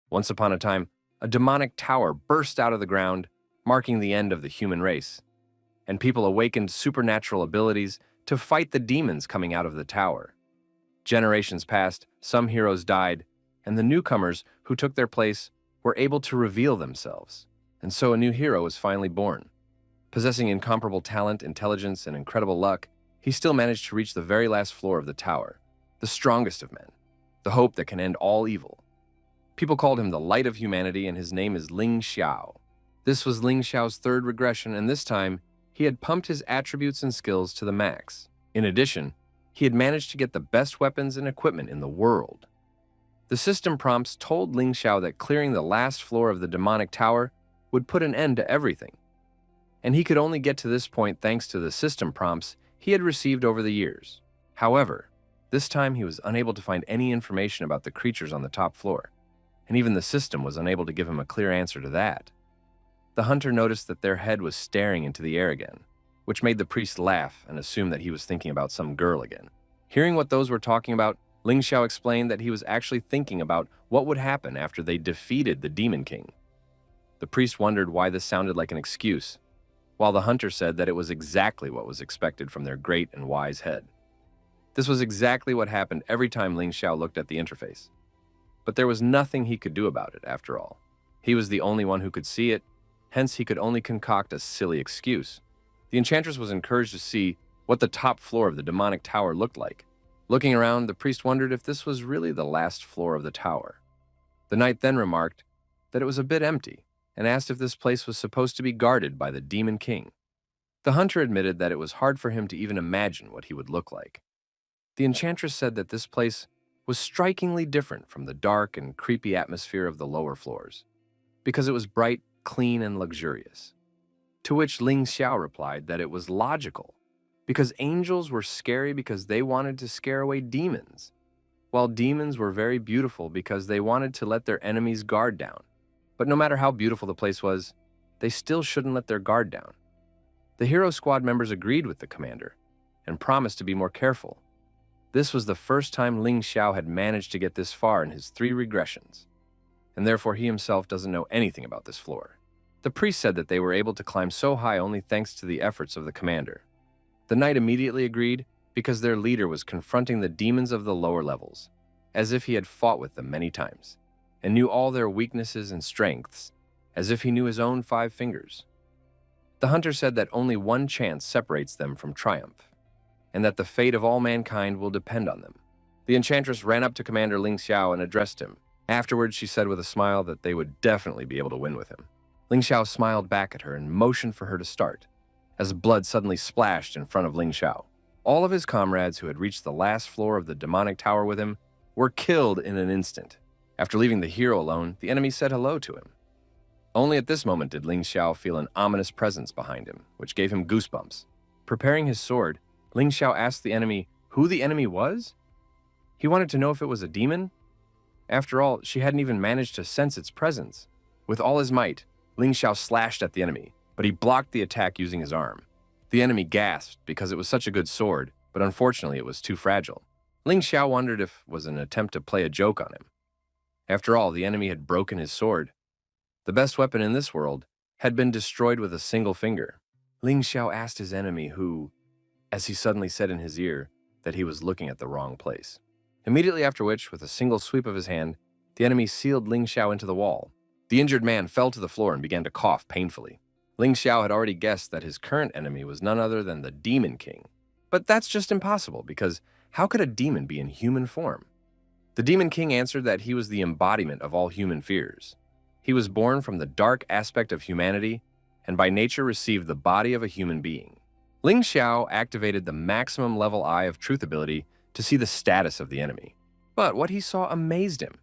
Once upon a time, a demonic tower burst out of the ground, marking the end of the human race, and people awakened supernatural abilities to fight the demons coming out of the tower. Generations passed, some heroes died, and the newcomers who took their place were able to reveal themselves, and so a new hero was finally born. Possessing incomparable talent, intelligence, and incredible luck, he still managed to reach the very last floor of the tower, the strongest of men, the hope that can end all evil. People called him the light of humanity, and his name is Ling Xiao. This was Ling Xiao's third regression, and this time, he had pumped his attributes and skills to the max. In addition, he had managed to get the best weapons and equipment in the world. The system prompts told Ling Xiao that clearing the last floor of the demonic tower would put an end to everything. And he could only get to this point thanks to the system prompts he had received over the years. However, this time he was unable to find any information about the creatures on the top floor, and even the system was unable to give him a clear answer to that. The hunter noticed that their head was staring into the air again, which made the priest laugh and assume that he was thinking about some girl again. Hearing what those were talking about, Ling Xiao explained that he was actually thinking about what would happen after they defeated the Demon King. The priest wondered why this sounded like an excuse, while the hunter said that it was exactly what was expected from their great and wise head. This was exactly what happened every time Ling Xiao looked at the interface. But there was nothing he could do about it, after all. He was the only one who could see it, hence he could only concoct a silly excuse. The enchantress was encouraged to see what the top floor of the demonic tower looked like. Looking around, the priest wondered if this was really the last floor of the tower. The knight then remarked that it was a bit empty, and asked if this place was supposed to be guarded by the Demon King. The hunter admitted that it was hard for him to even imagine what he would look like. The enchantress said that this place was strikingly different from the dark and creepy atmosphere of the lower floors, because it was bright, clean, and luxurious. To which Ling Xiao replied that it was logical, because angels were scary because they wanted to scare away demons, while demons were very beautiful because they wanted to let their enemies' guard down. But no matter how beautiful the place was, they still shouldn't let their guard down. The hero squad members agreed with the commander and promised to be more careful. This was the first time Ling Xiao had managed to get this far in his 3 regressions, and therefore he himself doesn't know anything about this floor. The priest said that they were able to climb so high only thanks to the efforts of the commander. The knight immediately agreed because their leader was confronting the demons of the lower levels, as if he had fought with them many times, and knew all their weaknesses and strengths, as if he knew his own 5 fingers. The hunter said that only one chance separates them from triumph, and that the fate of all mankind will depend on them. The enchantress ran up to Commander Ling Xiao and addressed him. Afterwards, she said with a smile that they would definitely be able to win with him. Ling Xiao smiled back at her and motioned for her to start, as blood suddenly splashed in front of Ling Xiao. All of his comrades who had reached the last floor of the demonic tower with him were killed in an instant. After leaving the hero alone, the enemy said hello to him. Only at this moment did Ling Xiao feel an ominous presence behind him, which gave him goosebumps. Preparing his sword, Ling Xiao asked the enemy who the enemy was? He wanted to know if it was a demon. After all, she hadn't even managed to sense its presence. With all his might, Ling Xiao slashed at the enemy, but he blocked the attack using his arm. The enemy gasped because it was such a good sword, but unfortunately it was too fragile. Ling Xiao wondered if it was an attempt to play a joke on him. After all, the enemy had broken his sword. The best weapon in this world had been destroyed with a single finger. Ling Xiao asked his enemy who, as he suddenly said in his ear that he was looking at the wrong place. Immediately after which, with a single sweep of his hand, the enemy sealed Ling Xiao into the wall. The injured man fell to the floor and began to cough painfully. Ling Xiao had already guessed that his current enemy was none other than the Demon King. But that's just impossible, because how could a demon be in human form? The Demon King answered that he was the embodiment of all human fears. He was born from the dark aspect of humanity, and by nature received the body of a human being. Ling Xiao activated the maximum level eye of truth ability to see the status of the enemy. But what he saw amazed him,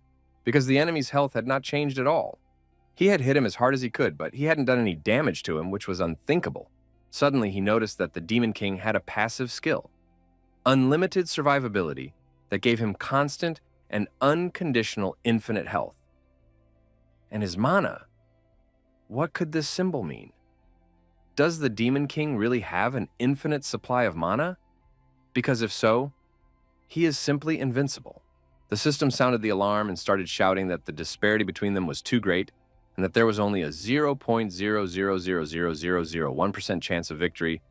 because the enemy's health had not changed at all. He had hit him as hard as he could, but he hadn't done any damage to him, which was unthinkable. Suddenly, he noticed that the Demon King had a passive skill, unlimited survivability, that gave him constant and unconditional infinite health. And his mana, what could this symbol mean? Does the Demon King really have an infinite supply of mana? Because if so, he is simply invincible. The system sounded the alarm and started shouting that the disparity between them was too great and that there was only a 0.0000001% chance of victory,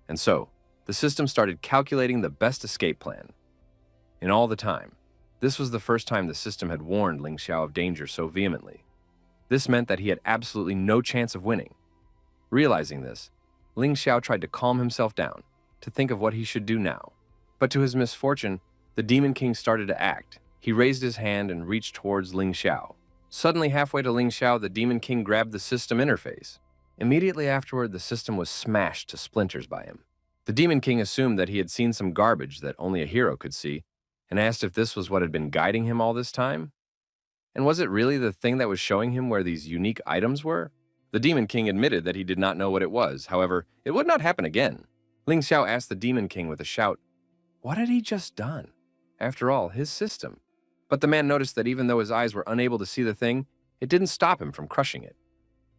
and so the system started calculating the best escape plan. In all the time, this was the first time the system had warned Ling Xiao of danger so vehemently. This meant that he had absolutely no chance of winning. Realizing this, Ling Xiao tried to calm himself down, to think of what he should do now. But to his misfortune, the Demon King started to act. He raised his hand and reached towards Ling Xiao. Suddenly, halfway to Ling Xiao, the Demon King grabbed the system interface. Immediately afterward, the system was smashed to splinters by him. The Demon King assumed that he had seen some garbage that only a hero could see, and asked if this was what had been guiding him all this time. And was it really the thing that was showing him where these unique items were? The Demon King admitted that he did not know what it was. However, it would not happen again. Ling Xiao asked the Demon King with a shout, "What had he just done?" After all, his system. But the man noticed that even though his eyes were unable to see the thing, it didn't stop him from crushing it.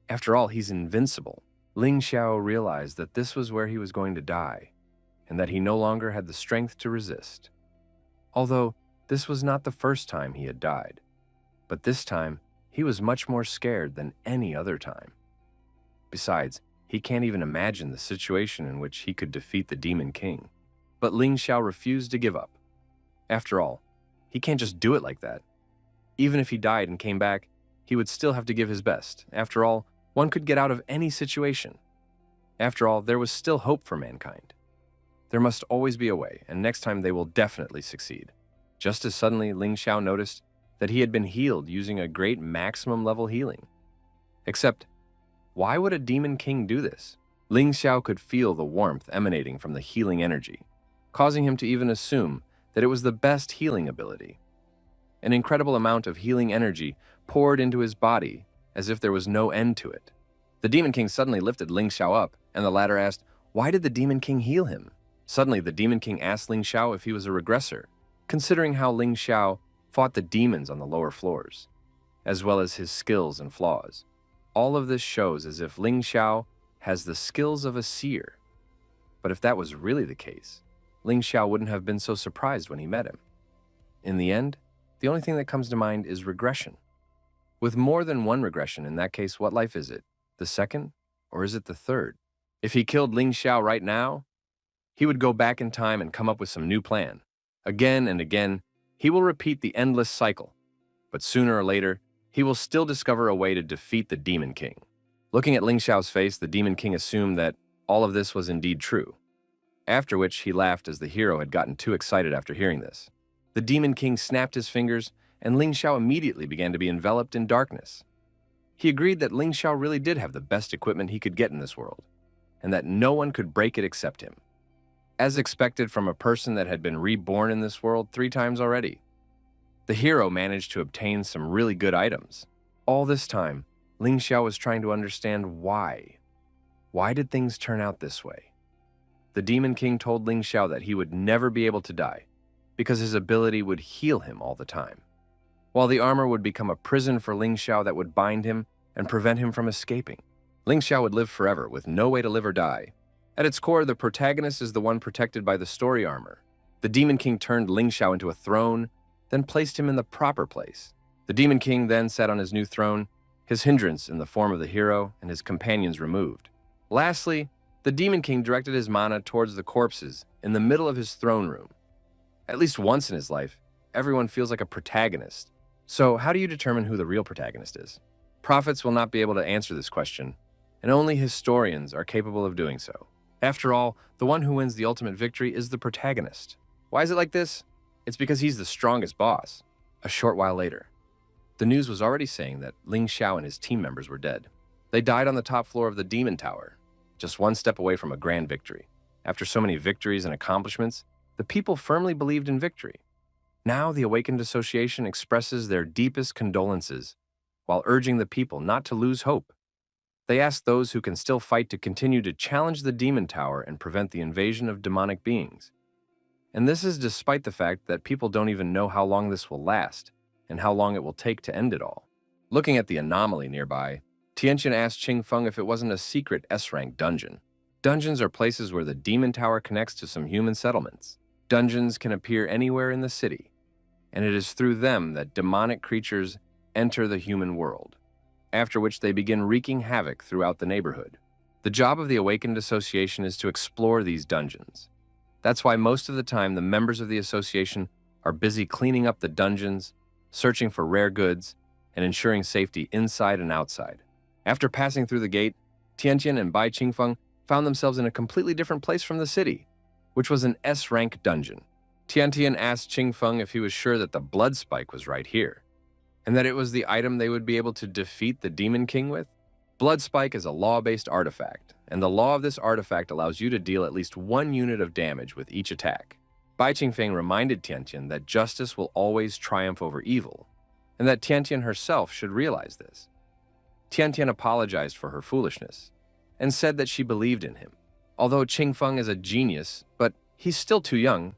After all, he's invincible. Ling Xiao realized that this was where he was going to die, and that he no longer had the strength to resist. Although, this was not the first time he had died. But this time, he was much more scared than any other time. Besides, he can't even imagine the situation in which he could defeat the Demon King. But Ling Xiao refused to give up. After all, he can't just do it like that. Even if he died and came back, he would still have to give his best. After all, one could get out of any situation. After all, there was still hope for mankind. There must always be a way, and next time they will definitely succeed. Just as suddenly, Ling Xiao noticed that he had been healed using a great maximum level healing. Except, why would a Demon King do this? Ling Xiao could feel the warmth emanating from the healing energy, causing him to even assume that it was the best healing ability. An incredible amount of healing energy poured into his body as if there was no end to it. The Demon King suddenly lifted Ling Xiao up, and the latter asked, why did the Demon King heal him? Suddenly, the Demon King asked Ling Xiao if he was a regressor, considering how Ling Xiao fought the demons on the lower floors, as well as his skills and flaws. All of this shows as if Ling Xiao has the skills of a seer. But if that was really the case, Ling Xiao wouldn't have been so surprised when he met him. In the end, the only thing that comes to mind is regression. With more than one regression, in that case, what life is it? The second? Or is it the third? If he killed Ling Xiao right now, he would go back in time and come up with some new plan. Again and again, he will repeat the endless cycle. But sooner or later, he will still discover a way to defeat the Demon King. Looking at Ling Xiao's face, the Demon King assumed that all of this was indeed true. After which, he laughed as the hero had gotten too excited after hearing this. The Demon King snapped his fingers, and Ling Xiao immediately began to be enveloped in darkness. He agreed that Ling Xiao really did have the best equipment he could get in this world, and that no one could break it except him. As expected from a person that had been reborn in this world 3 times already, the hero managed to obtain some really good items. All this time, Ling Xiao was trying to understand why. Why did things turn out this way? The Demon King told Ling Xiao that he would never be able to die, because his ability would heal him all the time, while the armor would become a prison for Ling Xiao that would bind him and prevent him from escaping. Ling Xiao would live forever with no way to live or die. At its core, the protagonist is the one protected by the story armor. The Demon King turned Ling Xiao into a throne, then placed him in the proper place. The Demon King then sat on his new throne, his hindrance in the form of the hero and his companions removed. Lastly, the Demon King directed his mana towards the corpses in the middle of his throne room. At least once in his life, everyone feels like a protagonist. So how do you determine who the real protagonist is? Prophets will not be able to answer this question, and only historians are capable of doing so. After all, the one who wins the ultimate victory is the protagonist. Why is it like this? It's because he's the strongest boss. A short while later, the news was already saying that Ling Xiao and his team members were dead. They died on the top floor of the Demon Tower, just one step away from a grand victory. After so many victories and accomplishments, the people firmly believed in victory. Now the Awakened Association expresses their deepest condolences while urging the people not to lose hope. They ask those who can still fight to continue to challenge the Demon Tower and prevent the invasion of demonic beings. And this is despite the fact that people don't even know how long this will last and how long it will take to end it all. Looking at the anomaly nearby, Tianqian asked Qing Feng if it wasn't a secret S-rank dungeon. Dungeons are places where the Demon Tower connects to some human settlements. Dungeons can appear anywhere in the city. and it is through them that demonic creatures enter the human world, after which they begin wreaking havoc throughout the neighborhood. The job of the Awakened Association is to explore these dungeons. That's why most of the time the members of the association are busy cleaning up the dungeons, searching for rare goods, and ensuring safety inside and outside. After passing through the gate, Tiantian and Bai Qingfeng found themselves in a completely different place from the city, which was an S-rank dungeon. Tiantian asked Qingfeng if he was sure that the blood spike was right here, and that it was the item they would be able to defeat the Demon King with. Blood spike is a law-based artifact, and the law of this artifact allows you to deal at least 1 unit of damage with each attack. Bai Qingfeng reminded Tiantian that justice will always triumph over evil, and that Tiantian herself should realize this. Tiantian apologized for her foolishness, and said that she believed in him. Although Qingfeng is a genius, but he's still too young,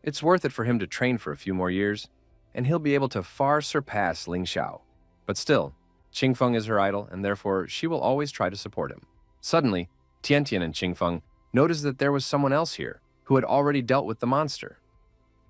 it's worth it for him to train for a few more years, and he'll be able to far surpass Ling Xiao. But still, Qingfeng is her idol, and therefore she will always try to support him. Suddenly, Tiantian and Qingfeng noticed that there was someone else here who had already dealt with the monster.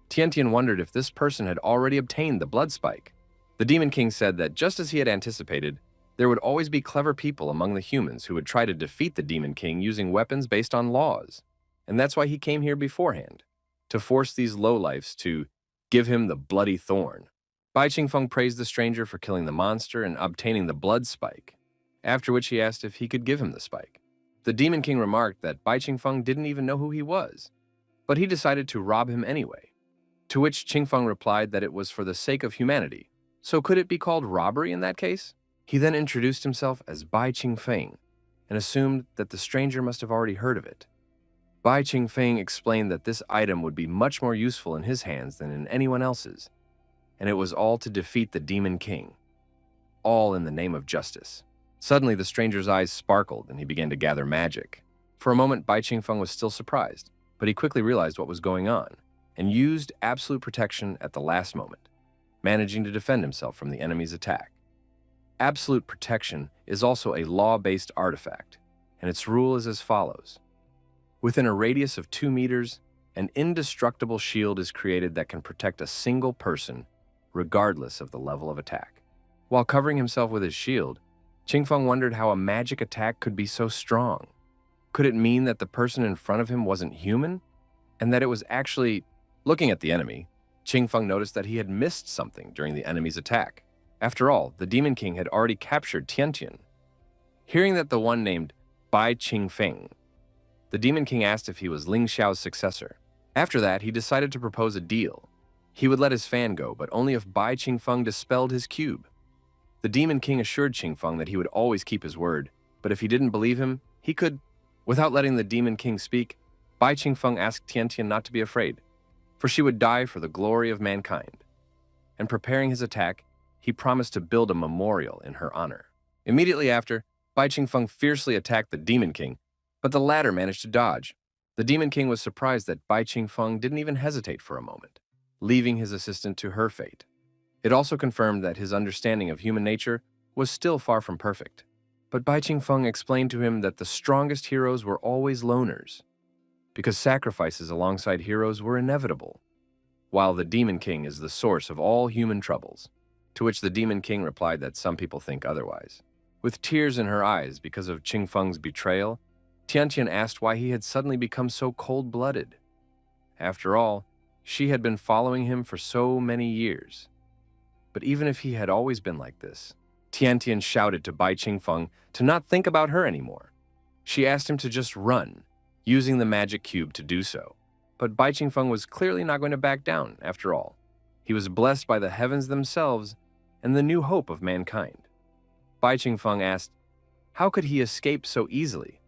Tiantian wondered if this person had already obtained the blood spike. The Demon King said that just as he had anticipated, there would always be clever people among the humans who would try to defeat the Demon King using weapons based on laws, and that's why he came here beforehand, to force these lowlifes to give him the bloody thorn. Bai Qingfeng praised the stranger for killing the monster and obtaining the blood spike, after which he asked if he could give him the spike. The Demon King remarked that Bai Qingfeng didn't even know who he was, but he decided to rob him anyway, to which Qingfeng replied that it was for the sake of humanity. So could it be called robbery in that case? He then introduced himself as Bai Qingfeng and assumed that the stranger must have already heard of it. Bai Qingfeng explained that this item would be much more useful in his hands than in anyone else's, and it was all to defeat the Demon King, all in the name of justice. Suddenly, the stranger's eyes sparkled and he began to gather magic. For a moment, Bai Qingfeng was still surprised, but he quickly realized what was going on and used absolute protection at the last moment, managing to defend himself from the enemy's attack. Absolute protection is also a law-based artifact, and its rule is as follows. Within a radius of 2 meters, an indestructible shield is created that can protect a single person, regardless of the level of attack. While covering himself with his shield, Qingfeng wondered how a magic attack could be so strong. Could it mean that the person in front of him wasn't human, and that it was actually... Looking at the enemy, Qingfeng noticed that he had missed something during the enemy's attack. After all, the Demon King had already captured Tiantian. Hearing that the one named Bai Qingfeng, the Demon King asked if he was Ling Xiao's successor. After that, he decided to propose a deal. He would let his fan go, but only if Bai Qingfeng dispelled his cube. The Demon King assured Qingfeng that he would always keep his word, but if he didn't believe him, he could... Without letting the Demon King speak, Bai Qingfeng asked Tiantian not to be afraid, for she would die for the glory of mankind. And preparing his attack, he promised to build a memorial in her honor. Immediately after, Bai Qingfeng fiercely attacked the Demon King, but the latter managed to dodge. The Demon King was surprised that Bai Qingfeng didn't even hesitate for a moment, leaving his assistant to her fate. It also confirmed that his understanding of human nature was still far from perfect. But Bai Qingfeng explained to him that the strongest heroes were always loners, because sacrifices alongside heroes were inevitable, while the Demon King is the source of all human troubles. To which the Demon King replied that some people think otherwise. With tears in her eyes because of Qingfeng's betrayal, Tiantian asked why he had suddenly become so cold-blooded. After all, she had been following him for so many years. But even if he had always been like this, Tiantian shouted to Bai Qingfeng to not think about her anymore. She asked him to just run, using the magic cube to do so. But Bai Qingfeng was clearly not going to back down, after all. He was blessed by the heavens themselves and the new hope of mankind. Bai Qingfeng asked, how could he escape so easily?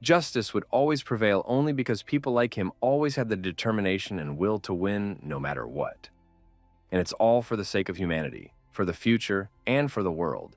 Justice would always prevail only because people like him always had the determination and will to win no matter what. And it's all for the sake of humanity, for the future, and for the world.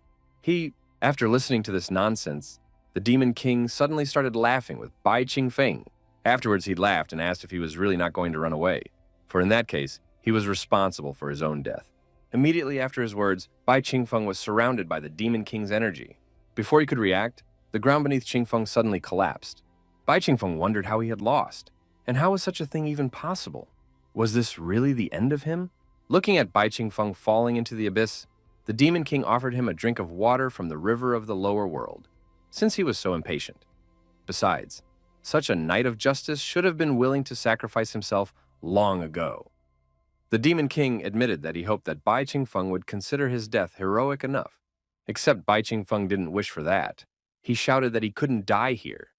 After listening to this nonsense, the Demon King suddenly started laughing with Bai Qingfeng. Afterwards, he laughed and asked if he was really not going to run away, for in that case, he was responsible for his own death. Immediately after his words, Bai Qingfeng was surrounded by the Demon King's energy. Before he could react, the ground beneath Qingfeng suddenly collapsed. Bai Qingfeng wondered how he had lost, and how was such a thing even possible? Was this really the end of him? Looking at Bai Qingfeng falling into the abyss, the Demon King offered him a drink of water from the river of the lower world, since he was so impatient. Besides, such a knight of justice should have been willing to sacrifice himself long ago. The Demon King admitted that he hoped that Bai Qingfeng would consider his death heroic enough. Except Bai Qingfeng didn't wish for that. He shouted that he couldn't die here.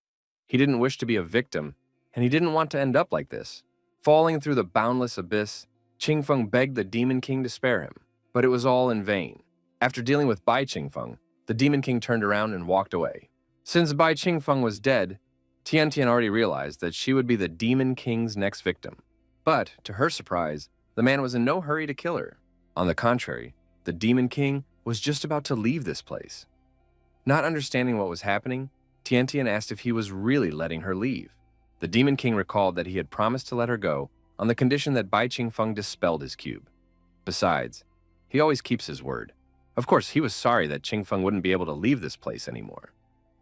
He didn't wish to be a victim, and he didn't want to end up like this. Falling through the boundless abyss, Qingfeng begged the Demon King to spare him, but it was all in vain. After dealing with Bai Qingfeng, the Demon King turned around and walked away. Since Bai Qingfeng was dead, Tian Tian already realized that she would be the Demon King's next victim. But, to her surprise, the man was in no hurry to kill her. On the contrary, the Demon King was just about to leave this place. Not understanding what was happening, Tian Tian asked if he was really letting her leave. The Demon King recalled that he had promised to let her go on the condition that Bai Qingfeng dispelled his cube. Besides, he always keeps his word. Of course, he was sorry that Qingfeng wouldn't be able to leave this place anymore.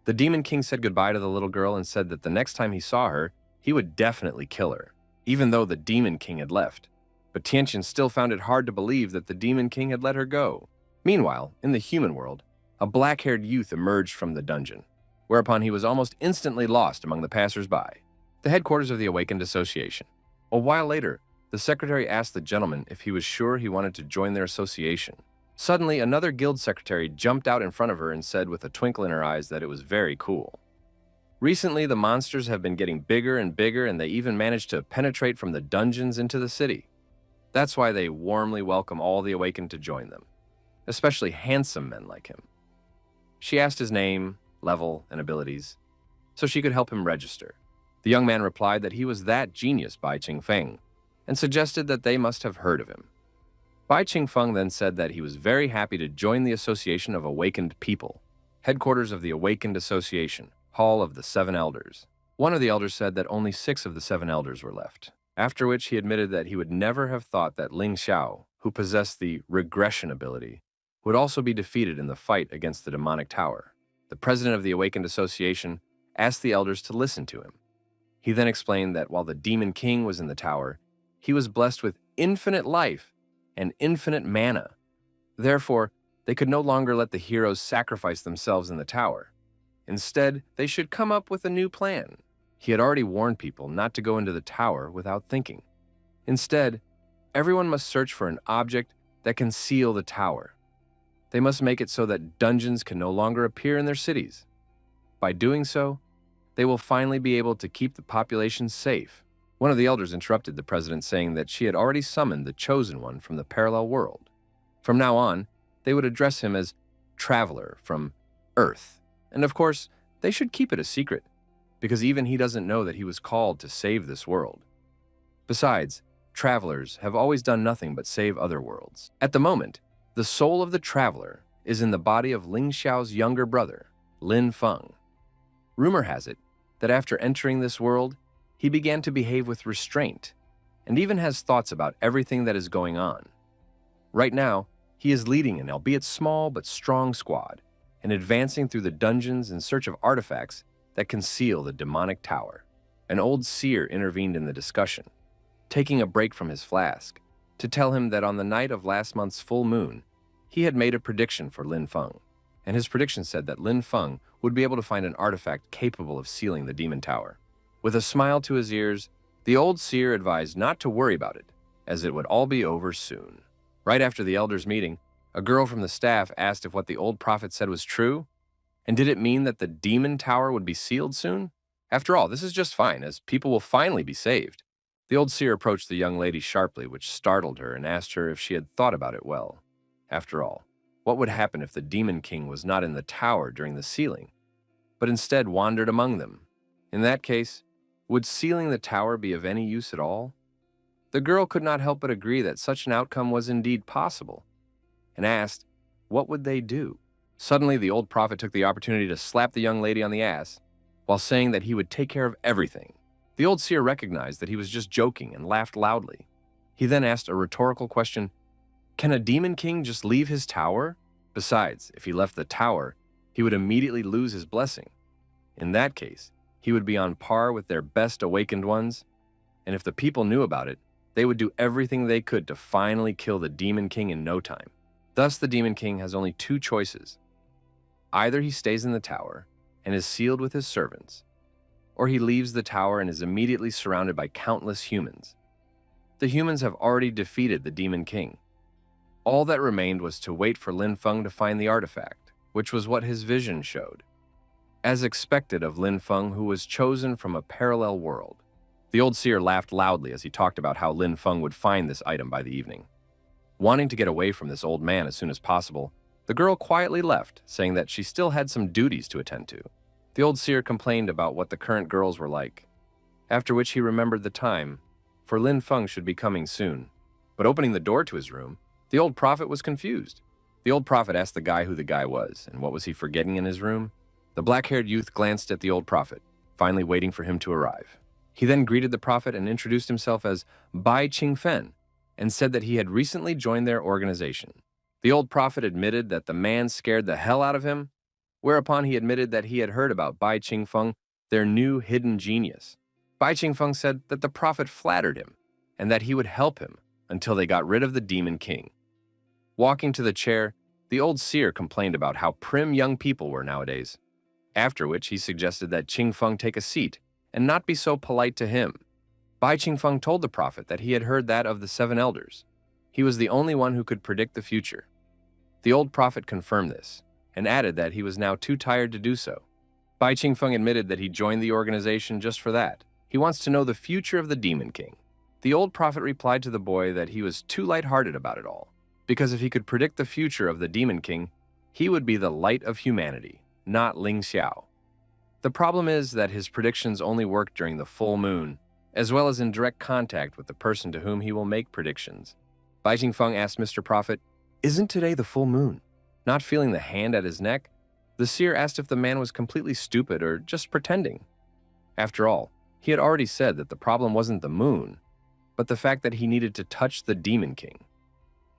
The Demon King said goodbye to the little girl and said that the next time he saw her, he would definitely kill her, even though the Demon King had left. But Tiantian still found it hard to believe that the Demon King had let her go. Meanwhile, in the human world, a black-haired youth emerged from the dungeon, whereupon he was almost instantly lost among the passers-by. The headquarters of the Awakened Association. A while later, the secretary asked the gentleman if he was sure he wanted to join their association. Suddenly, another guild secretary jumped out in front of her and said with a twinkle in her eyes that it was very cool. Recently, the monsters have been getting bigger and bigger, and they even managed to penetrate from the dungeons into the city. That's why they warmly welcome all the Awakened to join them, especially handsome men like him. She asked his name, level, and abilities, so she could help him register. The young man replied that he was that genius Bai Qingfeng, and suggested that they must have heard of him. Bai Qingfeng then said that he was very happy to join the Association of Awakened People, headquarters of the Awakened Association, Hall of the Seven Elders. One of the elders said that only 6 of the 7 elders were left, after which he admitted that he would never have thought that Ling Xiao, who possessed the Regression ability, would also be defeated in the fight against the demonic tower. The president of the Awakened Association asked the elders to listen to him. He then explained that while the Demon King was in the tower, he was blessed with infinite life and infinite mana. Therefore, they could no longer let the heroes sacrifice themselves in the tower. Instead, they should come up with a new plan. He had already warned people not to go into the tower without thinking. Instead, everyone must search for an object that can seal the tower. They must make it so that dungeons can no longer appear in their cities. By doing so, they will finally be able to keep the population safe. One of the elders interrupted the president, saying that she had already summoned the Chosen One from the parallel world. From now on, they would address him as Traveler from Earth. And of course, they should keep it a secret, because even he doesn't know that he was called to save this world. Besides, travelers have always done nothing but save other worlds. At the moment, the soul of the traveler is in the body of Ling Xiao's younger brother, Linfun. Rumor has it that after entering this world, he began to behave with restraint, and even has thoughts about everything that is going on. Right now, he is leading an albeit small but strong squad, and advancing through the dungeons in search of artifacts that conceal the demonic tower. An old seer intervened in the discussion, taking a break from his flask, to tell him that on the night of last month's full moon, he had made a prediction for Linfun, and his prediction said that Linfun would be able to find an artifact capable of sealing the demon tower. With a smile to his ears, the old seer advised not to worry about it, as it would all be over soon. Right after the elders' meeting, a girl from the staff asked if what the old prophet said was true, and did it mean that the demon tower would be sealed soon? After all, this is just fine, as people will finally be saved. The old seer approached the young lady sharply, which startled her, and asked her if she had thought about it well. After all, what would happen if the Demon King was not in the tower during the sealing, but instead wandered among them? In that case, would sealing the tower be of any use at all? The girl could not help but agree that such an outcome was indeed possible, and asked, what would they do? Suddenly, the old prophet took the opportunity to slap the young lady on the ass, while saying that he would take care of everything. The old seer recognized that he was just joking and laughed loudly. He then asked a rhetorical question, can a Demon King just leave his tower? Besides, if he left the tower, he would immediately lose his blessing. In that case, he would be on par with their best awakened ones, and if the people knew about it, they would do everything they could to finally kill the Demon King in no time. Thus, the Demon King has only two choices. Either he stays in the tower and is sealed with his servants, or he leaves the tower and is immediately surrounded by countless humans. The humans have already defeated the Demon King. All that remained was to wait for Linfun to find the artifact, which was what his vision showed. As expected of Linfun, who was chosen from a parallel world. The old seer laughed loudly as he talked about how Linfun would find this item by the evening. Wanting to get away from this old man as soon as possible, the girl quietly left, saying that she still had some duties to attend to. The old seer complained about what the current girls were like, after which he remembered the time, for Linfun should be coming soon. But opening the door to his room, the old prophet was confused. The old prophet asked the guy who the guy was, and what was he forgetting in his room? The black-haired youth glanced at the old prophet, finally waiting for him to arrive. He then greeted the prophet and introduced himself as Bai Qingfen, and said that he had recently joined their organization. The old prophet admitted that the man scared the hell out of him, whereupon he admitted that he had heard about Bai Qingfeng, their new hidden genius. Bai Qingfeng said that the prophet flattered him, and that he would help him until they got rid of the Demon King. Walking to the chair, the old seer complained about how prim young people were nowadays, after which he suggested that Qingfeng take a seat and not be so polite to him. Bai Qingfeng told the prophet that he had heard that of the 7 elders. He was the only one who could predict the future. The old prophet confirmed this, and added that he was now too tired to do so. Bai Qingfeng admitted that he joined the organization just for that. He wants to know the future of the Demon King. The old prophet replied to the boy that he was too lighthearted about it all, because if he could predict the future of the Demon King, he would be the light of humanity, not Ling Xiao. The problem is that his predictions only work during the full moon, as well as in direct contact with the person to whom he will make predictions. Bai Qingfeng asked Mr. Prophet, "Isn't today the full moon?" Not feeling the hand at his neck, the seer asked if the man was completely stupid or just pretending. After all, he had already said that the problem wasn't the moon, but the fact that he needed to touch the Demon King.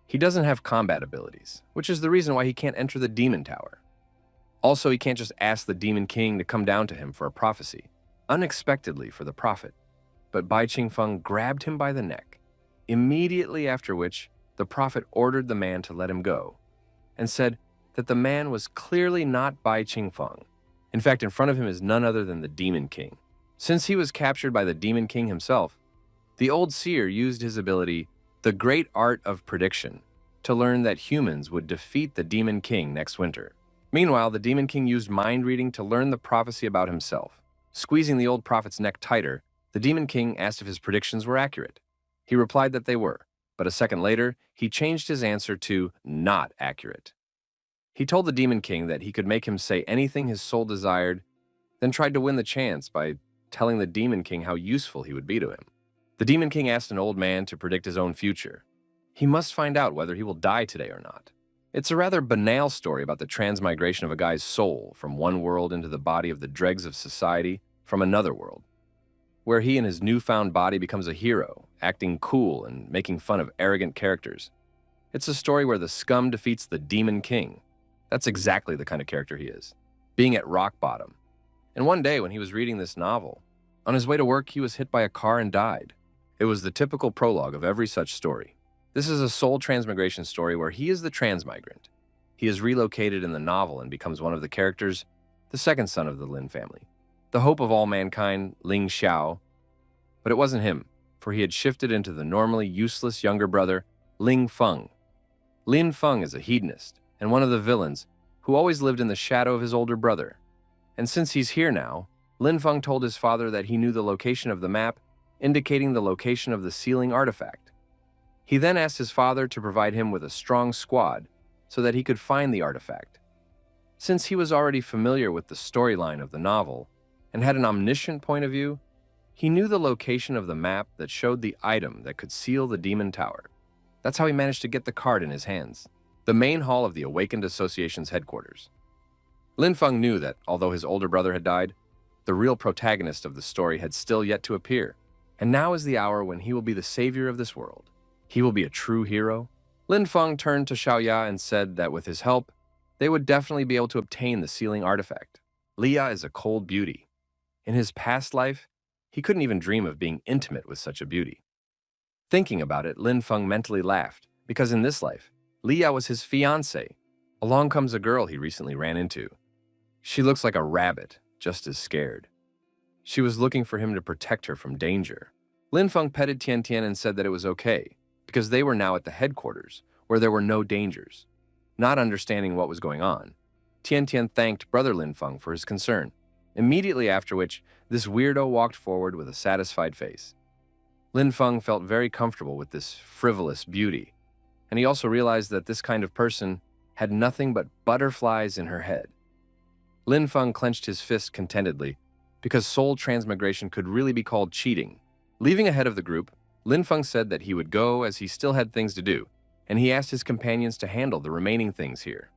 He doesn't have combat abilities, which is the reason why he can't enter the Demon Tower. Also, he can't just ask the Demon King to come down to him for a prophecy, unexpectedly for the prophet. But Bai Qingfeng grabbed him by the neck, immediately after which the prophet ordered the man to let him go, and said that the man was clearly not Bai Qingfeng. In fact, in front of him is none other than the Demon King. Since he was captured by the Demon King himself, the old seer used his ability, the great art of prediction, to learn that humans would defeat the Demon King next winter. Meanwhile, the Demon King used mind reading to learn the prophecy about himself. Squeezing the old prophet's neck tighter, the Demon King asked if his predictions were accurate. He replied that they were, but a second later, he changed his answer to not accurate. He told the Demon King that he could make him say anything his soul desired, then tried to win the chance by telling the Demon King how useful he would be to him. The Demon King asked an old man to predict his own future. He must find out whether he will die today or not. It's a rather banal story about the transmigration of a guy's soul from one world into the body of the dregs of society from another world, where he in his newfound body becomes a hero, acting cool and making fun of arrogant characters. It's a story where the scum defeats the Demon King. That's exactly the kind of character he is, being at rock bottom. And one day when he was reading this novel, on his way to work he was hit by a car and died. It was the typical prologue of every such story. This is a soul transmigration story where he is the transmigrant. He is relocated in the novel and becomes one of the characters, the second son of the Lin family, the hope of all mankind, Ling Xiao. But it wasn't him, for he had shifted into the normally useless younger brother, Linfun. Linfun is a hedonist and one of the villains who always lived in the shadow of his older brother. And since he's here now, Linfun told his father that he knew the location of the map, indicating the location of the sealing artifact. He then asked his father to provide him with a strong squad so that he could find the artifact. Since he was already familiar with the storyline of the novel and had an omniscient point of view, he knew the location of the map that showed the item that could seal the Demon Tower. That's how he managed to get the card in his hands, the main hall of the Awakened Association's headquarters. Linfun knew that, although his older brother had died, the real protagonist of the story had still yet to appear, and now is the hour when he will be the savior of this world. He will be a true hero. Linfun turned to Xiaoya and said that with his help, they would definitely be able to obtain the sealing artifact. Leah is a cold beauty. In his past life, he couldn't even dream of being intimate with such a beauty. Thinking about it, Linfun mentally laughed, because in this life, Leah was his fiancée. Along comes a girl he recently ran into. She looks like a rabbit, just as scared. She was looking for him to protect her from danger. Linfun petted Tian Tian and said that it was okay, because they were now at the headquarters, where there were no dangers. Not understanding what was going on, Tian Tian thanked Brother Linfun for his concern, immediately after which this weirdo walked forward with a satisfied face. Linfun felt very comfortable with this frivolous beauty, and he also realized that this kind of person had nothing but butterflies in her head. Linfun clenched his fist contentedly, because soul transmigration could really be called cheating. Leaving ahead of the group, Linfun said that he would go as he still had things to do, and he asked his companions to handle the remaining things here.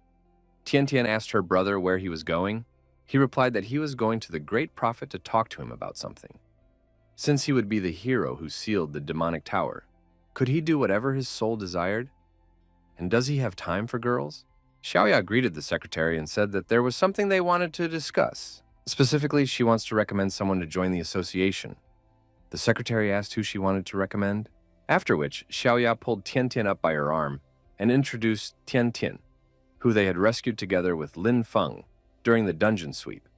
Tian Tian asked her brother where he was going. He replied that he was going to the great prophet to talk to him about something. Since he would be the hero who sealed the demonic tower, could he do whatever his soul desired? And does he have time for girls? Xiaoya greeted the secretary and said that there was something they wanted to discuss. Specifically, she wants to recommend someone to join the association. The secretary asked who she wanted to recommend, after which Xiaoya pulled Tian Tian up by her arm and introduced Tian Tian, who they had rescued together with Linfun during the dungeon sweep.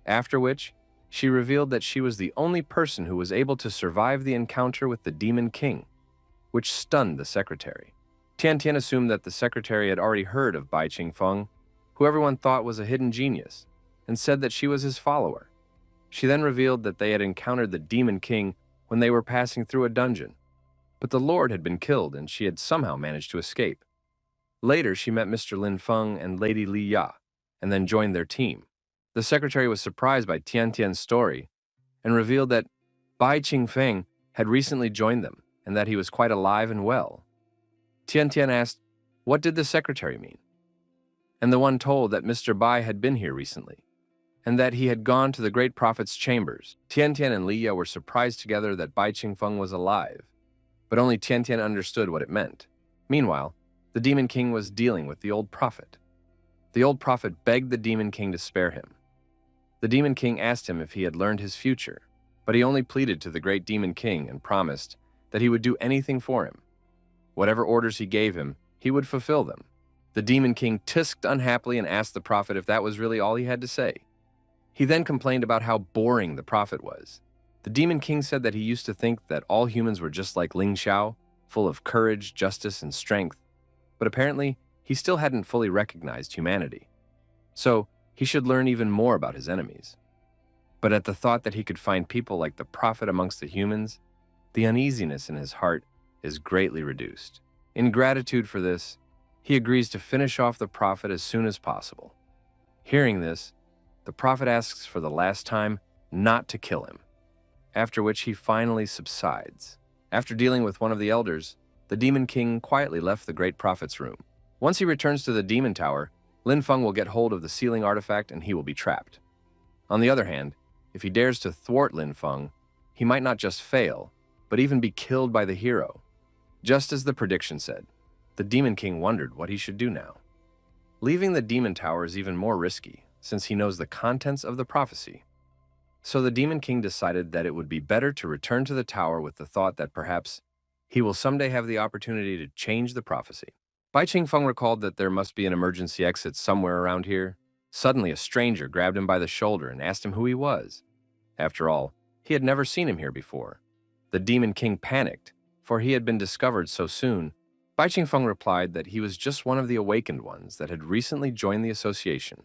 After which, she revealed that she was the only person who was able to survive the encounter with the Demon King, which stunned the secretary. Tian Tian assumed that the secretary had already heard of Bai Qingfeng, who everyone thought was a hidden genius, and said that she was his follower. She then revealed that they had encountered the Demon King when they were passing through a dungeon, but the Lord had been killed and she had somehow managed to escape. Later, she met Mr. Linfun and Lady Li Ya, and then joined their team. The secretary was surprised by Tian Tian's story and revealed that Bai Qingfeng had recently joined them and that he was quite alive and well. Tian Tian asked, what did the secretary mean? And the one told that Mr. Bai had been here recently, and that he had gone to the great prophet's chambers. Tian Tian and Li Ya were surprised together that Bai Qingfeng was alive, but only Tian Tian understood what it meant. Meanwhile, the Demon King was dealing with the old prophet. The old prophet begged the Demon King to spare him. The Demon King asked him if he had learned his future, but he only pleaded to the great Demon King and promised that he would do anything for him. Whatever orders he gave him, he would fulfill them. The Demon King tisked unhappily and asked the prophet if that was really all he had to say. He then complained about how boring the prophet was. The Demon King said that he used to think that all humans were just like Ling Xiao, full of courage, justice, and strength, but apparently he still hadn't fully recognized humanity. So, he should learn even more about his enemies. But at the thought that he could find people like the prophet amongst the humans, the uneasiness in his heart is greatly reduced. In gratitude for this, he agrees to finish off the prophet as soon as possible. Hearing this, the prophet asks for the last time not to kill him, after which he finally subsides. After dealing with one of the elders, the Demon King quietly left the great prophet's room. Once he returns to the Demon Tower, Linfun will get hold of the sealing artifact and he will be trapped. On the other hand, if he dares to thwart Linfun, he might not just fail, but even be killed by the hero. Just as the prediction said, the Demon King wondered what he should do now. Leaving the Demon Tower is even more risky, since he knows the contents of the prophecy. So the Demon King decided that it would be better to return to the tower with the thought that perhaps he will someday have the opportunity to change the prophecy. Bai Qingfeng recalled that there must be an emergency exit somewhere around here. Suddenly, a stranger grabbed him by the shoulder and asked him who he was. After all, he had never seen him here before. The Demon King panicked, for he had been discovered so soon. Bai Qingfeng replied that he was just one of the awakened ones that had recently joined the association,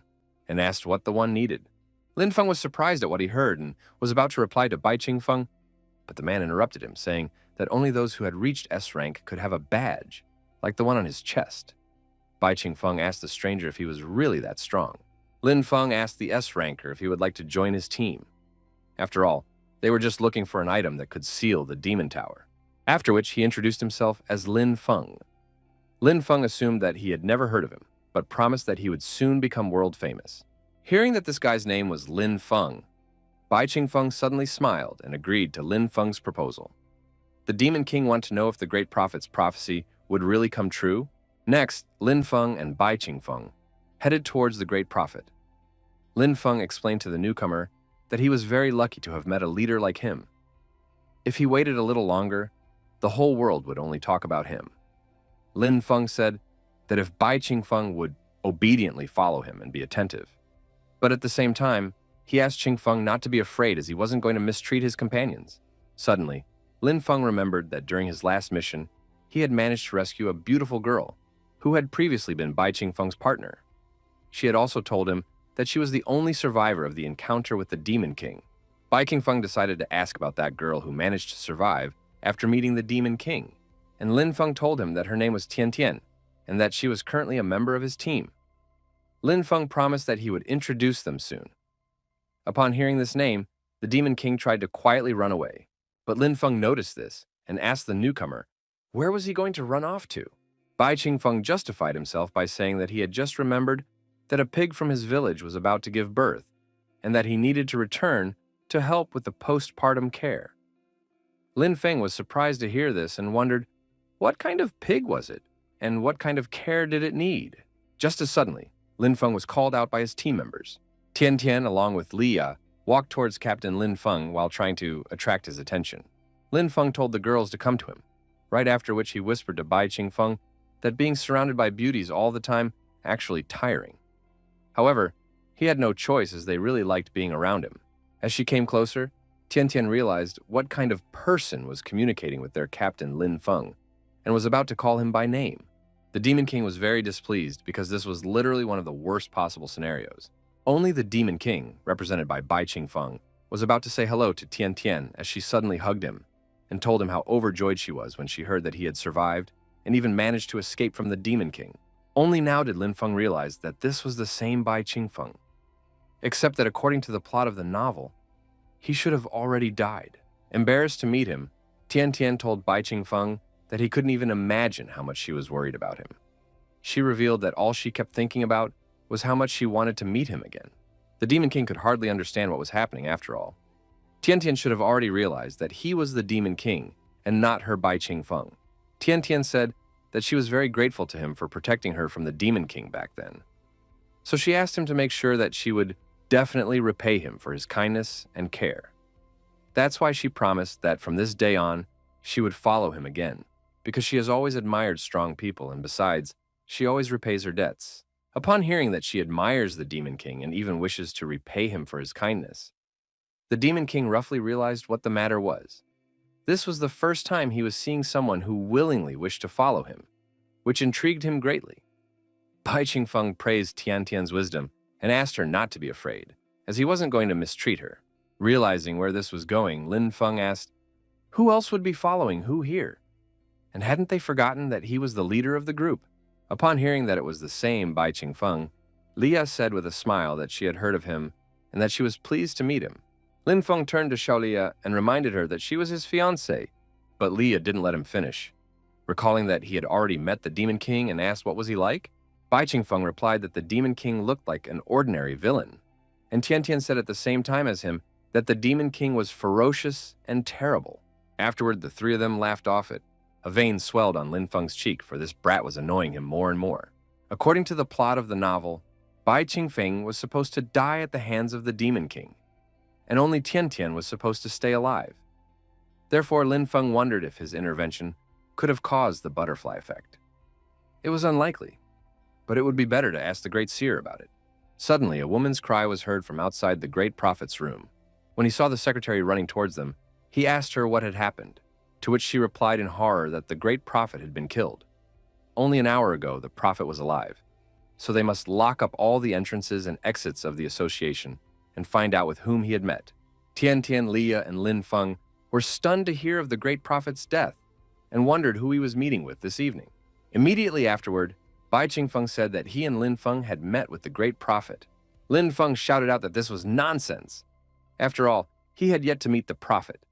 and asked what the one needed. Linfun was surprised at what he heard and was about to reply to Bai Qingfeng, but the man interrupted him, saying that only those who had reached S rank could have a badge, like the one on his chest. Bai Qingfeng asked the stranger if he was really that strong. Linfun asked the S ranker if he would like to join his team. After all, they were just looking for an item that could seal the Demon Tower. After which, he introduced himself as Linfun. Linfun assumed that he had never heard of him, but promised that he would soon become world famous. Hearing that this guy's name was Linfun, Bai Qingfeng suddenly smiled and agreed to Linfeng's proposal. The Demon King wanted to know if the great prophet's prophecy would really come true. Next, Linfun and Bai Qingfeng headed towards the great prophet. Linfun explained to the newcomer that he was very lucky to have met a leader like him. If he waited a little longer, the whole world would only talk about him. Linfun said that if Bai Qingfeng would obediently follow him and be attentive. But at the same time, he asked Qingfeng not to be afraid as he wasn't going to mistreat his companions. Suddenly, Linfun remembered that during his last mission, he had managed to rescue a beautiful girl who had previously been Bai Qingfeng's partner. She had also told him that she was the only survivor of the encounter with the Demon King. Bai Qingfeng decided to ask about that girl who managed to survive after meeting the Demon King, and Linfun told him that her name was Tian Tian and that she was currently a member of his team. Linfun promised that he would introduce them soon. Upon hearing this name, the Demon King tried to quietly run away, but Linfun noticed this and asked the newcomer, where was he going to run off to? Bai Qingfeng justified himself by saying that he had just remembered that a pig from his village was about to give birth, and that he needed to return to help with the postpartum care. Linfun was surprised to hear this and wondered, what kind of pig was it, and what kind of care did it need? Just as suddenly, Linfun was called out by his team members. Tian Tian, along with Liya, walked towards Captain Linfun while trying to attract his attention. Linfun told the girls to come to him, right after which he whispered to Bai Qingfeng that being surrounded by beauties all the time actually tiring. However, he had no choice as they really liked being around him. As she came closer, Tian Tian realized what kind of person was communicating with their captain Linfun and was about to call him by name. The Demon King was very displeased because this was literally one of the worst possible scenarios. Only the Demon King, represented by Bai Qingfeng, was about to say hello to Tian Tian as she suddenly hugged him and told him how overjoyed she was when she heard that he had survived and even managed to escape from the Demon King. Only now did Linfun realize that this was the same Bai Qingfeng, except that according to the plot of the novel, he should have already died. Embarrassed to meet him, Tian Tian told Bai Qingfeng that he couldn't even imagine how much she was worried about him. She revealed that all she kept thinking about was how much she wanted to meet him again. The Demon King could hardly understand what was happening after all. Tian Tian should have already realized that he was the Demon King and not her Bai Qingfeng. Tian Tian said that she was very grateful to him for protecting her from the Demon King back then. So she asked him to make sure that she would definitely repay him for his kindness and care. That's why she promised that from this day on, she would follow him again, because she has always admired strong people, and besides, she always repays her debts. Upon hearing that she admires the Demon King and even wishes to repay him for his kindness, the Demon King roughly realized what the matter was. This was the first time he was seeing someone who willingly wished to follow him, which intrigued him greatly. Bai Qingfeng praised Tian Tian's wisdom and asked her not to be afraid, as he wasn't going to mistreat her. Realizing where this was going, Linfun asked, who else would be following who here? And hadn't they forgotten that he was the leader of the group? Upon hearing that it was the same Bai Qingfeng, Liya said with a smile that she had heard of him and that she was pleased to meet him. Linfun turned to Xiaoliya and reminded her that she was his fiancée, but Liya didn't let him finish. Recalling that he had already met the Demon King and asked what was he like, Bai Qingfeng replied that the Demon King looked like an ordinary villain, and Tian Tian said at the same time as him that the Demon King was ferocious and terrible. Afterward, the three of them laughed off it. A vein swelled on Linfeng's cheek, for this brat was annoying him more and more. According to the plot of the novel, Bai Qingfeng was supposed to die at the hands of the Demon King, and only Tian Tian was supposed to stay alive. Therefore, Linfun wondered if his intervention could have caused the butterfly effect. It was unlikely, but it would be better to ask the great seer about it. Suddenly, a woman's cry was heard from outside the great prophet's room. When he saw the secretary running towards them, he asked her what had happened, to which she replied in horror that the great prophet had been killed. Only an hour ago, the prophet was alive, so they must lock up all the entrances and exits of the association and find out with whom he had met. Tian Tian, Liya, and Linfun were stunned to hear of the great prophet's death and wondered who he was meeting with this evening. Immediately afterward, Bai Qingfeng said that he and Linfun had met with the great prophet. Linfun shouted out that this was nonsense. After all, he had yet to meet the prophet,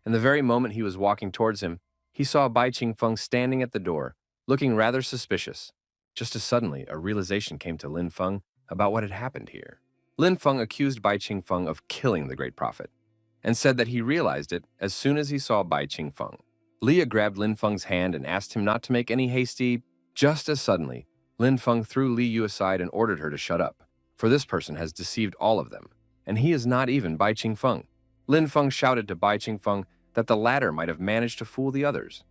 and the very moment he was walking towards him, he saw Bai Qingfeng standing at the door, looking rather suspicious. Just as suddenly, a realization came to Linfun about what had happened here. Linfun accused Bai Qingfeng of killing the great prophet, and said that he realized it as soon as he saw Bai Qingfeng. Liya grabbed Linfeng's hand and asked him not to make any hasty. Just as suddenly, Linfun threw Li Yu aside and ordered her to shut up, for this person has deceived all of them, and he is not even Bai Qingfeng. Linfun shouted to Bai Qingfeng that the latter might have managed to fool the others.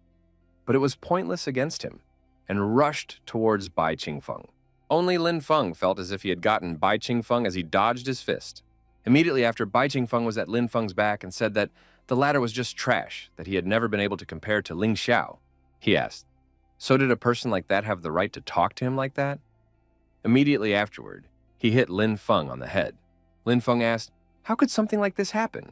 but it was pointless against him, and rushed towards Bai Qingfeng. Only Linfun felt as if he had gotten Bai Qingfeng as he dodged his fist. Immediately after, Bai Qingfeng was at Linfeng's back and said that the latter was just trash, that he had never been able to compare to Ling Xiao. He asked, "So did a person like that have the right to talk to him like that?" Immediately afterward, he hit Linfeng on the head. Linfeng asked, "How could something like this happen?"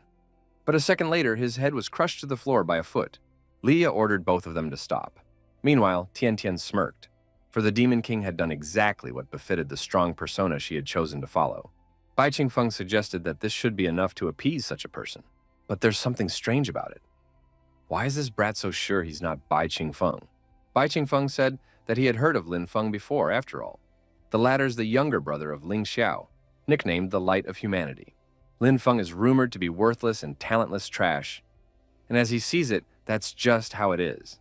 But a second later, his head was crushed to the floor by a foot. Leah ordered both of them to stop. Meanwhile, Tian Tian smirked, for the Demon King had done exactly what befitted the strong persona she had chosen to follow. Bai Qingfeng suggested that this should be enough to appease such a person. But there's something strange about it. Why is this brat so sure he's not Bai Qingfeng? Bai Qingfeng said that he had heard of Linfeng before, after all. The latter's the younger brother of Ling Xiao, nicknamed the Light of Humanity. Linfeng is rumored to be worthless and talentless trash, and as he sees it, that's just how it is.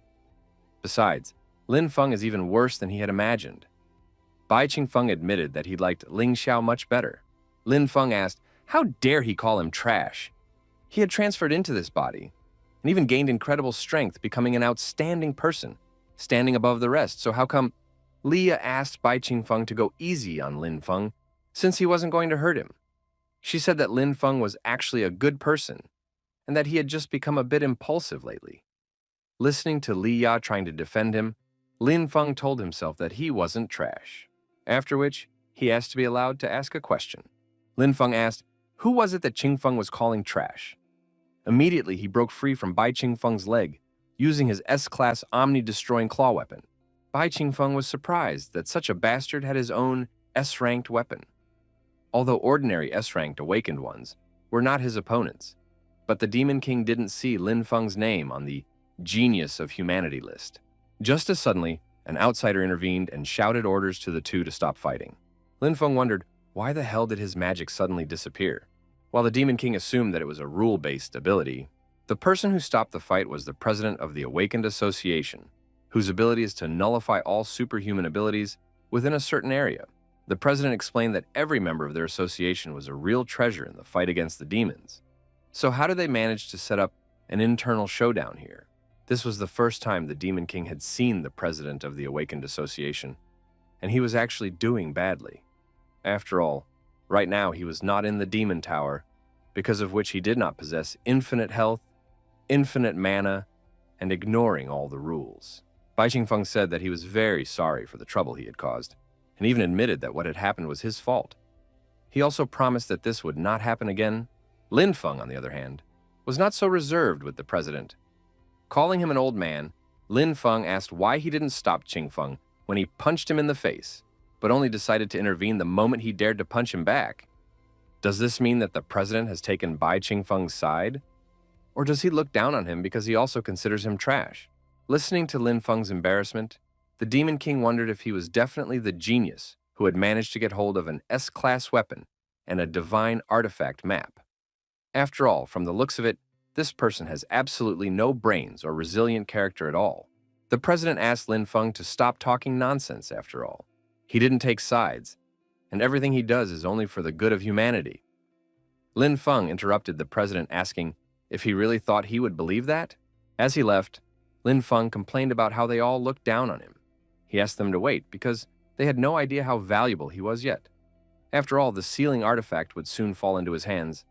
Besides, Linfeng is even worse than he had imagined. Bai Qingfeng admitted that he liked Ling Xiao much better. Linfeng asked, how dare he call him trash? He had transferred into this body, and even gained incredible strength, becoming an outstanding person, standing above the rest, so how come Leah asked Bai Qingfeng to go easy on Linfeng, since he wasn't going to hurt him? She said that Linfeng was actually a good person, and that he had just become a bit impulsive lately. Listening to Leah trying to defend him, Linfeng told himself that he wasn't trash, after which he asked to be allowed to ask a question. Linfeng asked, who was it that Qingfeng was calling trash? Immediately, he broke free from Bai Qingfeng's leg, using his S-class omni-destroying claw weapon. Bai Qingfeng was surprised that such a bastard had his own S-ranked weapon. Although ordinary S-ranked awakened ones were not his opponents, but the Demon King didn't see Linfeng's name on the Genius of Humanity list. Just as suddenly, an outsider intervened and shouted orders to the two to stop fighting. Linfeng wondered, why the hell did his magic suddenly disappear? While the Demon King assumed that it was a rule-based ability, the person who stopped the fight was the president of the Awakened Association, whose ability is to nullify all superhuman abilities within a certain area. The president explained that every member of their association was a real treasure in the fight against the demons. So how did they manage to set up an internal showdown here? This was the first time the Demon King had seen the president of the Awakened Association, and he was actually doing badly. After all, right now he was not in the Demon Tower, because of which he did not possess infinite health, infinite mana, and ignoring all the rules. Bai Qingfeng said that he was very sorry for the trouble he had caused, and even admitted that what had happened was his fault. He also promised that this would not happen again. Linfeng, on the other hand, was not so reserved with the president. Calling him an old man, Linfeng asked why he didn't stop Qingfeng when he punched him in the face, but only decided to intervene the moment he dared to punch him back. Does this mean that the president has taken Bai Qingfeng's side? Or does he look down on him because he also considers him trash? Listening to Linfeng's embarrassment, the Demon King wondered if he was definitely the genius who had managed to get hold of an S-class weapon and a divine artifact map. After all, from the looks of it, this person has absolutely no brains or resilient character at all. The president asked Linfeng to stop talking nonsense, after all. He didn't take sides, and everything he does is only for the good of humanity. Linfeng interrupted the president, asking if he really thought he would believe that. As he left, Linfeng complained about how they all looked down on him. He asked them to wait because they had no idea how valuable he was yet. After all, the sealing artifact would soon fall into his hands,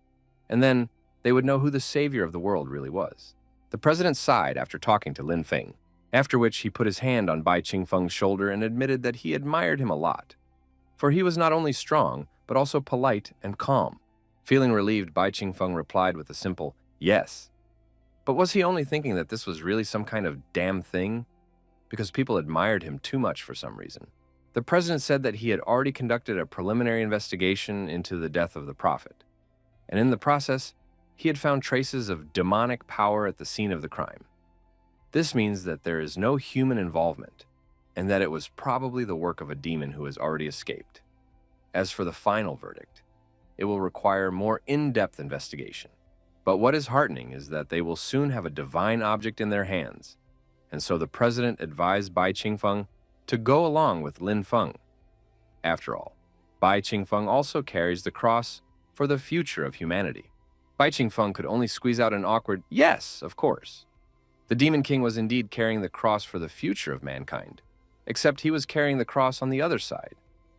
and then they would know who the savior of the world really was. The president sighed after talking to Linfeng, after which he put his hand on Bai Qingfeng's shoulder and admitted that he admired him a lot, for he was not only strong, but also polite and calm. Feeling relieved, Bai Qingfeng replied with a simple yes. But was he only thinking that this was really some kind of damn thing? Because people admired him too much for some reason. The president said that he had already conducted a preliminary investigation into the death of the prophet, and in the process, he had found traces of demonic power at the scene of the crime. This means that there is no human involvement, and that it was probably the work of a demon who has already escaped. As for the final verdict, it will require more in-depth investigation. But what is heartening is that they will soon have a divine object in their hands, and so the president advised Bai Qingfeng to go along with Linfeng. After all, Bai Qingfeng also carries the cross for the future of humanity. Bai Qingfeng could only squeeze out an awkward, yes, of course. The Demon King was indeed carrying the cross for the future of mankind, except he was carrying the cross on the other side.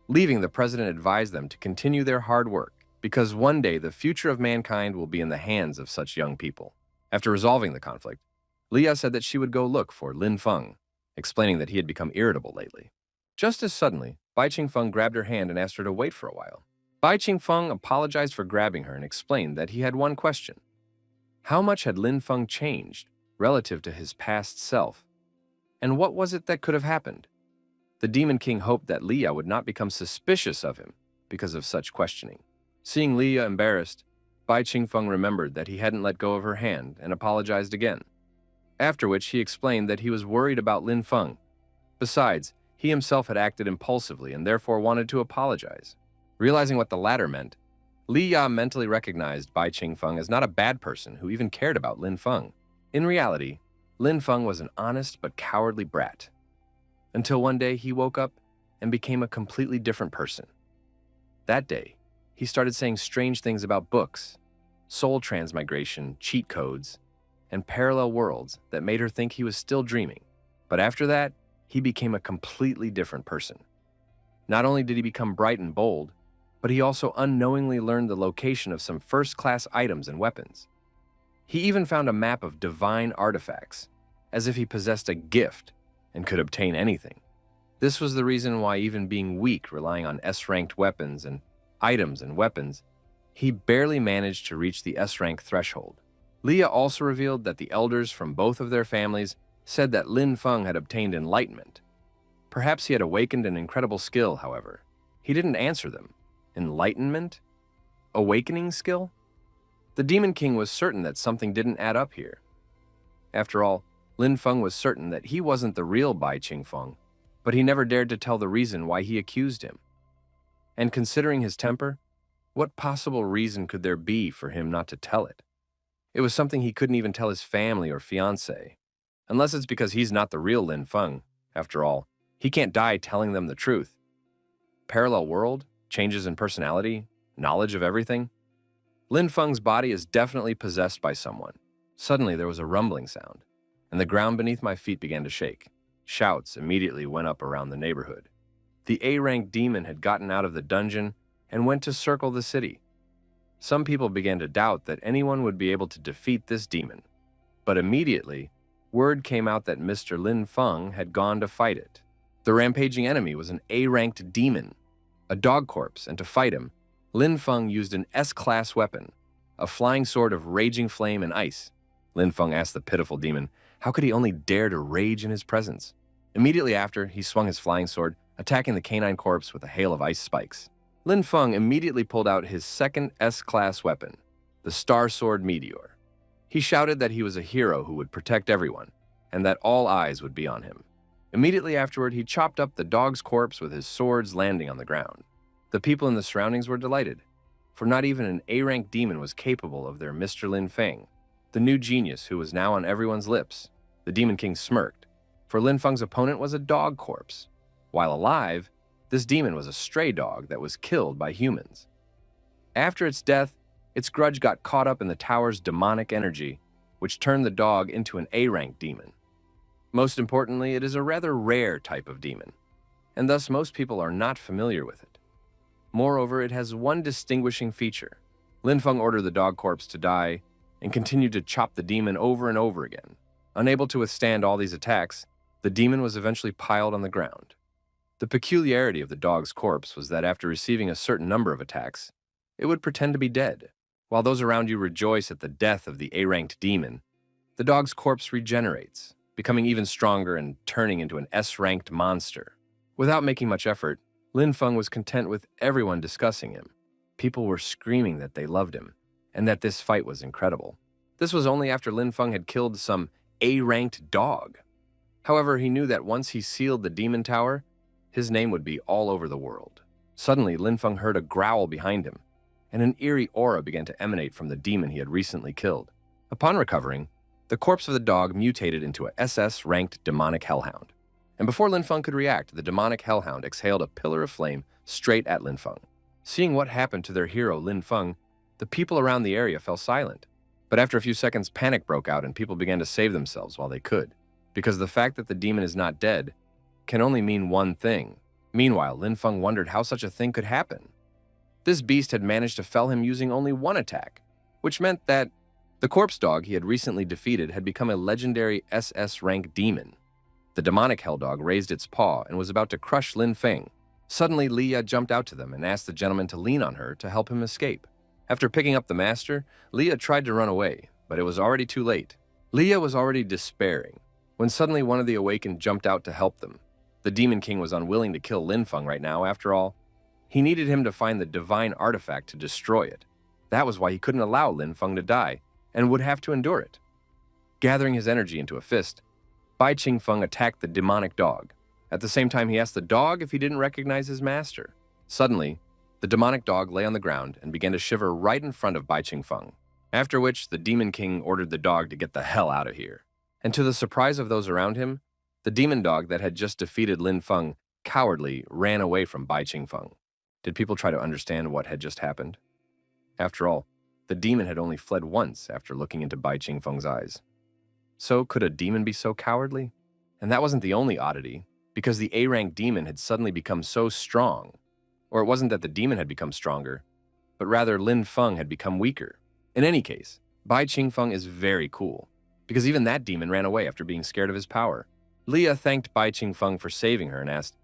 Leaving, the president advised them to continue their hard work, because one day the future of mankind will be in the hands of such young people. After resolving the conflict, Leah said that she would go look for Linfun, explaining that he had become irritable lately. Just as suddenly, Bai Qingfeng grabbed her hand and asked her to wait for a while. Bai Qingfeng apologized for grabbing her and explained that he had one question. How much had Linfun changed relative to his past self? And what was it that could have happened? The Demon King hoped that Leah would not become suspicious of him because of such questioning. Seeing Leah embarrassed, Bai Qingfeng remembered that he hadn't let go of her hand and apologized again. After which he explained that he was worried about Linfun. Besides, he himself had acted impulsively and therefore wanted to apologize. Realizing what the latter meant, Li Ya mentally recognized Bai Qingfeng as not a bad person who even cared about Linfun. In reality, Linfun was an honest but cowardly brat. Until one day he woke up and became a completely different person. That day, he started saying strange things about books, soul transmigration, cheat codes, and parallel worlds that made her think he was still dreaming. But after that, he became a completely different person. Not only did he become bright and bold, but he also unknowingly learned the location of some first-class items and weapons. He even found a map of divine artifacts, as if he possessed a gift and could obtain anything. This was the reason why, even being weak, relying on S-ranked weapons and items and weapons, he barely managed to reach the S-rank threshold. Leah also revealed that the elders from both of their families said that Linfun had obtained enlightenment. Perhaps he had awakened an incredible skill, however. He didn't answer them. Enlightenment? Awakening skill? The Demon King was certain that something didn't add up here. After all, Linfun was certain that he wasn't the real Bai Qingfeng, but he never dared to tell the reason why he accused him. And considering his temper, what possible reason could there be for him not to tell it? It was something he couldn't even tell his family or fiancé. Unless it's because he's not the real Linfun. After all, he can't die telling them the truth. Parallel world? Changes in personality? Knowledge of everything? Linfun's body is definitely possessed by someone. Suddenly there was a rumbling sound, and the ground beneath my feet began to shake. Shouts immediately went up around the neighborhood. The A-rank demon had gotten out of the dungeon and went to circle the city. Some people began to doubt that anyone would be able to defeat this demon. But immediately, word came out that Mr. Linfun had gone to fight it. The rampaging enemy was an A-ranked demon, a dog corpse, and to fight him, Linfun used an S-class weapon, a flying sword of raging flame and ice. Linfun asked the pitiful demon, how could he only dare to rage in his presence? Immediately after, he swung his flying sword, attacking the canine corpse with a hail of ice spikes. Linfun immediately pulled out his second S-class weapon, the Star Sword Meteor. He shouted that he was a hero who would protect everyone, and that all eyes would be on him. Immediately afterward, he chopped up the dog's corpse with his swords landing on the ground. The people in the surroundings were delighted, for not even an A-rank demon was capable of their Mr. Linfun, the new genius who was now on everyone's lips. The Demon King smirked, for Linfun's opponent was a dog corpse. While alive, this demon was a stray dog that was killed by humans. After its death, its grudge got caught up in the tower's demonic energy, which turned the dog into an A-rank demon. Most importantly, it is a rather rare type of demon, and thus most people are not familiar with it. Moreover, it has one distinguishing feature. Linfun ordered the dog corpse to die and continued to chop the demon over and over again. Unable to withstand all these attacks, the demon was eventually piled on the ground. The peculiarity of the dog's corpse was that after receiving a certain number of attacks, it would pretend to be dead. While those around you rejoice at the death of the A-ranked demon, the dog's corpse regenerates, becoming even stronger and turning into an S-ranked monster. Without making much effort, Linfun was content with everyone discussing him. People were screaming that they loved him, and that this fight was incredible. This was only after Linfun had killed some A-ranked dog. However, he knew that once he sealed the demon tower, his name would be all over the world. Suddenly, Linfun heard a growl behind him, and an eerie aura began to emanate from the demon he had recently killed. Upon recovering, the corpse of the dog mutated into a SS-ranked demonic hellhound. And before Linfun could react, the demonic hellhound exhaled a pillar of flame straight at Linfun. Seeing what happened to their hero Linfun, the people around the area fell silent. But after a few seconds, panic broke out and people began to save themselves while they could, because the fact that the demon is not dead can only mean one thing. Meanwhile, Linfun wondered how such a thing could happen. This beast had managed to fell him using only one attack, which meant that the corpse dog he had recently defeated had become a legendary SS rank demon. The demonic hell dog raised its paw and was about to crush Linfun. Suddenly, Leah jumped out to them and asked the gentleman to lean on her to help him escape. After picking up the master, Leah tried to run away, but it was already too late. Leah was already despairing when suddenly one of the awakened jumped out to help them. The Demon King was unwilling to kill Linfun right now, after all. He needed him to find the divine artifact to destroy it. That was why he couldn't allow Linfun to die, and would have to endure it. Gathering his energy into a fist, Bai Qingfeng attacked the demonic dog. At the same time, he asked the dog if he didn't recognize his master. Suddenly, the demonic dog lay on the ground and began to shiver right in front of Bai Qingfeng, after which the Demon King ordered the dog to get the hell out of here. And to the surprise of those around him, the demon dog that had just defeated Linfun cowardly ran away from Bai Qingfeng. Did people try to understand what had just happened? After all, the demon had only fled once after looking into Bai Qingfeng's eyes. So could a demon be so cowardly? And that wasn't the only oddity, because the A-rank demon had suddenly become so strong. Or it wasn't that the demon had become stronger, but rather Linfun had become weaker. In any case, Bai Qingfeng is very cool, because even that demon ran away after being scared of his power. Leah thanked Bai Qingfeng for saving her and asked,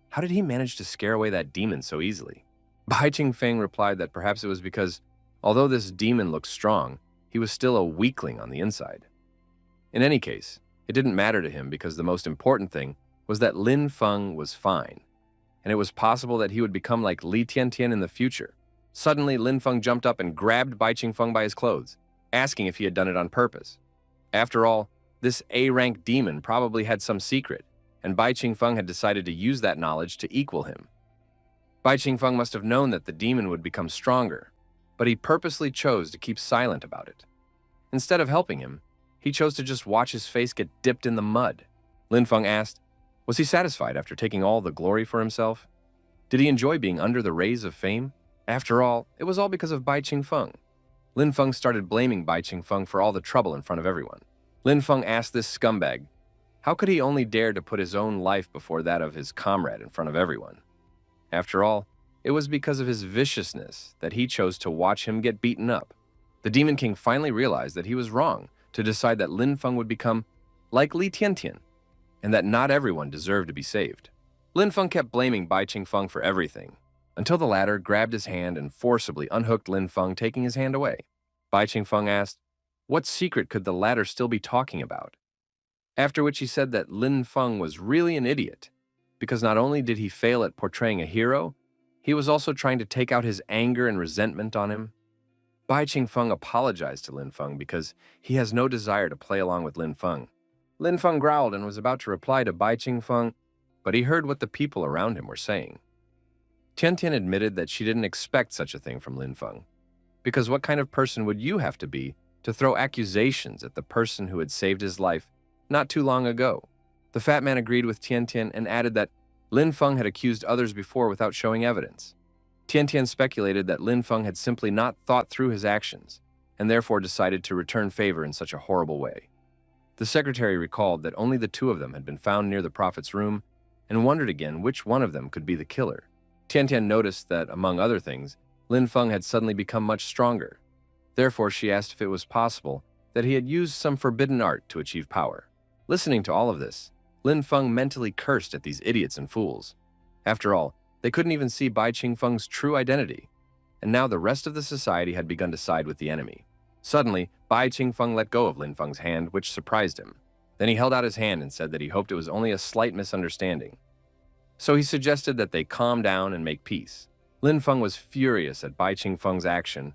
how did he manage to scare away that demon so easily? Bai Qingfeng replied that perhaps it was because, although this demon looked strong, he was still a weakling on the inside. In any case, it didn't matter to him because the most important thing was that Linfun was fine, and it was possible that he would become like Li Tiantian in the future. Suddenly, Linfun jumped up and grabbed Bai Qingfeng by his clothes, asking if he had done it on purpose. After all, this A-rank demon probably had some secret, and Bai Qingfeng had decided to use that knowledge to equal him. Bai Qingfeng must have known that the demon would become stronger, but he purposely chose to keep silent about it. Instead of helping him, he chose to just watch his face get dipped in the mud. Linfun asked, was he satisfied after taking all the glory for himself? Did he enjoy being under the rays of fame? After all, it was all because of Bai Qingfeng. Linfun started blaming Bai Qingfeng for all the trouble in front of everyone. Linfun asked this scumbag, how could he only dare to put his own life before that of his comrade in front of everyone? After all, it was because of his viciousness that he chose to watch him get beaten up. The Demon King finally realized that he was wrong to decide that Linfun would become like Li Tiantian, and that not everyone deserved to be saved. Linfun kept blaming Bai Qingfeng for everything, until the latter grabbed his hand and forcibly unhooked Linfun, taking his hand away. Bai Qingfeng asked, what secret could the latter still be talking about? After which he said that Linfun was really an idiot, because not only did he fail at portraying a hero, he was also trying to take out his anger and resentment on him. Bai Qingfeng apologized to Linfun because he has no desire to play along with Linfun. Linfun growled and was about to reply to Bai Qingfeng, but he heard what the people around him were saying. Tiantian admitted that she didn't expect such a thing from Linfun, because what kind of person would you have to be to throw accusations at the person who had saved his life not too long ago? The fat man agreed with Tiantian and added that Linfun had accused others before without showing evidence. Tiantian speculated that Linfun had simply not thought through his actions, and therefore decided to return favor in such a horrible way. The secretary recalled that only the two of them had been found near the prophet's room, and wondered again which one of them could be the killer. Tiantian noticed that, among other things, Linfun had suddenly become much stronger. Therefore, she asked if it was possible that he had used some forbidden art to achieve power. Listening to all of this, Linfun mentally cursed at these idiots and fools. After all, they couldn't even see Bai Qingfeng's true identity, and now the rest of the society had begun to side with the enemy. Suddenly, Bai Qingfeng let go of Linfeng's hand, which surprised him. Then he held out his hand and said that he hoped it was only a slight misunderstanding. So he suggested that they calm down and make peace. Linfun was furious at Bai Qingfeng's action,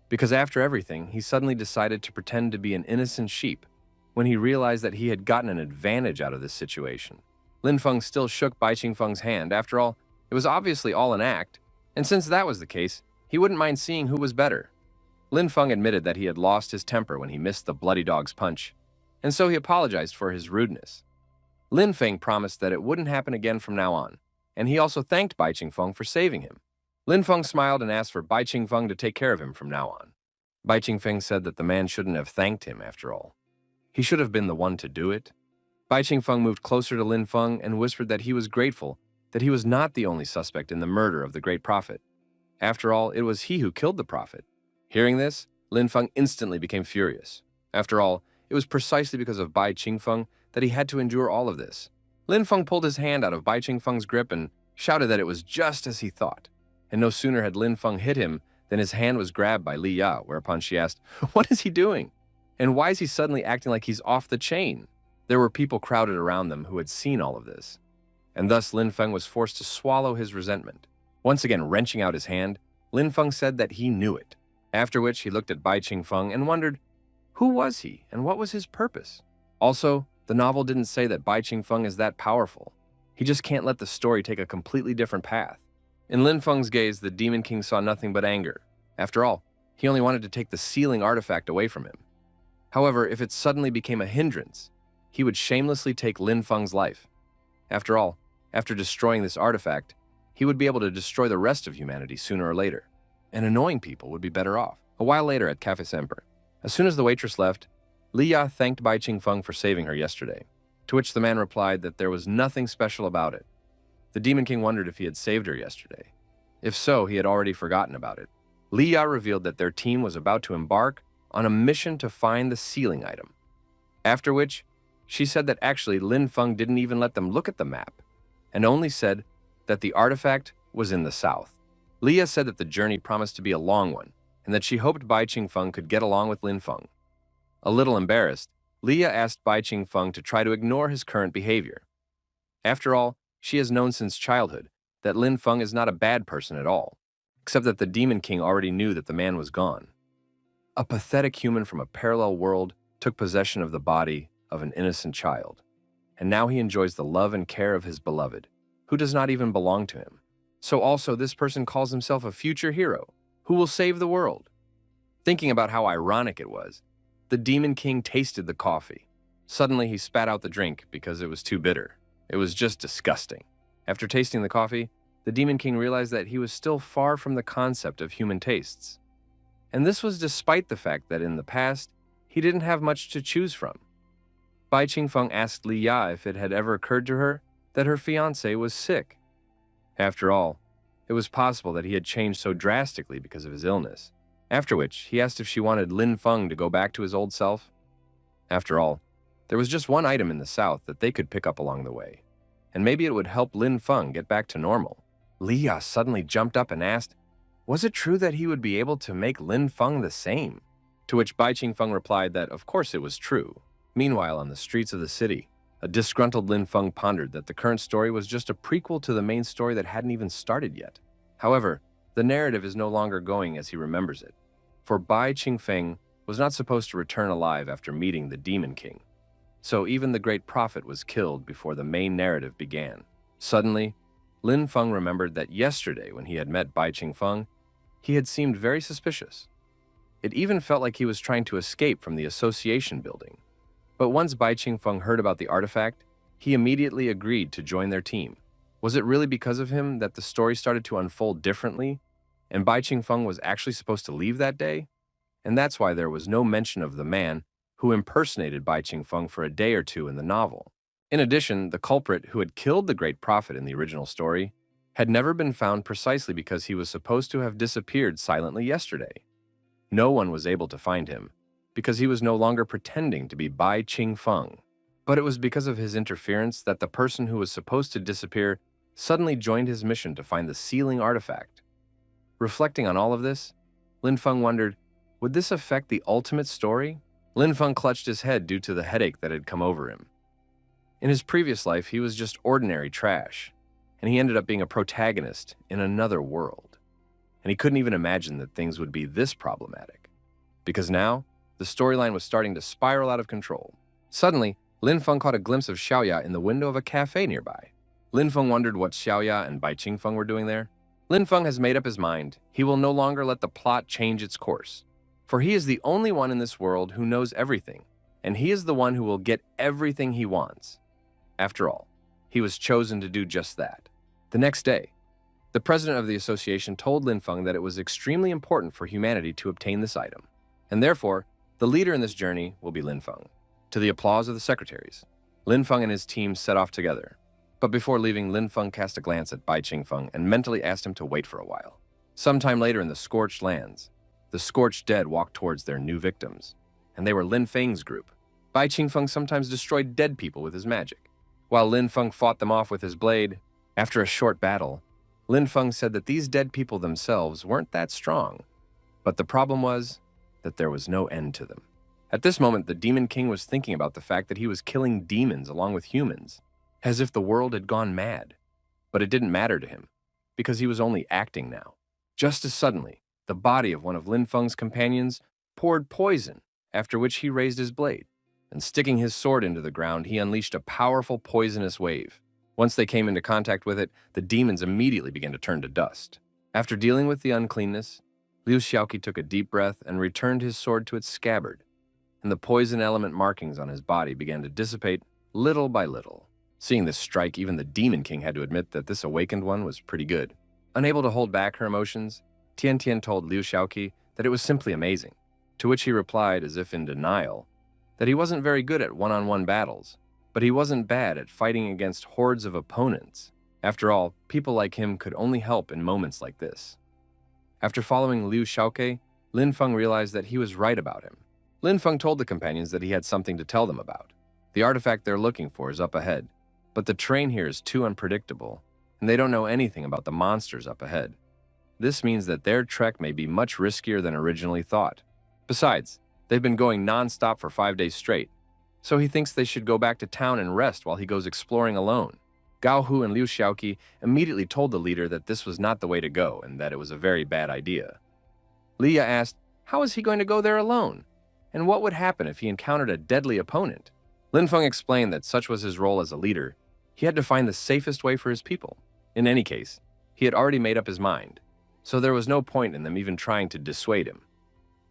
because after everything, he suddenly decided to pretend to be an innocent sheep when he realized that he had gotten an advantage out of this situation. Linfun still shook Bai Qingfeng's hand. After all, it was obviously all an act, and since that was the case, he wouldn't mind seeing who was better. Linfun admitted that he had lost his temper when he missed the bloody dog's punch, and so he apologized for his rudeness. Linfun promised that it wouldn't happen again from now on, and he also thanked Bai Qingfeng for saving him. Linfun smiled and asked for Bai Qingfeng to take care of him from now on. Bai Qingfeng said that the man shouldn't have thanked him after all. He should have been the one to do it. Bai Qingfeng moved closer to Linfun and whispered that he was grateful that he was not the only suspect in the murder of the great prophet. After all, it was he who killed the prophet. Hearing this, Linfun instantly became furious. After all, it was precisely because of Bai Qingfeng that he had to endure all of this. Linfun pulled his hand out of Bai Qingfeng's grip and shouted that it was just as he thought. And no sooner had Linfun hit him than his hand was grabbed by Li Ya, whereupon she asked, "What is he doing? And why is he suddenly acting like he's off the chain?" There were people crowded around them who had seen all of this. And thus Linfun was forced to swallow his resentment. Once again wrenching out his hand, Linfun said that he knew it. After which he looked at Bai Qingfeng and wondered, who was he and what was his purpose? Also, the novel didn't say that Bai Qingfeng is that powerful. He just can't let the story take a completely different path. In Linfeng's gaze, the Demon King saw nothing but anger. After all, he only wanted to take the sealing artifact away from him. However, if it suddenly became a hindrance, he would shamelessly take Linfeng's life. After all, after destroying this artifact, he would be able to destroy the rest of humanity sooner or later. And annoying people would be better off. A while later at Cafe Semper, as soon as the waitress left, Li Ya thanked Bai Qingfeng for saving her yesterday, to which the man replied that there was nothing special about it. The Demon King wondered if he had saved her yesterday. If so, he had already forgotten about it. Li Ya revealed that their team was about to embark on a mission to find the sealing item. After which, she said that actually Linfun didn't even let them look at the map, and only said that the artifact was in the south. Li Ya said that the journey promised to be a long one, and that she hoped Bai Qingfeng could get along with Linfun. A little embarrassed, Li Ya asked Bai Qingfeng to try to ignore his current behavior. After all, she has known since childhood that Linfun is not a bad person at all, except that the Demon King already knew that the man was gone. A pathetic human from a parallel world took possession of the body of an innocent child, and now he enjoys the love and care of his beloved, who does not even belong to him. So also this person calls himself a future hero, who will save the world. Thinking about how ironic it was, the Demon King tasted the coffee. Suddenly he spat out the drink because it was too bitter. It was just disgusting. After tasting the coffee, the Demon King realized that he was still far from the concept of human tastes. And this was despite the fact that in the past, he didn't have much to choose from. Bai Qingfeng asked Li Ya if it had ever occurred to her that her fiancé was sick. After all, it was possible that he had changed so drastically because of his illness. After which, he asked if she wanted Linfun to go back to his old self. After all, there was just one item in the south that they could pick up along the way, and maybe it would help Linfun get back to normal. Li Ya suddenly jumped up and asked, was it true that he would be able to make Linfun the same? To which Bai Qingfeng replied that of course it was true. Meanwhile, on the streets of the city, a disgruntled Linfun pondered that the current story was just a prequel to the main story that hadn't even started yet. However, the narrative is no longer going as he remembers it, for Bai Qingfeng was not supposed to return alive after meeting the Demon King. So even the great prophet was killed before the main narrative began. Suddenly, Linfun remembered that yesterday when he had met Bai Qingfeng, he had seemed very suspicious. It even felt like he was trying to escape from the association building. But once Bai Qingfeng heard about the artifact, he immediately agreed to join their team. Was it really because of him that the story started to unfold differently, and Bai Qingfeng was actually supposed to leave that day? And that's why there was no mention of the man who impersonated Bai Qingfeng for a day or two in the novel. In addition, the culprit who had killed the great prophet in the original story had never been found precisely because he was supposed to have disappeared silently yesterday. No one was able to find him, because he was no longer pretending to be Bai Qingfeng. But it was because of his interference that the person who was supposed to disappear suddenly joined his mission to find the sealing artifact. Reflecting on all of this, Linfun wondered, would this affect the ultimate story? Linfun clutched his head due to the headache that had come over him. In his previous life, he was just ordinary trash, and he ended up being a protagonist in another world. And he couldn't even imagine that things would be this problematic. Because now, the storyline was starting to spiral out of control. Suddenly, Linfun caught a glimpse of Xiaoya in the window of a cafe nearby. Linfun wondered what Xiaoya and Bai Qingfeng were doing there. Linfun has made up his mind. He will no longer let the plot change its course. For he is the only one in this world who knows everything, and he is the one who will get everything he wants. After all, he was chosen to do just that. The next day, the president of the association told Linfun that it was extremely important for humanity to obtain this item. And therefore, the leader in this journey will be Linfun. To the applause of the secretaries, Linfun and his team set off together. But before leaving, Linfun cast a glance at Bai Qingfeng and mentally asked him to wait for a while. Sometime later in the scorched lands, the scorched dead walked towards their new victims, and they were Lin Feng's group. Bai Qingfeng sometimes destroyed dead people with his magic, while Linfun fought them off with his blade. After a short battle, Linfun said that these dead people themselves weren't that strong, but the problem was that there was no end to them. At this moment, the Demon King was thinking about the fact that he was killing demons along with humans, as if the world had gone mad. But it didn't matter to him, because he was only acting now. Just as suddenly, the body of one of Linfeng's companions poured poison, after which he raised his blade, and sticking his sword into the ground, he unleashed a powerful poisonous wave. Once they came into contact with it, the demons immediately began to turn to dust. After dealing with the uncleanness, Liu Xiaoqi took a deep breath and returned his sword to its scabbard, and the poison element markings on his body began to dissipate little by little. Seeing this strike, even the Demon King had to admit that this awakened one was pretty good. Unable to hold back her emotions, Tian Tian told Liu Xiaoqi that it was simply amazing, to which he replied, as if in denial, that he wasn't very good at one-on-one battles, but he wasn't bad at fighting against hordes of opponents. After all, people like him could only help in moments like this. After following Liu Xiaoqi, Linfun realized that he was right about him. Linfun told the companions that he had something to tell them about. The artifact they're looking for is up ahead, but the terrain here is too unpredictable, and they don't know anything about the monsters up ahead. This means that their trek may be much riskier than originally thought. Besides, they've been going non-stop for 5 days straight, so he thinks they should go back to town and rest while he goes exploring alone. Gao Hu and Liu Xiaoqi immediately told the leader that this was not the way to go and that it was a very bad idea. Leah asked, how is he going to go there alone? And what would happen if he encountered a deadly opponent? Linfun explained that such was his role as a leader. He had to find the safest way for his people. In any case, he had already made up his mind, so there was no point in them even trying to dissuade him.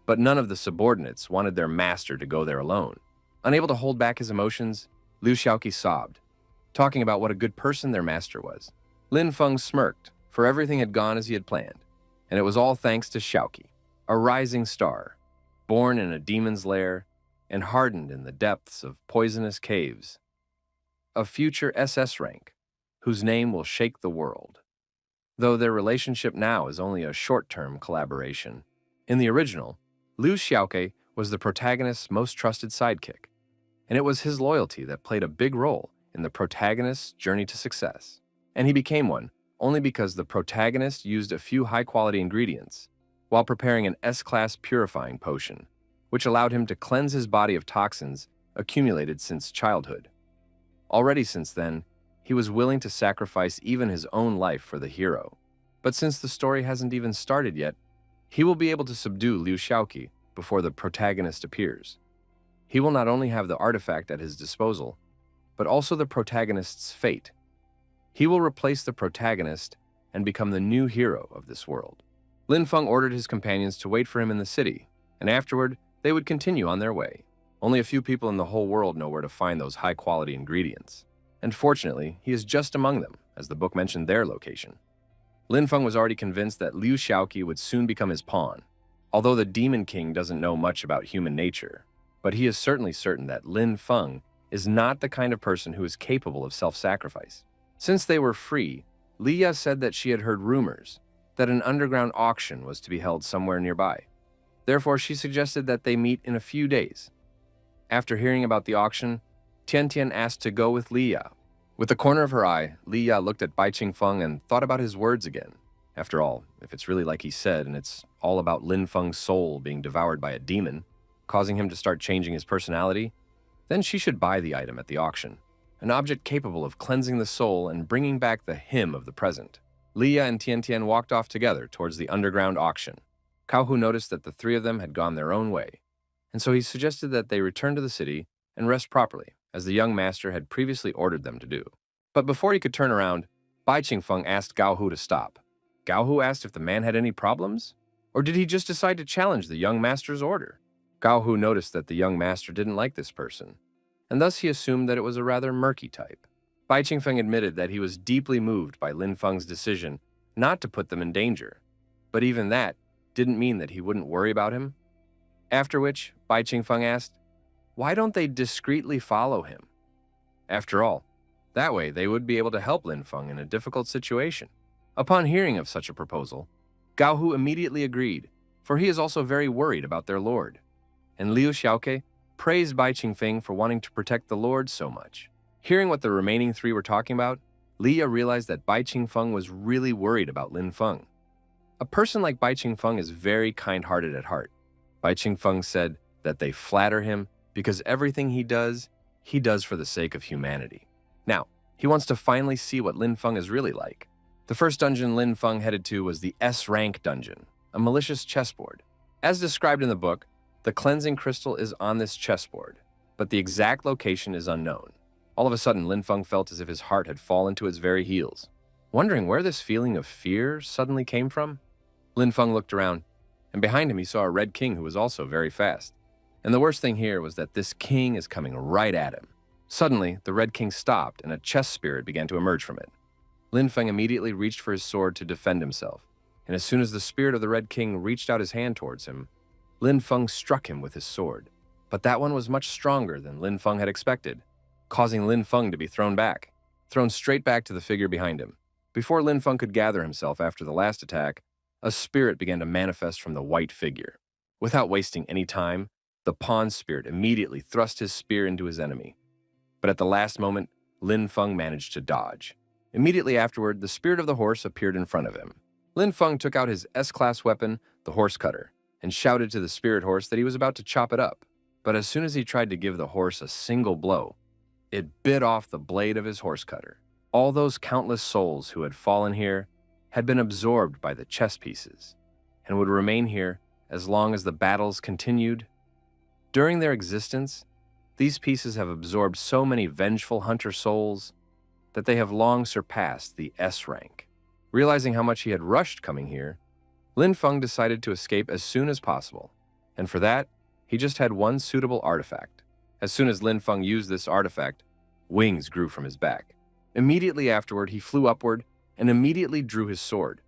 But none of the subordinates wanted their master to go there alone. Unable to hold back his emotions, Liu Xiaoqi sobbed, talking about what a good person their master was. Linfun smirked, for everything had gone as he had planned, and it was all thanks to Xiaoqi, a rising star, born in a demon's lair and hardened in the depths of poisonous caves. A future SS rank, whose name will shake the world. Though their relationship now is only a short-term collaboration, in the original, Liu Xiaoqi was the protagonist's most trusted sidekick, and it was his loyalty that played a big role in the protagonist's journey to success. And he became one only because the protagonist used a few high-quality ingredients while preparing an S-class purifying potion, which allowed him to cleanse his body of toxins accumulated since childhood. Already since then, he was willing to sacrifice even his own life for the hero. But since the story hasn't even started yet, he will be able to subdue Liu Xiaoqi before the protagonist appears. He will not only have the artifact at his disposal, but also the protagonist's fate. He will replace the protagonist and become the new hero of this world. Linfun ordered his companions to wait for him in the city, and afterward, they would continue on their way. Only a few people in the whole world know where to find those high-quality ingredients, and fortunately, he is just among them, as the book mentioned their location. Linfun was already convinced that Liu Xiaoqi would soon become his pawn, although the Demon King doesn't know much about human nature, but he is certainly certain that Linfun is not the kind of person who is capable of self-sacrifice. Since they were free, Leah said that she had heard rumors that an underground auction was to be held somewhere nearby. Therefore, she suggested that they meet in a few days. After hearing about the auction, Tian Tian asked to go with Leah. With the corner of her eye, Leah looked at Bai Qingfeng and thought about his words again. After all, if it's really like he said, and it's all about Linfeng's soul being devoured by a demon, causing him to start changing his personality, then she should buy the item at the auction, an object capable of cleansing the soul and bringing back the him of the present. Leah and Tian Tian walked off together towards the underground auction. Cao Hu noticed that the three of them had gone their own way, and so he suggested that they return to the city and rest properly, as the young master had previously ordered them to do. But before he could turn around, Bai Qingfeng asked Gao Hu to stop. Gao Hu asked if the man had any problems, or did he just decide to challenge the young master's order? Gao Hu noticed that the young master didn't like this person, and thus he assumed that it was a rather murky type. Bai Qingfeng admitted that he was deeply moved by Linfeng's decision not to put them in danger, but even that didn't mean that he wouldn't worry about him. After which, Bai Qingfeng asked, why don't they discreetly follow him? After all, that way they would be able to help Linfun in a difficult situation. Upon hearing of such a proposal, Gao Hu immediately agreed, for he is also very worried about their lord. And Liu Xiaoke praised Bai Qingfeng for wanting to protect the lord so much. Hearing what the remaining three were talking about, Liya realized that Bai Qingfeng was really worried about Linfun. A person like Bai Qingfeng is very kind-hearted at heart. Bai Qingfeng said that they flatter him because everything he does for the sake of humanity. Now, he wants to finally see what Linfun is really like. The first dungeon Linfun headed to was the S-rank dungeon, a malicious chessboard. As described in the book, the cleansing crystal is on this chessboard, but the exact location is unknown. All of a sudden, Linfun felt as if his heart had fallen to his very heels. Wondering where this feeling of fear suddenly came from, Linfun looked around, and behind him he saw a red king who was also very fast. And the worst thing here was that this king is coming right at him. Suddenly, the red king stopped and a chess spirit began to emerge from it. Linfun immediately reached for his sword to defend himself, and as soon as the spirit of the red king reached out his hand towards him, Linfun struck him with his sword. But that one was much stronger than Linfun had expected, causing Linfun to be thrown straight back to the figure behind him. Before Linfun could gather himself after the last attack, a spirit began to manifest from the white figure. Without wasting any time, the pawn spirit immediately thrust his spear into his enemy. But at the last moment, Linfun managed to dodge. Immediately afterward, the spirit of the horse appeared in front of him. Linfun took out his S-class weapon, the horse cutter, and shouted to the spirit horse that he was about to chop it up. But as soon as he tried to give the horse a single blow, it bit off the blade of his horse cutter. All those countless souls who had fallen here had been absorbed by the chess pieces and would remain here as long as the battles continued. During their existence, these pieces have absorbed so many vengeful hunter souls that they have long surpassed the S rank. Realizing how much he had rushed coming here, Linfun decided to escape as soon as possible, and for that, he just had one suitable artifact. As soon as Linfun used this artifact, wings grew from his back. Immediately afterward, he flew upward and immediately drew his sword,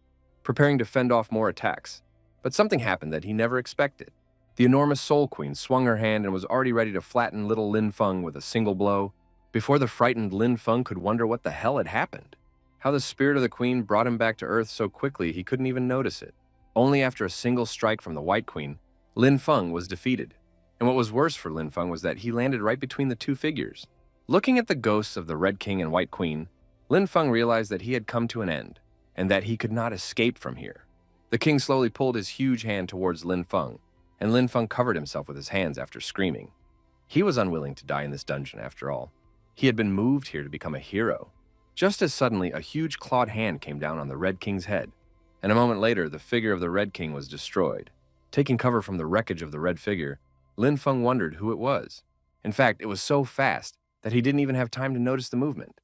preparing to fend off more attacks. But something happened that he never expected. The enormous Soul Queen swung her hand and was already ready to flatten little Linfun with a single blow, before the frightened Linfun could wonder what the hell had happened. How the spirit of the queen brought him back to Earth so quickly he couldn't even notice it. Only after a single strike from the White Queen, Linfun was defeated. And what was worse for Linfun was that he landed right between the two figures. Looking at the ghosts of the Red King and White Queen, Linfun realized that he had come to an end, and that he could not escape from here. The king slowly pulled his huge hand towards Linfun, and Linfun covered himself with his hands after screaming. He was unwilling to die in this dungeon after all. He had been moved here to become a hero. Just as suddenly, a huge clawed hand came down on the Red King's head, and a moment later, the figure of the Red King was destroyed. Taking cover from the wreckage of the red figure, Linfun wondered who it was. In fact, it was so fast that he didn't even have time to notice the movement.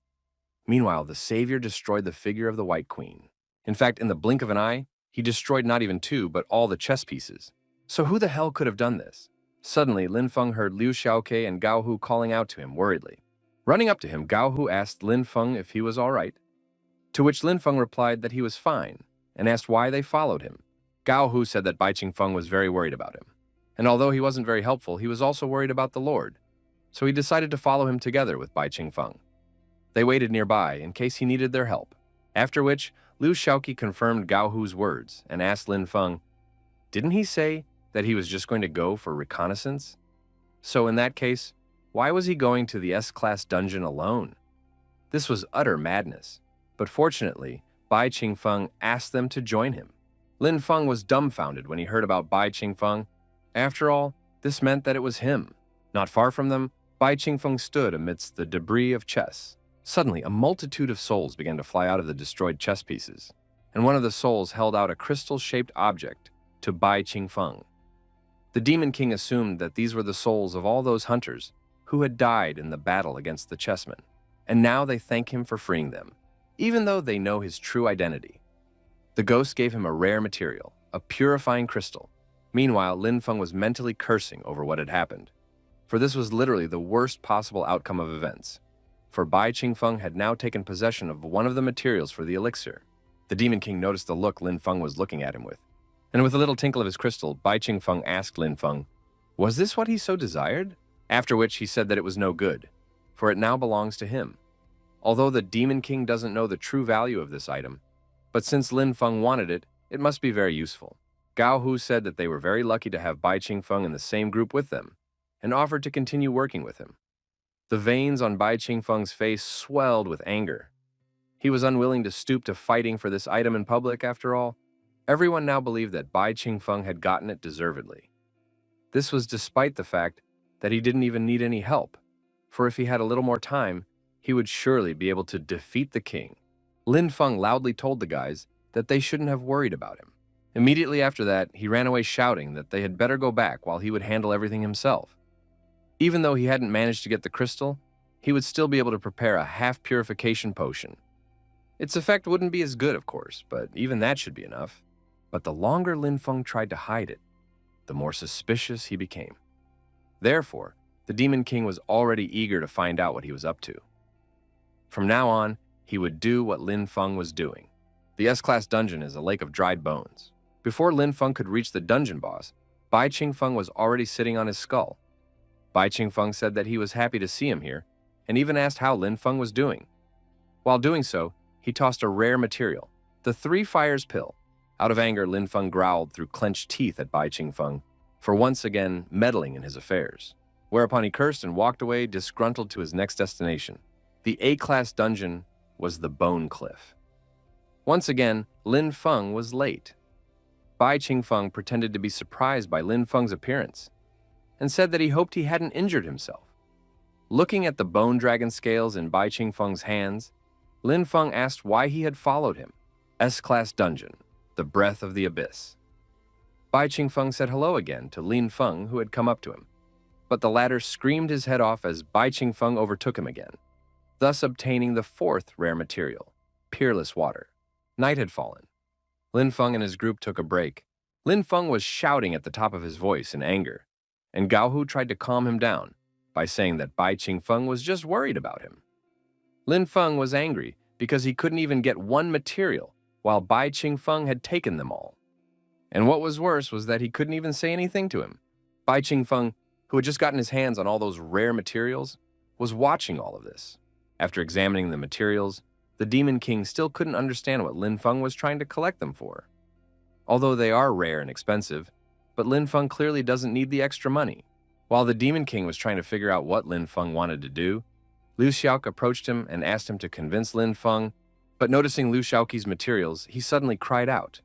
Meanwhile, the savior destroyed the figure of the White Queen. In fact, in the blink of an eye, he destroyed not even two, but all the chess pieces. So who the hell could have done this? Suddenly, Linfun heard Liu Xiaoke and Gao Hu calling out to him worriedly. Running up to him, Gao Hu asked Linfun if he was all right, to which Linfun replied that he was fine, and asked why they followed him. Gao Hu said that Bai Qingfeng was very worried about him, and although he wasn't very helpful, he was also worried about the Lord, so he decided to follow him together with Bai Qingfeng. They waited nearby in case he needed their help, after which Liu Xiaoke confirmed Gao Hu's words and asked Linfun, didn't he say that he was just going to go for reconnaissance? So in that case, why was he going to the S-class dungeon alone? This was utter madness, but fortunately, Bai Qingfeng asked them to join him. Linfun was dumbfounded when he heard about Bai Qingfeng. After all, this meant that it was him. Not far from them, Bai Qingfeng stood amidst the debris of chess. Suddenly, a multitude of souls began to fly out of the destroyed chess pieces, and one of the souls held out a crystal-shaped object to Bai Qingfeng. The Demon King assumed that these were the souls of all those hunters who had died in the battle against the chessmen, and now they thank him for freeing them, even though they know his true identity. The ghost gave him a rare material, a purifying crystal. Meanwhile, Linfun was mentally cursing over what had happened, for this was literally the worst possible outcome of events. For Bai Qingfeng had now taken possession of one of the materials for the elixir. The Demon King noticed the look Linfun was looking at him with, and with a little tinkle of his crystal, Bai Qingfeng asked Linfun, Was this what he so desired? After which he said that it was no good, for it now belongs to him. Although the Demon King doesn't know the true value of this item, but since Linfun wanted it, it must be very useful. Gao Hu said that they were very lucky to have Bai Qingfeng in the same group with them, and offered to continue working with him. The veins on Bai Qingfeng's face swelled with anger. He was unwilling to stoop to fighting for this item in public, after all. Everyone now believed that Bai Qingfeng had gotten it deservedly. This was despite the fact that he didn't even need any help, for if he had a little more time, he would surely be able to defeat the king. Linfun loudly told the guys that they shouldn't have worried about him. Immediately after that, he ran away shouting that they had better go back while he would handle everything himself. Even though he hadn't managed to get the crystal, he would still be able to prepare a half-purification potion. Its effect wouldn't be as good, of course, but even that should be enough. But the longer Linfun tried to hide it, the more suspicious he became. Therefore, the Demon King was already eager to find out what he was up to. From now on, he would do what Linfun was doing. The S-Class dungeon is a lake of dried bones. Before Linfun could reach the dungeon boss, Bai Qingfeng was already sitting on his skull. Bai Qingfeng said that he was happy to see him here, and even asked how Linfun was doing. While doing so, he tossed a rare material, the Three Fires pill. Out of anger, Linfun growled through clenched teeth at Bai Qingfeng for once again meddling in his affairs, whereupon he cursed and walked away disgruntled to his next destination. The A-Class dungeon was the Bone Cliff. Once again, Linfun was late. Bai Qingfeng pretended to be surprised by Linfeng's appearance and said that he hoped he hadn't injured himself. Looking at the bone dragon scales in Bai Qingfeng's hands, Linfun asked why he had followed him. S-Class dungeon, the breath of the abyss. Bai Qingfeng said hello again to Linfun, who had come up to him, but the latter screamed his head off as Bai Qingfeng overtook him again, thus obtaining the fourth rare material, peerless water. Night had fallen. Linfun and his group took a break. Linfun was shouting at the top of his voice in anger, and Gao Hu tried to calm him down by saying that Bai Qingfeng was just worried about him. Linfun was angry because he couldn't even get one material, while Bai Qingfeng had taken them all. And what was worse was that he couldn't even say anything to him. Bai Qingfeng, who had just gotten his hands on all those rare materials, was watching all of this. After examining the materials, the Demon King still couldn't understand what Linfun was trying to collect them for. Although they are rare and expensive, but Linfun clearly doesn't need the extra money. While the Demon King was trying to figure out what Linfun wanted to do, Liu Xiaoke approached him and asked him to convince Linfun, but noticing Liu Xiaoke's materials, he suddenly cried out.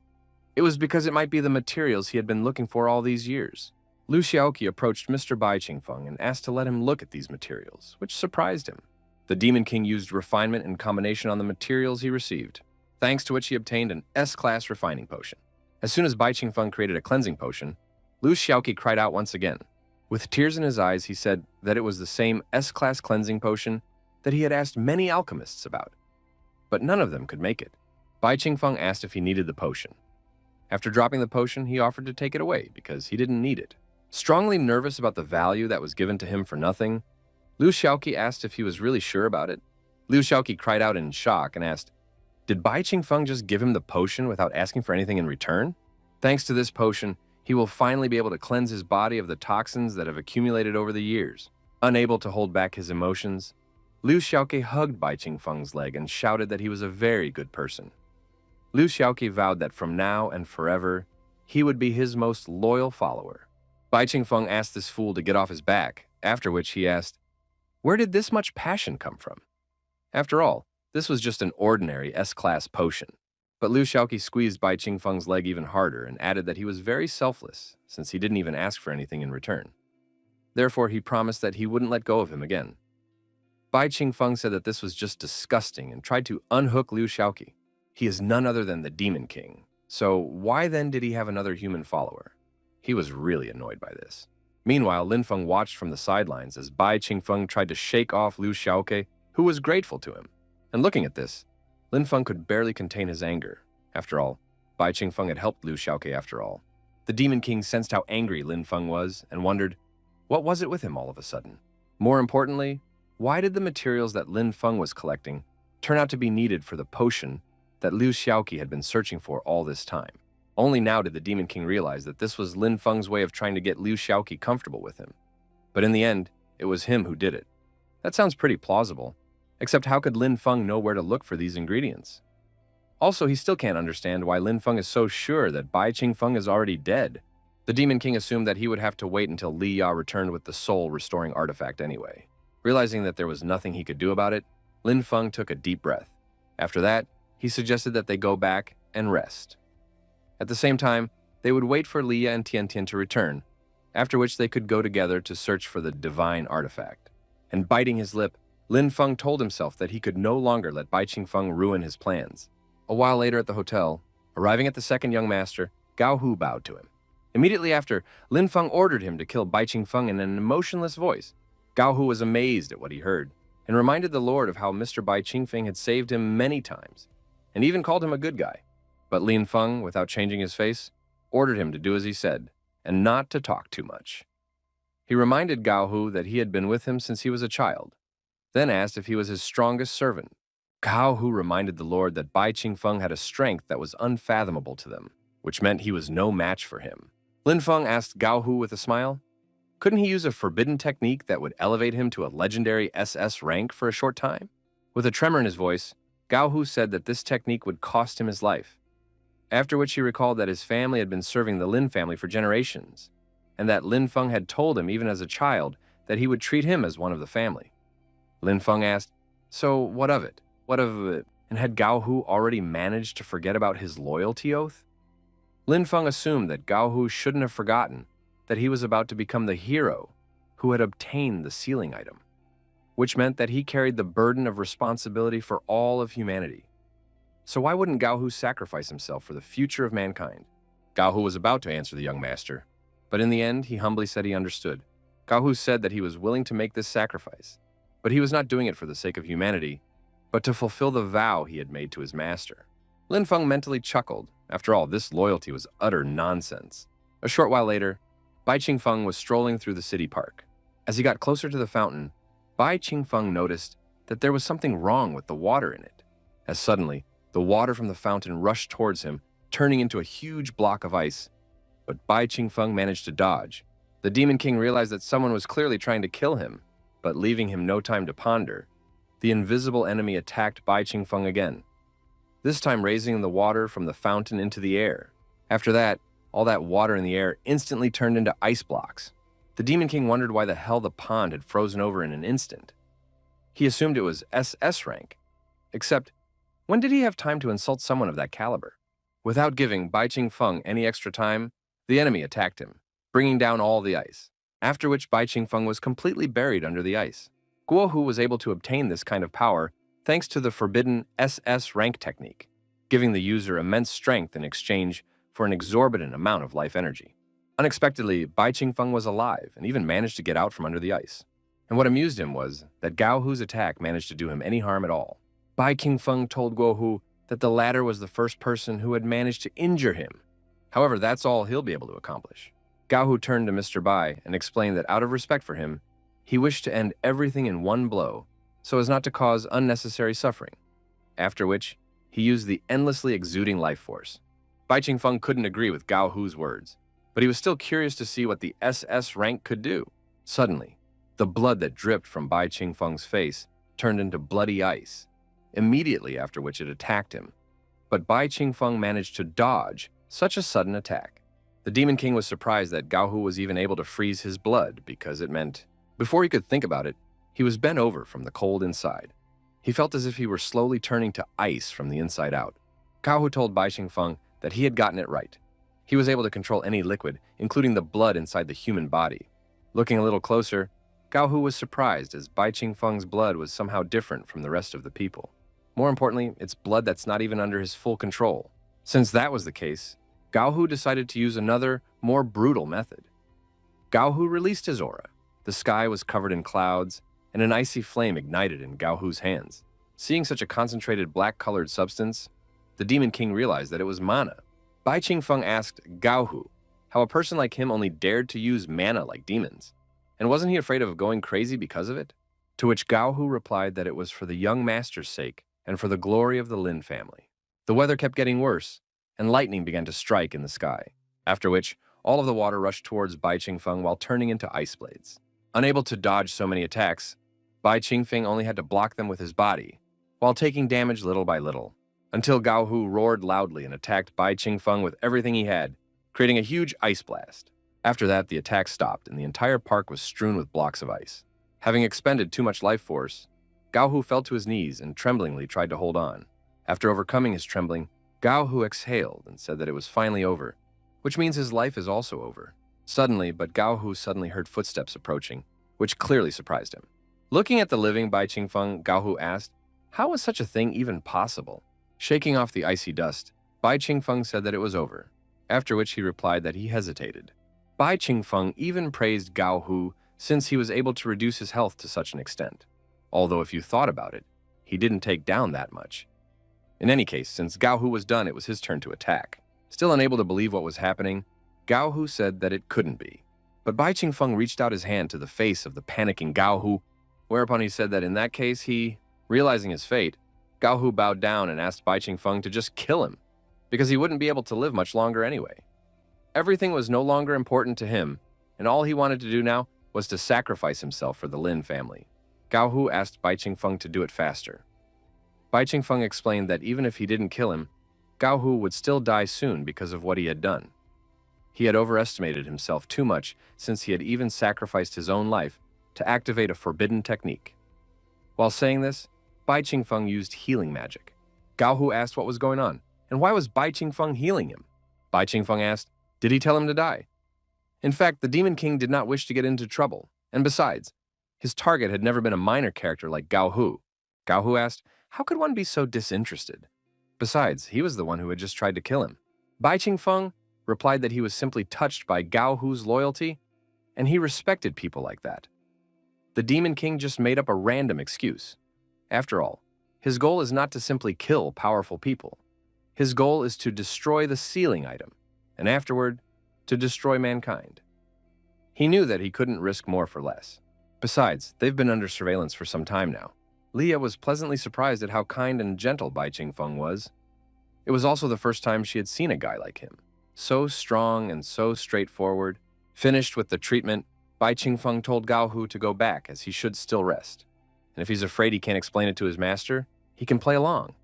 It was because it might be the materials he had been looking for all these years. Liu Xiaoke approached Mr. Bai Qingfeng and asked to let him look at these materials, which surprised him. The Demon King used refinement and combination on the materials he received, thanks to which he obtained an S-Class refining potion. As soon as Bai Qingfeng created a cleansing potion, Liu Xiaoke cried out once again. With tears in his eyes, he said that it was the same S-Class cleansing potion that he had asked many alchemists about, but none of them could make it. Bai Qingfeng asked if he needed the potion. After dropping the potion, he offered to take it away because he didn't need it. Strongly nervous about the value that was given to him for nothing, Liu Xiaoke asked if he was really sure about it. Liu Xiaoke cried out in shock and asked, did Bai Qingfeng just give him the potion without asking for anything in return? Thanks to this potion, he will finally be able to cleanse his body of the toxins that have accumulated over the years. Unable to hold back his emotions, Liu Xiaoke hugged Bai Qingfeng's leg and shouted that he was a very good person. Liu Xiaoke vowed that from now and forever, he would be his most loyal follower. Bai Qingfeng asked this fool to get off his back, after which he asked, where did this much passion come from? After all, this was just an ordinary S-Class potion. But Liu Xiaoke squeezed Bai Qingfeng's leg even harder and added that he was very selfless, since he didn't even ask for anything in return. Therefore, he promised that he wouldn't let go of him again. Bai Qingfeng said that this was just disgusting and tried to unhook Liu Xiaoke. He is none other than the Demon King, so why then did he have another human follower? He was really annoyed by this. Meanwhile, Linfun watched from the sidelines as Bai Qingfeng tried to shake off Liu Xiaoke, who was grateful to him. And looking at this, Linfun could barely contain his anger. After all, Bai Qingfeng had helped Liu Xiaoke after all. The Demon King sensed how angry Linfun was and wondered, what was it with him all of a sudden? More importantly, why did the materials that Linfun was collecting turn out to be needed for the potion that Liu Xiaoke had been searching for all this time? Only now did the Demon King realize that this was Linfung's way of trying to get Liu Shaoqi comfortable with him. But in the end, it was him who did it. That sounds pretty plausible. Except how could Linfung know where to look for these ingredients? Also, he still can't understand why Linfung is so sure that Bai Qingfeng is already dead. The Demon King assumed that he would have to wait until Li Ya returned with the soul-restoring artifact anyway. Realizing that there was nothing he could do about it, Linfung took a deep breath. After that, he suggested that they go back and rest. At the same time, they would wait for Li Ya and Tian Tian to return, after which they could go together to search for the divine artifact. And biting his lip, Linfung told himself that he could no longer let Bai Qingfeng ruin his plans. A while later at the hotel, arriving at the second young master, Gao Hu bowed to him. Immediately after, Linfung ordered him to kill Bai Qingfeng in an emotionless voice. Gao Hu was amazed at what he heard, and reminded the Lord of how Mr. Bai Qingfeng had saved him many times, and even called him a good guy. But Linfung, without changing his face, ordered him to do as he said, and not to talk too much. He reminded Gao Hu that he had been with him since he was a child, then asked if he was his strongest servant. Gao Hu reminded the Lord that Bai Qingfeng had a strength that was unfathomable to them, which meant he was no match for him. Linfung asked Gao Hu with a smile, couldn't he use a forbidden technique that would elevate him to a legendary SS rank for a short time? With a tremor in his voice, Gao Hu said that this technique would cost him his life, after which he recalled that his family had been serving the Lin family for generations, and that Linfung had told him even as a child that he would treat him as one of the family. Linfung asked, so what of it? What of it? And had Gao Hu already managed to forget about his loyalty oath? Linfung assumed that Gao Hu shouldn't have forgotten that he was about to become the hero who had obtained the sealing item, which meant that he carried the burden of responsibility for all of humanity. So why wouldn't Gao Hu sacrifice himself for the future of mankind? Gao Hu was about to answer the young master, but in the end, he humbly said he understood. Gao Hu said that he was willing to make this sacrifice, but he was not doing it for the sake of humanity, but to fulfill the vow he had made to his master. Linfung mentally chuckled. After all, this loyalty was utter nonsense. A short while later, Bai Qingfeng was strolling through the city park. As he got closer to the fountain, Bai Qingfeng noticed that there was something wrong with the water in it, as suddenly, the water from the fountain rushed towards him, turning into a huge block of ice. But Bai Qingfeng managed to dodge. The Demon King realized that someone was clearly trying to kill him, but leaving him no time to ponder, the invisible enemy attacked Bai Qingfeng again, this time raising the water from the fountain into the air. After that, all that water in the air instantly turned into ice blocks. The Demon King wondered why the hell the pond had frozen over in an instant. He assumed it was SS rank. Except, when did he have time to insult someone of that caliber? Without giving Bai Qingfeng any extra time, the enemy attacked him, bringing down all the ice, after which Bai Qingfeng was completely buried under the ice. Guo Hu was able to obtain this kind of power thanks to the forbidden SS rank technique, giving the user immense strength in exchange for an exorbitant amount of life energy. Unexpectedly, Bai Qingfeng was alive and even managed to get out from under the ice. And what amused him was that Gao Hu's attack managed to do him any harm at all. Bai Qingfeng told Guo Hu that the latter was the first person who had managed to injure him. However, that's all he'll be able to accomplish. Gao Hu turned to Mr. Bai and explained that out of respect for him, he wished to end everything in one blow so as not to cause unnecessary suffering, after which he used the endlessly exuding life force. Bai Qingfeng couldn't agree with Gao Hu's words, but he was still curious to see what the SS rank could do. Suddenly, the blood that dripped from Bai Qingfeng's face turned into bloody ice, immediately after which it attacked him. But Bai Qingfeng managed to dodge such a sudden attack. The Demon King was surprised that Gao Hu was even able to freeze his blood because it meant, before he could think about it, he was bent over from the cold inside. He felt as if he were slowly turning to ice from the inside out. Gao Hu told Bai Qingfeng that he had gotten it right. He was able to control any liquid, including the blood inside the human body. Looking a little closer, Gao Hu was surprised as Bai Qingfeng's blood was somehow different from the rest of the people. More importantly, it's blood that's not even under his full control. Since that was the case, Gao Hu decided to use another, more brutal method. Gao Hu released his aura. The sky was covered in clouds, and an icy flame ignited in Gao Hu's hands. Seeing such a concentrated black-colored substance, the Demon King realized that it was mana. Bai Qingfeng asked Gao Hu how a person like him only dared to use mana like demons, and wasn't he afraid of going crazy because of it? To which Gao Hu replied that it was for the young master's sake and for the glory of the Lin family. The weather kept getting worse, and lightning began to strike in the sky, after which all of the water rushed towards Bai Qingfeng while turning into ice blades. Unable to dodge so many attacks, Bai Qingfeng only had to block them with his body, while taking damage little by little, until Gao Hu roared loudly and attacked Bai Qingfeng with everything he had, creating a huge ice blast. After that, the attack stopped and the entire park was strewn with blocks of ice. Having expended too much life force, Gao Hu fell to his knees and tremblingly tried to hold on. After overcoming his trembling, Gao Hu exhaled and said that it was finally over, which means his life is also over. But Gao Hu suddenly heard footsteps approaching, which clearly surprised him. Looking at the living Bai Qingfeng, Gao Hu asked, how was such a thing even possible? Shaking off the icy dust, Bai Qingfeng said that it was over, after which he replied that he hesitated. Bai Qingfeng even praised Gao Hu since he was able to reduce his health to such an extent. Although if you thought about it, he didn't take down that much. In any case, since Gao Hu was done, it was his turn to attack. Still unable to believe what was happening, Gao Hu said that it couldn't be. But Bai Qingfeng reached out his hand to the face of the panicking Gao Hu, whereupon he said that in that case realizing his fate, Gao Hu bowed down and asked Bai Qingfeng to just kill him, because he wouldn't be able to live much longer anyway. Everything was no longer important to him, and all he wanted to do now was to sacrifice himself for the Lin family. Gao Hu asked Bai Qingfeng to do it faster. Bai Qingfeng explained that even if he didn't kill him, Gao Hu would still die soon because of what he had done. He had overestimated himself too much since he had even sacrificed his own life to activate a forbidden technique. While saying this, Bai Qingfeng used healing magic. Gao Hu asked what was going on, and why was Bai Qingfeng healing him? Bai Qingfeng asked, did he tell him to die? In fact, the Demon King did not wish to get into trouble, and besides, his target had never been a minor character like Gao Hu. Gao Hu asked, how could one be so disinterested? Besides, he was the one who had just tried to kill him. Bai Qingfeng replied that he was simply touched by Gao Hu's loyalty, and he respected people like that. The Demon King just made up a random excuse. After all, his goal is not to simply kill powerful people. His goal is to destroy the sealing item, and afterward, to destroy mankind. He knew that he couldn't risk more for less. Besides, they've been under surveillance for some time now. Leah was pleasantly surprised at how kind and gentle Bai Qingfeng was. It was also the first time she had seen a guy like him. So strong and so straightforward. Finished with the treatment, Bai Qingfeng told Gao Hu to go back as he should still rest. And if he's afraid he can't explain it to his master, he can play along.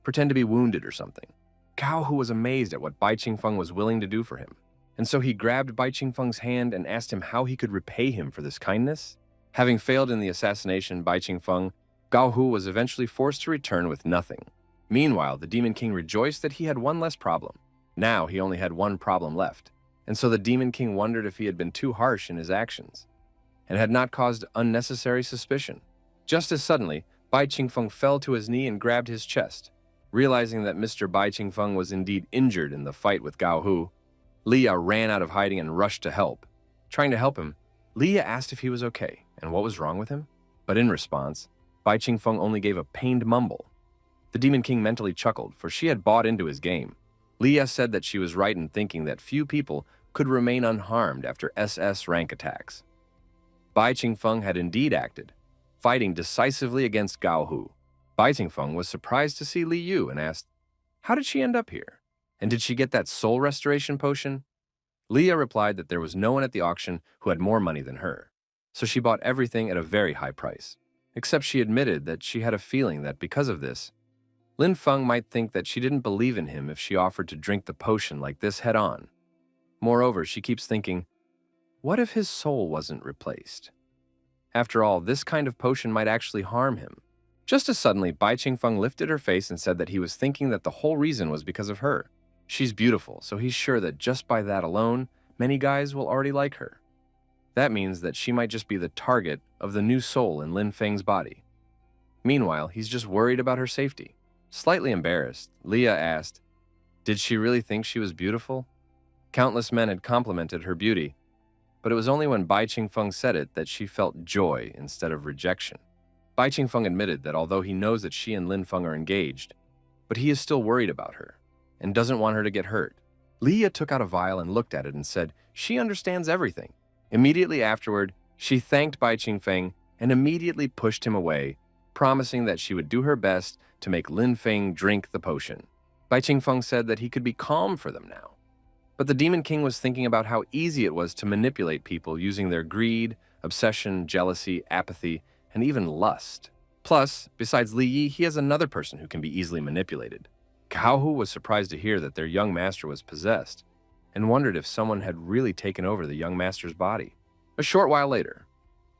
Pretend to be wounded or something. Gao Hu was amazed at what Bai Qingfeng was willing to do for him. And so he grabbed Bai Qingfeng's hand and asked him how he could repay him for this kindness. Having failed in the assassination Bai Qingfeng, Gao Hu was eventually forced to return with nothing. Meanwhile, the Demon King rejoiced that he had one less problem. Now he only had one problem left, and so the Demon King wondered if he had been too harsh in his actions, and had not caused unnecessary suspicion. Just as suddenly, Bai Qingfeng fell to his knee and grabbed his chest. Realizing that Mr. Bai Qingfeng was indeed injured in the fight with Gao Hu, Leah ran out of hiding and rushed to help. Trying to help him, Leah asked if he was okay and what was wrong with him. But in response, Bai Qingfeng only gave a pained mumble. The Demon King mentally chuckled, for she had bought into his game. Leah said that she was right in thinking that few people could remain unharmed after SS rank attacks. Bai Qingfeng had indeed acted, fighting decisively against Gao Hu. Bai Qingfeng was surprised to see Li Yu and asked, how did she end up here? And did she get that soul restoration potion? Leah replied that there was no one at the auction who had more money than her, so she bought everything at a very high price. Except she admitted that she had a feeling that because of this, Linfun might think that she didn't believe in him if she offered to drink the potion like this head-on. Moreover, she keeps thinking, what if his soul wasn't replaced? After all, this kind of potion might actually harm him. Just as suddenly, Bai Qingfeng lifted her face and said that he was thinking that the whole reason was because of her. She's beautiful, so he's sure that just by that alone, many guys will already like her. That means that she might just be the target of the new soul in Lin Feng's body. Meanwhile, he's just worried about her safety. Slightly embarrassed, Leah asked, did she really think she was beautiful? Countless men had complimented her beauty, but it was only when Bai Qingfeng said it that she felt joy instead of rejection. Bai Qingfeng admitted that although he knows that she and Linfun are engaged, but he is still worried about her and doesn't want her to get hurt. Leah took out a vial and looked at it and said she understands everything. Immediately afterward, she thanked Bai Qingfeng and immediately pushed him away, promising that she would do her best to make Linfeng drink the potion. Bai Qingfeng said that he could be calm for them now. But the Demon King was thinking about how easy it was to manipulate people using their greed, obsession, jealousy, apathy, and even lust. Plus, besides Li Yi, he has another person who can be easily manipulated. Gao Hu was surprised to hear that their young master was possessed, and wondered if someone had really taken over the young master's body. A short while later,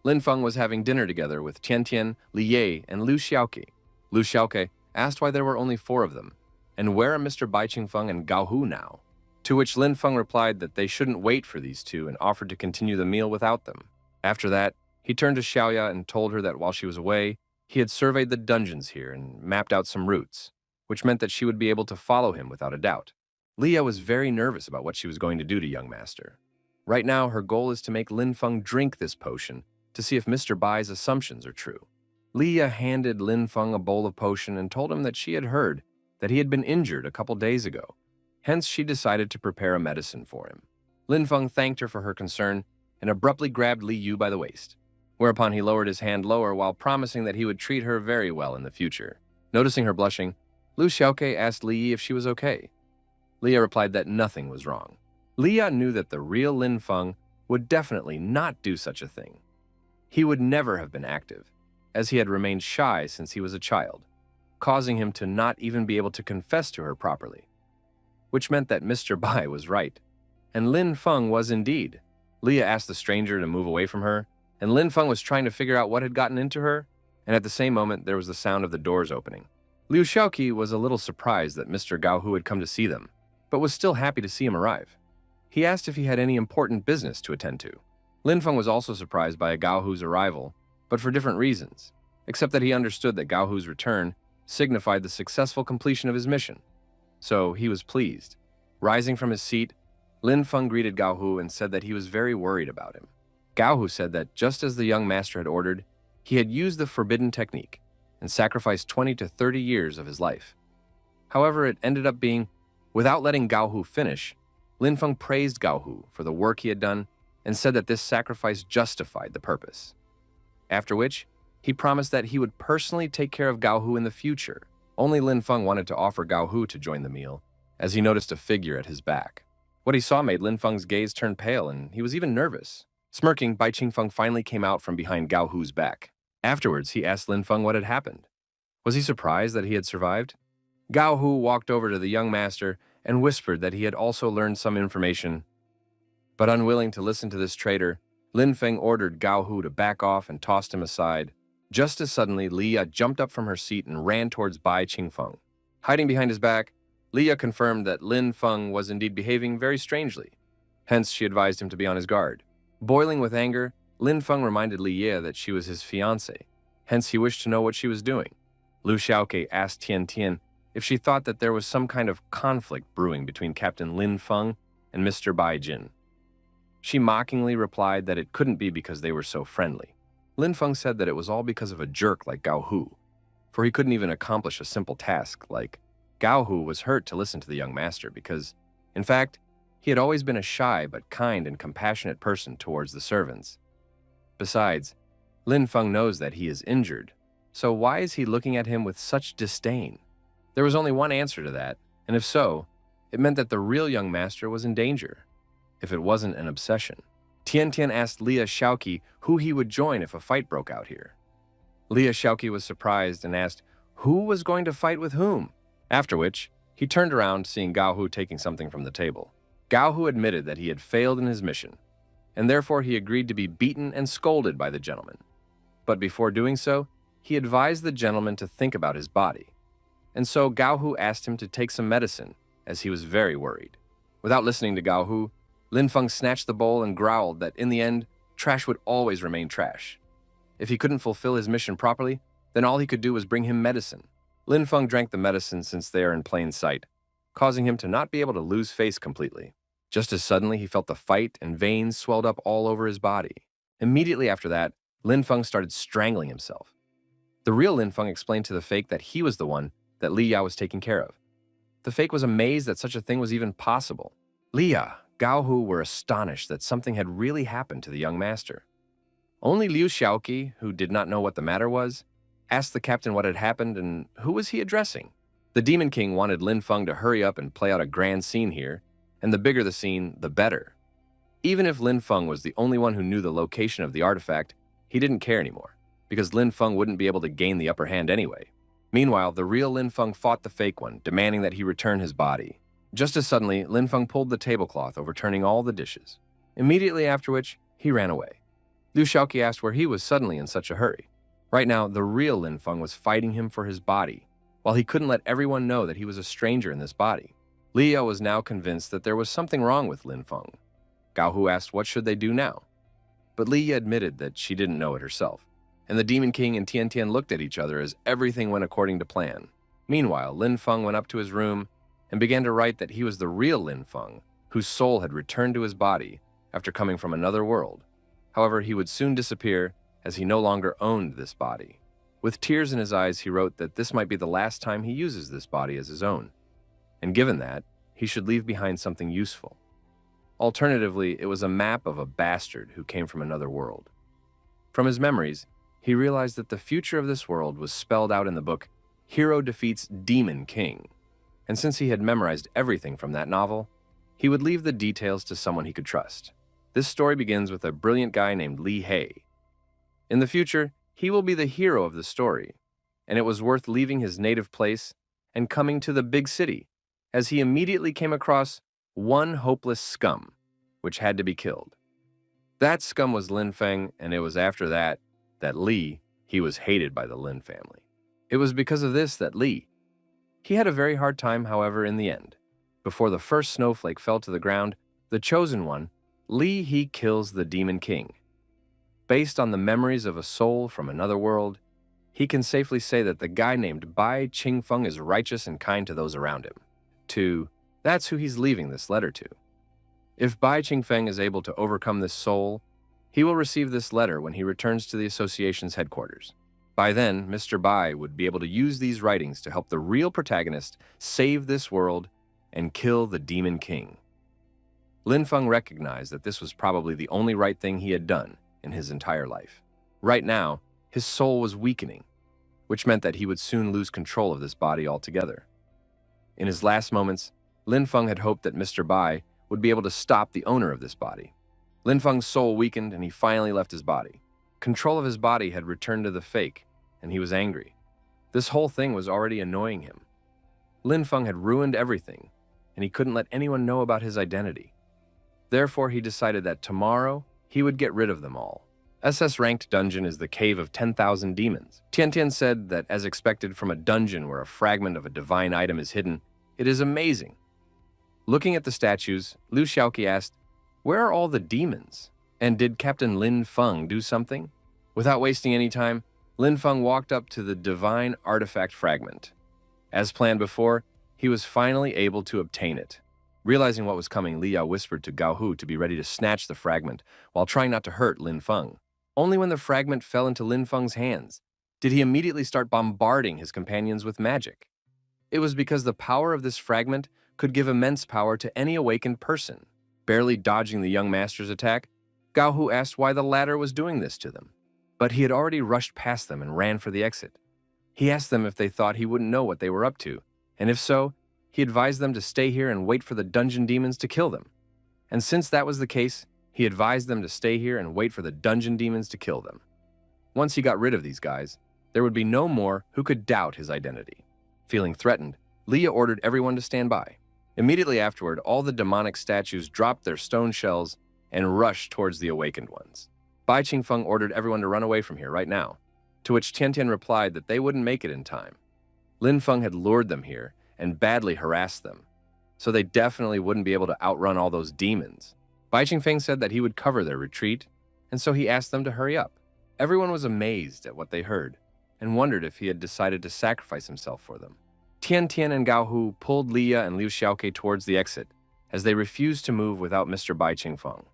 Linfun was having dinner together with Tian Tian, Li Ye, and Lu Xiaoqi. Lu Xiaoqi asked why there were only 4 of them, and where are Mr. Bai Qingfeng and Gao Hu now? To which Linfeng replied that they shouldn't wait for these two and offered to continue the meal without them. After that, he turned to Xiaoya and told her that while she was away, he had surveyed the dungeons here and mapped out some routes, which meant that she would be able to follow him without a doubt. Leah was very nervous about what she was going to do to young master. Right now, her goal is to make Linfeng drink this potion to see if Mr. Bai's assumptions are true. Leah handed Linfeng a bowl of potion and told him that she had heard that he had been injured a couple days ago. Hence, she decided to prepare a medicine for him. Linfeng thanked her for her concern and abruptly grabbed Li Yu by the waist, whereupon he lowered his hand lower while promising that he would treat her very well in the future. Noticing her blushing, Lu Xiaoqi asked Li Yi if she was okay. Leah replied that nothing was wrong. Leah knew that the real Linfeng would definitely not do such a thing. He would never have been active, as he had remained shy since he was a child, causing him to not even be able to confess to her properly. Which meant that Mr. Bai was right, and Linfeng was indeed. Leah asked the stranger to move away from her, and Linfeng was trying to figure out what had gotten into her, and at the same moment there was the sound of the doors opening. Liu Xiaoqi was a little surprised that Mr. Gao Hu had come to see them, but was still happy to see him arrive. He asked if he had any important business to attend to. Linfeng was also surprised by Gao Hu's arrival, but for different reasons, except that he understood that Gao Hu's return signified the successful completion of his mission. So he was pleased. Rising from his seat, Linfeng greeted Gao Hu and said that he was very worried about him. Gao Hu said that just as the young master had ordered, he had used the forbidden technique and sacrificed 20 to 30 years of his life. However, it ended up being, without letting Gao Hu finish, Linfeng praised Gao Hu for the work he had done and said that this sacrifice justified the purpose. After which, he promised that he would personally take care of Gao Hu in the future. Only Linfeng wanted to offer Gao Hu to join the meal, as he noticed a figure at his back. What he saw made Linfeng's gaze turn pale, and he was even nervous. Smirking, Bai Qingfeng finally came out from behind Gao Hu's back. Afterwards, he asked Linfeng what had happened. Was he surprised that he had survived? Gao Hu walked over to the young master and whispered that he had also learned some information. But unwilling to listen to this traitor, Linfeng ordered Gao Hu to back off and tossed him aside. Just as suddenly, Leah jumped up from her seat and ran towards Bai Qingfeng. Hiding behind his back, Leah confirmed that Linfeng was indeed behaving very strangely. Hence, she advised him to be on his guard. Boiling with anger, Linfeng reminded Leah that she was his fiancée. Hence, he wished to know what she was doing. Lu Xiaoqi asked Tian Tian if she thought that there was some kind of conflict brewing between Captain Linfeng and Mr. Bai Jin. She mockingly replied that it couldn't be because they were so friendly. Linfeng said that it was all because of a jerk like Gao Hu, for he couldn't even accomplish a simple task like Gao Hu was hurt to listen to the young master because, in fact, he had always been a shy but kind and compassionate person towards the servants. Besides, Linfeng knows that he is injured, so why is he looking at him with such disdain? There was only one answer to that, and if so, it meant that the real young master was in danger, if it wasn't an obsession. Tian Tian asked Leah Xiaoqi who he would join if a fight broke out here. Leah Xiaoqi was surprised and asked who was going to fight with whom, after which he turned around seeing Gao Hu taking something from the table. Gao Hu admitted that he had failed in his mission, and therefore he agreed to be beaten and scolded by the gentleman. But before doing so, he advised the gentleman to think about his body. And so Gao Hu asked him to take some medicine, as he was very worried. Without listening to Gao Hu, Linfeng snatched the bowl and growled that in the end, trash would always remain trash. If he couldn't fulfill his mission properly, then all he could do was bring him medicine. Linfeng drank the medicine since they are in plain sight, causing him to not be able to lose face completely. Just as suddenly he felt the fight and veins swelled up all over his body. Immediately after that, Linfeng started strangling himself. The real Linfeng explained to the fake that he was the one that Li Ya was taking care of. The fake was amazed that such a thing was even possible. Li Ya, Gao Hu were astonished that something had really happened to the young master. Only Liu Xiaoqi, who did not know what the matter was, asked the captain what had happened and who was he addressing. The Demon King wanted Linfun to hurry up and play out a grand scene here, and the bigger the scene, the better. Even if Linfun was the only one who knew the location of the artifact, he didn't care anymore, because Linfun wouldn't be able to gain the upper hand anyway. Meanwhile, the real Linfun fought the fake one, demanding that he return his body. Just as suddenly, Linfun pulled the tablecloth, overturning all the dishes. Immediately after which, he ran away. Liu Shaoqi asked where he was suddenly in such a hurry. Right now, the real Linfun was fighting him for his body, while he couldn't let everyone know that he was a stranger in this body. Leah was now convinced that there was something wrong with Linfun. Gao Hu asked what should they do now. But Leah admitted that she didn't know it herself, and the Demon King and Tian Tian looked at each other as everything went according to plan. Meanwhile, Linfun went up to his room and began to write that he was the real Linfun, whose soul had returned to his body after coming from another world. However, he would soon disappear as he no longer owned this body. With tears in his eyes, he wrote that this might be the last time he uses this body as his own, and given that, he should leave behind something useful. Alternatively, it was a map of a bastard who came from another world. From his memories, he realized that the future of this world was spelled out in the book Hero Defeats Demon King, and since he had memorized everything from that novel, he would leave the details to someone he could trust. This story begins with a brilliant guy named Li Hei. In the future, he will be the hero of the story, and it was worth leaving his native place and coming to the big city, as he immediately came across one hopeless scum, which had to be killed. That scum was Lin Feng, and it was after that Li, he was hated by the Lin family. It was because of this that Li. He had a very hard time, however, in the end. Before the first snowflake fell to the ground, the chosen one, Li, he kills the Demon King. Based on the memories of a soul from another world, he can safely say that the guy named Bai Qingfeng is righteous and kind to those around him. That's who he's leaving this letter to. If Bai Qingfeng is able to overcome this soul, he will receive this letter when he returns to the association's headquarters. By then, Mr. Bai would be able to use these writings to help the real protagonist save this world and kill the Demon King. Linfun recognized that this was probably the only right thing he had done in his entire life. Right now, his soul was weakening, which meant that he would soon lose control of this body altogether. In his last moments, Linfun had hoped that Mr. Bai would be able to stop the owner of this body. Linfeng's soul weakened and he finally left his body. Control of his body had returned to the fake, and he was angry. This whole thing was already annoying him. Linfun had ruined everything, and he couldn't let anyone know about his identity. Therefore, he decided that tomorrow, he would get rid of them all. SS-ranked dungeon is the Cave of 10,000 Demons. Tian Tian said that as expected from a dungeon where a fragment of a divine item is hidden, it is amazing. Looking at the statues, Liu Shaoqi asked, "Where are all the demons? And did Captain Linfun do something?" Without wasting any time, Linfun walked up to the divine artifact fragment. As planned before, he was finally able to obtain it. Realizing what was coming, Li Yao whispered to Gao Hu to be ready to snatch the fragment while trying not to hurt Linfun. Only when the fragment fell into Linfeng's hands did he immediately start bombarding his companions with magic. It was because the power of this fragment could give immense power to any awakened person. Barely dodging the young master's attack, Gao Hu asked why the latter was doing this to them. But he had already rushed past them and ran for the exit. He asked them if they thought he wouldn't know what they were up to, and if so, he advised them to stay here and wait for the dungeon demons to kill them. And since that was the case, he advised them to stay here and wait for the dungeon demons to kill them. Once he got rid of these guys, there would be no more who could doubt his identity. Feeling threatened, Leah ordered everyone to stand by. Immediately afterward, all the demonic statues dropped their stone shells and rushed towards the awakened ones. Bai Qingfeng ordered everyone to run away from here right now, to which Tian Tian replied that they wouldn't make it in time. Linfun had lured them here and badly harassed them, so they definitely wouldn't be able to outrun all those demons. Bai Qingfeng said that he would cover their retreat, and so he asked them to hurry up. Everyone was amazed at what they heard and wondered if he had decided to sacrifice himself for them. Tian Tian and Gao Hu pulled Leah and Liu Shaoqi towards the exit as they refused to move without Mr. Bai Qingfeng.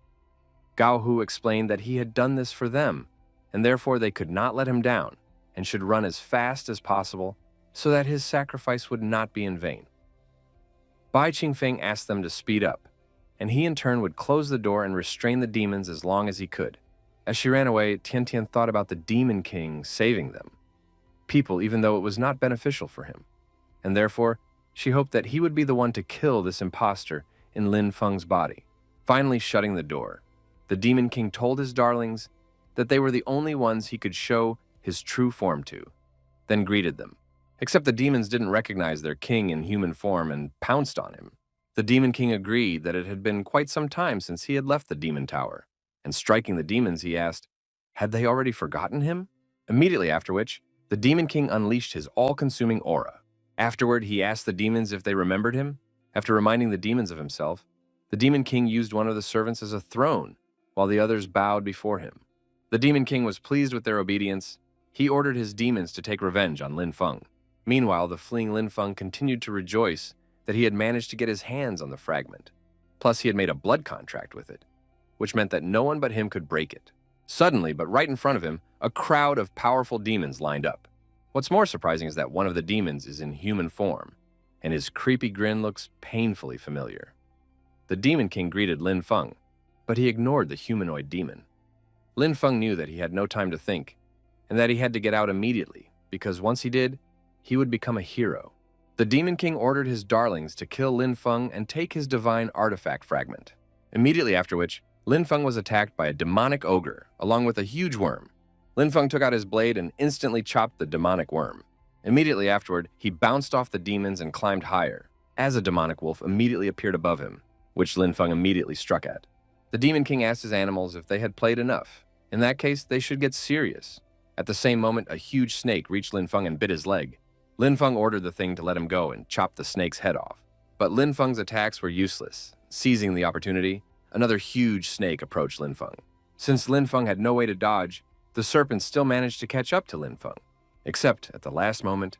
Gao Hu explained that he had done this for them, and therefore they could not let him down and should run as fast as possible so that his sacrifice would not be in vain. Bai Qingfeng asked them to speed up, and he in turn would close the door and restrain the demons as long as he could. As she ran away, Tian Tian thought about the Demon King saving them. People, even though it was not beneficial for him. and therefore, she hoped that he would be the one to kill this impostor in Linfung's body. Finally shutting the door, the Demon King told his darlings that they were the only ones he could show his true form to, then greeted them. Except the demons didn't recognize their king in human form and pounced on him. The Demon King agreed that it had been quite some time since he had left the demon tower, and striking the demons, he asked, had they already forgotten him? Immediately after which, the Demon King unleashed his all-consuming aura. Afterward, he asked the demons if they remembered him. After reminding the demons of himself, the Demon King used one of the servants as a throne, while the others bowed before him. The Demon King was pleased with their obedience. He ordered his demons to take revenge on Linfun. Meanwhile, the fleeing Linfun continued to rejoice that he had managed to get his hands on the fragment. Plus, he had made a blood contract with it, which meant that no one but him could break it. Suddenly, but right in front of him, a crowd of powerful demons lined up. What's more surprising is that one of the demons is in human form, and his creepy grin looks painfully familiar. The Demon King greeted Linfun, but he ignored the humanoid demon. Linfun knew that he had no time to think, and that he had to get out immediately, because once he did, he would become a hero. The Demon King ordered his darlings to kill Linfun and take his divine artifact fragment. Immediately after which, Linfun was attacked by a demonic ogre, along with a huge worm. Linfun took out his blade and instantly chopped the demonic worm. Immediately afterward, he bounced off the demons and climbed higher, as a demonic wolf immediately appeared above him, which Linfun immediately struck at. The Demon King asked his animals if they had played enough. In that case, they should get serious. At the same moment, a huge snake reached Linfun and bit his leg. Linfun ordered the thing to let him go and chopped the snake's head off. But Linfun's attacks were useless. Seizing the opportunity, another huge snake approached Linfun. Since Linfun had no way to dodge, the serpent still managed to catch up to Linfun. Except, at the last moment,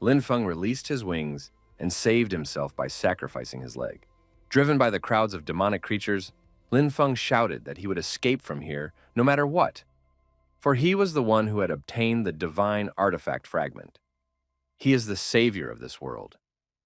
Linfun released his wings and saved himself by sacrificing his leg. Driven by the crowds of demonic creatures, Linfun shouted that he would escape from here no matter what, for he was the one who had obtained the divine artifact fragment. He is the savior of this world.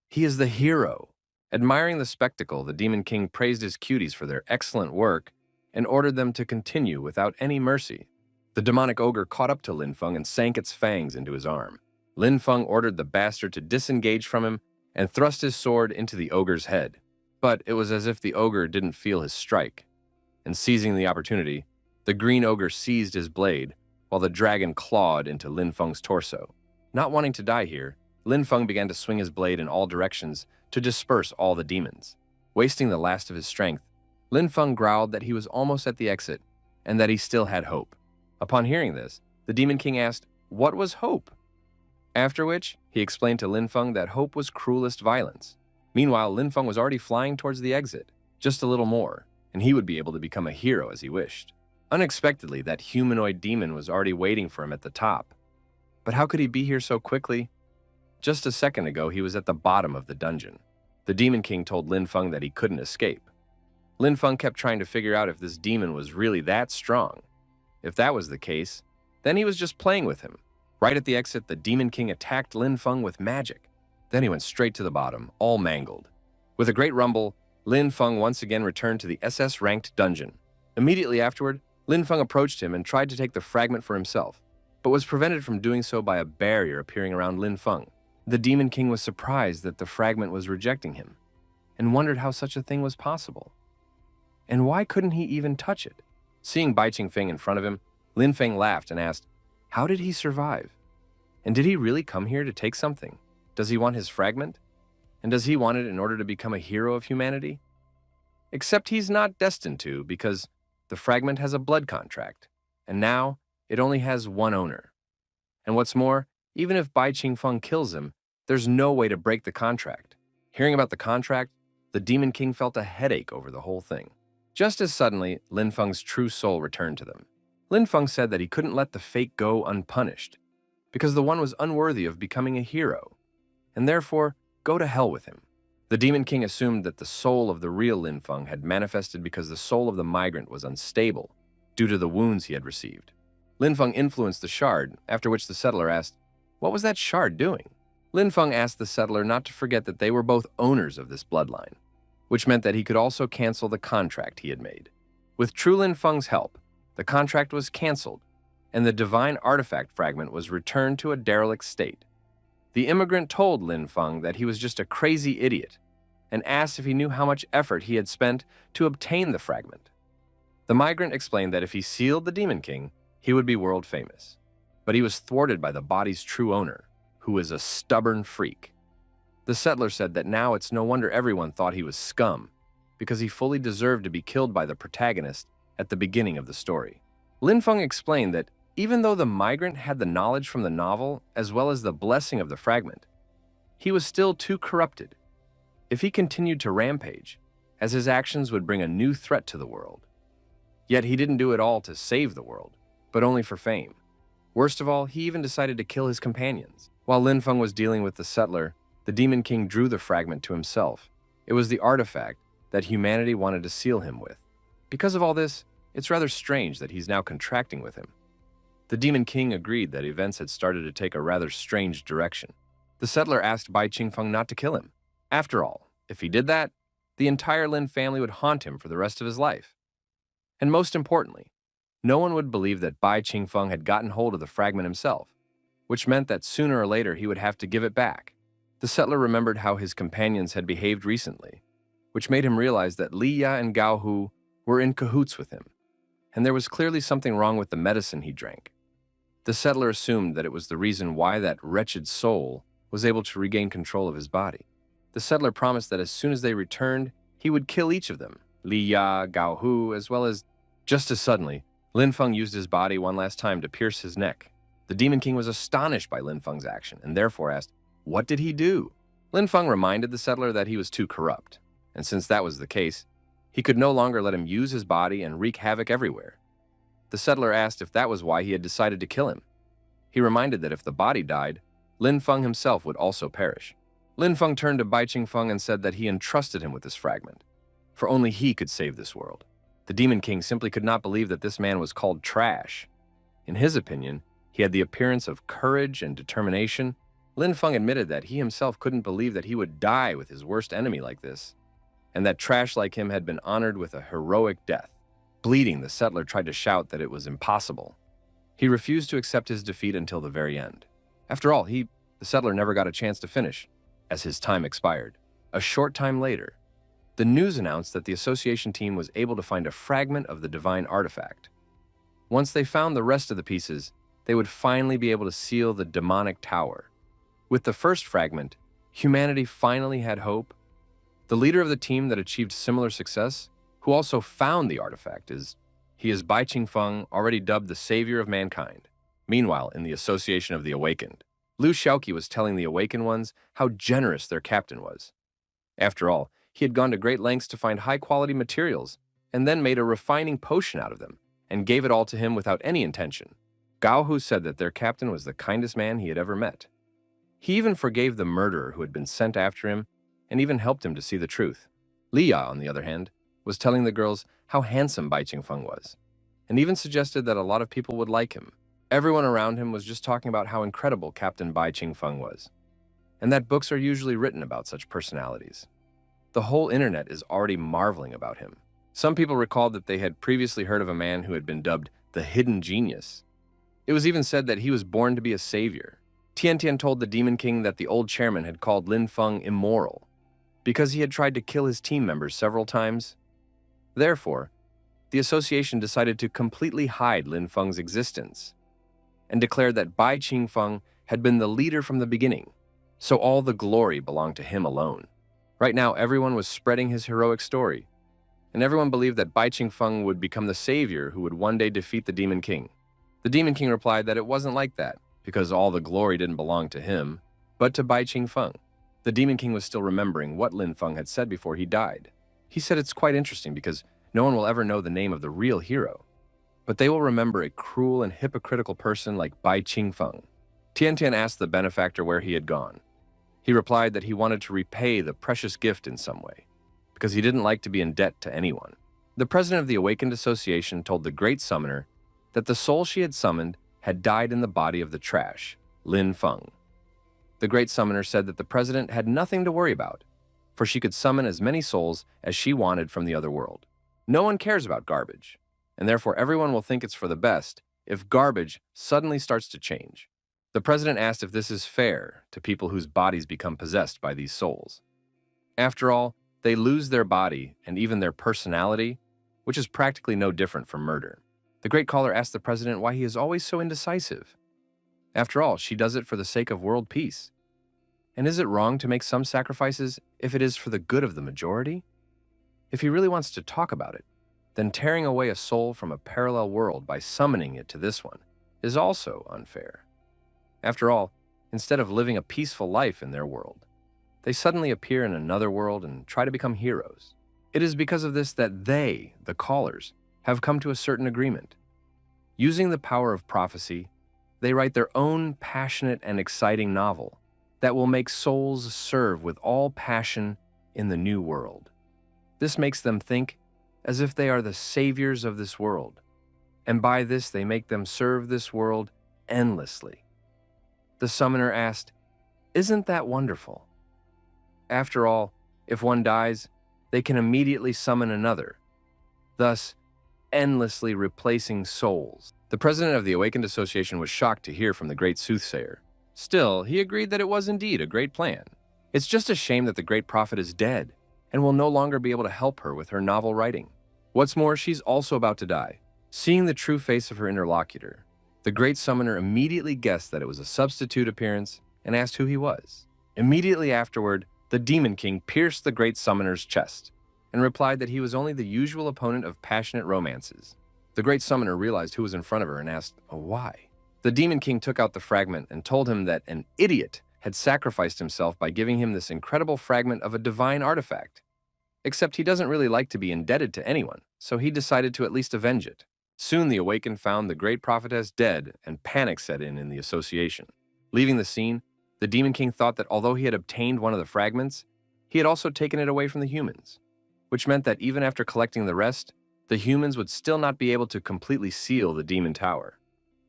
He is the hero. Admiring the spectacle, the Demon King praised his cuties for their excellent work and ordered them to continue without any mercy. The demonic ogre caught up to Linfun and sank its fangs into his arm. Linfun ordered the bastard to disengage from him and thrust his sword into the ogre's head. But it was as if the ogre didn't feel his strike. And seizing the opportunity, the green ogre seized his blade while the dragon clawed into Linfun's torso. Not wanting to die here, Linfun began to swing his blade in all directions to disperse all the demons. Wasting the last of his strength, Linfun growled that he was almost at the exit and that he still had hope. Upon hearing this, the Demon King asked, what was hope? After which, he explained to Linfun that hope was cruelest violence. Meanwhile, Linfun was already flying towards the exit, just a little more, and he would be able to become a hero as he wished. Unexpectedly, that humanoid demon was already waiting for him at the top. But how could he be here so quickly? Just a second ago, he was at the bottom of the dungeon. The Demon King told Linfun that he couldn't escape. Linfun kept trying to figure out if this demon was really that strong. If that was the case, then he was just playing with him. Right at the exit, the Demon King attacked Linfun with magic. Then he went straight to the bottom, all mangled. With a great rumble, Linfun once again returned to the SS-ranked dungeon. Immediately afterward, Linfun approached him and tried to take the fragment for himself, but was prevented from doing so by a barrier appearing around Linfun. The Demon King was surprised that the fragment was rejecting him, and wondered how such a thing was possible. And why couldn't he even touch it? Seeing Bai Qingfeng in front of him, Linfeng laughed and asked, how did he survive? And did he really come here to take something? Does he want his fragment? And does he want it in order to become a hero of humanity? Except he's not destined to, because the fragment has a blood contract, and now it only has one owner. And what's more, even if Bai Qingfeng kills him, there's no way to break the contract. Hearing about the contract, the Demon King felt a headache over the whole thing. Just as suddenly, Linfeng's true soul returned to them. Linfun said that he couldn't let the fake go unpunished, because the one was unworthy of becoming a hero, and therefore go to hell with him. The Demon King assumed that the soul of the real Linfun had manifested because the soul of the migrant was unstable due to the wounds he had received. Linfun influenced the shard, after which the settler asked, what was that shard doing? Linfun asked the settler not to forget that they were both owners of this bloodline, which meant that he could also cancel the contract he had made. With True Linfeng's help, the contract was canceled, and the divine artifact fragment was returned to a derelict state. The immigrant told Linfun that he was just a crazy idiot and asked if he knew how much effort he had spent to obtain the fragment. The migrant explained that if he sealed the Demon King, he would be world famous. But he was thwarted by the body's true owner, who was a stubborn freak. The settler said that now it's no wonder everyone thought he was scum, because he fully deserved to be killed by the protagonist at the beginning of the story. Linfun explained that even though the migrant had the knowledge from the novel as well as the blessing of the fragment, he was still too corrupted. If he continued to rampage, as his actions would bring a new threat to the world. Yet he didn't do it all to save the world, but only for fame. Worst of all, he even decided to kill his companions. While Linfun was dealing with the settler, the Demon King drew the fragment to himself. It was the artifact that humanity wanted to seal him with. Because of all this, it's rather strange that he's now contracting with him. The Demon King agreed that events had started to take a rather strange direction. The settler asked Bai Qingfeng not to kill him. After all, if he did that, the entire Lin family would haunt him for the rest of his life. And most importantly, no one would believe that Bai Qingfeng had gotten hold of the fragment himself, which meant that sooner or later he would have to give it back. The settler remembered how his companions had behaved recently, which made him realize that Li Ya and Gao Hu were in cahoots with him, and there was clearly something wrong with the medicine he drank. The settler assumed that it was the reason why that wretched soul was able to regain control of his body. The settler promised that as soon as they returned, he would kill each of them, Li Ya, Gao Hu, as well as... Just as suddenly, Linfun used his body one last time to pierce his neck. The Demon King was astonished by Linfeng's action and therefore asked, what did he do? Linfun reminded the settler that he was too corrupt, and since that was the case, he could no longer let him use his body and wreak havoc everywhere. The settler asked if that was why he had decided to kill him. He reminded that if the body died, Linfun himself would also perish. Linfun turned to Bai Qingfeng and said that he entrusted him with this fragment, for only he could save this world. The Demon King simply could not believe that this man was called trash. In his opinion, he had the appearance of courage and determination. Linfun admitted that he himself couldn't believe that he would die with his worst enemy like this, and that trash like him had been honored with a heroic death. Bleeding, the settler tried to shout that it was impossible. He refused to accept his defeat until the very end. After all, the settler never got a chance to finish, as his time expired. A short time later, the news announced that the association team was able to find a fragment of the divine artifact. Once they found the rest of the pieces, they would finally be able to seal the demonic tower. With the first fragment, humanity finally had hope. The leader of the team that achieved similar success, who also found the artifact, is Bai Qingfeng, already dubbed the savior of mankind. Meanwhile, in the Association of the Awakened, Lu Xiaoqi was telling the Awakened Ones how generous their captain was. After all, he had gone to great lengths to find high-quality materials and then made a refining potion out of them and gave it all to him without any intention. Gao Hu said that their captain was the kindest man he had ever met. He even forgave the murderer who had been sent after him and even helped him to see the truth. Li Ya, on the other hand, was telling the girls how handsome Bai Qingfeng was, and even suggested that a lot of people would like him. Everyone around him was just talking about how incredible Captain Bai Qingfeng was, and that books are usually written about such personalities. The whole internet is already marveling about him. Some people recalled that they had previously heard of a man who had been dubbed the Hidden Genius. It was even said that he was born to be a savior. Tian Tian told the Demon King that the old chairman had called Linfun immoral because he had tried to kill his team members several times. Therefore, the association decided to completely hide Linfeng's existence and declared that Bai Qingfeng had been the leader from the beginning, so all the glory belonged to him alone. Right now, everyone was spreading his heroic story, and everyone believed that Bai Qingfeng would become the savior who would one day defeat the Demon King. The Demon King replied that it wasn't like that, because all the glory didn't belong to him, but to Bai Qingfeng. The Demon King was still remembering what Linfun had said before he died. He said it's quite interesting because no one will ever know the name of the real hero, but they will remember a cruel and hypocritical person like Bai Qingfeng. Tian Tian asked the benefactor where he had gone. He replied that he wanted to repay the precious gift in some way, because he didn't like to be in debt to anyone. The president of the Awakened Association told the Great Summoner that the soul she had summoned had died in the body of the trash, Linfun. The Great Summoner said that the president had nothing to worry about, for she could summon as many souls as she wanted from the other world. No one cares about garbage, and therefore everyone will think it's for the best if garbage suddenly starts to change. The president asked if this is fair to people whose bodies become possessed by these souls. After all, they lose their body and even their personality, which is practically no different from murder. The great caller asked the president why he is always so indecisive. After all, she does it for the sake of world peace. And is it wrong to make some sacrifices if it is for the good of the majority? If he really wants to talk about it, then tearing away a soul from a parallel world by summoning it to this one is also unfair. After all, instead of living a peaceful life in their world, they suddenly appear in another world and try to become heroes. It is because of this that they, the callers, have come to a certain agreement. Using the power of prophecy, they write their own passionate and exciting novel that will make souls serve with all passion in the new world. This makes them think as if they are the saviors of this world, and by this they make them serve this world endlessly. The summoner asked, "Isn't that wonderful?" After all, if one dies, they can immediately summon another, thus endlessly replacing souls. The president of the Awakened Association was shocked to hear from the great soothsayer. Still, he agreed that it was indeed a great plan. It's just a shame that the great prophet is dead and will no longer be able to help her with her novel writing. What's more, she's also about to die. Seeing the true face of her interlocutor, the great summoner immediately guessed that it was a substitute appearance and asked who he was. Immediately afterward, the Demon King pierced the great summoner's chest and replied that he was only the usual opponent of passionate romances. The great summoner realized who was in front of her and asked, why? The Demon King took out the fragment and told him that an idiot had sacrificed himself by giving him this incredible fragment of a divine artifact. Except he doesn't really like to be indebted to anyone, so he decided to at least avenge it. Soon the Awakened found the great prophetess dead, and panic set in the association. Leaving the scene, the Demon King thought that although he had obtained one of the fragments, he had also taken it away from the humans, which meant that even after collecting the rest, the humans would still not be able to completely seal the Demon Tower.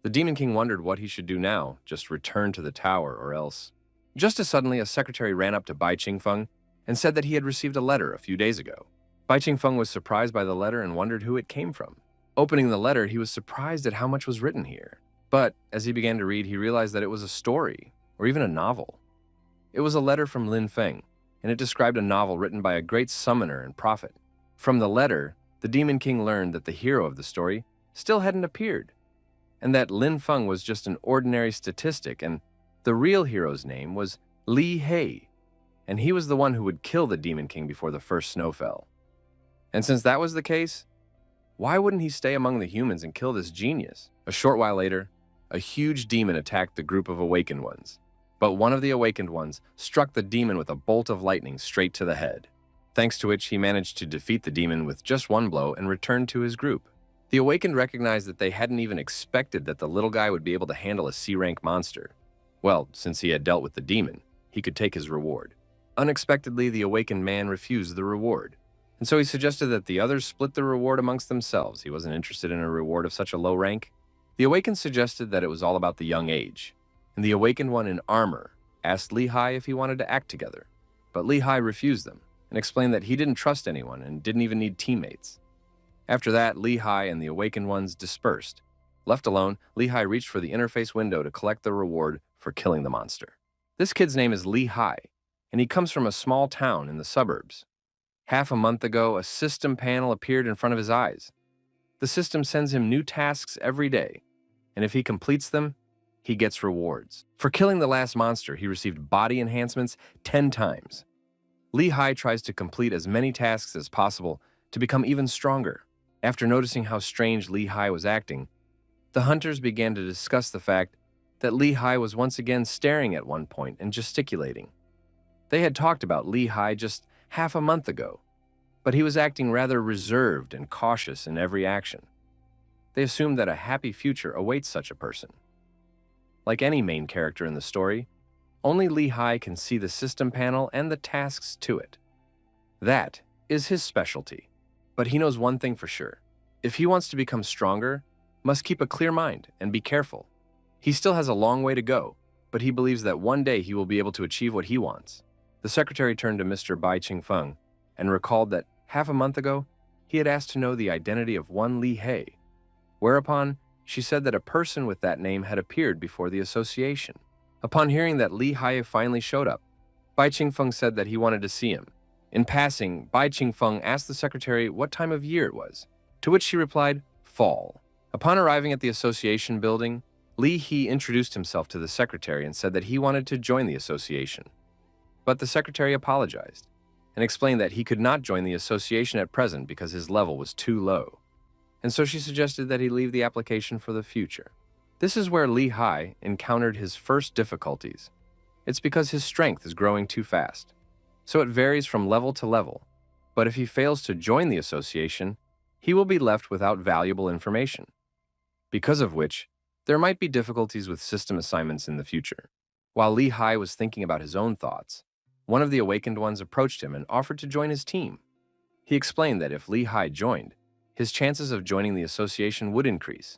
The Demon King wondered what he should do now, just return to the tower or else. Just as suddenly, a secretary ran up to Bai Qingfeng and said that he had received a letter a few days ago. Bai Qingfeng was surprised by the letter and wondered who it came from. Opening the letter, he was surprised at how much was written here. But as he began to read, he realized that it was a story, or even a novel. It was a letter from Linfun, and it described a novel written by a great summoner and prophet. From the letter, the Demon King learned that the hero of the story still hadn't appeared, and that Linfun was just an ordinary statistic, and the real hero's name was Li Hei, and he was the one who would kill the Demon King before the first snow fell. And since that was the case, why wouldn't he stay among the humans and kill this genius? A short while later, a huge demon attacked the group of awakened ones, but one of the awakened ones struck the demon with a bolt of lightning straight to the head, thanks to which he managed to defeat the demon with just one blow and returned to his group. The awakened recognized that they hadn't even expected that the little guy would be able to handle a C-rank monster. Well, since he had dealt with the demon, he could take his reward. Unexpectedly, the awakened man refused the reward, and so he suggested that the others split the reward amongst themselves. He wasn't interested in a reward of such a low rank. The awakened suggested that it was all about the young age, and the awakened one in armor asked Li Hai if he wanted to act together, but Li Hai refused them and explained that he didn't trust anyone and didn't even need teammates. After that, Li Hai and the awakened ones dispersed. Left alone, Li Hai reached for the interface window to collect the reward for killing the monster. This kid's name is Li Hai, and he comes from a small town in the suburbs. Half a month ago, a system panel appeared in front of his eyes. The system sends him new tasks every day, and if he completes them, he gets rewards. For killing the last monster, he received body enhancements 10 times. Li Hai tries to complete as many tasks as possible to become even stronger. After noticing how strange Li Hai was acting, the hunters began to discuss the fact that Li Hai was once again staring at one point and gesticulating. They had talked about Li Hai just half a month ago, but he was acting rather reserved and cautious in every action. They assumed that a happy future awaits such a person. Like any main character in the story, only Li Hai can see the system panel and the tasks to it. That is his specialty. But he knows one thing for sure. If he wants to become stronger, must keep a clear mind and be careful. He still has a long way to go, but he believes that one day he will be able to achieve what he wants. The secretary turned to Mr. Bai Qingfeng and recalled that half a month ago, he had asked to know the identity of one Li Hei, whereupon she said that a person with that name had appeared before the association. Upon hearing that Li Hai finally showed up, Bai Qingfeng said that he wanted to see him. In passing, Bai Qingfeng asked the secretary what time of year it was, to which she replied, fall. Upon arriving at the association building, Li He introduced himself to the secretary and said that he wanted to join the association. But the secretary apologized and explained that he could not join the association at present because his level was too low. And so she suggested that he leave the application for the future. This is where Li Hai encountered his first difficulties. It's because his strength is growing too fast. So it varies from level to level. But if he fails to join the association, he will be left without valuable information. Because of which, there might be difficulties with system assignments in the future. While Li Hai was thinking about his own thoughts, one of the awakened ones approached him and offered to join his team. He explained that if Li Hai joined, his chances of joining the association would increase.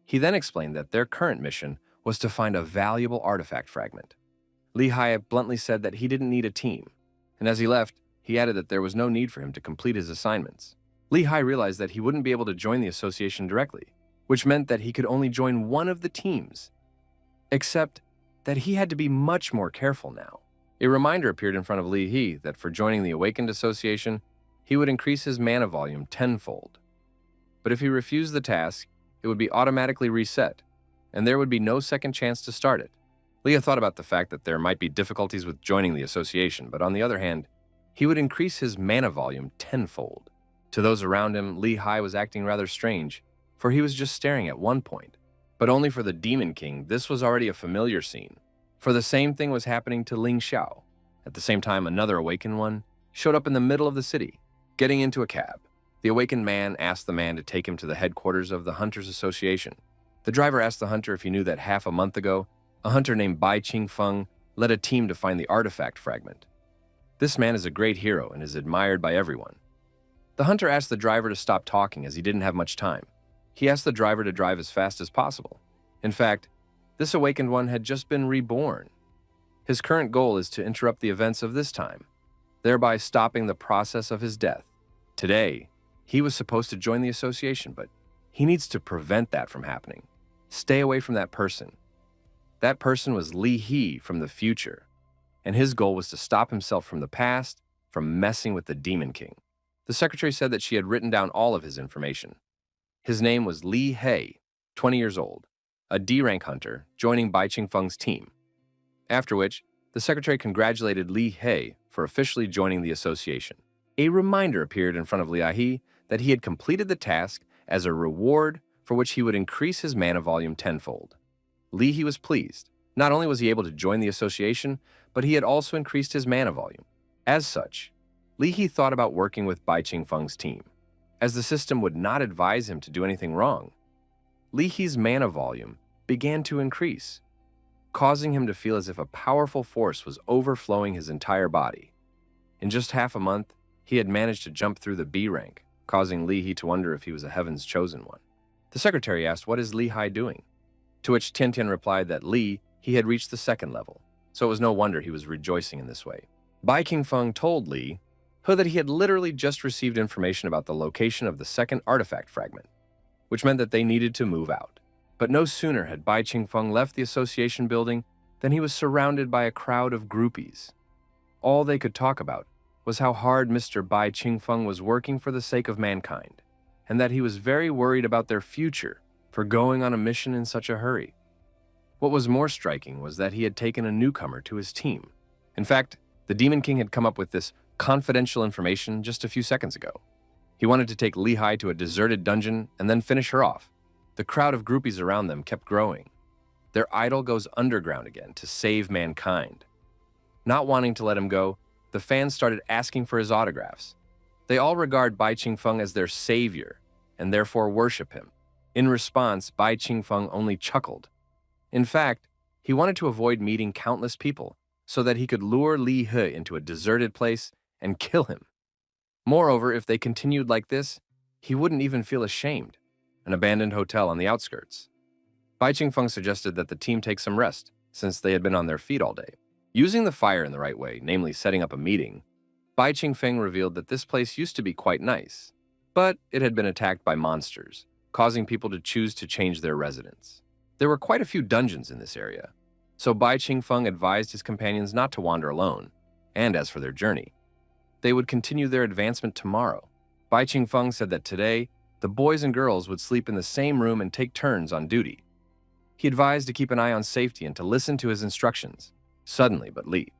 He then explained that their current mission was to find a valuable artifact fragment. Li Hai bluntly said that he didn't need a team, and as he left, he added that there was no need for him to complete his assignments. Li Hai realized that he wouldn't be able to join the association directly, which meant that he could only join one of the teams. Except that he had to be much more careful now. A reminder appeared in front of Li He that for joining the Awakened Association, he would increase his mana volume tenfold. But if he refused the task, it would be automatically reset, and there would be no second chance to start it. Leah thought about the fact that there might be difficulties with joining the association, but on the other hand, he would increase his mana volume tenfold. To those around him, Li Hai was acting rather strange, for he was just staring at one point. But only for the Demon King, this was already a familiar scene, for the same thing was happening to Ling Xiao. At the same time, another awakened one showed up in the middle of the city, getting into a cab. The awakened man asked the man to take him to the headquarters of the Hunters Association. The driver asked the hunter if he knew that half a month ago, a hunter named Bai Qingfeng led a team to find the artifact fragment. This man is a great hero and is admired by everyone. The hunter asked the driver to stop talking as he didn't have much time. He asked the driver to drive as fast as possible. In fact, this awakened one had just been reborn. His current goal is to interrupt the events of this time, thereby stopping the process of his death. Today, he was supposed to join the association, but he needs to prevent that from happening. Stay away from that person. That person was Li He from the future, and his goal was to stop himself from the past, from messing with the Demon King. The secretary said that she had written down all of his information. His name was Li He, 20 years old, a D-rank hunter joining Bai Qingfeng's team. After which, the secretary congratulated Li He for officially joining the association. A reminder appeared in front of Li He that he had completed the task as a reward for which he would increase his mana volume tenfold. Li He was pleased. Not only was he able to join the association, but he had also increased his mana volume. As such, Li He thought about working with Bai Qingfeng's team, as the system would not advise him to do anything wrong. Li He's mana volume began to increase, causing him to feel as if a powerful force was overflowing his entire body. In just half a month, he had managed to jump through the B rank, causing Li He to wonder if he was a heaven's chosen one. The secretary asked, "What is Li Hai doing?" To which Tian Tian replied that he had reached the second level, so it was no wonder he was rejoicing in this way. Bai Qingfeng told Li He that he had literally just received information about the location of the second artifact fragment, which meant that they needed to move out. But no sooner had Bai Qingfeng left the association building than he was surrounded by a crowd of groupies. All they could talk about was how hard Mr. Bai Qingfeng was working for the sake of mankind, and that he was very worried about their future for going on a mission in such a hurry. What was more striking was that he had taken a newcomer to his team. In fact, the Demon King had come up with this confidential information just a few seconds ago. He wanted to take Li Hai to a deserted dungeon and then finish her off. The crowd of groupies around them kept growing. Their idol goes underground again to save mankind. Not wanting to let him go, the fans started asking for his autographs. They all regard Bai Qingfeng as their savior and therefore worship him. In response, Bai Qingfeng only chuckled. In fact, he wanted to avoid meeting countless people so that he could lure Li He into a deserted place and kill him. Moreover, if they continued like this, he wouldn't even feel ashamed. An abandoned hotel on the outskirts. Bai Qingfeng suggested that the team take some rest, since they had been on their feet all day. Using the fire in the right way, namely setting up a meeting, Bai Qingfeng revealed that this place used to be quite nice, but it had been attacked by monsters, causing people to choose to change their residence. There were quite a few dungeons in this area, so Bai Qingfeng advised his companions not to wander alone, and as for their journey, they would continue their advancement tomorrow. Bai Qingfeng said that today, the boys and girls would sleep in the same room and take turns on duty. He advised to keep an eye on safety and to listen to his instructions. Suddenly, but Li.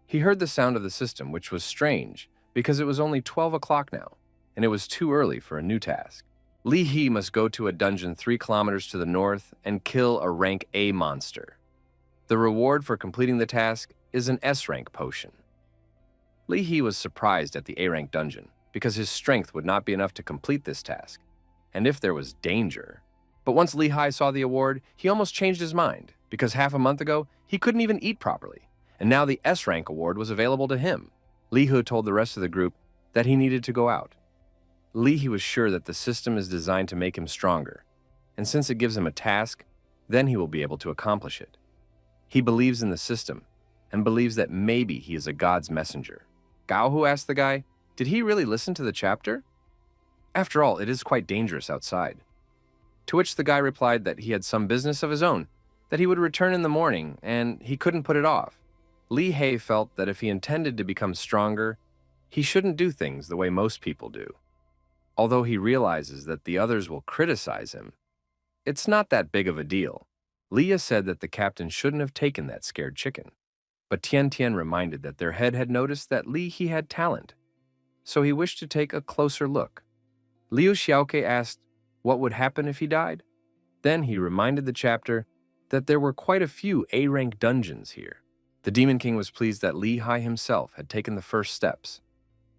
He heard the sound of the system, which was strange, because it was only 12 o'clock now, and it was too early for a new task. Li He must go to a dungeon 3 kilometers to the north and kill a rank A monster. The reward for completing the task is an S-rank potion. Li He was surprised at the A-rank dungeon, because his strength would not be enough to complete this task, and if there was danger. But once Li Hai saw the award, he almost changed his mind, because half a month ago, he couldn't even eat properly, and now the S-rank award was available to him. Li Hu told the rest of the group that he needed to go out. Li He was sure that the system is designed to make him stronger, and since it gives him a task, then he will be able to accomplish it. He believes in the system, and believes that maybe he is a god's messenger. Gao Hu asked the guy, did he really listen to the chapter? After all, it is quite dangerous outside. To which the guy replied that he had some business of his own, that he would return in the morning, and he couldn't put it off. Li He felt that if he intended to become stronger, he shouldn't do things the way most people do. Although he realizes that the others will criticize him, it's not that big of a deal. Leah said that the captain shouldn't have taken that scared chicken. But Tian Tian reminded that their head had noticed that Li He had talent, so he wished to take a closer look. Liu Xiaoke asked what would happen if he died. Then he reminded the chapter that there were quite a few A-rank dungeons here. The Demon King was pleased that Li Hai himself had taken the first steps.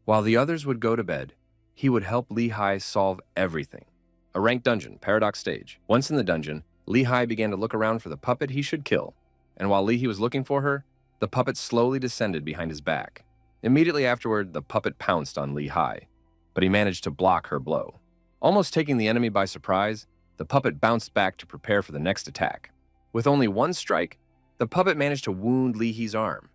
While the others would go to bed, he would help Li Hai solve everything. A ranked dungeon, paradox stage. Once in the dungeon, Li Hai began to look around for the puppet he should kill, and while Li He was looking for her, the puppet slowly descended behind his back. Immediately afterward, the puppet pounced on Li Hai, but he managed to block her blow. Almost taking the enemy by surprise, the puppet bounced back to prepare for the next attack. With only one strike, the puppet managed to wound Li He's arm.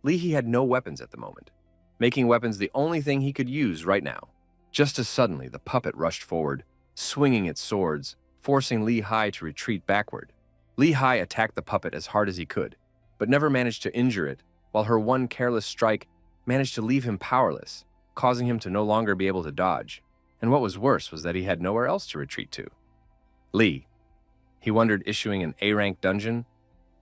Li He had no weapons at the moment, making weapons the only thing he could use right now. Just as suddenly, the puppet rushed forward, swinging its swords, forcing Li Hai to retreat backward. Li Hai attacked the puppet as hard as he could, but never managed to injure it, while her one careless strike managed to leave him powerless, causing him to no longer be able to dodge. And what was worse was that he had nowhere else to retreat to. Li. He wondered, issuing an A-rank dungeon?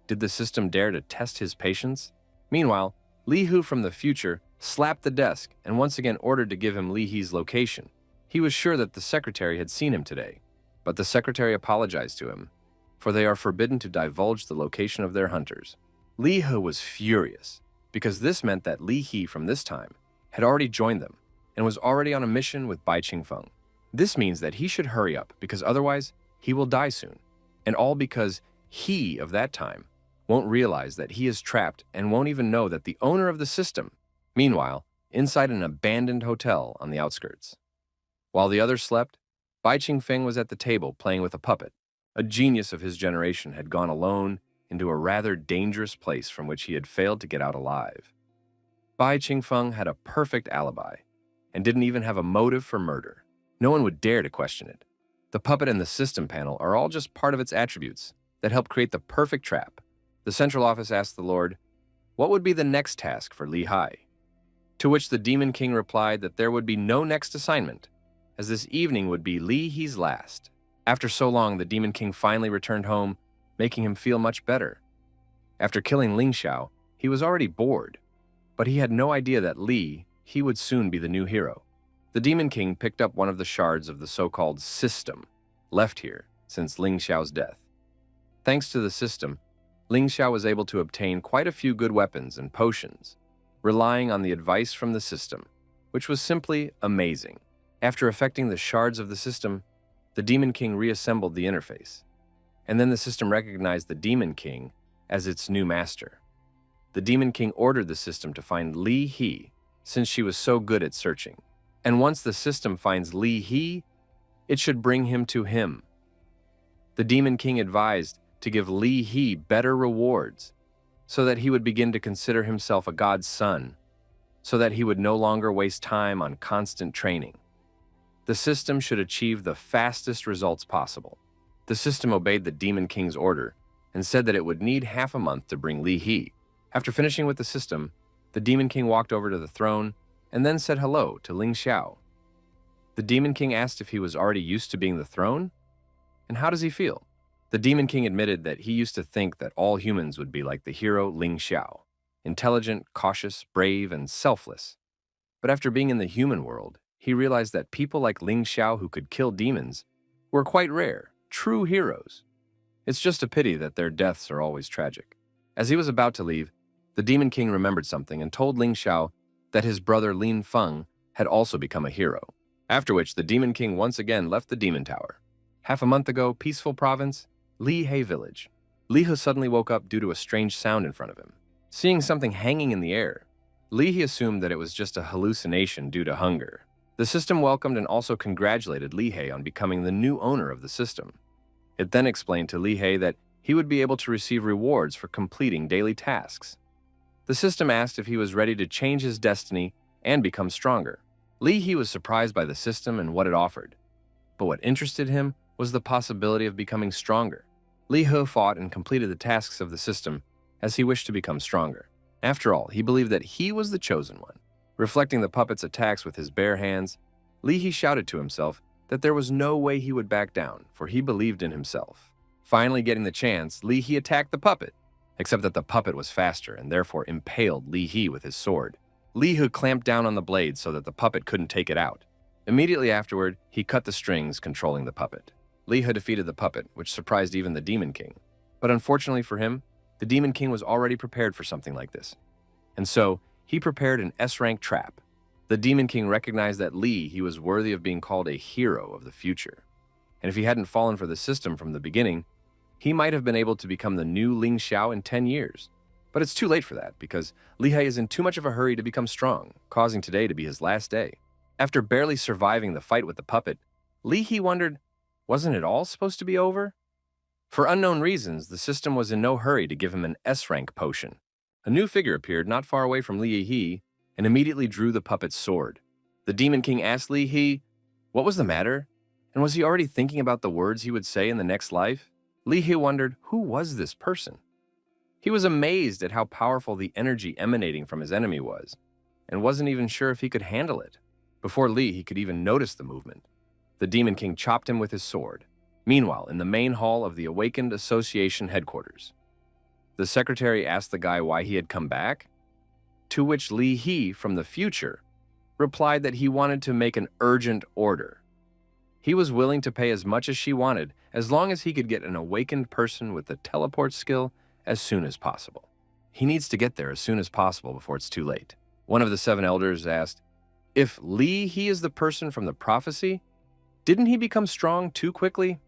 Did the system dare to test his patience? Meanwhile, Li Hu from the future slapped the desk and once again ordered to give him Li He's location. He was sure that the secretary had seen him today, but the secretary apologized to him, for they are forbidden to divulge the location of their hunters. Li Hu was furious, because this meant that Li He from this time had already joined them and was already on a mission with Bai Qingfeng. This means that he should hurry up, because otherwise he will die soon, and all because he of that time won't realize that he is trapped and won't even know that the owner of the system, meanwhile, inside an abandoned hotel on the outskirts. While the others slept, Bai Qingfeng was at the table playing with a puppet. A genius of his generation had gone alone into a rather dangerous place from which he had failed to get out alive. Bai Qingfeng had a perfect alibi and didn't even have a motive for murder. No one would dare to question it. The puppet and the system panel are all just part of its attributes that help create the perfect trap. The central office asked the Lord, what would be the next task for Li Hai? To which the Demon King replied that there would be no next assignment, as this evening would be Li He's last. After so long, the Demon King finally returned home, making him feel much better. After killing Ling Xiao, he was already bored, but he had no idea that he would soon be the new hero. The Demon King picked up one of the shards of the so-called system left here since Ling Xiao's death. Thanks to the system, Ling Xiao was able to obtain quite a few good weapons and potions, relying on the advice from the system, which was simply amazing. After affecting the shards of the system, the Demon King reassembled the interface, and then the system recognized the Demon King as its new master. The Demon King ordered the system to find Li He, since she was so good at searching. And once the system finds Li He, it should bring him to him. The Demon King advised to give Li He better rewards, so that he would begin to consider himself a god's son, so that he would no longer waste time on constant training. The system should achieve the fastest results possible. The system obeyed the Demon King's order and said that it would need half a month to bring Li He. After finishing with the system, the Demon King walked over to the throne and then said hello to Ling Xiao. The Demon King asked if he was already used to being the throne, and how does he feel? The Demon King admitted that he used to think that all humans would be like the hero Ling Xiao, intelligent, cautious, brave, and selfless. But after being in the human world, he realized that people like Ling Xiao who could kill demons were quite rare, true heroes. It's just a pity that their deaths are always tragic. As he was about to leave, the Demon King remembered something and told Ling Xiao that his brother Linfun had also become a hero. After which, the Demon King once again left the Demon Tower. Half a month ago, peaceful province, Li He village. Li He suddenly woke up due to a strange sound in front of him. Seeing something hanging in the air, Li He assumed that it was just a hallucination due to hunger. The system welcomed and also congratulated Li He on becoming the new owner of the system. It then explained to Li He that he would be able to receive rewards for completing daily tasks. The system asked if he was ready to change his destiny and become stronger. Li He was surprised by the system and what it offered. But what interested him was the possibility of becoming stronger. Li He fought and completed the tasks of the system as he wished to become stronger. After all, he believed that he was the chosen one. Reflecting the puppet's attacks with his bare hands, Li He shouted to himself that there was no way he would back down, for he believed in himself. Finally getting the chance, Li He attacked the puppet, except that the puppet was faster and therefore impaled Li He with his sword. Li He clamped down on the blade so that the puppet couldn't take it out. Immediately afterward, he cut the strings controlling the puppet. Li He defeated the puppet, which surprised even the Demon King. But unfortunately for him, the Demon King was already prepared for something like this. And so, he prepared an S-rank trap. The Demon King recognized that Li He was worthy of being called a hero of the future. And if he hadn't fallen for the system from the beginning, he might have been able to become the new Ling Xiao in 10 years. But it's too late for that, because Li He is in too much of a hurry to become strong, causing today to be his last day. After barely surviving the fight with the puppet, Li He wondered, wasn't it all supposed to be over? For unknown reasons, the system was in no hurry to give him an S-rank potion. A new figure appeared not far away from Li He and immediately drew the puppet's sword. The Demon King asked Li He what was the matter, and was he already thinking about the words he would say in the next life? Li He wondered, who was this person? He was amazed at how powerful the energy emanating from his enemy was, and wasn't even sure if he could handle it. Before Li He could even notice the movement, the Demon King chopped him with his sword. Meanwhile, in the main hall of the Awakened Association headquarters, the secretary asked the guy why he had come back, to which Li He, from the future, replied that he wanted to make an urgent order. He was willing to pay as much as she wanted, as long as he could get an awakened person with the teleport skill as soon as possible. He needs to get there as soon as possible before it's too late. One of the 7 elders asked, if Li He is the person from the prophecy, didn't he become strong too quickly?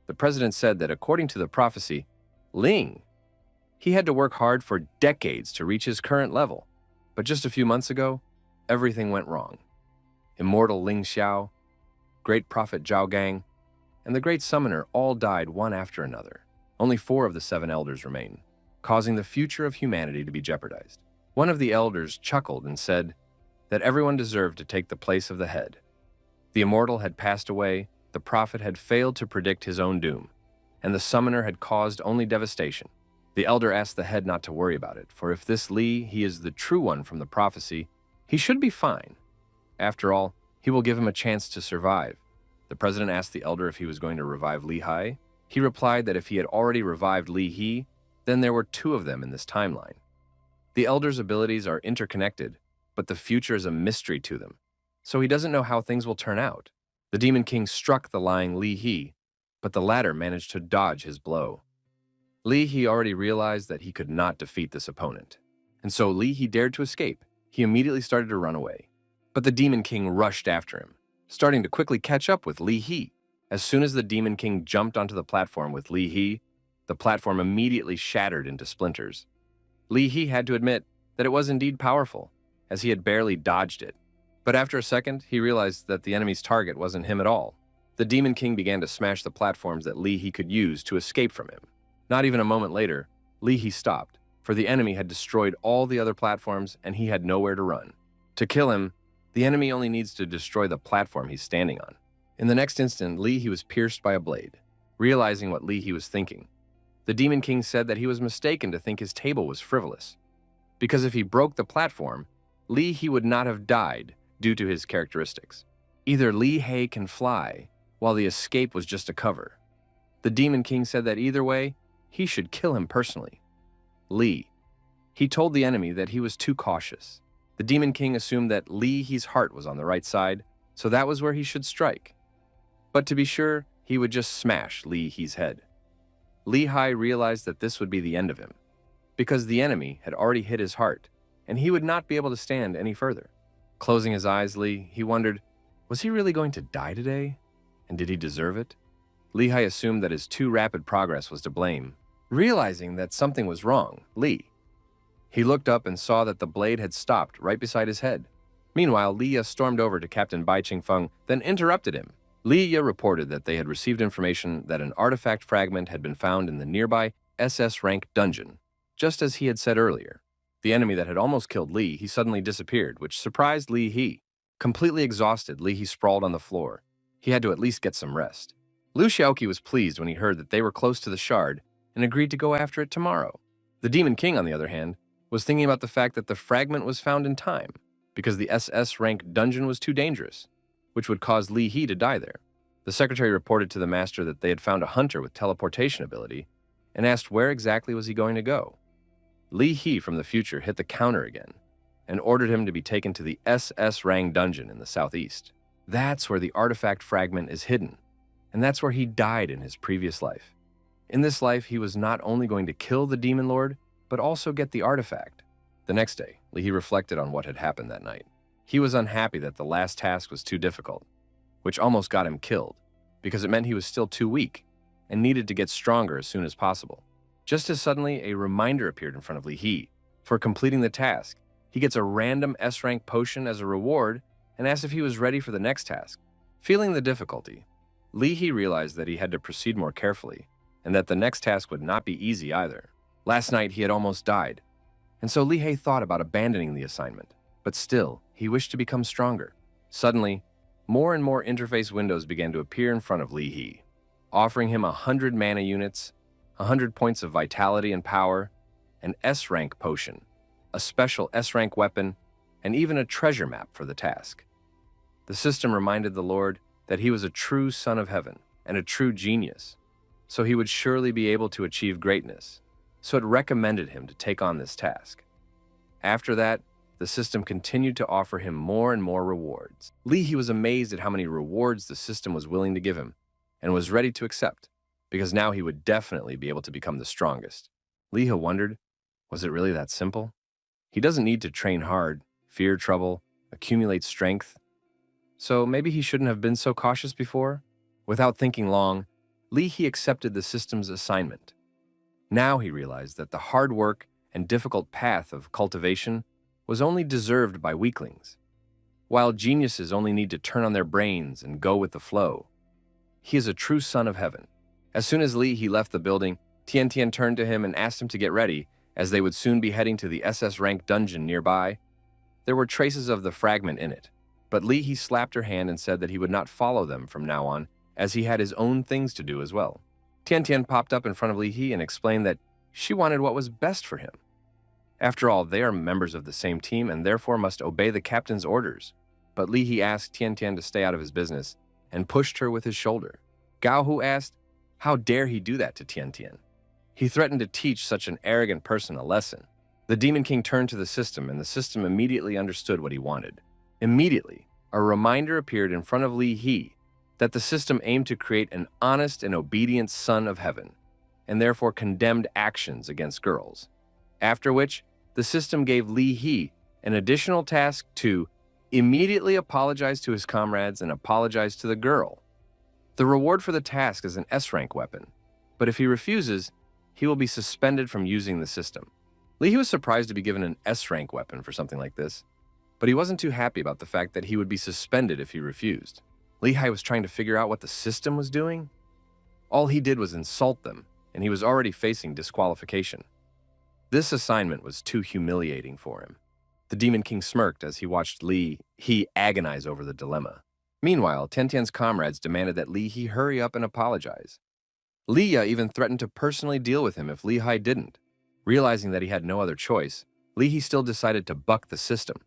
The president said that according to the prophecy, he had to work hard for decades to reach his current level. But just a few months ago, everything went wrong. Immortal Ling Xiao, Great Prophet Zhao Gang, and the Great Summoner all died one after another. Only 4 of the 7 elders remain, causing the future of humanity to be jeopardized. One of the elders chuckled and said that everyone deserved to take the place of the head. The immortal had passed away, the prophet had failed to predict his own doom, and the summoner had caused only devastation. The elder asked the head not to worry about it, for if this Li He is the true one from the prophecy, he should be fine. After all, he will give him a chance to survive. The president asked the elder if he was going to revive Li He. He replied that if he had already revived Li He, then there were 2 of them in this timeline. The elder's abilities are interconnected, but the future is a mystery to them, so he doesn't know how things will turn out. The Demon King struck the lying Li He, but the latter managed to dodge his blow. Li He already realized that he could not defeat this opponent, and so Li He dared to escape. He immediately started to run away, but the Demon King rushed after him, starting to quickly catch up with Li He. As soon as the Demon King jumped onto the platform with Li He, the platform immediately shattered into splinters. Li He had to admit that it was indeed powerful, as he had barely dodged it. But after a second, he realized that the enemy's target wasn't him at all. The Demon King began to smash the platforms that Li He could use to escape from him. Not even a moment later, Li He stopped, for the enemy had destroyed all the other platforms and he had nowhere to run. To kill him, The enemy only needs to destroy the platform he's standing on. In the next instant, he was pierced by a blade. Realizing what he was thinking, the Demon King said that he was mistaken to think his table was frivolous, because if he broke the platform, he would not have died due to his characteristics. Either Hei can fly, while the escape was just a cover. The Demon King said that either way, he should kill him personally. He told the enemy that he was too cautious. The Demon King assumed that Hei's heart was on the right side, so that was where he should strike. But to be sure, he would just smash Hei's head. Hei realized that this would be the end of him, because the enemy had already hit his heart, and he would not be able to stand any further. Closing his eyes, he wondered, was he really going to die today? And did he deserve it? Hei assumed that his too rapid progress was to blame. Realizing that something was wrong, he looked up and saw that the blade had stopped right beside his head. Meanwhile, Liya stormed over to Captain Bai Qingfeng, then interrupted him. Liya reported that they had received information that an artifact fragment had been found in the nearby SS rank dungeon, just as he had said earlier. The enemy that had almost killed he suddenly disappeared, which surprised He. Completely exhausted, he sprawled on the floor. He had to at least get some rest. Lu Xiaoqi was pleased when he heard that they were close to the shard and agreed to go after it tomorrow. The Demon King, on the other hand, was thinking about the fact that the fragment was found in time, because the SS rank dungeon was too dangerous, which would cause He to die there. The secretary reported to the master that they had found a hunter with teleportation ability and asked where exactly was he going to go. He from the future hit the counter again and ordered him to be taken to the SS Rang dungeon in the southeast. That's where the artifact fragment is hidden, and that's where he died in his previous life. In this life, he was not only going to kill the Demon Lord, but also get the artifact. The next day, He reflected on what had happened that night. He was unhappy that the last task was too difficult, which almost got him killed, because it meant he was still too weak and needed to get stronger as soon as possible. Just as suddenly, a reminder appeared in front of He. For completing the task, he gets a random S-rank potion as a reward and asks if he was ready for the next task. Feeling the difficulty, He realized that he had to proceed more carefully and that the next task would not be easy either. Last night, he had almost died, and so Hei thought about abandoning the assignment, but still, he wished to become stronger. Suddenly, more and more interface windows began to appear in front of He, offering him 100 mana units, 100 points of vitality and power, an S-rank potion, a special S-rank weapon, and even a treasure map for the task. The system reminded the Lord that he was a true son of heaven and a true genius, so he would surely be able to achieve greatness, so it recommended him to take on this task. After that, the system continued to offer him more and more rewards. He was amazed at how many rewards the system was willing to give him, and was ready to accept, because now he would definitely be able to become the strongest. He wondered, was it really that simple? He doesn't need to train hard, fear trouble, accumulate strength. So maybe he shouldn't have been so cautious before? Without thinking long, He accepted the system's assignment. Now he realized that the hard work and difficult path of cultivation was only deserved by weaklings, while geniuses only need to turn on their brains and go with the flow. He is a true son of heaven. As soon as he left the building, Tian turned to him and asked him to get ready, as they would soon be heading to the SS rank dungeon nearby. There were traces of the fragment in it, but he slapped her hand and said that he would not follow them from now on, as he had his own things to do as well. Tian popped up in front of He and explained that she wanted what was best for him. After all, they are members of the same team and therefore must obey the captain's orders. But He asked Tian to stay out of his business and pushed her with his shoulder. Gao Hu asked, how dare he do that to Tian? He threatened to teach such an arrogant person a lesson. The Demon King turned to the system, and the system immediately understood what he wanted. Immediately, a reminder appeared in front of He that the system aimed to create an honest and obedient son of heaven, and therefore condemned actions against girls. After which, the system gave He an additional task to immediately apologize to his comrades and apologize to the girl. The reward for the task is an S-rank weapon, but if he refuses, he will be suspended from using the system. He was surprised to be given an S-rank weapon for something like this, but he wasn't too happy about the fact that he would be suspended if he refused. Hei was trying to figure out what the system was doing. All he did was insult them, and he was already facing disqualification. This assignment was too humiliating for him. The Demon King smirked as he watched Li He agonize over the dilemma. Meanwhile, Tiantian's comrades demanded that Li He hurry up and apologize. Li Ya even threatened to personally deal with him if Li Hai didn't. Realizing that he had no other choice, Li He still decided to buck the system.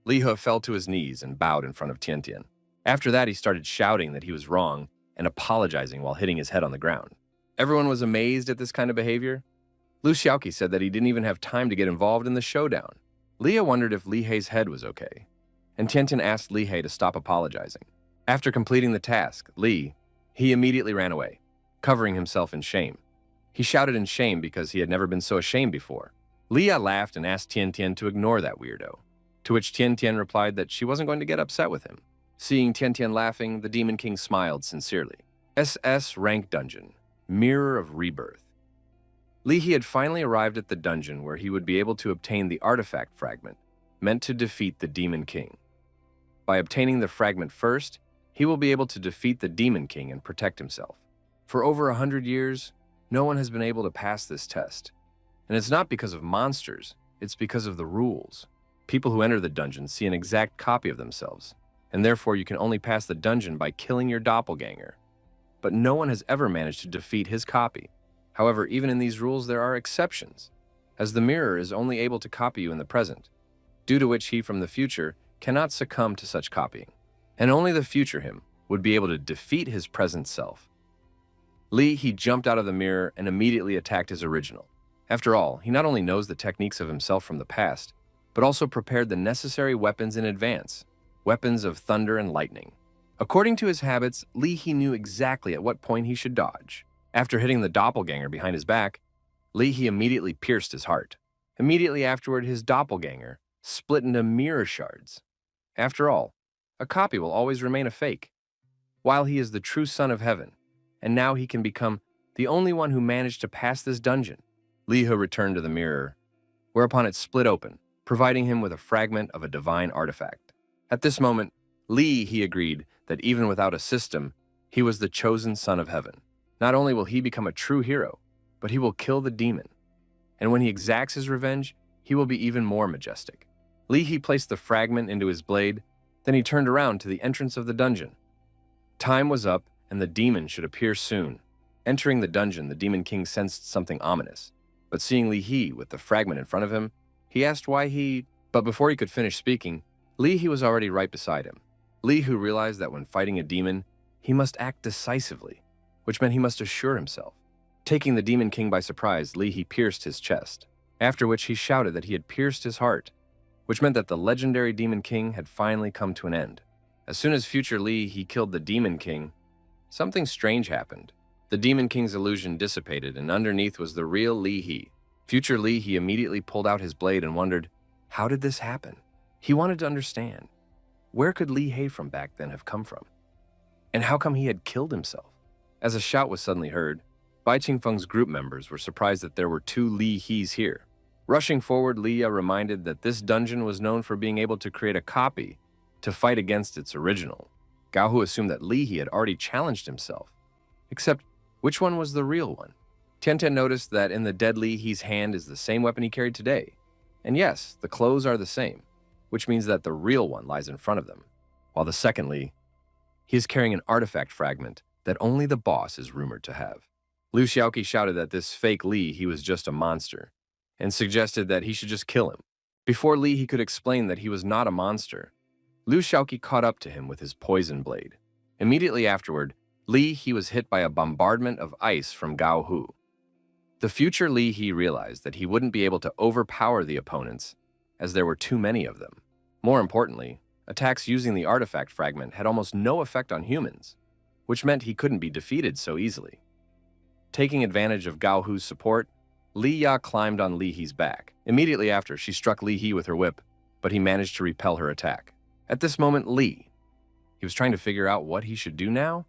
Li He fell to his knees and bowed in front of Tiantian. After that, he started shouting that he was wrong and apologizing while hitting his head on the ground. Everyone was amazed at this kind of behavior. Lu Xiaoqi said that he didn't even have time to get involved in the showdown. Li Ya wondered if Li Hei's head was okay, and Tiantian asked Li He to stop apologizing. After completing the task, he immediately ran away, covering himself in shame. He shouted in shame because he had never been so ashamed before. Li Ya laughed and asked Tiantian to ignore that weirdo, to which Tiantian replied that she wasn't going to get upset with him. Seeing Tiantian laughing, the Demon King smiled sincerely. SS Rank Dungeon, Mirror of Rebirth. Li He had finally arrived at the dungeon where he would be able to obtain the artifact fragment, meant to defeat the Demon King. By obtaining the fragment first, he will be able to defeat the Demon King and protect himself. For over 100 years, no one has been able to pass this test. And it's not because of monsters, it's because of the rules. People who enter the dungeon see an exact copy of themselves, and therefore you can only pass the dungeon by killing your doppelganger. But no one has ever managed to defeat his copy. However, even in these rules there are exceptions, as the mirror is only able to copy you in the present, due to which he from the future cannot succumb to such copying, and only the future him would be able to defeat his present self. He jumped out of the mirror and immediately attacked his original. After all, he not only knows the techniques of himself from the past, but also prepared the necessary weapons in advance, weapons of thunder and lightning. According to his habits, He knew exactly at what point he should dodge. After hitting the doppelganger behind his back, He immediately pierced his heart. Immediately afterward, his doppelganger split into mirror shards. After all, a copy will always remain a fake, while he is the true son of heaven, and now he can become the only one who managed to pass this dungeon. He returned to the mirror, whereupon it split open, providing him with a fragment of a divine artifact. At this moment, he agreed that even without a system, he was the chosen son of heaven. Not only will he become a true hero, but he will kill the demon. And when he exacts his revenge, he will be even more majestic. He placed the fragment into his blade, then he turned around to the entrance of the dungeon. Time was up, and the demon should appear soon. Entering the dungeon, the Demon King sensed something ominous, but seeing He with the fragment in front of him, he asked why But before he could finish speaking, He was already right beside him. Who realized that when fighting a demon, he must act decisively, which meant he must assure himself. Taking the Demon King by surprise, He pierced his chest, after which he shouted that he had pierced his heart, which meant that the legendary Demon King had finally come to an end. As soon as future He killed the Demon King, something strange happened. The Demon King's illusion dissipated, and underneath was the real He. Future He immediately pulled out his blade and wondered, how did this happen? He wanted to understand. Where could He from back then have come from? And how come he had killed himself? As a shout was suddenly heard, Bai Qingfeng's group members were surprised that there were two He's here. Rushing forward, Li reminded that this dungeon was known for being able to create a copy to fight against its original. Gao Hu assumed that He had already challenged himself. Except, which one was the real one? Tiantian noticed that in the dead He's hand is the same weapon he carried today. And yes, the clothes are the same, which means that the real one lies in front of them. While the second he is carrying an artifact fragment that only the boss is rumored to have. Lu Xiaoqi shouted that this fake he was just a monster, and suggested that he should just kill him. Before he could explain that he was not a monster, Lu Xiaoqi caught up to him with his poison blade. Immediately afterward, he was hit by a bombardment of ice from Gao Hu. The future He realized that he wouldn't be able to overpower the opponents, as there were too many of them. More importantly, attacks using the artifact fragment had almost no effect on humans, which meant he couldn't be defeated so easily. Taking advantage of Gao Hu's support, Li Ya climbed on He's back. Immediately after, she struck He with her whip, but he managed to repel her attack. At this moment, he was trying to figure out what he should do now?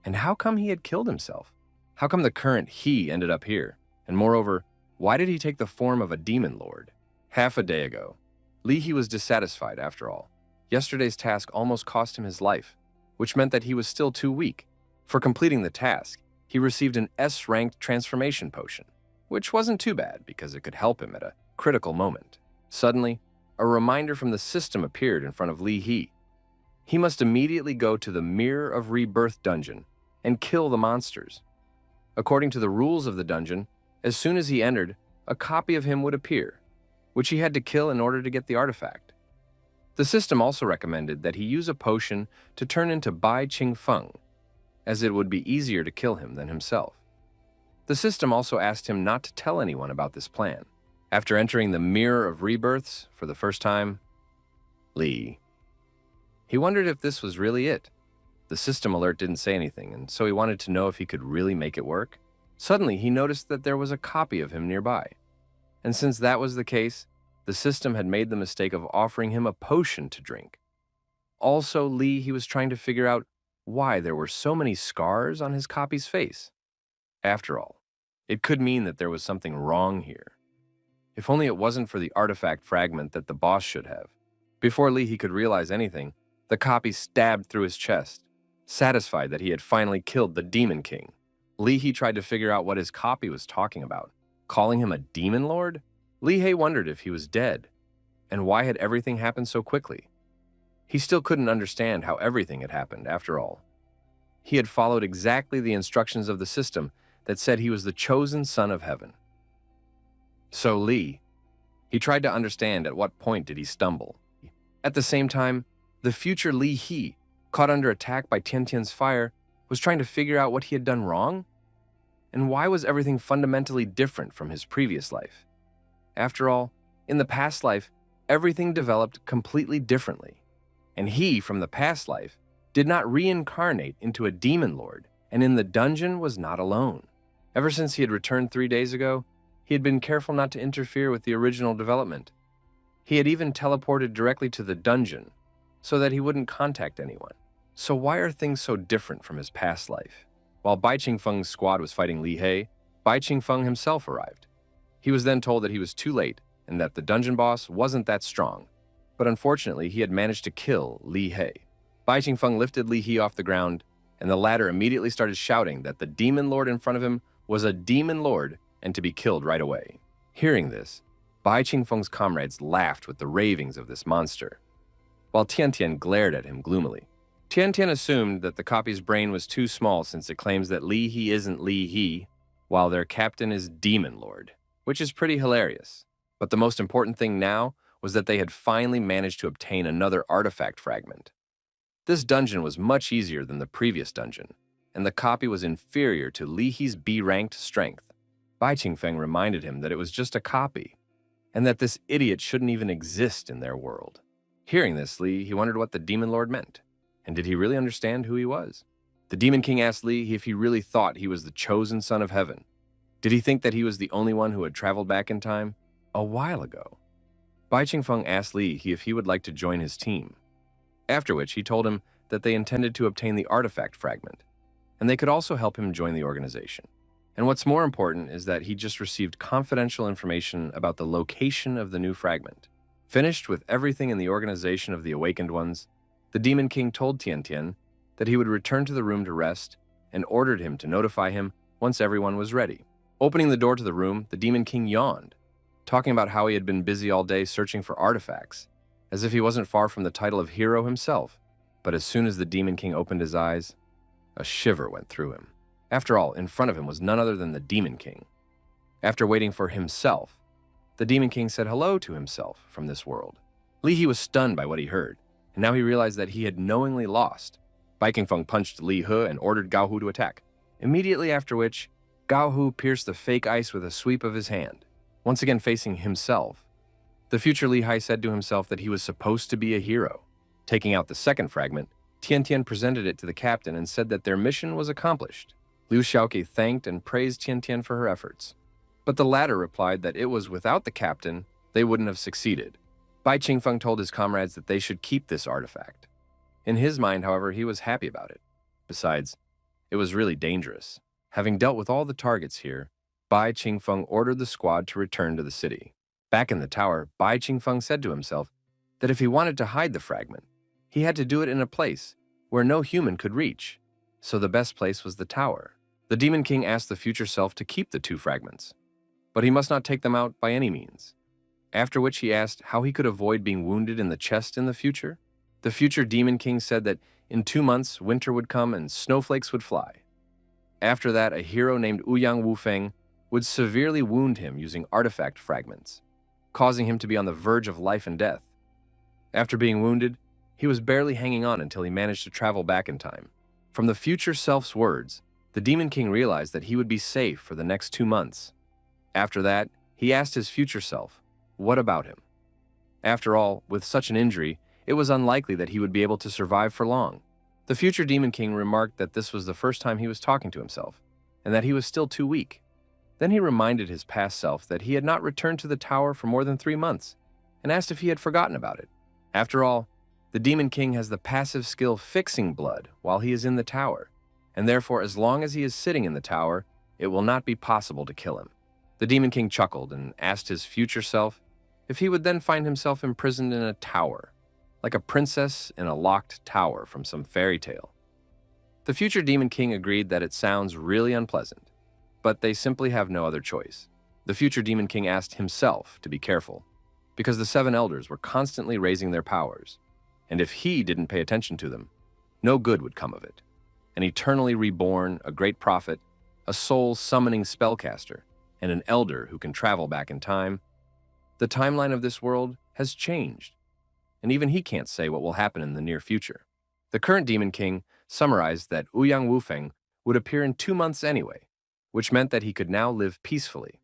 And how come he had killed himself? How come the current he ended up here? And moreover, why did he take the form of a demon lord? Half a day ago, He was dissatisfied after all. Yesterday's task almost cost him his life, which meant that he was still too weak. For completing the task, he received an S-ranked transformation potion, which wasn't too bad because it could help him at a critical moment. Suddenly, a reminder from the system appeared in front of Li He. He must immediately go to the Mirror of Rebirth dungeon and kill the monsters. According to the rules of the dungeon, as soon as he entered, a copy of him would appear, which he had to kill in order to get the artifact. The system also recommended that he use a potion to turn into Bai Ching Feng, as it would be easier to kill him than himself. The system also asked him not to tell anyone about this plan. After entering the Mirror of Rebirths for the first time, he wondered if this was really it. The system alert didn't say anything, and so he wanted to know if he could really make it work. Suddenly, he noticed that there was a copy of him nearby. And since that was the case, the system had made the mistake of offering him a potion to drink. Also, he was trying to figure out why there were so many scars on his copy's face. After all, it could mean that there was something wrong here. If only it wasn't for the artifact fragment that the boss should have. Before he could realize anything, the copy stabbed through his chest, satisfied that he had finally killed the Demon King. He tried to figure out what his copy was talking about, calling him a demon lord? He wondered if he was dead, and why had everything happened so quickly. He still couldn't understand how everything had happened, after all. He had followed exactly the instructions of the system that said he was the chosen son of heaven. So he tried to understand at what point did he stumble. At the same time, the future Li He, caught under attack by Tiantian's fire, was trying to figure out what he had done wrong? And why was everything fundamentally different from his previous life? After all, in the past life, everything developed completely differently. And he, from the past life, did not reincarnate into a demon lord, and in the dungeon was not alone. Ever since he had returned 3 days ago, he had been careful not to interfere with the original development. He had even teleported directly to the dungeon, so that he wouldn't contact anyone. So why are things so different from his past life? While Bai Qingfeng's squad was fighting Li He, Bai Qingfeng himself arrived. He was then told that he was too late and that the dungeon boss wasn't that strong, but unfortunately he had managed to kill Li He. Bai Qingfeng lifted Li He off the ground, and the latter immediately started shouting that the demon lord in front of him was a demon lord and to be killed right away. Hearing this, Bai Qingfeng's comrades laughed with the ravings of this monster, while Tiantian glared at him gloomily. Tiantian assumed that the copy's brain was too small since it claims that Li He isn't Li He, while their captain is Demon Lord, which is pretty hilarious. But the most important thing now was that they had finally managed to obtain another artifact fragment. This dungeon was much easier than the previous dungeon, and the copy was inferior to Li He's B-ranked strength. Bai Qingfeng reminded him that it was just a copy, and that this idiot shouldn't even exist in their world. Hearing this, he wondered what the Demon Lord meant. And did he really understand who he was? The Demon King asked Li if he really thought he was the chosen son of heaven. Did he think that he was the only one who had traveled back in time? A while ago. Bai Qingfeng asked Li if he would like to join his team. After which, he told him that they intended to obtain the artifact fragment, and they could also help him join the organization. And what's more important is that he just received confidential information about the location of the new fragment. Finished with everything in the organization of the Awakened Ones, the Demon King told Tiantian that he would return to the room to rest and ordered him to notify him once everyone was ready. Opening the door to the room, the Demon King yawned, talking about how he had been busy all day searching for artifacts, as if he wasn't far from the title of hero himself. But as soon as the Demon King opened his eyes, a shiver went through him. After all, in front of him was none other than the Demon King. After waiting for himself, the Demon King said hello to himself from this world. Li He was stunned by what he heard, and now he realized that he had knowingly lost. Bai Qingfeng punched Li He and ordered Gao Hu to attack, immediately after which, Gao Hu pierced the fake ice with a sweep of his hand, once again facing himself. The future Li Hai said to himself that he was supposed to be a hero. Taking out the second fragment, Tiantian presented it to the captain and said that their mission was accomplished. Liu Xiaoqi thanked and praised Tiantian for her efforts, but the latter replied that it was without the captain they wouldn't have succeeded. Bai Qingfeng told his comrades that they should keep this artifact. In his mind, however, he was happy about it. Besides, it was really dangerous. Having dealt with all the targets here, Bai Qingfeng ordered the squad to return to the city. Back in the tower, Bai Qingfeng said to himself that if he wanted to hide the fragment, he had to do it in a place where no human could reach, so the best place was the tower. The Demon King asked the future self to keep the 2 fragments, but he must not take them out by any means. after which he asked how he could avoid being wounded in the chest in the future. The future Demon King said that in 2 months, winter would come and snowflakes would fly. After that, a hero named Ouyang Wufeng would severely wound him using artifact fragments, causing him to be on the verge of life and death. After being wounded, he was barely hanging on until he managed to travel back in time. From the future self's words, the Demon King realized that he would be safe for the next 2 months. After that, he asked his future self, what about him? After all, with such an injury, it was unlikely that he would be able to survive for long. The future Demon King remarked that this was the first time he was talking to himself, and that he was still too weak. Then he reminded his past self that he had not returned to the tower for more than 3 months, and asked if he had forgotten about it. After all, the Demon King has the passive skill fixing blood while he is in the tower, and therefore as long as he is sitting in the tower, it will not be possible to kill him. The Demon King chuckled and asked his future self if he would then find himself imprisoned in a tower, like a princess in a locked tower from some fairy tale. The future Demon King agreed that it sounds really unpleasant, but they simply have no other choice. The future Demon King asked himself to be careful, because the 7 elders were constantly raising their powers, and if he didn't pay attention to them, no good would come of it. An eternally reborn, a great prophet, a soul-summoning spellcaster, and an elder who can travel back in time. The timeline of this world has changed, and even he can't say what will happen in the near future. The current Demon King summarized that Ouyang Wufeng would appear in 2 months anyway, which meant that he could now live peacefully.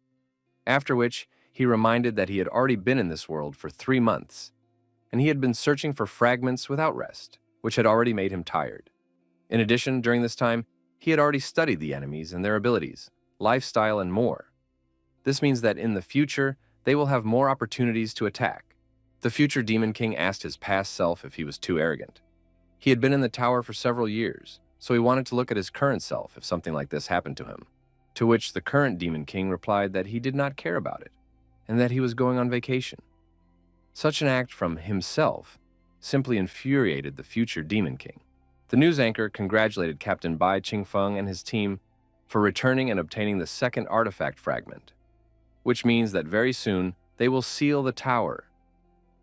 After which, he reminded that he had already been in this world for 3 months, and he had been searching for fragments without rest, which had already made him tired. In addition, during this time, he had already studied the enemies and their abilities, lifestyle, and more. This means that in the future, they will have more opportunities to attack. The future Demon King asked his past self if he was too arrogant. He had been in the tower for several years, so he wanted to look at his current self if something like this happened to him. To which the current Demon King replied that he did not care about it, and that he was going on vacation. Such an act from himself simply infuriated the future Demon King. The news anchor congratulated Captain Bai Qingfeng and his team for returning and obtaining the second artifact fragment, which means that very soon they will seal the tower.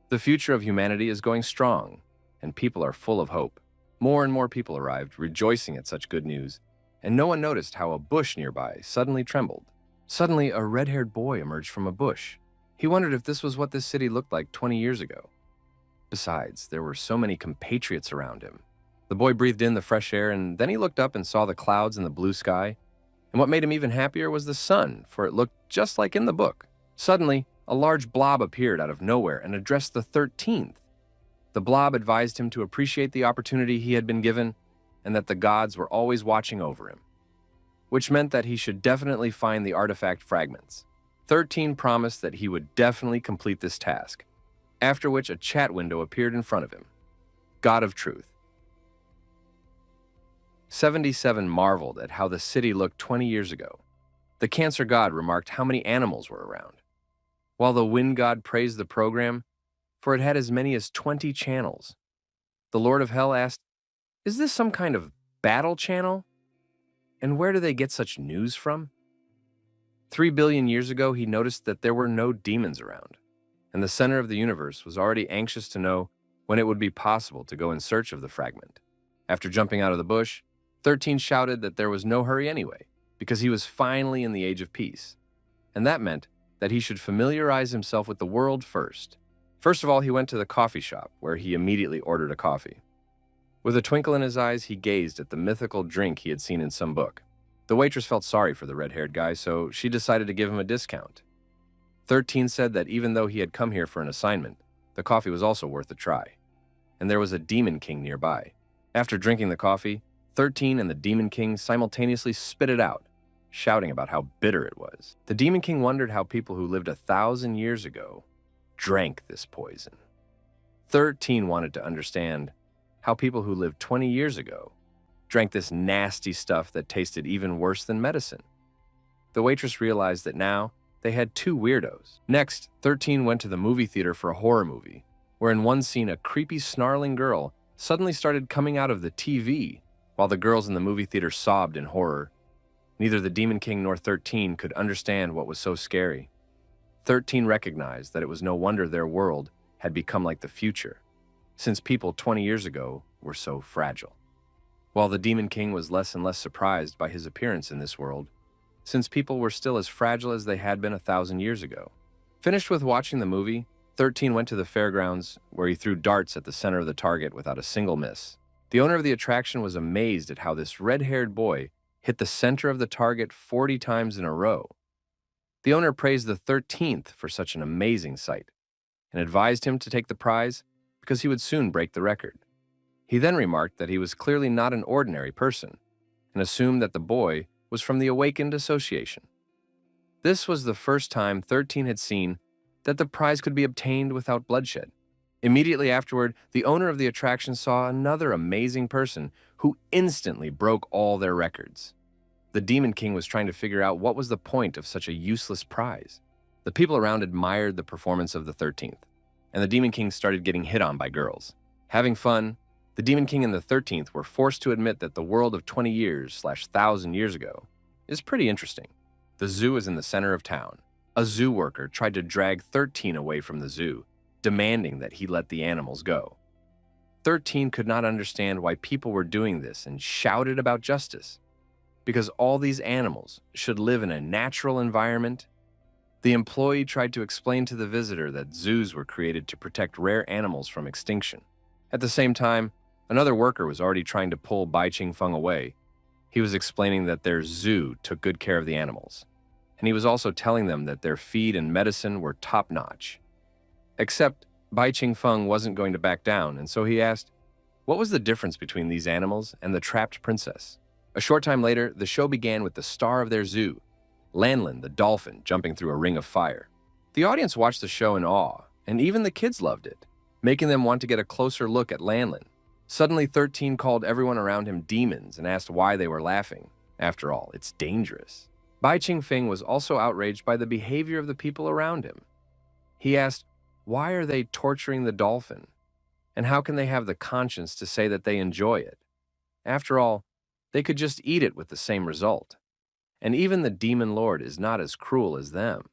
The future of humanity is going strong, and people are full of hope. More and more people arrived, rejoicing at such good news, and no one noticed how a bush nearby suddenly trembled. Suddenly, a red-haired boy emerged from a bush. He wondered if this was what this city looked like 20 years ago. Besides, there were so many compatriots around him. The boy breathed in the fresh air, and then he looked up and saw the clouds and the blue sky. And what made him even happier was the sun, for it looked just like in the book. Suddenly, a large blob appeared out of nowhere and addressed the 13th. The blob advised him to appreciate the opportunity he had been given, and that the gods were always watching over him, which meant that he should definitely find the artifact fragments. 13 promised that he would definitely complete this task, after which a chat window appeared in front of him. God of Truth. 77 marveled at how the city looked 20 years ago. The Cancer God remarked how many animals were around, while the Wind God praised the program, for it had as many as 20 channels. The Lord of Hell asked, "Is this some kind of battle channel? And where do they get such news from?" 3 billion years ago, he noticed that there were no demons around, and the center of the universe was already anxious to know when it would be possible to go in search of the fragment. After jumping out of the bush, 13 shouted that there was no hurry anyway, because he was finally in the age of peace, and that meant that he should familiarize himself with the world first. First of all, he went to the coffee shop, where he immediately ordered a coffee. With a twinkle in his eyes, he gazed at the mythical drink he had seen in some book. The waitress felt sorry for the red-haired guy, so she decided to give him a discount. 13 said that even though he had come here for an assignment, the coffee was also worth a try, and there was a Demon King nearby. After drinking the coffee, 13 and the Demon King simultaneously spit it out, shouting about how bitter it was. The Demon King wondered how people who lived 1,000 years ago drank this poison. 13 wanted to understand how people who lived 20 years ago drank this nasty stuff that tasted even worse than medicine. The waitress realized that now they had 2 weirdos. Next, 13 went to the movie theater for a horror movie, where in one scene a creepy snarling girl suddenly started coming out of the TV, while the girls in the movie theater sobbed in horror. Neither the Demon King nor 13 could understand what was so scary. 13 recognized that it was no wonder their world had become like the future, since people 20 years ago were so fragile. While the Demon King was less and less surprised by his appearance in this world, since people were still as fragile as they had been 1,000 years ago. Finished with watching the movie, 13 went to the fairgrounds, where he threw darts at the center of the target without a single miss. The owner of the attraction was amazed at how this red-haired boy hit the center of the target 40 times in a row. The owner praised the 13th for such an amazing sight, and advised him to take the prize because he would soon break the record. He then remarked that he was clearly not an ordinary person, and assumed that the boy was from the Awakened Association. This was the first time 13 had seen that the prize could be obtained without bloodshed. Immediately afterward, the owner of the attraction saw another amazing person who instantly broke all their records. The Demon King was trying to figure out what was the point of such a useless prize. The people around admired the performance of the 13th, and the Demon King started getting hit on by girls. Having fun, the Demon King and the 13th were forced to admit that the world of 20 years/1,000 years ago is pretty interesting. The zoo is in the center of town. A zoo worker tried to drag 13 away from the zoo, demanding that he let the animals go. 13 could not understand why people were doing this and shouted about justice. Because all these animals should live in a natural environment. The employee tried to explain to the visitor that zoos were created to protect rare animals from extinction. At the same time, another worker was already trying to pull Bai Ching-feng away. He was explaining that their zoo took good care of the animals, and he was also telling them that their feed and medicine were top-notch. Except Bai Ching-feng wasn't going to back down, and so he asked, what was the difference between these animals and the trapped princess? A short time later, the show began with the star of their zoo, Lanlin the dolphin, jumping through a ring of fire. The audience watched the show in awe, and even the kids loved it, making them want to get a closer look at Lanlin. Suddenly, 13 called everyone around him demons and asked why they were laughing. After all, it's dangerous. Bai Ching-feng was also outraged by the behavior of the people around him. He asked, why are they torturing the dolphin? And how can they have the conscience to say that they enjoy it? After all, they could just eat it with the same result. And even the Demon Lord is not as cruel as them.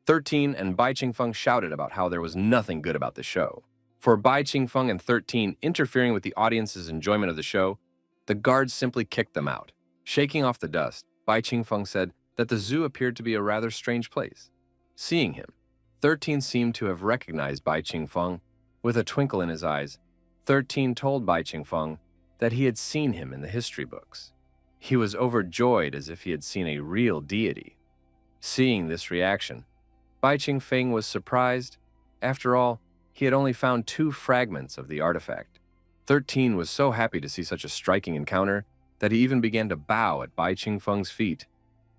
13 and Bai Ching-feng shouted about how there was nothing good about the show. For Bai Ching-feng and 13 interfering with the audience's enjoyment of the show, the guards simply kicked them out. Shaking off the dust, Bai Ching-feng said that the zoo appeared to be a rather strange place. Seeing him, 13 seemed to have recognized Bai Ching-feng. With a twinkle in his eyes, 13 told Bai Ching-feng that he had seen him in the history books. He was overjoyed as if he had seen a real deity. Seeing this reaction, Bai Ching-feng was surprised. After all, he had only found 2 fragments of the artifact. 13 was so happy to see such a striking encounter that he even began to bow at Bai Ching-feng's feet,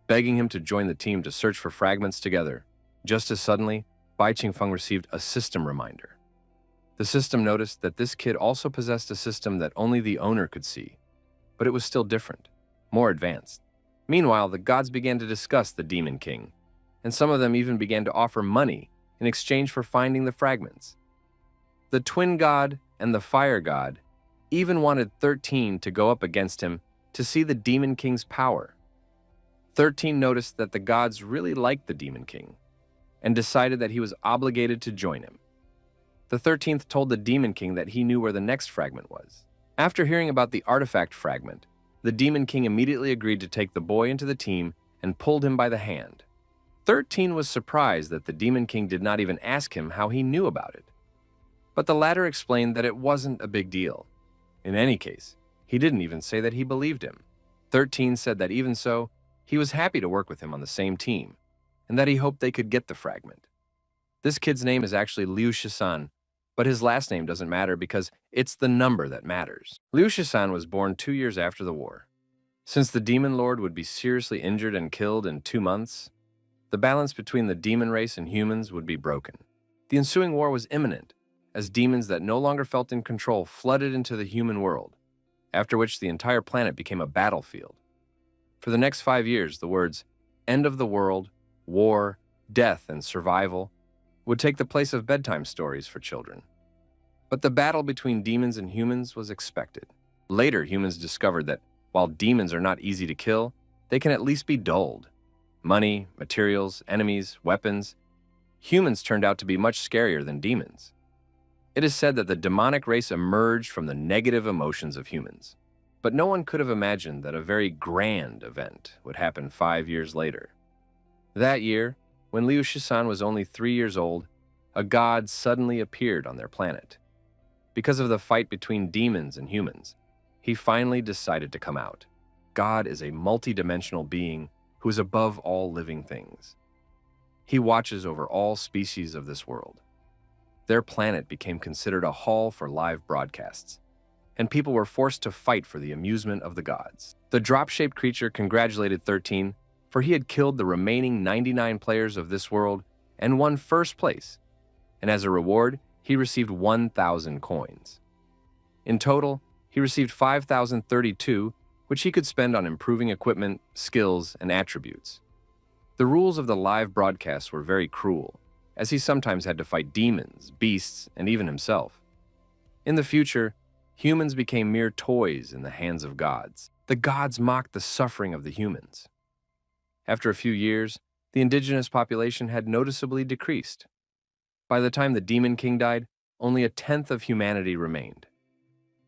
begging him to join the team to search for fragments together. Just as suddenly, Bai Ching-feng received a system reminder. The system noticed that this kid also possessed a system that only the owner could see, but it was still different, more advanced. Meanwhile, the gods began to discuss the Demon King, and some of them even began to offer money in exchange for finding the fragments. The twin god and the fire god even wanted 13 to go up against him to see the Demon King's power. 13 noticed that the gods really liked the Demon King and decided that he was obligated to join him. The 13th told the Demon King that he knew where the next fragment was. After hearing about the artifact fragment, the Demon King immediately agreed to take the boy into the team and pulled him by the hand. 13 was surprised that the Demon King did not even ask him how he knew about it. But the latter explained that it wasn't a big deal. In any case, he didn't even say that he believed him. 13 said that even so, he was happy to work with him on the same team, and that he hoped they could get the fragment. This kid's name is actually Liu Shisan, but his last name doesn't matter because it's the number that matters. Liu Shisan was born 2 years after the war. Since the Demon Lord would be seriously injured and killed in 2 months, the balance between the demon race and humans would be broken. The ensuing war was imminent, as demons that no longer felt in control flooded into the human world, after which the entire planet became a battlefield. For the next 5 years, the words "end of the world," "war," "death," and "survival" would take the place of bedtime stories for children. But the battle between demons and humans was expected. Later, humans discovered that while demons are not easy to kill, they can at least be dulled. Money, materials, enemies, weapons. humans turned out to be much scarier than demons. It is said that the demonic race emerged from the negative emotions of humans, but no one could have imagined that a very grand event would happen 5 years later. That year, when Liu Shisan was only 3 years old, a god suddenly appeared on their planet. Because of the fight between demons and humans, he finally decided to come out. God is a multi-dimensional being who is above all living things. He watches over all species of this world. Their planet became considered a hall for live broadcasts, and people were forced to fight for the amusement of the gods. The drop-shaped creature congratulated 13, for he had killed the remaining 99 players of this world and won first place, and as a reward, he received 1,000 coins. In total, he received 5,032, which he could spend on improving equipment, skills, and attributes. The rules of the live broadcasts were very cruel, as he sometimes had to fight demons, beasts, and even himself. In the future, humans became mere toys in the hands of gods. The gods mocked the suffering of the humans. After a few years, the indigenous population had noticeably decreased. By the time the Demon King died, only a tenth of humanity remained.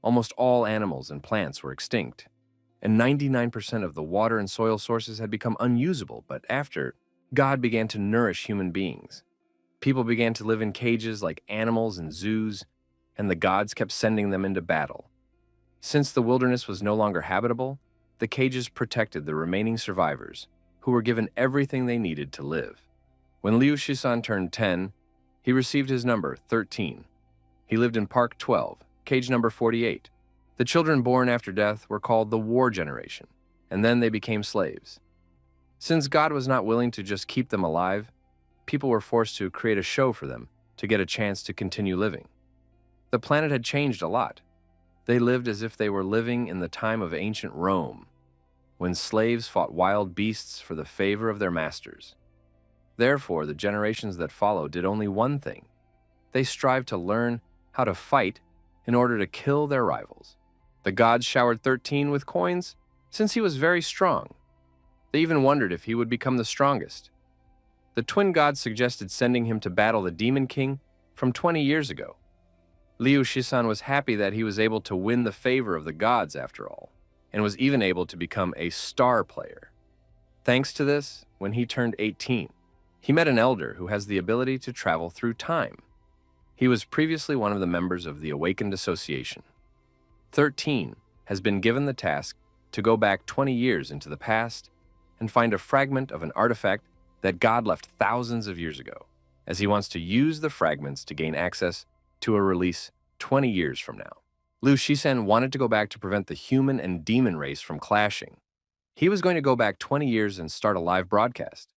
Almost all animals and plants were extinct, and 99% of the water and soil sources had become unusable. But after, God began to nourish human beings. People began to live in cages like animals in zoos, and the gods kept sending them into battle. Since the wilderness was no longer habitable, the cages protected the remaining survivors, who were given everything they needed to live. When Liu Shisan turned 10, he received his number, 13. He lived in Park 12, cage number 48. The children born after death were called the War Generation, and then they became slaves. Since God was not willing to just keep them alive, people were forced to create a show for them to get a chance to continue living. The planet had changed a lot. They lived as if they were living in the time of ancient Rome, when slaves fought wild beasts for the favor of their masters. Therefore, the generations that followed did only one thing. They strived to learn how to fight in order to kill their rivals. The gods showered 13 with coins since he was very strong. They even wondered if he would become the strongest. The twin gods suggested sending him to battle the Demon King from 20 years ago. Liu Shisan was happy that he was able to win the favor of the gods after all, and was even able to become a star player. Thanks to this, when he turned 18, he met an elder who has the ability to travel through time. He was previously one of the members of the Awakened Association. 13 has been given the task to go back 20 years into the past and find a fragment of an artifact that God left thousands of years ago, as he wants to use the fragments to gain access to a release 20 years from now. Liu Shisan wanted to go back to prevent the human and demon race from clashing. He was going to go back 20 years and start a live broadcast.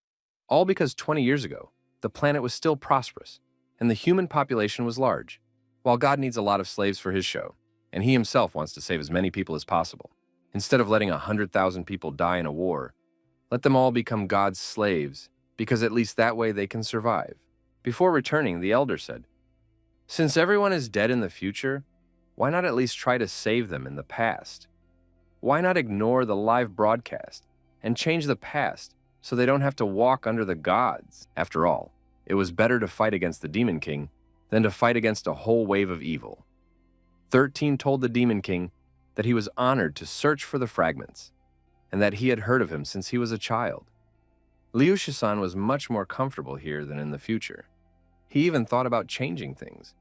All because 20 years ago, the planet was still prosperous, and the human population was large, while God needs a lot of slaves for his show, and he himself wants to save as many people as possible. Instead of letting 100,000 people die in a war, let them all become God's slaves, because at least that way they can survive. Before returning, the elder said, "Since everyone is dead in the future, why not at least try to save them in the past? Why not ignore the live broadcast and change the past so they don't have to walk under the gods? After all, it was better to fight against the Demon King than to fight against a whole wave of evil." 13 told the Demon King that he was honored to search for the fragments, and that he had heard of him since he was a child. Liu Shisan was much more comfortable here than in the future. He even thought about changing things.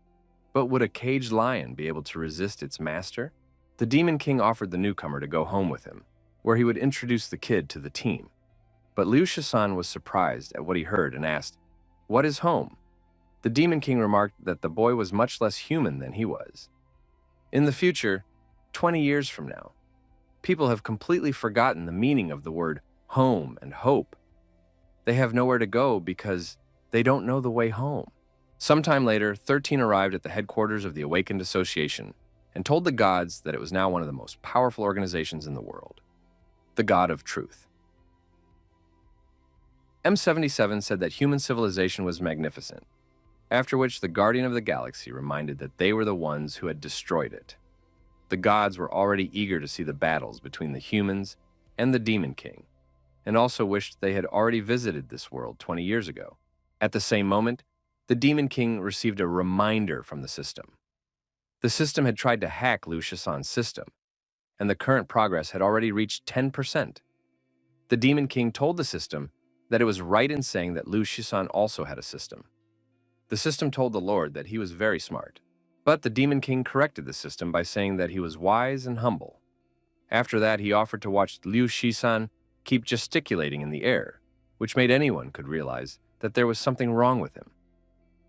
But would a caged lion be able to resist its master? The Demon King offered the newcomer to go home with him, where he would introduce the kid to the team. But Liu Shisan was surprised at what he heard and asked, "What is home?" The Demon King remarked that the boy was much less human than he was. In the future, 20 years from now, people have completely forgotten the meaning of the word home and hope. They have nowhere to go because they don't know the way home. Sometime later, 13 arrived at the headquarters of the Awakened Association and told the gods that it was now one of the most powerful organizations in the world, the God of Truth. M77 said that human civilization was magnificent, after which the Guardian of the Galaxy reminded that they were the ones who had destroyed it. The gods were already eager to see the battles between the humans and the Demon King, and also wished they had already visited this world 20 years ago. At the same moment, the Demon King received a reminder from the system. The system had tried to hack Liu Shisan's system, and the current progress had already reached 10%. The Demon King told the system that it was right in saying that Liu Shisan also had a system. The system told the Lord that he was very smart, but the Demon King corrected the system by saying that he was wise and humble. After that, he offered to watch Liu Shisan keep gesticulating in the air, which made anyone could realize that there was something wrong with him.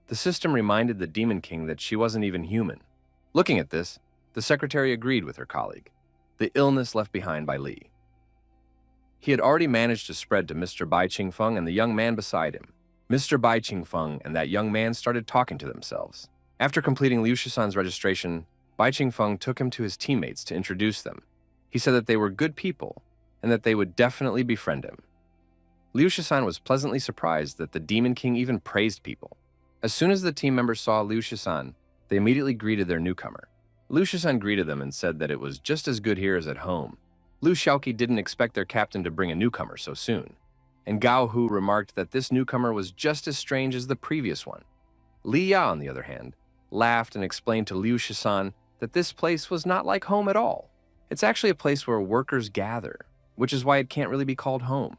The system reminded the Demon King that she wasn't even human. Looking at this, the secretary agreed with her colleague, the illness left behind by Li. He had already managed to spread to Mr. Bai Qingfeng and the young man beside him. Mr. Bai Qingfeng and that young man started talking to themselves. After completing Liu Shisan's registration, Bai Qingfeng took him to his teammates to introduce them. He said that they were good people and that they would definitely befriend him. Liu Shisan was pleasantly surprised that the Demon King even praised people. As soon as the team members saw Liu Shisan, they immediately greeted their newcomer. Liu Shisan greeted them and said that it was just as good here as at home. Liu Xiaoqi didn't expect their captain to bring a newcomer so soon, and Gao Hu remarked that this newcomer was just as strange as the previous one. Li Ya, on the other hand, laughed and explained to Liu Shisan that this place was not like home at all. It's actually a place where workers gather, which is why it can't really be called home.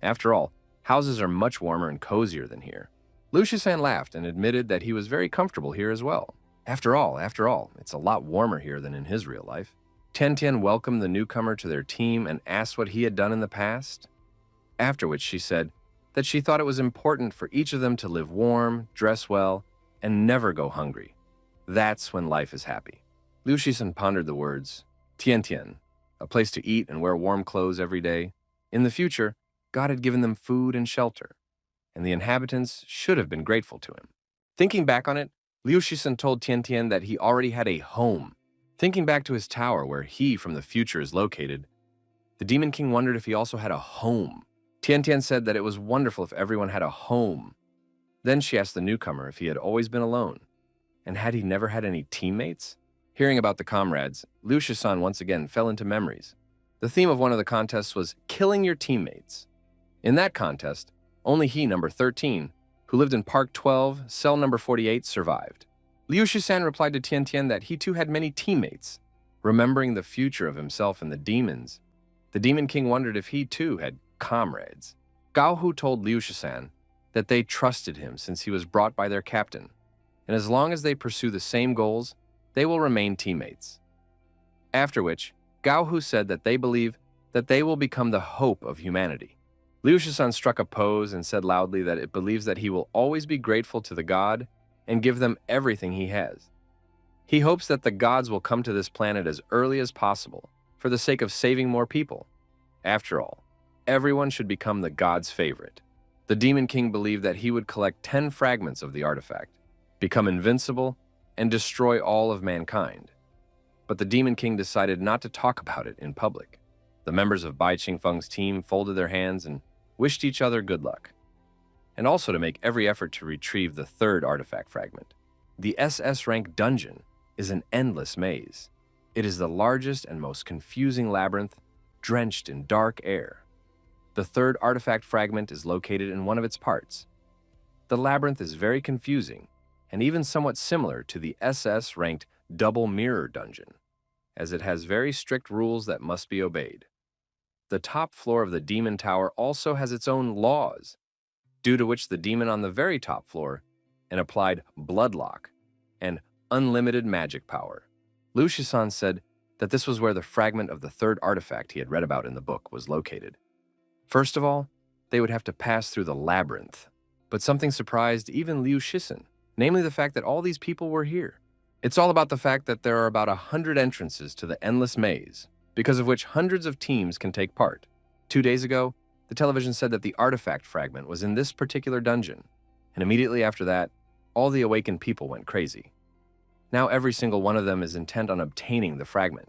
After all, houses are much warmer and cozier than here. Liu Shisan laughed and admitted that he was very comfortable here as well. After all, it's a lot warmer here than in his real life. Tian Tian welcomed the newcomer to their team and asked what he had done in the past, after which she said that she thought it was important for each of them to live warm, dress well, and never go hungry. That's when life is happy. Liu Shisan pondered the words, Tian Tian, a place to eat and wear warm clothes every day. In the future, God had given them food and shelter, and the inhabitants should have been grateful to him. Thinking back on it, Liu Shisan told Tian Tian that he already had a home. Thinking back to his tower where he from the future is located, the Demon King wondered if he also had a home. Tian Tian said that it was wonderful if everyone had a home. Then she asked the newcomer if he had always been alone, and had he never had any teammates? Hearing about the comrades, Liu Shisan once again fell into memories. The theme of one of the contests was killing your teammates. In that contest, only he, number 13, who lived in Park 12, cell number 48, survived. Liu Shisan replied to Tian Tian that he too had many teammates. Remembering the future of himself and the demons, the Demon King wondered if he too had comrades. Gao Hu told Liu Shisan that they trusted him since he was brought by their captain, and as long as they pursue the same goals, they will remain teammates. After which, Gao Hu said that they believe that they will become the hope of humanity. Liu Shisan struck a pose and said loudly that it believes that he will always be grateful to the god and give them everything he has. He hopes that the gods will come to this planet as early as possible for the sake of saving more people. After all, everyone should become the god's favorite. The Demon King believed that he would collect 10 fragments of the artifact, become invincible, and destroy all of mankind. But the Demon King decided not to talk about it in public. The members of Bai Qingfeng's team folded their hands and wished each other good luck, and also to make every effort to retrieve the third artifact fragment. The SS rank dungeon is an endless maze. It is the largest and most confusing labyrinth, drenched in dark air. The third artifact fragment is located in one of its parts. The labyrinth is very confusing and even somewhat similar to the SS ranked double mirror dungeon, as it has very strict rules that must be obeyed. The top floor of the demon tower also has its own laws, due to which the demon on the very top floor and applied bloodlock and unlimited magic power. Liu Shisan said that this was where the fragment of the third artifact he had read about in the book was located. First of all, they would have to pass through the labyrinth, but something surprised even Liu Shisan, namely the fact that all these people were here. It's all about the fact that there are about 100 entrances to the endless maze, because of which hundreds of teams can take part. 2 days ago, the television said that the artifact fragment was in this particular dungeon, and immediately after that, all the awakened people went crazy. Now every single one of them is intent on obtaining the fragment.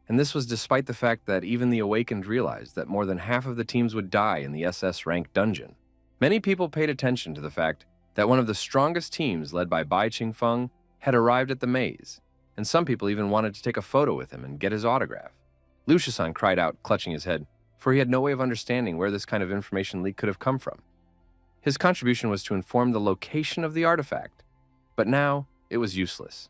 And this was despite the fact that even the awakened realized that more than half of the teams would die in the SS rank dungeon. Many people paid attention to the fact that one of the strongest teams led by Bai Qingfeng had arrived at the maze, and some people even wanted to take a photo with him and get his autograph. Liu Shisan cried out, clutching his head, for he had no way of understanding where this kind of information leak could have come from. His contribution was to inform the location of the artifact, but now it was useless.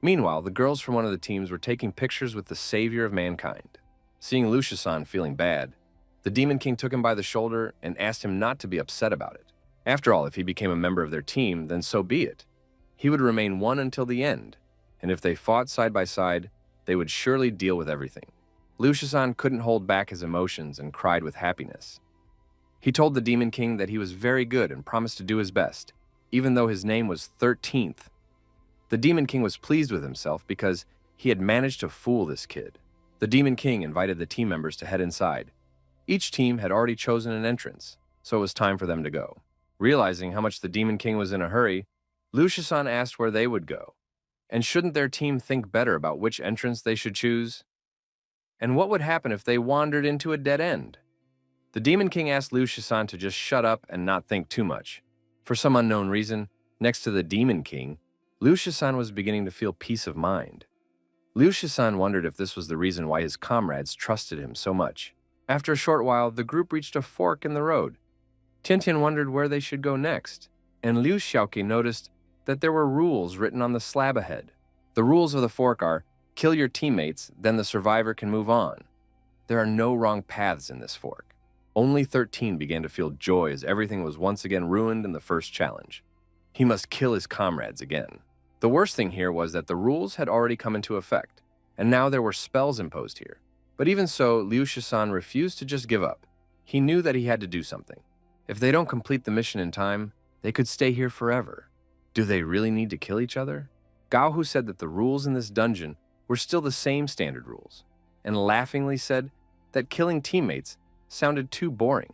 Meanwhile, the girls from one of the teams were taking pictures with the savior of mankind. Seeing Lucia-san feeling bad, the Demon King took him by the shoulder and asked him not to be upset about it. After all, if he became a member of their team, then so be it. He would remain one until the end, and if they fought side by side, they would surely deal with everything. Lucia-san couldn't hold back his emotions and cried with happiness. He told the Demon King that he was very good and promised to do his best, even though his name was 13th. The Demon King was pleased with himself because he had managed to fool this kid. The Demon King invited the team members to head inside. Each team had already chosen an entrance, so it was time for them to go. Realizing how much the Demon King was in a hurry, Lucia-san asked where they would go, and shouldn't their team think better about which entrance they should choose? And what would happen if they wandered into a dead end? The Demon King asked Lucia-san to just shut up and not think too much. For some unknown reason, next to the Demon King, Lucia-san was beginning to feel peace of mind. Lucia-san wondered if this was the reason why his comrades trusted him so much. After a short while, the group reached a fork in the road. Tian-Tian wondered where they should go next, and Liu Xiaoqi noticed that there were rules written on the slab ahead. The rules of the fork are, kill your teammates, then the survivor can move on. There are no wrong paths in this fork. Only 13 began to feel joy as everything was once again ruined in the first challenge. He must kill his comrades again. The worst thing here was that the rules had already come into effect, and now there were spells imposed here. But even so, Liu Shisan refused to just give up. He knew that he had to do something. If they don't complete the mission in time, they could stay here forever. Do they really need to kill each other? Gao Hu said that the rules in this dungeon were still the same standard rules, and laughingly said that killing teammates sounded too boring.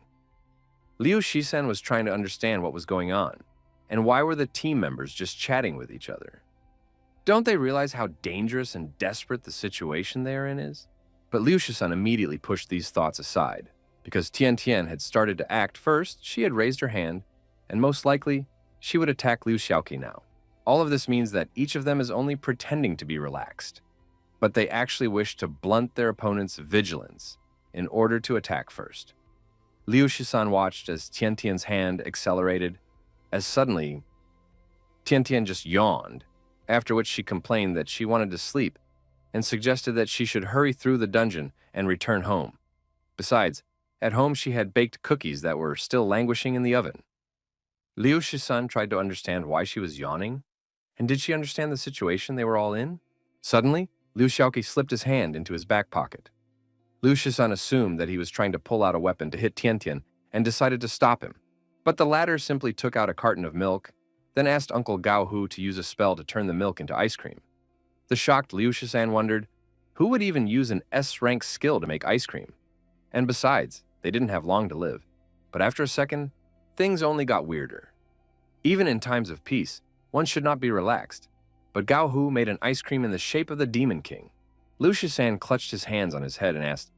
Liu Shisan was trying to understand what was going on, and why were the team members just chatting with each other? Don't they realize how dangerous and desperate the situation they are in is? But Liu Shisan immediately pushed these thoughts aside. Because Tian Tian had started to act first, she had raised her hand, and most likely, she would attack Liu Xiaoqi now. All of this means that each of them is only pretending to be relaxed, but they actually wish to blunt their opponent's vigilance in order to attack first. Liu Shisan watched as Tian Tian's hand accelerated, as suddenly, Tian Tian just yawned, after which she complained that she wanted to sleep and suggested that she should hurry through the dungeon and return home. Besides, at home she had baked cookies that were still languishing in the oven. Liu Shisan tried to understand why she was yawning, and did she understand the situation they were all in? Suddenly, Liu Xiaoqi slipped his hand into his back pocket. Liu Shisan assumed that he was trying to pull out a weapon to hit Tian Tian and decided to stop him. But the latter simply took out a carton of milk, then asked Uncle Gao Hu to use a spell to turn the milk into ice cream. The shocked Liu Shisan wondered, who would even use an S-rank skill to make ice cream? And besides, they didn't have long to live. But after a second, things only got weirder. Even in times of peace, one should not be relaxed. But Gao Hu made an ice cream in the shape of the Demon King. Liu Shisan clutched his hands on his head and asked,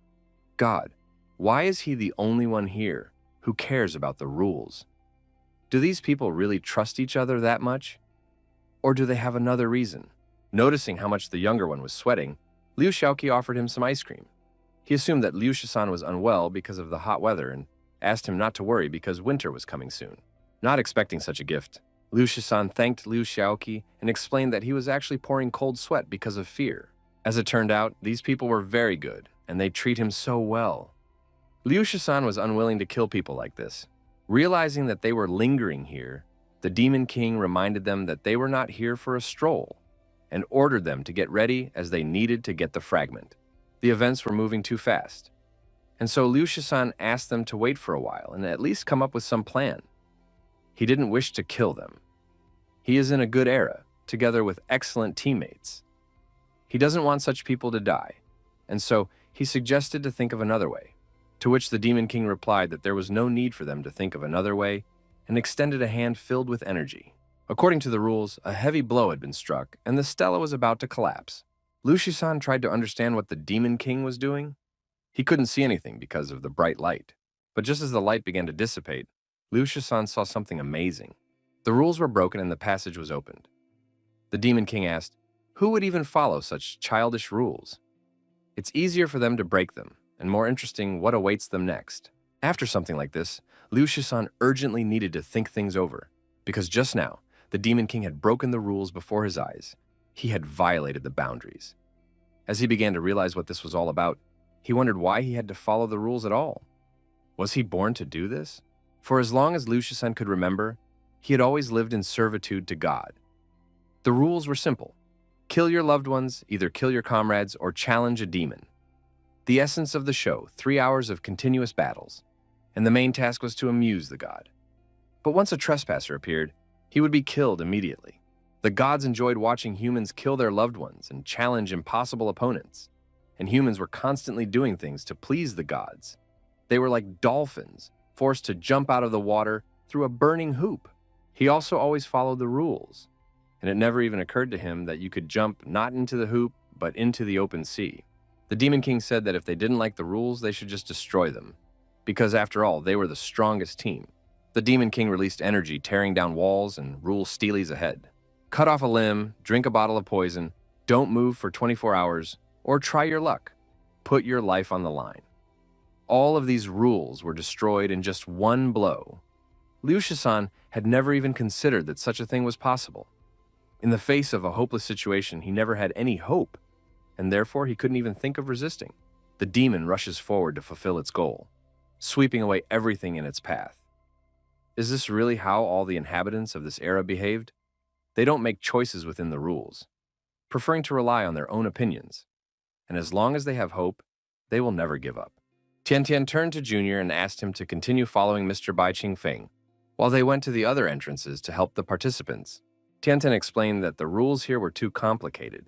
God, why is he the only one here who cares about the rules? Do these people really trust each other that much? Or do they have another reason? Noticing how much the younger one was sweating, Liu Xiaoqi offered him some ice cream. He assumed that Liu Shisan was unwell because of the hot weather and asked him not to worry because winter was coming soon. Not expecting such a gift, Liu Shisan thanked Liu Xiaoqi and explained that he was actually pouring cold sweat because of fear. As it turned out, these people were very good, and they treat him so well. Liu Shisan was unwilling to kill people like this. Realizing that they were lingering here, the Demon King reminded them that they were not here for a stroll, and ordered them to get ready as they needed to get the fragment. The events were moving too fast, and so Liu Shisan asked them to wait for a while and at least come up with some plan. He didn't wish to kill them. He is in a good era, together with excellent teammates. He doesn't want such people to die, and so he suggested to think of another way, to which the Demon King replied that there was no need for them to think of another way and extended a hand filled with energy. According to the rules, a heavy blow had been struck, and the stela was about to collapse. Liu Shisan tried to understand what the Demon King was doing. He couldn't see anything because of the bright light. But just as the light began to dissipate, Liu Shisan saw something amazing. The rules were broken and the passage was opened. The Demon King asked, who would even follow such childish rules? It's easier for them to break them, and more interesting what awaits them next. After something like this, Liu Shisan urgently needed to think things over, because just now, the Demon King had broken the rules before his eyes. He had violated the boundaries. As he began to realize what this was all about, he wondered why he had to follow the rules at all. Was he born to do this? For as long as Liu Shisan could remember, he had always lived in servitude to God. The rules were simple. Kill your loved ones, either kill your comrades, or challenge a demon. The essence of the show, 3 hours of continuous battles, and the main task was to amuse the god. But once a trespasser appeared, he would be killed immediately. The gods enjoyed watching humans kill their loved ones and challenge impossible opponents, and humans were constantly doing things to please the gods. They were like dolphins, forced to jump out of the water through a burning hoop. He also always followed the rules, and it never even occurred to him that you could jump not into the hoop, but into the open sea. The Demon King said that if they didn't like the rules, they should just destroy them, because after all, they were the strongest team. The Demon King released energy, tearing down walls and rule steelies ahead. Cut off a limb, drink a bottle of poison, don't move for 24 hours, or try your luck. Put your life on the line. All of these rules were destroyed in just one blow. Liu Shisan had never even considered that such a thing was possible. In the face of a hopeless situation, he never had any hope, and therefore he couldn't even think of resisting. The demon rushes forward to fulfill its goal, sweeping away everything in its path. Is this really how all the inhabitants of this era behaved? They don't make choices within the rules, preferring to rely on their own opinions. And as long as they have hope, they will never give up. Tian Tian turned to Junior and asked him to continue following Mr. Bai Qingfeng, while they went to the other entrances to help the participants. Tian Tian explained that the rules here were too complicated,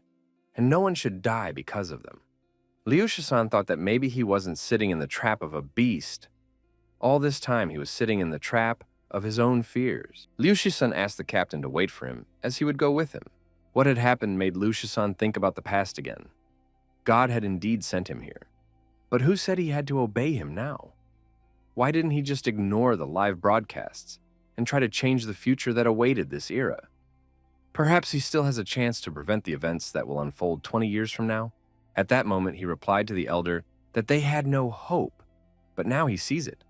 and no one should die because of them. Liu Shisan thought that maybe he wasn't sitting in the trap of a beast. All this time he was sitting in the trap of his own fears. Liu Shisan asked the captain to wait for him, as he would go with him. What had happened made Liu Shisan think about the past again. God had indeed sent him here. But who said he had to obey him now? Why didn't he just ignore the live broadcasts and try to change the future that awaited this era? Perhaps he still has a chance to prevent the events that will unfold 20 years from now. At that moment, he replied to the elder that they had no hope, but now he sees it.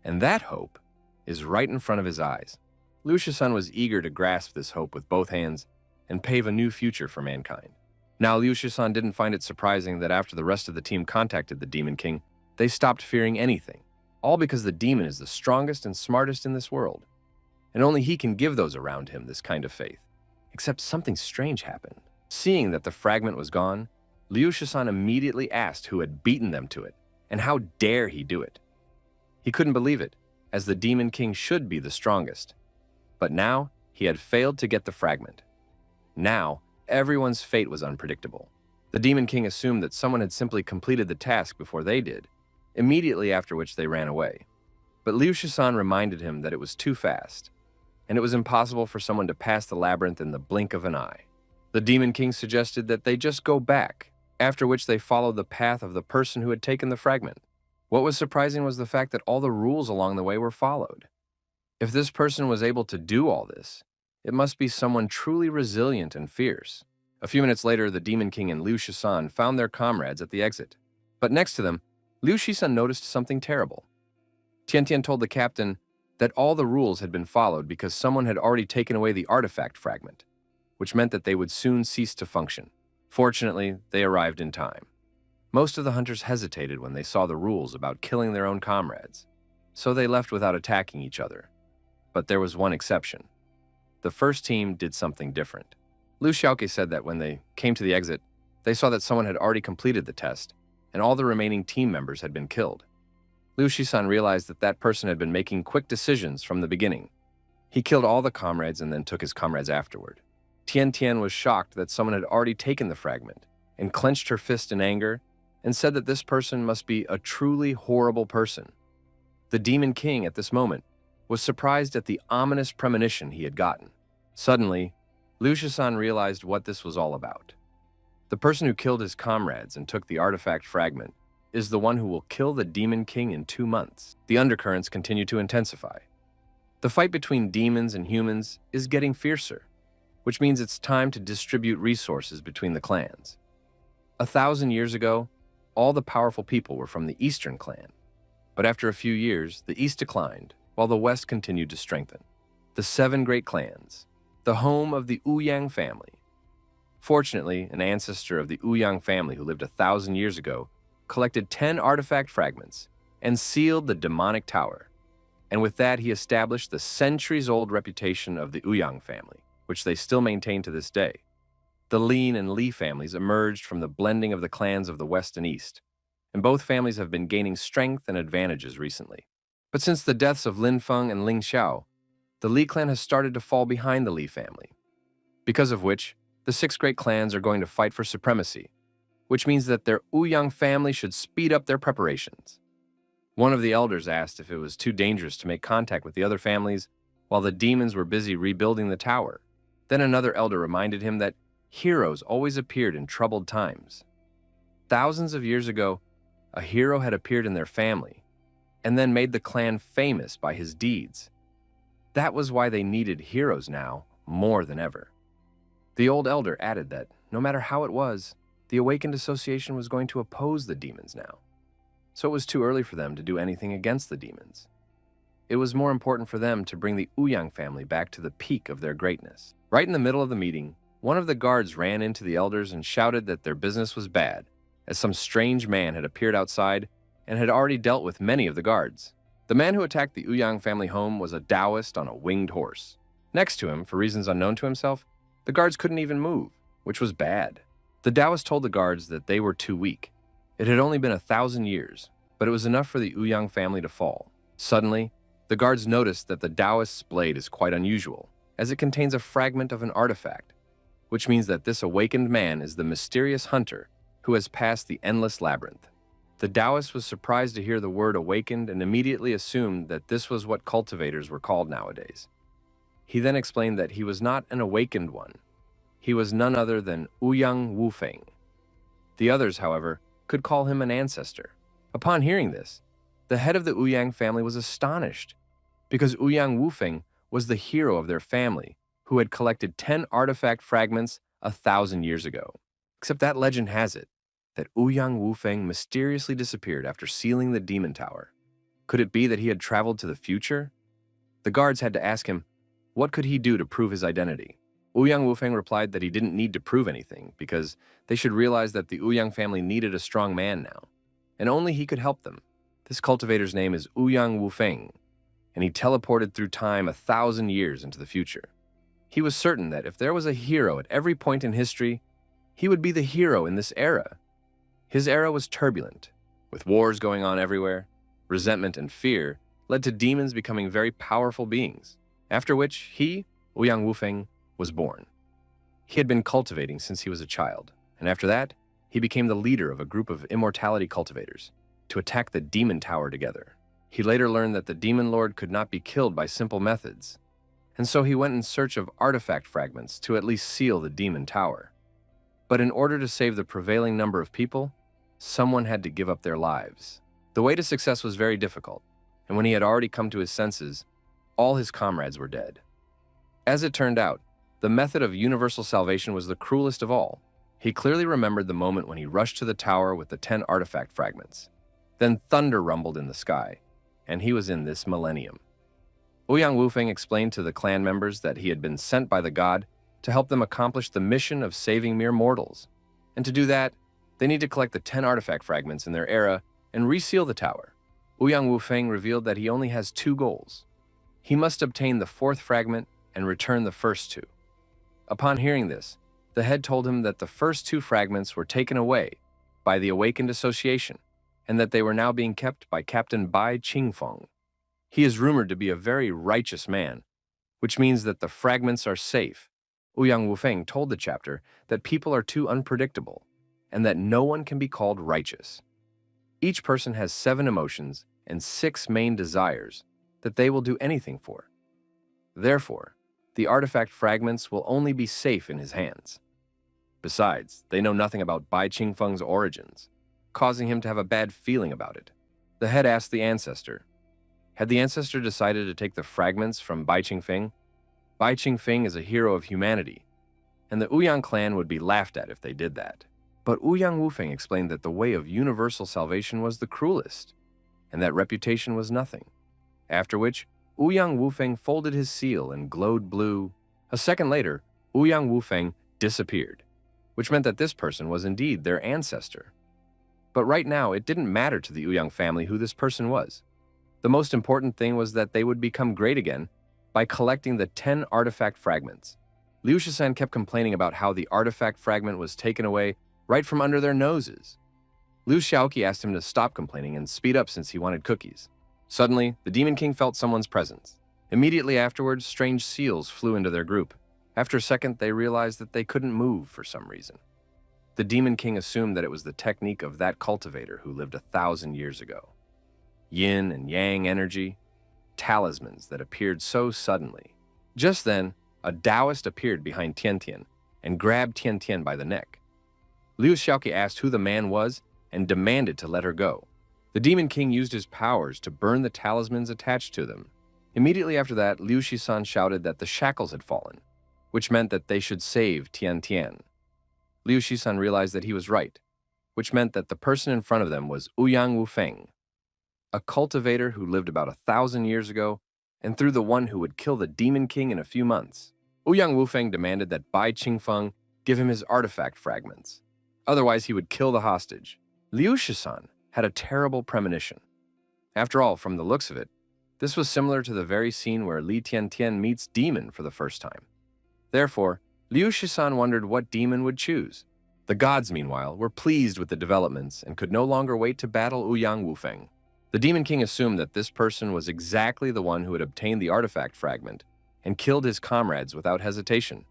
And that hope is right in front of his eyes. Liu Shisan was eager to grasp this hope with both hands and pave a new future for mankind. Now, Liu Shisan didn't find it surprising that after the rest of the team contacted the Demon King, they stopped fearing anything, all because the demon is the strongest and smartest in this world, and only he can give those around him this kind of faith. Except something strange happened. Seeing that the fragment was gone, Liu Shisan immediately asked who had beaten them to it, and how dare he do it. He couldn't believe it, as the Demon King should be the strongest. But now, he had failed to get the fragment. Now, everyone's fate was unpredictable. The Demon King assumed that someone had simply completed the task before they did, immediately after which they ran away. But Liu Shisan reminded him that it was too fast, and it was impossible for someone to pass the labyrinth in the blink of an eye. The Demon King suggested that they just go back, after which they followed the path of the person who had taken the fragment. What was surprising was the fact that all the rules along the way were followed. If this person was able to do all this, it must be someone truly resilient and fierce. A few minutes later, the Demon King and Liu Shisan found their comrades at the exit. But next to them, Liu Shisan noticed something terrible. Tian Tian told the captain that all the rules had been followed because someone had already taken away the artifact fragment, which meant that they would soon cease to function. Fortunately, they arrived in time. Most of the hunters hesitated when they saw the rules about killing their own comrades, so they left without attacking each other. But there was one exception. The first team did something different. Liu Xiaoke said that when they came to the exit, they saw that someone had already completed the test, and all the remaining team members had been killed. Liu Shisan realized that that person had been making quick decisions from the beginning. He killed all the comrades and then took his comrades afterward. Tian Tian was shocked that someone had already taken the fragment and clenched her fist in anger and said that this person must be a truly horrible person. The Demon King, at this moment, was surprised at the ominous premonition he had gotten. Suddenly, Liu Shisan realized what this was all about. The person who killed his comrades and took the artifact fragment is the one who will kill the Demon King in 2 months. The undercurrents continue to intensify. The fight between demons and humans is getting fiercer, which means it's time to distribute resources between the clans. 1,000 years ago, all the powerful people were from the Eastern clan, But after a few years, the East declined, while the West continued to strengthen. The 7 great clans, the home of the Ouyang family. Fortunately, an ancestor of the Ouyang family who lived 1,000 years ago collected 10 artifact fragments and sealed the demonic tower. And with that, he established the centuries-old reputation of the Ouyang family, which they still maintain to this day. The Lin and Li families emerged from the blending of the clans of the West and East, and both families have been gaining strength and advantages recently. But since the deaths of Linfun and Ling Xiao, the Li clan has started to fall behind the Li family, because of which the 6 great clans are going to fight for supremacy, which means that their Ouyang family should speed up their preparations. One of the elders asked if it was too dangerous to make contact with the other families while the demons were busy rebuilding the tower. Then another elder reminded him that heroes always appeared in troubled times. Thousands of years ago, a hero had appeared in their family and then made the clan famous by his deeds. That was why they needed heroes now more than ever. The old elder added that, no matter how it was, the Awakened Association was going to oppose the demons now. So it was too early for them to do anything against the demons. It was more important for them to bring the Ouyang family back to the peak of their greatness. Right in the middle of the meeting, one of the guards ran into the elders and shouted that their business was bad, as some strange man had appeared outside and had already dealt with many of the guards. The man who attacked the Ouyang family home was a Taoist on a winged horse. Next to him, for reasons unknown to himself, the guards couldn't even move, which was bad. The Taoist told the guards that they were too weak. It had only been 1,000 years, but it was enough for the Ouyang family to fall. Suddenly, the guards noticed that the Taoist's blade is quite unusual, as it contains a fragment of an artifact, which means that this awakened man is the mysterious hunter who has passed the endless labyrinth. The Taoist was surprised to hear the word awakened and immediately assumed that this was what cultivators were called nowadays. He then explained that he was not an awakened one. He was none other than Ouyang Wufeng. The others, however, could call him an ancestor. Upon hearing this, the head of the Ouyang family was astonished, because Ouyang Wufeng was the hero of their family, who had collected 10 artifact fragments 1,000 years ago. Except that legend has it that Ouyang Wufeng mysteriously disappeared after sealing the demon tower. Could it be that he had traveled to the future? The guards had to ask him, what could he do to prove his identity? Ouyang Wufeng replied that he didn't need to prove anything, because they should realize that the Ouyang family needed a strong man now, and only he could help them. This cultivator's name is Ouyang Wufeng, and he teleported through time 1,000 years into the future. He was certain that if there was a hero at every point in history, he would be the hero in this era. His era was turbulent, with wars going on everywhere. Resentment and fear led to demons becoming very powerful beings, after which he, Ouyang Wufeng, was born. He had been cultivating since he was a child, and after that, he became the leader of a group of immortality cultivators to attack the demon tower together. He later learned that the demon lord could not be killed by simple methods, and so he went in search of artifact fragments to at least seal the demon tower. But in order to save the prevailing number of people, someone had to give up their lives. The way to success was very difficult, and when he had already come to his senses, all his comrades were dead. As it turned out, the method of universal salvation was the cruelest of all. He clearly remembered the moment when he rushed to the tower with the 10 artifact fragments. Then thunder rumbled in the sky, and he was in this millennium. Ouyang Wufeng explained to the clan members that he had been sent by the god to help them accomplish the mission of saving mere mortals. And to do that, they need to collect the 10 artifact fragments in their era and reseal the tower. Ouyang Wufeng revealed that he only has 2 goals. He must obtain the 4th fragment and return the first 2. Upon hearing this, the head told him that the first 2 fragments were taken away by the Awakened Association, and that they were now being kept by Captain Bai Qingfeng. He is rumored to be a very righteous man, which means that the fragments are safe. Ouyang Wufeng told the chapter that people are too unpredictable, and that no one can be called righteous. Each person has 7 emotions and 6 main desires that they will do anything for. Therefore, the artifact fragments will only be safe in his hands. Besides, they know nothing about Bai Qingfeng's origins, causing him to have a bad feeling about it. The head asked the ancestor. Had the ancestor decided to take the fragments from Bai Qingfeng? Bai Qingfeng is a hero of humanity, and the Ouyang clan would be laughed at if they did that. But Ouyang Wufeng explained that the way of universal salvation was the cruelest, and that reputation was nothing. After which, Ouyang Wufeng folded his seal and glowed blue. A second later, Ouyang Wufeng disappeared, which meant that this person was indeed their ancestor. But right now, it didn't matter to the Ouyang family who this person was. The most important thing was that they would become great again by collecting the 10 artifact fragments. Liu Shisan kept complaining about how the artifact fragment was taken away right from under their noses. Liu Xiaoqi asked him to stop complaining and speed up since he wanted cookies. Suddenly, the Demon King felt someone's presence. Immediately afterwards, strange seals flew into their group. After a second, they realized that they couldn't move for some reason. The Demon King assumed that it was the technique of that cultivator who lived 1,000 years ago. Yin and Yang energy, talismans that appeared so suddenly. Just then, a Taoist appeared behind Tian Tian and grabbed Tian Tian by the neck. Liu Xiaoqi asked who the man was and demanded to let her go. The Demon King used his powers to burn the talismans attached to them. Immediately after that, Liu Shisan shouted that the shackles had fallen, which meant that they should save Tian Tian. Liu Shisan realized that he was right, which meant that the person in front of them was Ouyang Wufeng, a cultivator who lived about 1,000 years ago and through the one who would kill the Demon King in a few months. Ouyang Wufeng demanded that Bai Qingfeng give him his artifact fragments. Otherwise, he would kill the hostage. Liu Shisan had a terrible premonition. After all, from the looks of it, this was similar to the very scene where Li Tiantian meets Demon for the first time. Therefore, Liu Shisan wondered what Demon would choose. The gods, meanwhile, were pleased with the developments and could no longer wait to battle Ouyang Wufeng. The Demon King assumed that this person was exactly the one who had obtained the artifact fragment and killed his comrades without hesitation.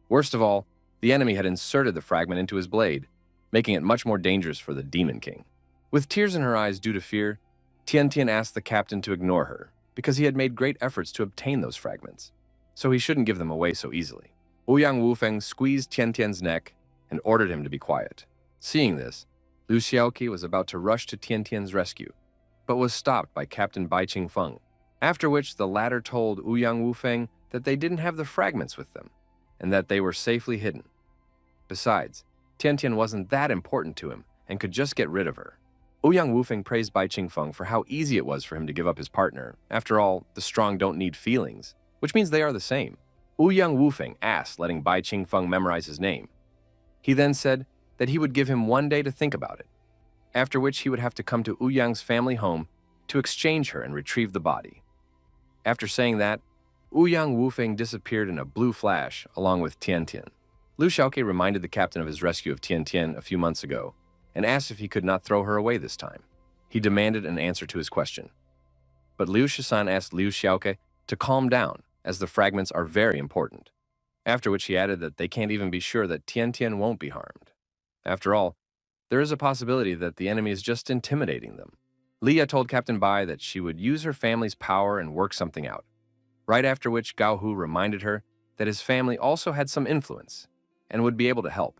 Worst of all, the enemy had inserted the fragment into his blade, making it much more dangerous for the Demon King. With tears in her eyes due to fear, Tian Tian asked the captain to ignore her, because he had made great efforts to obtain those fragments, so he shouldn't give them away so easily. Ouyang Wufeng squeezed Tian Tian's neck and ordered him to be quiet. Seeing this, Liu Xiaoqi was about to rush to Tian Tian's rescue, but was stopped by Captain Bai Qingfeng, after which the latter told Ouyang Wufeng that they didn't have the fragments with them, and that they were safely hidden. Besides, Tian Tian wasn't that important to him and could just get rid of her. Ouyang Wufeng praised Bai Qingfeng for how easy it was for him to give up his partner. After all, the strong don't need feelings, which means they are the same. Ouyang Wufeng asked, letting Bai Qingfeng memorize his name. He then said that he would give him one day to think about it, after which he would have to come to Ouyang's family home to exchange her and retrieve the body. After saying that, Ouyang Wufeng disappeared in a blue flash along with Tian Tian. Liu Xiaoqi reminded the captain of his rescue of Tian Tian a few months ago and asked if he could not throw her away this time. He demanded an answer to his question. But Liu Shisan asked Liu Xiaoqi to calm down, as the fragments are very important, after which he added that they can't even be sure that Tian Tian won't be harmed. After all, there is a possibility that the enemy is just intimidating them. Leah told Captain Bai that she would use her family's power and work something out, right after which Gao Hu reminded her that his family also had some influence and would be able to help.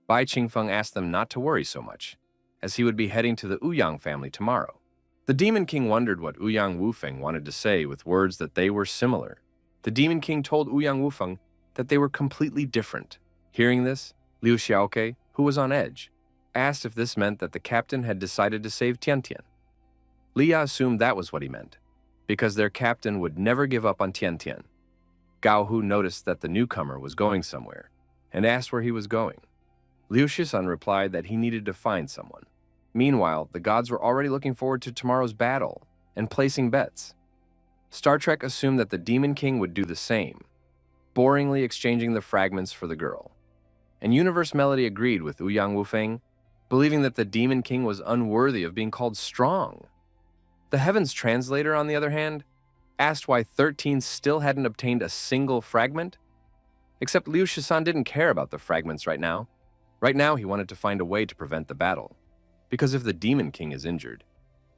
Bai Qingfeng asked them not to worry so much, as he would be heading to the Ouyang family tomorrow. The Demon King wondered what Ouyang Wufeng wanted to say with words that they were similar. The Demon King told Ouyang Wufeng that they were completely different. Hearing this, Liu Xiaoqi, who was on edge, asked if this meant that the captain had decided to save Tian Tian. Lia assumed that was what he meant, because their captain would never give up on Tian Tian. Gao Hu noticed that the newcomer was going somewhere and asked where he was going. Liu Shisan replied that he needed to find someone. Meanwhile, the gods were already looking forward to tomorrow's battle and placing bets. Star Trek assumed that the Demon King would do the same, boringly exchanging the fragments for the girl. And Universe Melody agreed with Ouyang Wufeng, believing that the Demon King was unworthy of being called strong. The Heavens Translator, on the other hand, asked why 13 still hadn't obtained a single fragment. Except Liu Shisan didn't care about the fragments right now. Right now, he wanted to find a way to prevent the battle, because if the Demon King is injured,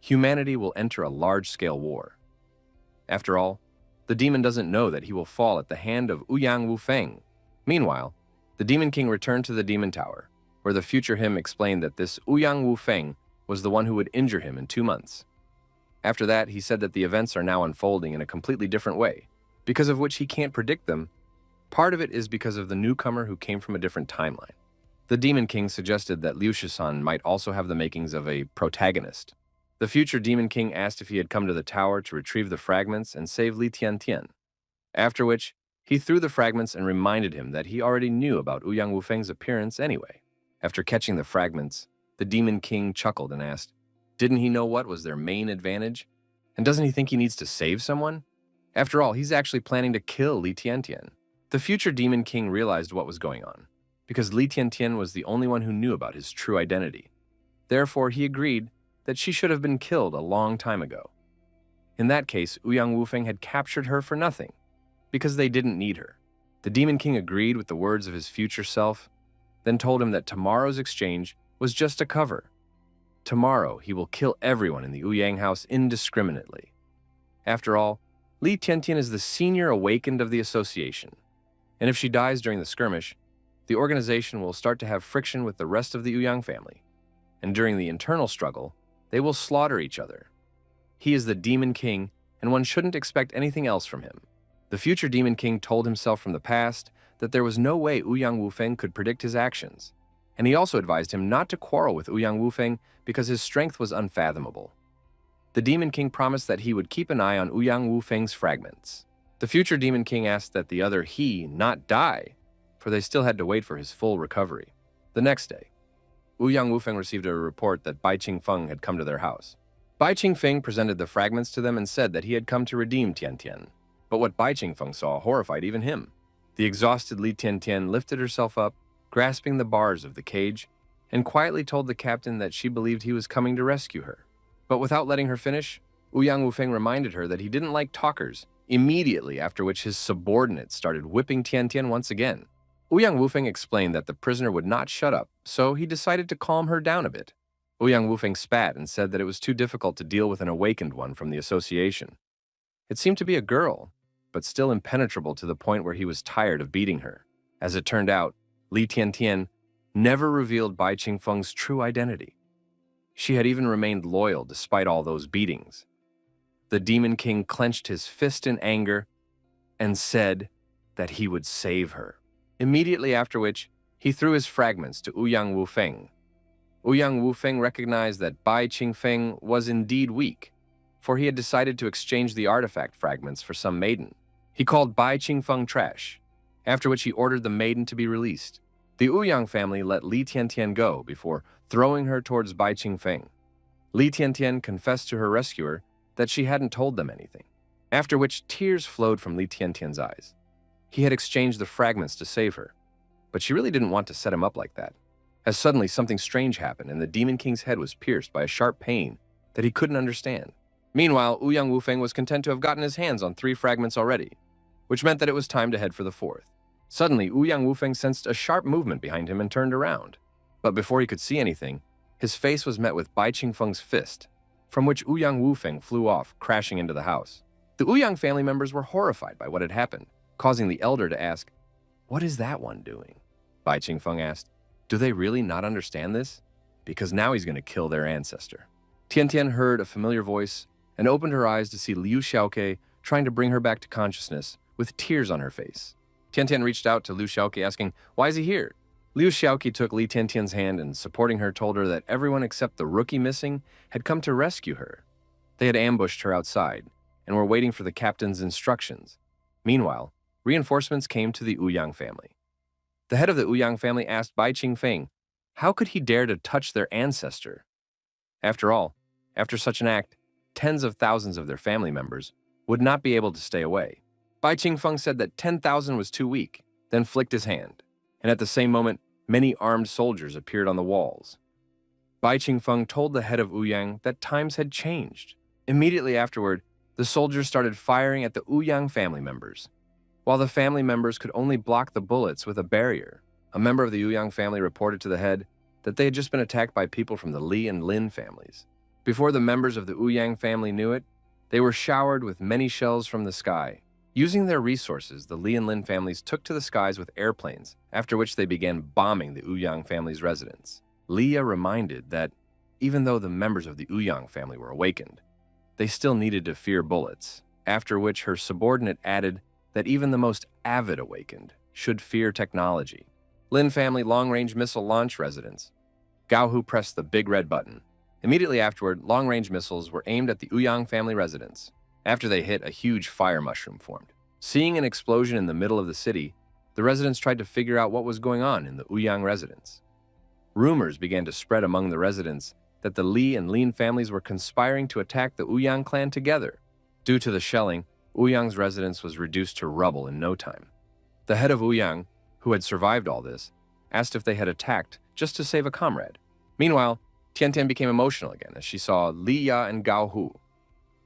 humanity will enter a large-scale war. After all, the demon doesn't know that he will fall at the hand of Ouyang Wufeng. Meanwhile, the Demon King returned to the Demon Tower, where the future him explained that this Ouyang Wufeng was the one who would injure him in 2 months. After that, he said that the events are now unfolding in a completely different way, because of which he can't predict them. Part of it is because of the newcomer who came from a different timeline. The Demon King suggested that Liu Shisan might also have the makings of a protagonist, The future Demon King asked if he had come to the tower to retrieve the fragments and save Li Tiantian, after which he threw the fragments and reminded him that he already knew about Ouyang Wufeng's appearance anyway. After catching the fragments, the Demon King chuckled and asked, didn't he know what was their main advantage? And doesn't he think he needs to save someone? After all, he's actually planning to kill Li Tiantian. The future Demon King realized what was going on, because Li Tiantian was the only one who knew about his true identity. Therefore, he agreed that she should have been killed a long time ago. In that case, Ouyang Wufeng had captured her for nothing, because they didn't need her. The Demon King agreed with the words of his future self, then told him that tomorrow's exchange was just a cover. Tomorrow, he will kill everyone in the Ouyang house indiscriminately. After all, Li Tiantian is the senior awakened of the association, and if she dies during the skirmish, the organization will start to have friction with the rest of the Ouyang family, and during the internal struggle, they will slaughter each other. He is the Demon King, and one shouldn't expect anything else from him. The future Demon King told himself from the past that there was no way Ouyang Wufeng could predict his actions, and he also advised him not to quarrel with Ouyang Wufeng because his strength was unfathomable. The Demon King promised that he would keep an eye on Ouyang Wufeng's fragments. The future Demon King asked that the other he not die, for they still had to wait for his full recovery. The next day, Ouyang Wufeng received a report that Bai Qingfeng had come to their house. Bai Qingfeng presented the fragments to them and said that he had come to redeem Tiantian. But what Bai Qingfeng saw horrified even him. The exhausted Li Tiantian lifted herself up, grasping the bars of the cage, and quietly told the captain that she believed he was coming to rescue her. But without letting her finish, Ouyang Wufeng reminded her that he didn't like talkers, immediately after which his subordinates started whipping Tiantian once again. Ouyang Wufeng explained that the prisoner would not shut up, so he decided to calm her down a bit. Ouyang Wufeng spat and said that it was too difficult to deal with an awakened one from the association. It seemed to be a girl, but still impenetrable to the point where he was tired of beating her. As it turned out, Li Tiantian never revealed Bai Qingfeng's true identity. She had even remained loyal despite all those beatings. The Demon King clenched his fist in anger and said that he would save her. Immediately after which, he threw his fragments to Ouyang Wufeng. Ouyang Wufeng recognized that Bai Qingfeng was indeed weak, for he had decided to exchange the artifact fragments for some maiden. He called Bai Qingfeng trash, after which he ordered the maiden to be released. The Ouyang family let Li Tiantian go before throwing her towards Bai Qingfeng. Li Tiantian confessed to her rescuer that she hadn't told them anything, after which tears flowed from Li Tiantian's eyes. He had exchanged the fragments to save her, but she really didn't want to set him up like that. As suddenly something strange happened and the Demon King's head was pierced by a sharp pain that he couldn't understand. Meanwhile, Ouyang Wufeng was content to have gotten his hands on 3 fragments already, which meant that it was time to head for the 4th. Suddenly, Ouyang Wufeng sensed a sharp movement behind him and turned around. But before he could see anything, his face was met with Bai Qingfeng's fist, from which Ouyang Wufeng flew off, crashing into the house. The Ouyang family members were horrified by what had happened, causing the elder to ask, "What is that one doing?" Bai Qingfeng asked, "Do they really not understand this? Because now he's going to kill their ancestor." Tiantian heard a familiar voice and opened her eyes to see Liu Xiaoke trying to bring her back to consciousness with tears on her face. Tiantian reached out to Liu Xiaoke asking, "Why is he here?" Liu Xiaoke took Li Tiantian's hand and, supporting her, told her that everyone except the rookie missing had come to rescue her. They had ambushed her outside and were waiting for the captain's instructions. Meanwhile, reinforcements came to the Ouyang family. The head of the Ouyang family asked Bai Qingfeng, how could he dare to touch their ancestor? After all, after such an act, tens of thousands of their family members would not be able to stay away. Bai Qingfeng said that 10,000 was too weak, then flicked his hand, and at the same moment, many armed soldiers appeared on the walls. Bai Qingfeng told the head of Ouyang that times had changed. Immediately afterward, the soldiers started firing at the Ouyang family members. While the family members could only block the bullets with a barrier, a member of the Ouyang family reported to the head that they had just been attacked by people from the Li and Lin families. Before the members of the Ouyang family knew it, they were showered with many shells from the sky. Using their resources, the Li and Lin families took to the skies with airplanes, after which they began bombing the Ouyang family's residence. Leah reminded that, even though the members of the Ouyang family were awakened, they still needed to fear bullets, after which her subordinate added that even the most avid awakened should fear technology. Lin family long-range missile launch residence. Gao Hu pressed the big red button, Immediately afterward, long-range missiles were aimed at the Ouyang family residence. After they hit, a huge fire mushroom formed. Seeing an explosion in the middle of the city, the residents tried to figure out what was going on in the Ouyang residence. Rumors began to spread among the residents that the Li and Lin families were conspiring to attack the Ouyang clan together. Due to the shelling, Ouyang's residence was reduced to rubble in no time. The head of Ouyang, who had survived all this, asked if they had attacked just to save a comrade. Meanwhile, Tian became emotional again as she saw Li Ya and Gao Hu.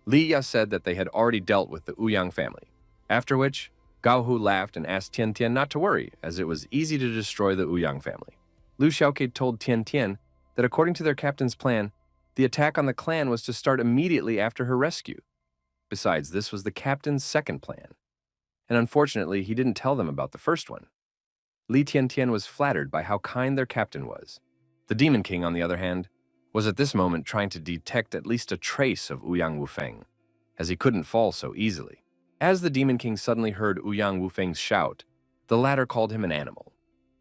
Li Ya said that they had already dealt with the Ouyang family, after which Gao Hu laughed and asked Tian not to worry, as it was easy to destroy the Ouyang family. Lu Xiaoke told Tian that according to their captain's plan, the attack on the clan was to start immediately after her rescue. Besides, this was the captain's second plan, and unfortunately, he didn't tell them about the first one. Li Tian was flattered by how kind their captain was. The Demon King, on the other hand, was at this moment trying to detect at least a trace of Ouyang Wufeng, as he couldn't fall so easily. As the Demon King suddenly heard Ouyang Wufeng's shout, the latter called him an animal.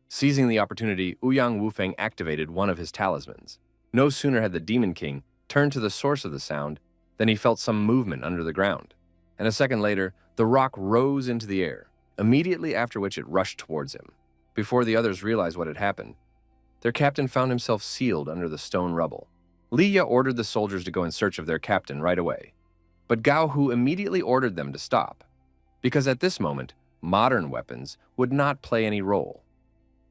Seizing the opportunity, Ouyang Wufeng activated one of his talismans. No sooner had the Demon King turned to the source of the sound than he felt some movement under the ground, and a second later, the rock rose into the air, immediately after which it rushed towards him. Before the others realized what had happened, their captain found himself sealed under the stone rubble. Li Ya ordered the soldiers to go in search of their captain right away, but Gao Hu immediately ordered them to stop, because at this moment, modern weapons would not play any role.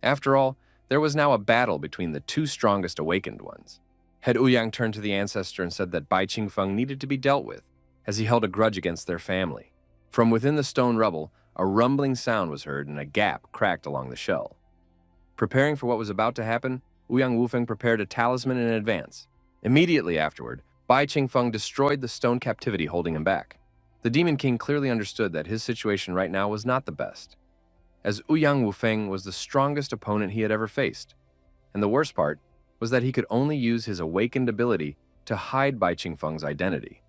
After all, there was now a battle between the two strongest awakened ones. Head Ouyang turned to the ancestor and said that Bai Qingfeng needed to be dealt with, as he held a grudge against their family. From within the stone rubble, a rumbling sound was heard and a gap cracked along the shell. Preparing for what was about to happen, Ouyang Wufeng prepared a talisman in advance. Immediately afterward, Bai Qingfeng destroyed the stone captivity holding him back. The Demon King clearly understood that his situation right now was not the best, as Ouyang Wufeng was the strongest opponent he had ever faced. And the worst part was that he could only use his awakened ability to hide Bai Qingfeng's identity,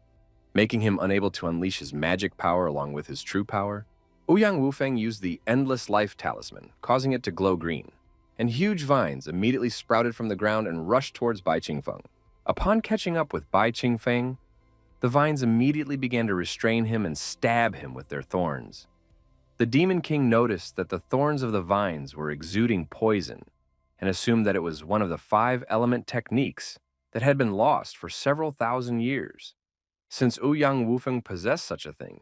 making him unable to unleash his magic power along with his true power. Ouyang Wufeng used the Endless Life Talisman, causing it to glow green, and huge vines immediately sprouted from the ground and rushed towards Bai Qingfeng. Upon catching up with Bai Qingfeng, the vines immediately began to restrain him and stab him with their thorns. The Demon King noticed that the thorns of the vines were exuding poison and assumed that it was one of the 5-element techniques that had been lost for several thousand years. Since Ouyang Wufeng possessed such a thing,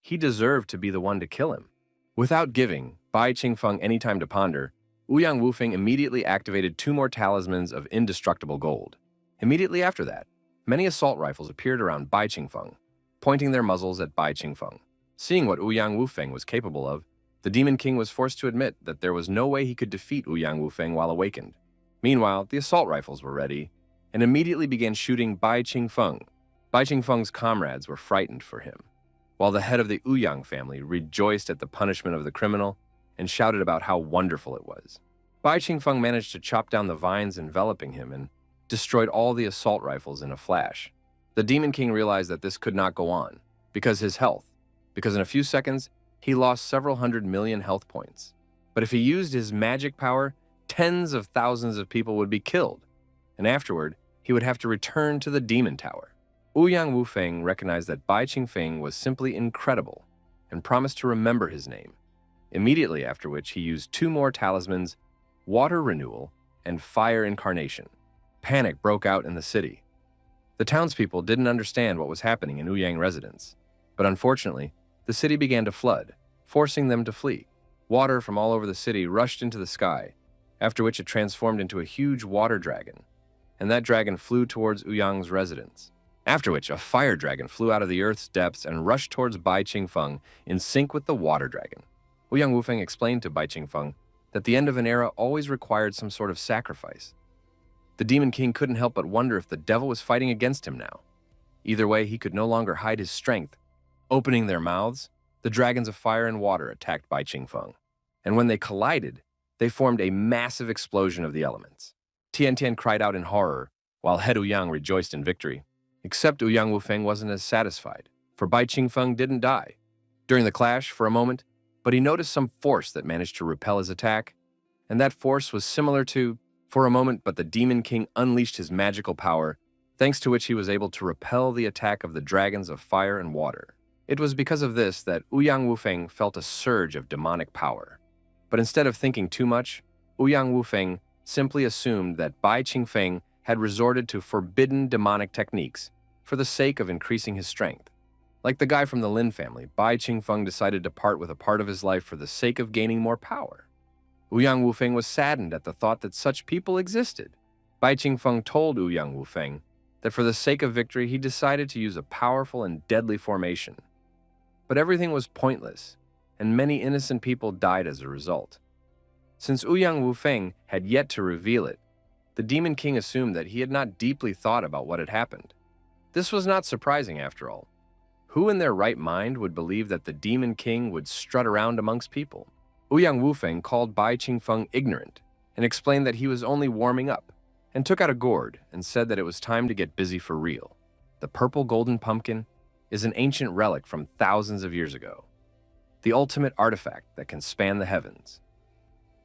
he deserved to be the one to kill him. Without giving Bai Qingfeng any time to ponder, Ouyang Wufeng immediately activated 2 more talismans of indestructible gold. Immediately after that, many assault rifles appeared around Bai Qingfeng, pointing their muzzles at Bai Qingfeng. Seeing what Ouyang Wufeng was capable of, the Demon King was forced to admit that there was no way he could defeat Ouyang Wufeng while awakened. Meanwhile, the assault rifles were ready and immediately began shooting Bai Qingfeng. Bai Qingfeng's comrades were frightened for him, while the head of the Ouyang family rejoiced at the punishment of the criminal and shouted about how wonderful it was. Bai Qingfeng managed to chop down the vines enveloping him and destroyed all the assault rifles in a flash. The Demon King realized that this could not go on, because in a few seconds, he lost several 100 million health points. But if he used his magic power, tens of thousands of people would be killed, and afterward, he would have to return to the Demon Tower. Ouyang Wufeng recognized that Bai Qingfeng was simply incredible and promised to remember his name, immediately after which he used 2 more talismans, Water Renewal and Fire Incarnation. Panic broke out in the city. The townspeople didn't understand what was happening in Ouyang residence, but unfortunately, the city began to flood, forcing them to flee. Water from all over the city rushed into the sky, after which it transformed into a huge water dragon, and that dragon flew towards Ouyang's residence. After which, a fire dragon flew out of the earth's depths and rushed towards Bai Qingfeng in sync with the water dragon. Ouyang Wufeng explained to Bai Qingfeng that the end of an era always required some sort of sacrifice. The Demon King couldn't help but wonder if the devil was fighting against him now. Either way, he could no longer hide his strength. Opening their mouths, the dragons of fire and water attacked Bai Qingfeng, and when they collided, they formed a massive explosion of the elements. Tian cried out in horror, while head Ouyang rejoiced in victory. Except Ouyang Wufeng wasn't as satisfied, for Bai Qingfeng didn't die during the clash for a moment, but he noticed some force that managed to repel his attack, and that force was similar to, for a moment, but the Demon King unleashed his magical power thanks to which he was able to repel the attack of the dragons of fire and water. It was because of this that Ouyang Wufeng felt a surge of demonic power. But instead of thinking too much, Ouyang Wufeng simply assumed that Bai Qingfeng had resorted to forbidden demonic techniques for the sake of increasing his strength. Like the guy from the Lin family, Bai Qingfeng decided to part with a part of his life for the sake of gaining more power. Ouyang Wufeng was saddened at the thought that such people existed. Bai Qingfeng told Ouyang Wufeng that for the sake of victory he decided to use a powerful and deadly formation. But everything was pointless, and many innocent people died as a result. Since Ouyang Wufeng had yet to reveal it, the Demon King assumed that he had not deeply thought about what had happened. This was not surprising after all. Who in their right mind would believe that the Demon King would strut around amongst people? Ouyang Wufeng called Bai Qingfeng ignorant and explained that he was only warming up, and took out a gourd and said that it was time to get busy for real. The purple golden pumpkin is an ancient relic from thousands of years ago, the ultimate artifact that can span the heavens.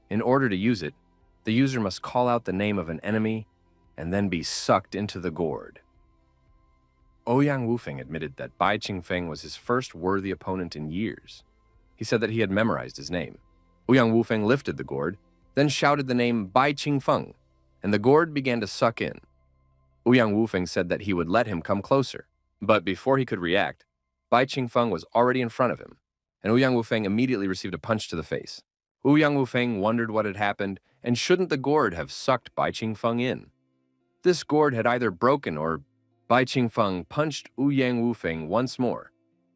In order to use it, the user must call out the name of an enemy and then be sucked into the gourd. Ouyang Wufeng admitted that Bai Qingfeng was his first worthy opponent in years. He said that he had memorized his name. Ouyang Wufeng lifted the gourd, then shouted the name Bai Qingfeng, and the gourd began to suck in. Ouyang Wufeng said that he would let him come closer, but before he could react, Bai Qingfeng was already in front of him, and Ouyang Wufeng immediately received a punch to the face. Ouyang Wufeng wondered what had happened, and shouldn't the gourd have sucked Bai Qingfeng in? This gourd had either broken or Bai Qingfeng punched Ouyang Wufeng once more,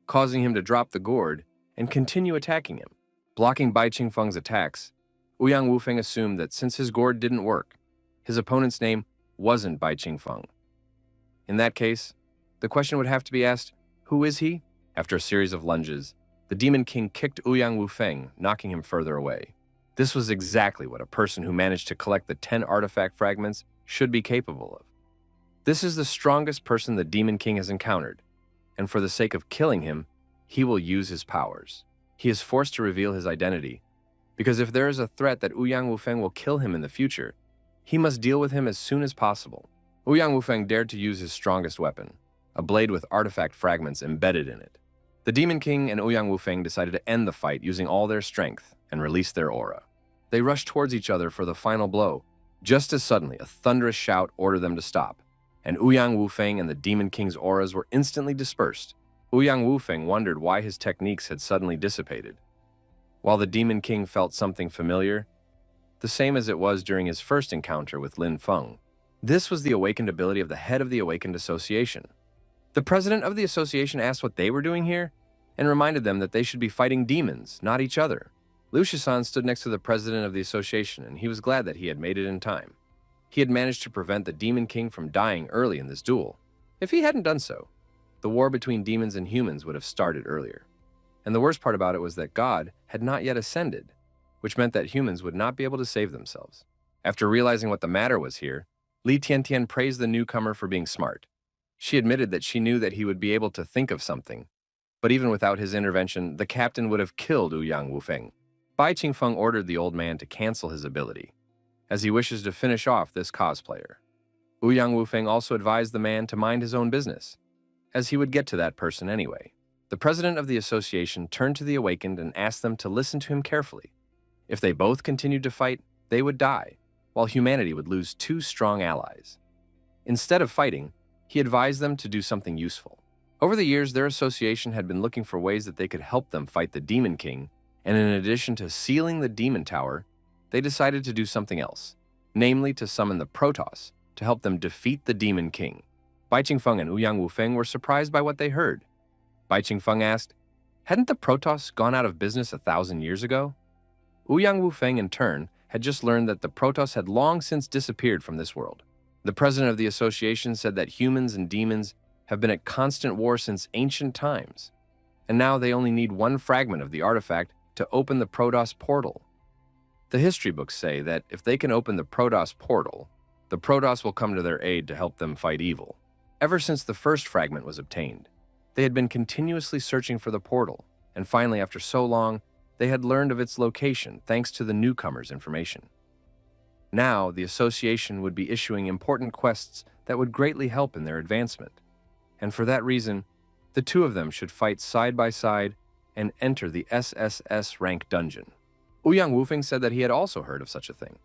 causing him to drop the gourd and continue attacking him. Blocking Bai Qingfeng's attacks, Ouyang Wufeng assumed that since his gourd didn't work, his opponent's name wasn't Bai Qingfeng. In that case, the question would have to be asked, who is he? After a series of lunges, the Demon King kicked Ouyang Wufeng, knocking him further away. This was exactly what a person who managed to collect the 10 artifact fragments should be capable of. This is the strongest person the Demon King has encountered, and for the sake of killing him, he will use his powers. He is forced to reveal his identity, because if there is a threat that Ouyang Wufeng will kill him in the future, he must deal with him as soon as possible. Ouyang Wufeng dared to use his strongest weapon, a blade with artifact fragments embedded in it. The Demon King and Ouyang Wufeng decided to end the fight using all their strength and release their aura. They rushed towards each other for the final blow. Just as suddenly, a thunderous shout ordered them to stop, and Ouyang Wufeng and the Demon King's auras were instantly dispersed. Ouyang Wufeng wondered why his techniques had suddenly dissipated, while the Demon King felt something familiar, the same as it was during his first encounter with Linfun. This was the awakened ability of the head of the Awakened Association. The president of the association asked what they were doing here, and reminded them that they should be fighting demons, not each other. Liu Shisan stood next to the president of the association, and he was glad that he had made it in time. He had managed to prevent the Demon King from dying early in this duel. If he hadn't done so, the war between demons and humans would have started earlier. And the worst part about it was that God had not yet ascended, which meant that humans would not be able to save themselves. After realizing what the matter was here, Li Tiantian praised the newcomer for being smart. She admitted that she knew that he would be able to think of something, but even without his intervention, the captain would have killed Ouyang Wufeng. Bai Qingfeng ordered the old man to cancel his ability, as he wishes to finish off this cosplayer. Ouyang Wufeng also advised the man to mind his own business, as he would get to that person anyway. The president of the association turned to the awakened and asked them to listen to him carefully. If they both continued to fight, they would die, while humanity would lose 2 strong allies. Instead of fighting, he advised them to do something useful. Over the years, their association had been looking for ways that they could help them fight the Demon King, and in addition to sealing the Demon Tower, they decided to do something else, namely to summon the Protoss to help them defeat the Demon King. Bai Qingfeng and Ouyang Wufeng were surprised by what they heard. Bai Qingfeng asked, hadn't the Protoss gone out of business 1,000 years ago? Ouyang Wufeng, in turn, had just learned that the Protoss had long since disappeared from this world. The president of the association said that humans and demons have been at constant war since ancient times, and now they only need 1 fragment of the artifact to open the Protoss portal. The history books say that if they can open the Protoss portal, the Protoss will come to their aid to help them fight evil. Ever since the first fragment was obtained, they had been continuously searching for the portal, and finally, after so long, they had learned of its location thanks to the newcomer's information. Now, the association would be issuing important quests that would greatly help in their advancement. And for that reason, the two of them should fight side by side and enter the SSS rank dungeon. Ouyang Wufeng said that he had also heard of such a thing.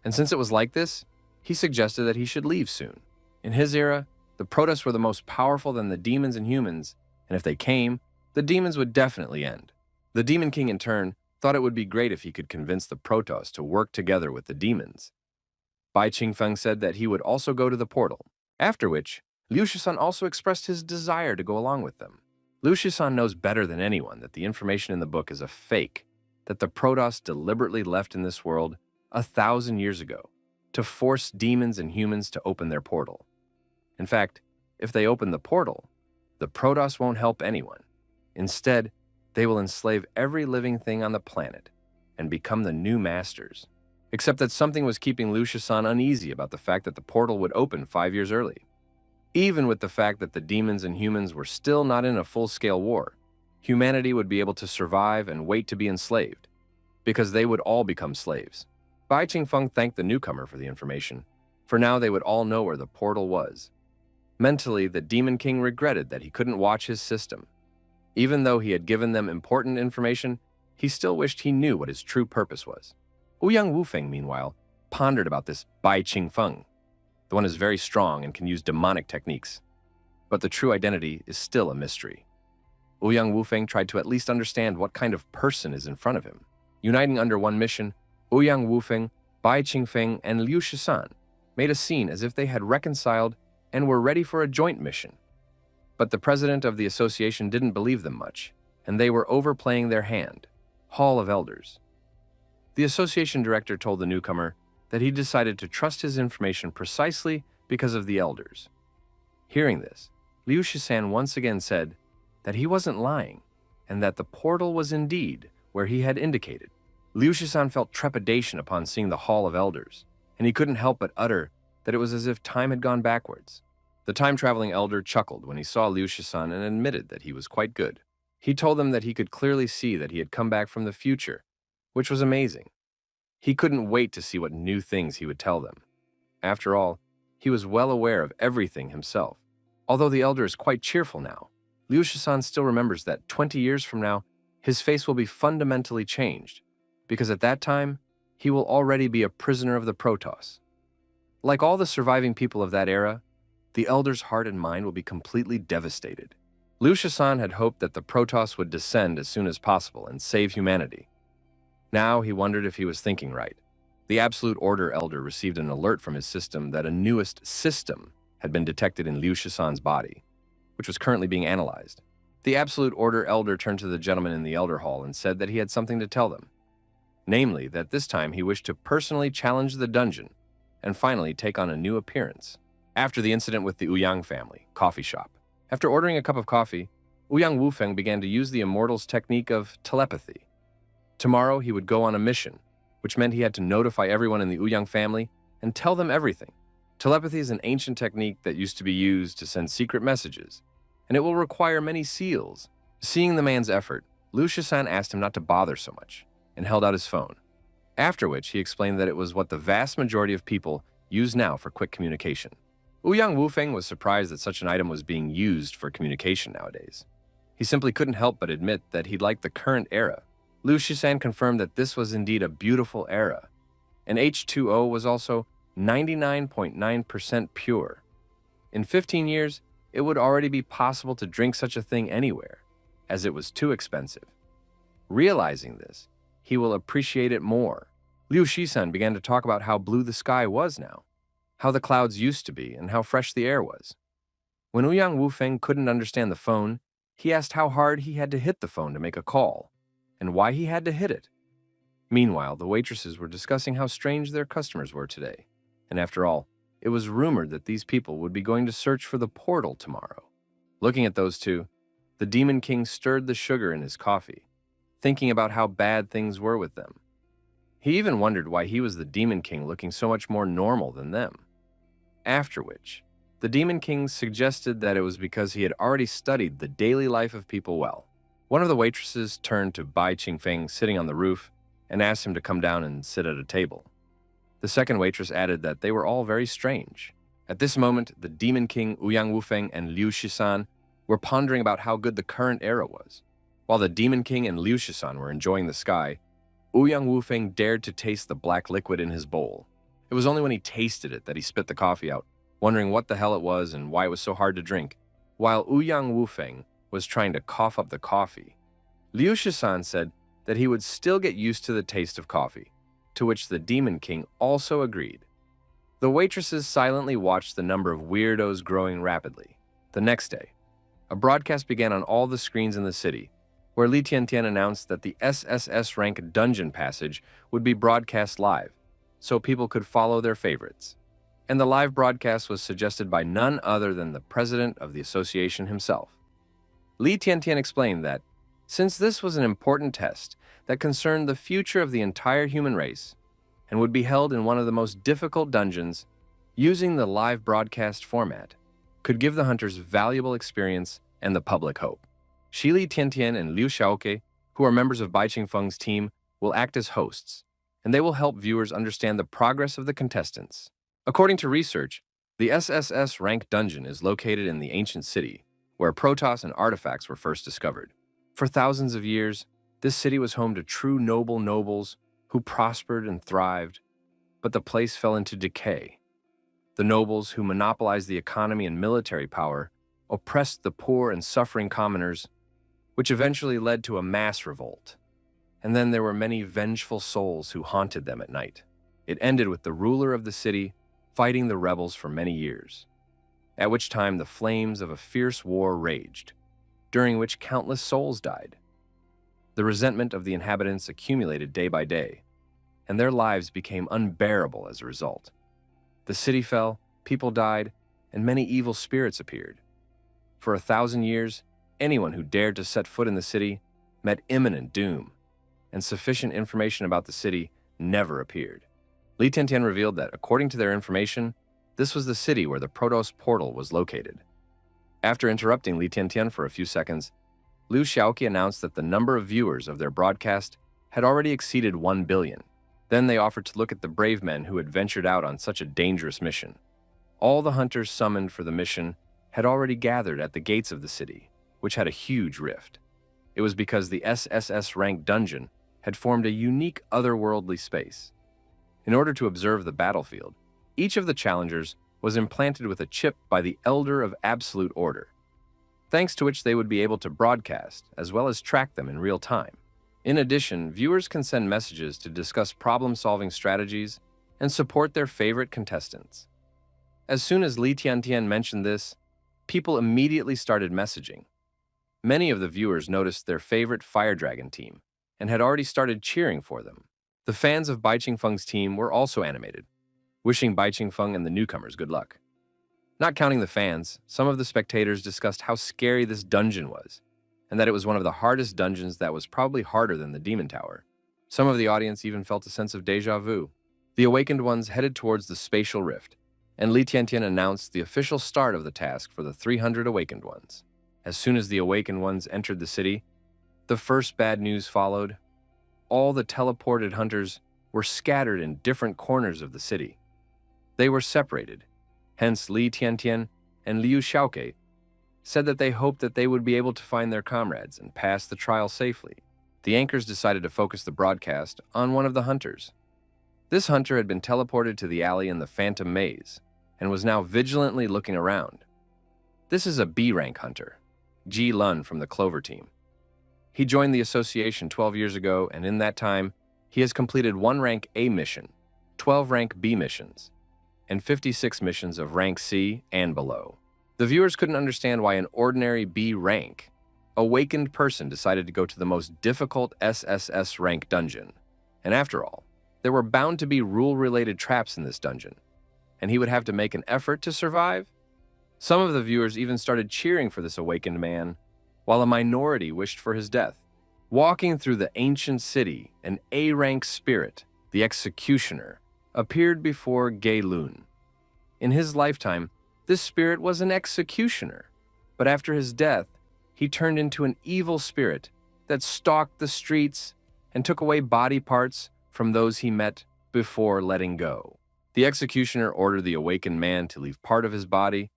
And since it was like this, he suggested that he should leave soon. In his era, the Protoss were the most powerful than the demons and humans, and if they came, the demons would definitely end. The Demon King, in turn, thought it would be great if he could convince the Protoss to work together with the demons. Bai Qingfeng said that he would also go to the portal, after which, Liu Shisan also expressed his desire to go along with them. Liu Shisan knows better than anyone that the information in the book is a fake, that the Protoss deliberately left in this world 1,000 years ago to force demons and humans to open their portal. In fact, if they open the portal, the Protoss won't help anyone. Instead, they will enslave every living thing on the planet and become the new masters. Except that something was keeping Liu Shisan uneasy about the fact that the portal would open 5 years early. Even with the fact that the demons and humans were still not in a full-scale war, humanity would be able to survive and wait to be enslaved, because they would all become slaves. Bai Qingfeng thanked the newcomer for the information, for now they would all know where the portal was. Mentally, the Demon King regretted that he couldn't watch his system. Even though he had given them important information, he still wished he knew what his true purpose was. Ouyang Wufeng, meanwhile, pondered about this Bai Qingfeng. The one is very strong and can use demonic techniques, but the true identity is still a mystery. Ouyang Wufeng tried to at least understand what kind of person is in front of him. Uniting under one mission, Ouyang Wufeng, Bai Qingfeng, and Liu Shisan made a scene as if they had reconciled and were ready for a joint mission. But the president of the association didn't believe them much, and they were overplaying their hand. Hall of Elders. The association director told the newcomer that he decided to trust his information precisely because of the elders. Hearing this, Liu Shisan once again said that he wasn't lying, and that the portal was indeed where he had indicated. Liu Shisan felt trepidation upon seeing the Hall of Elders, and he couldn't help but utter that it was as if time had gone backwards. The time-traveling elder chuckled when he saw Liu Shisan and admitted that he was quite good. He told them that he could clearly see that he had come back from the future, which was amazing. He couldn't wait to see what new things he would tell them. After all, he was well aware of everything himself. Although the elder is quite cheerful now, Liu Shisan still remembers that 20 years from now, his face will be fundamentally changed, because at that time, he will already be a prisoner of the Protoss. Like all the surviving people of that era, the elder's heart and mind will be completely devastated. Liu Shisan had hoped that the Protoss would descend as soon as possible and save humanity. Now he wondered if he was thinking right. The Absolute Order Elder received an alert from his system that a newest system had been detected in Liu Shisan's body, which was currently being analyzed. The Absolute Order Elder turned to the gentleman in the Elder Hall and said that he had something to tell them. Namely, that this time he wished to personally challenge the dungeon and finally take on a new appearance. After the incident with the Ouyang family, coffee shop. After ordering a cup of coffee, Ouyang Wufeng began to use the Immortal's technique of telepathy. Tomorrow he would go on a mission, which meant he had to notify everyone in the Ouyang family and tell them everything. Telepathy is an ancient technique that used to be used to send secret messages, and it will require many seals. Seeing the man's effort, Liu Shisan asked him not to bother so much, and held out his phone. After which, he explained that it was what the vast majority of people use now for quick communication. Ouyang Wufeng was surprised that such an item was being used for communication nowadays. He simply couldn't help but admit that he liked the current era. Liu Shisan confirmed that this was indeed a beautiful era, and H2O was also 99.9% pure. In 15 years, it would already be possible to drink such a thing anywhere, as it was too expensive. Realizing this, he will appreciate it more. Liu Shisan began to talk about how blue the sky was now, how the clouds used to be, and how fresh the air was. When Ouyang Wufeng couldn't understand the phone, he asked how hard he had to hit the phone to make a call, and why he had to hit it. Meanwhile, the waitresses were discussing how strange their customers were today, and after all, it was rumored that these people would be going to search for the portal tomorrow. Looking at those two, the Demon King stirred the sugar in his coffee, thinking about how bad things were with them. He even wondered why he was the Demon King looking so much more normal than them. After which, the Demon King suggested that it was because he had already studied the daily life of people well. One of the waitresses turned to Bai Qingfeng sitting on the roof and asked him to come down and sit at a table. The second waitress added that they were all very strange. At this moment, the Demon King Ouyang Wufeng and Liu Shisan were pondering about how good the current era was. While the Demon King and Liu Shisan were enjoying the sky, Ouyang Wufeng dared to taste the black liquid in his bowl. It was only when he tasted it that he spit the coffee out, wondering what the hell it was and why it was so hard to drink. While Ouyang Wufeng was trying to cough up the coffee, Liu Shisan said that he would still get used to the taste of coffee, to which the Demon King also agreed. The waitresses silently watched the number of weirdos growing rapidly. The next day, a broadcast began on all the screens in the city, where Li Tiantian announced that the SSS rank dungeon passage would be broadcast live, so people could follow their favorites. And the live broadcast was suggested by none other than the president of the association himself. Li Tiantian explained that, since this was an important test that concerned the future of the entire human race and would be held in one of the most difficult dungeons, using the live broadcast format could give the hunters valuable experience and the public hope. Shi Li Tiantian and Liu Xiaoke, who are members of Bai Qingfeng's team, will act as hosts, and they will help viewers understand the progress of the contestants. According to research, the SSS rank dungeon is located in the ancient city, where Protoss and artifacts were first discovered. For thousands of years, this city was home to true nobles who prospered and thrived, but the place fell into decay. The nobles who monopolized the economy and military power oppressed the poor and suffering commoners, which eventually led to a mass revolt. And then there were many vengeful souls who haunted them at night. It ended with the ruler of the city fighting the rebels for many years, at which time the flames of a fierce war raged, during which countless souls died. The resentment of the inhabitants accumulated day by day, and their lives became unbearable as a result. The city fell, people died, and many evil spirits appeared. For 1,000 years, anyone who dared to set foot in the city met imminent doom, and sufficient information about the city never appeared. Li Tiantian revealed that, according to their information, this was the city where the Protoss portal was located. After interrupting Li Tiantian for a few seconds, Liu Xiaoqi announced that the number of viewers of their broadcast had already exceeded 1 billion. Then they offered to look at the brave men who had ventured out on such a dangerous mission. All the hunters summoned for the mission had already gathered at the gates of the city, which had a huge rift. It was because the SSS rank dungeon had formed a unique otherworldly space. In order to observe the battlefield, each of the challengers was implanted with a chip by the Elder of Absolute Order, thanks to which they would be able to broadcast as well as track them in real time. In addition, viewers can send messages to discuss problem-solving strategies and support their favorite contestants. As soon as Li Tiantian mentioned this, people immediately started messaging. Many of the viewers noticed their favorite Fire Dragon team and had already started cheering for them. The fans of Bai Qingfeng's team were also animated, wishing Bai Qingfeng and the newcomers good luck. Not counting the fans, some of the spectators discussed how scary this dungeon was, and that it was one of the hardest dungeons that was probably harder than the Demon Tower. Some of the audience even felt a sense of déjà vu. The Awakened Ones headed towards the spatial rift, and Li Tiantian announced the official start of the task for the 300 Awakened Ones. As soon as the Awakened Ones entered the city, the first bad news followed. All the teleported hunters were scattered in different corners of the city. They were separated. Hence, Li Tiantian and Liu Xiaoke said that they hoped that they would be able to find their comrades and pass the trial safely. The anchors decided to focus the broadcast on one of the hunters. This hunter had been teleported to the alley in the Phantom Maze and was now vigilantly looking around. This is a B-rank hunter, Ji Lun from the Clover team. He joined the association 12 years ago, and in that time, he has completed 1 rank A mission, 12 rank B missions, and 56 missions of rank C and below. The viewers couldn't understand why an ordinary B rank, awakened person decided to go to the most difficult SSS rank dungeon. And after all, there were bound to be rule-related traps in this dungeon, and he would have to make an effort to survive. Some of the viewers even started cheering for this awakened man, while a minority wished for his death. Walking through the ancient city, an A-rank spirit, the Executioner, appeared before Gei Lun. In his lifetime, this spirit was an executioner, but after his death, he turned into an evil spirit that stalked the streets and took away body parts from those he met before letting go. The executioner ordered the awakened man to leave part of his body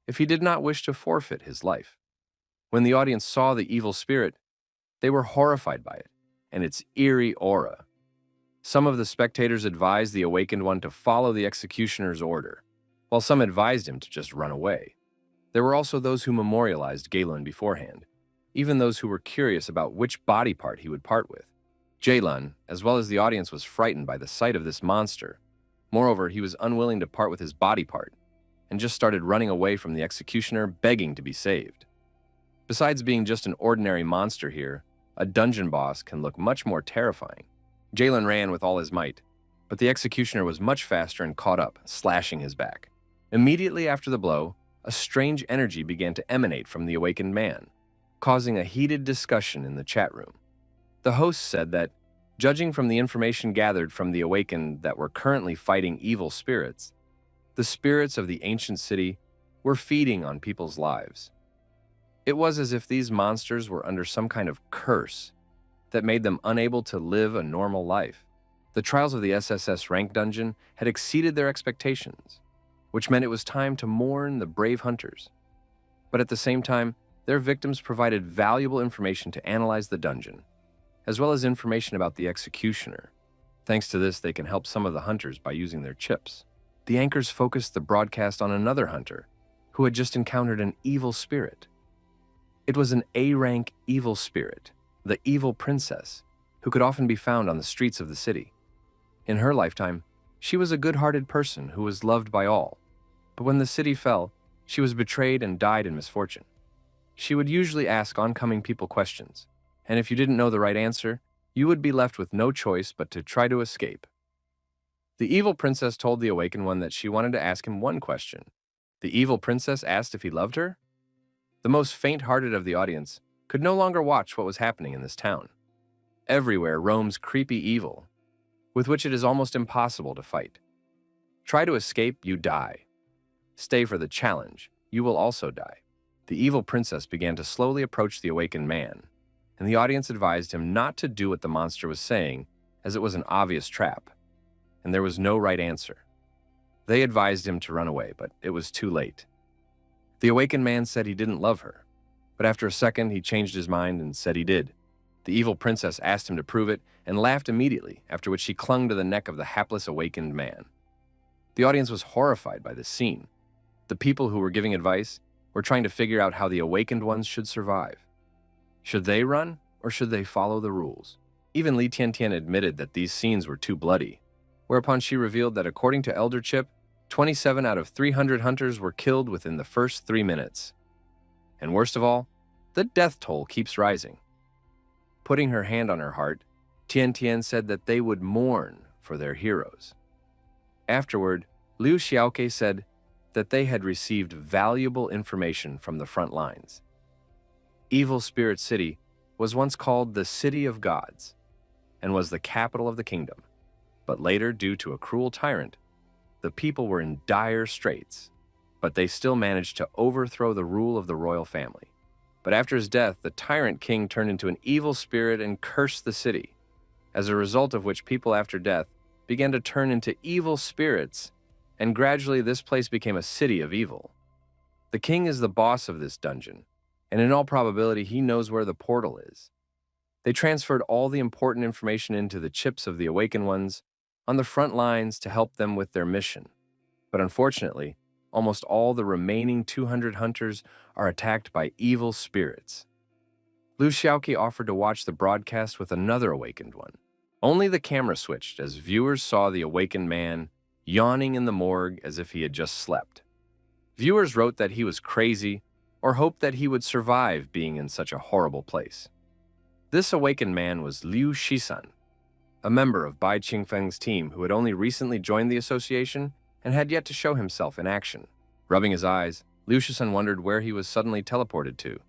if he did not wish to forfeit his life. When the audience saw the evil spirit, they were horrified by it and its eerie aura. Some of the spectators advised the awakened one to follow the executioner's order, while some advised him to just run away. There were also those who memorialized Galen beforehand, even those who were curious about which body part he would part with. Jaylun, as well as the audience, was frightened by the sight of this monster. Moreover, he was unwilling to part with his body part, and just started running away from the executioner, begging to be saved. Besides being just an ordinary monster here, a dungeon boss can look much more terrifying. Jaylun ran with all his might, but the executioner was much faster and caught up, slashing his back. Immediately after the blow, a strange energy began to emanate from the awakened man, causing a heated discussion in the chat room. The host said that, judging from the information gathered from the awakened that were currently fighting evil spirits, the spirits of the ancient city were feeding on people's lives. It was as if these monsters were under some kind of curse that made them unable to live a normal life. The trials of the SSS rank dungeon had exceeded their expectations, which meant it was time to mourn the brave hunters. But at the same time, their victims provided valuable information to analyze the dungeon, as well as information about the executioner. Thanks to this, they can help some of the hunters by using their chips. The anchors focused the broadcast on another hunter who had just encountered an evil spirit. It was an A-rank evil spirit, the evil princess, who could often be found on the streets of the city. In her lifetime, she was a good-hearted person who was loved by all, but when the city fell, she was betrayed and died in misfortune. She would usually ask oncoming people questions, and if you didn't know the right answer, you would be left with no choice but to try to escape. The evil princess told the awakened one that she wanted to ask him one question. The evil princess asked if he loved her? The most faint-hearted of the audience could no longer watch what was happening in this town. Everywhere roams creepy evil, with which it is almost impossible to fight. Try to escape, you die. Stay for the challenge, you will also die. The evil princess began to slowly approach the awakened man, and the audience advised him not to do what the monster was saying, as it was an obvious trap, and there was no right answer. They advised him to run away, but it was too late. The awakened man said he didn't love her, but after a second he changed his mind and said he did. The evil princess asked him to prove it and laughed immediately, after which she clung to the neck of the hapless awakened man. The audience was horrified by this scene. The people who were giving advice were trying to figure out how the awakened ones should survive. Should they run, or should they follow the rules? Even Li Tiantian admitted that these scenes were too bloody, whereupon she revealed that according to Elder Chip, 27 out of 300 hunters were killed within the first 3 minutes. And worst of all, the death toll keeps rising. Putting her hand on her heart, Tiantian said that they would mourn for their heroes. Afterward, Liu Xiaoke said that they had received valuable information from the front lines. Evil Spirit City was once called the City of Gods and was the capital of the kingdom, but later, due to a cruel tyrant, the people were in dire straits, but they still managed to overthrow the rule of the royal family. But after his death, the tyrant king turned into an evil spirit and cursed the city, as a result of which people after death began to turn into evil spirits, and gradually this place became a city of evil. The king is the boss of this dungeon, and in all probability he knows where the portal is. They transferred all the important information into the chips of the awakened ones on the front lines to help them with their mission. But unfortunately, almost all the remaining 200 hunters are attacked by evil spirits. Liu Xiaoqi offered to watch the broadcast with another awakened one. Only the camera switched as viewers saw the awakened man yawning in the morgue as if he had just slept. Viewers wrote that he was crazy or hoped that he would survive being in such a horrible place. This awakened man was Liu Shisan, a member of Bai Qingfeng's team who had only recently joined the association and had yet to show himself in action. Rubbing his eyes, Liu Shisan wondered where he was suddenly teleported to.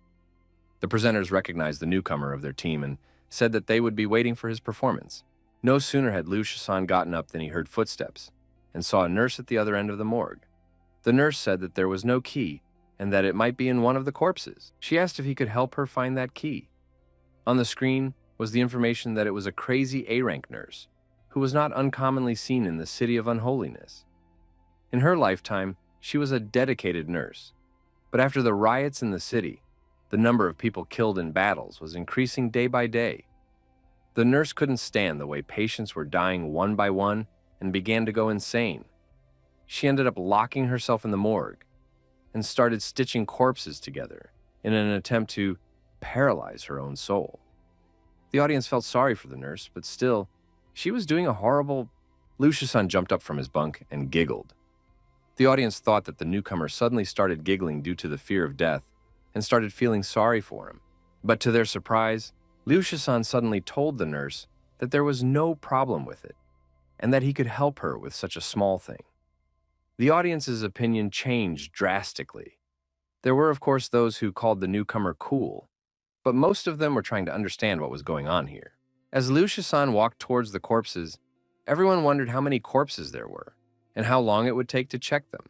The presenters recognized the newcomer of their team and said that they would be waiting for his performance. No sooner had Liu Shisan gotten up than he heard footsteps and saw a nurse at the other end of the morgue. The nurse said that there was no key and that it might be in one of the corpses. She asked if he could help her find that key. On the screen was the information that it was a crazy A-rank nurse who was not uncommonly seen in the City of Unholiness. In her lifetime, she was a dedicated nurse. But after the riots in the city, the number of people killed in battles was increasing day by day. The nurse couldn't stand the way patients were dying one by one and began to go insane. She ended up locking herself in the morgue and started stitching corpses together in an attempt to paralyze her own soul. The audience felt sorry for the nurse, but still, she was doing a horrible... Lucius-san jumped up from his bunk and giggled. The audience thought that the newcomer suddenly started giggling due to the fear of death and started feeling sorry for him. But to their surprise, Lucius-san suddenly told the nurse that there was no problem with it and that he could help her with such a small thing. The audience's opinion changed drastically. There were, of course, those who called the newcomer cool, but most of them were trying to understand what was going on here. As Lucius-san walked towards the corpses, everyone wondered how many corpses there were and how long it would take to check them.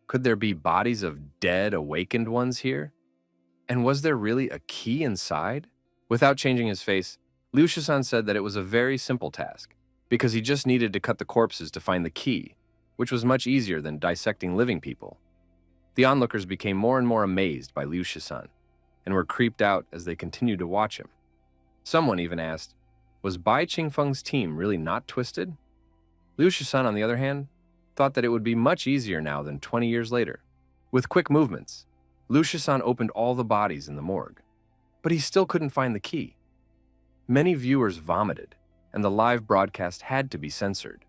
Could there be bodies of dead, awakened ones here? And was there really a key inside? Without changing his face, Lucius-san said that it was a very simple task, because he just needed to cut the corpses to find the key, which was much easier than dissecting living people. The onlookers became more and more amazed by Lucius-san, and were creeped out as they continued to watch him. Someone even asked, was Bai Qingfeng's team really not twisted? Lucius-san, on the other hand, thought that it would be much easier now than 20 years later. With quick movements, Lucius-san opened all the bodies in the morgue, but he still couldn't find the key. Many viewers vomited, and the live broadcast had to be censored.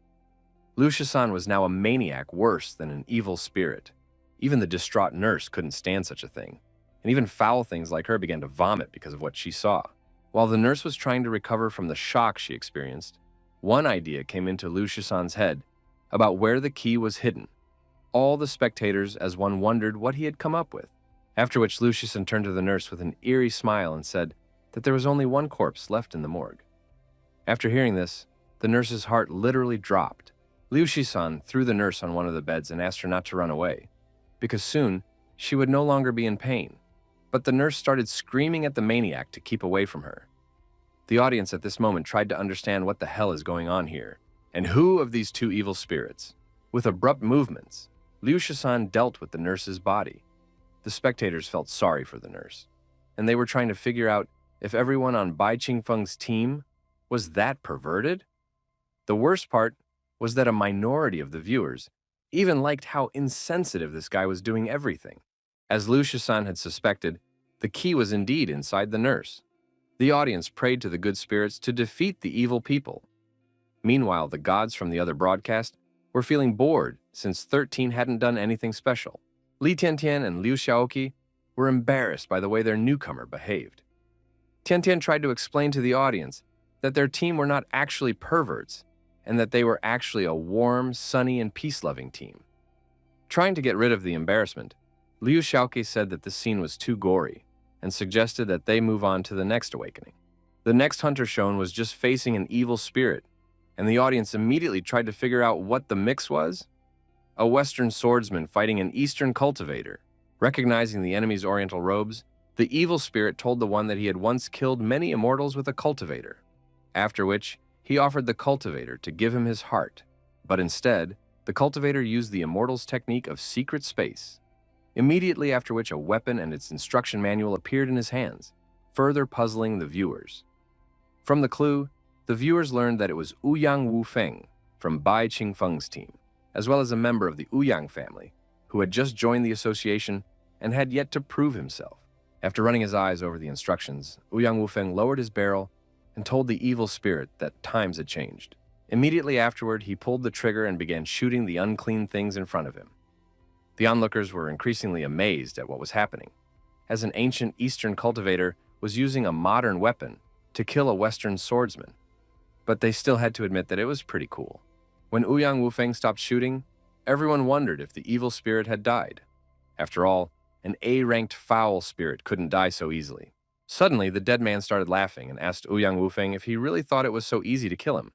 Lucius-san was now a maniac worse than an evil spirit. Even the distraught nurse couldn't stand such a thing, and even foul things like her began to vomit because of what she saw. While the nurse was trying to recover from the shock she experienced, one idea came into Lucius-san's head about where the key was hidden. All the spectators as one wondered what he had come up with, after which Lucius-san turned to the nurse with an eerie smile and said that there was only one corpse left in the morgue. After hearing this, the nurse's heart literally dropped. Lucius-san threw the nurse on one of the beds and asked her not to run away, because soon she would no longer be in pain. But the nurse started screaming at the maniac to keep away from her. The audience at this moment tried to understand what the hell is going on here, and who of these two evil spirits. With abrupt movements, Lucius-san dealt with the nurse's body. The spectators felt sorry for the nurse, and they were trying to figure out if everyone on Bai Qingfeng's team was that perverted. The worst part was that a minority of the viewers even liked how insensitive this guy was doing everything. As Lucius-san had suspected, the key was indeed inside the nurse. The audience prayed to the good spirits to defeat the evil people. Meanwhile, the gods from the other broadcast were feeling bored since 13 hadn't done anything special. Li Tiantian and Liu Xiaoqi were embarrassed by the way their newcomer behaved. Tiantian tried to explain to the audience that their team were not actually perverts and that they were actually a warm, sunny, and peace-loving team. Trying to get rid of the embarrassment, Liu Xiaoqi said that the scene was too gory and suggested that they move on to the next awakening. The next hunter shown was just facing an evil spirit, and the audience immediately tried to figure out what the mix was. A Western swordsman fighting an Eastern cultivator. Recognizing the enemy's oriental robes, the evil spirit told the one that he had once killed many immortals with a cultivator, after which he offered the cultivator to give him his heart, but instead, the cultivator used the immortal's technique of secret space. Immediately after which a weapon and its instruction manual appeared in his hands, further puzzling the viewers. From the clue, the viewers learned that it was Ouyang Wufeng from Bai Qingfeng's team, as well as a member of the Ouyang family, who had just joined the association and had yet to prove himself. After running his eyes over the instructions, Ouyang Wufeng lowered his barrel and told the evil spirit that times had changed. Immediately afterward, he pulled the trigger and began shooting the unclean things in front of him. The onlookers were increasingly amazed at what was happening, as an ancient Eastern cultivator was using a modern weapon to kill a Western swordsman. But they still had to admit that it was pretty cool. When Ouyang Wufeng stopped shooting, everyone wondered if the evil spirit had died. After all, an A-ranked foul spirit couldn't die so easily. Suddenly, the dead man started laughing and asked Ouyang Wufeng if he really thought it was so easy to kill him.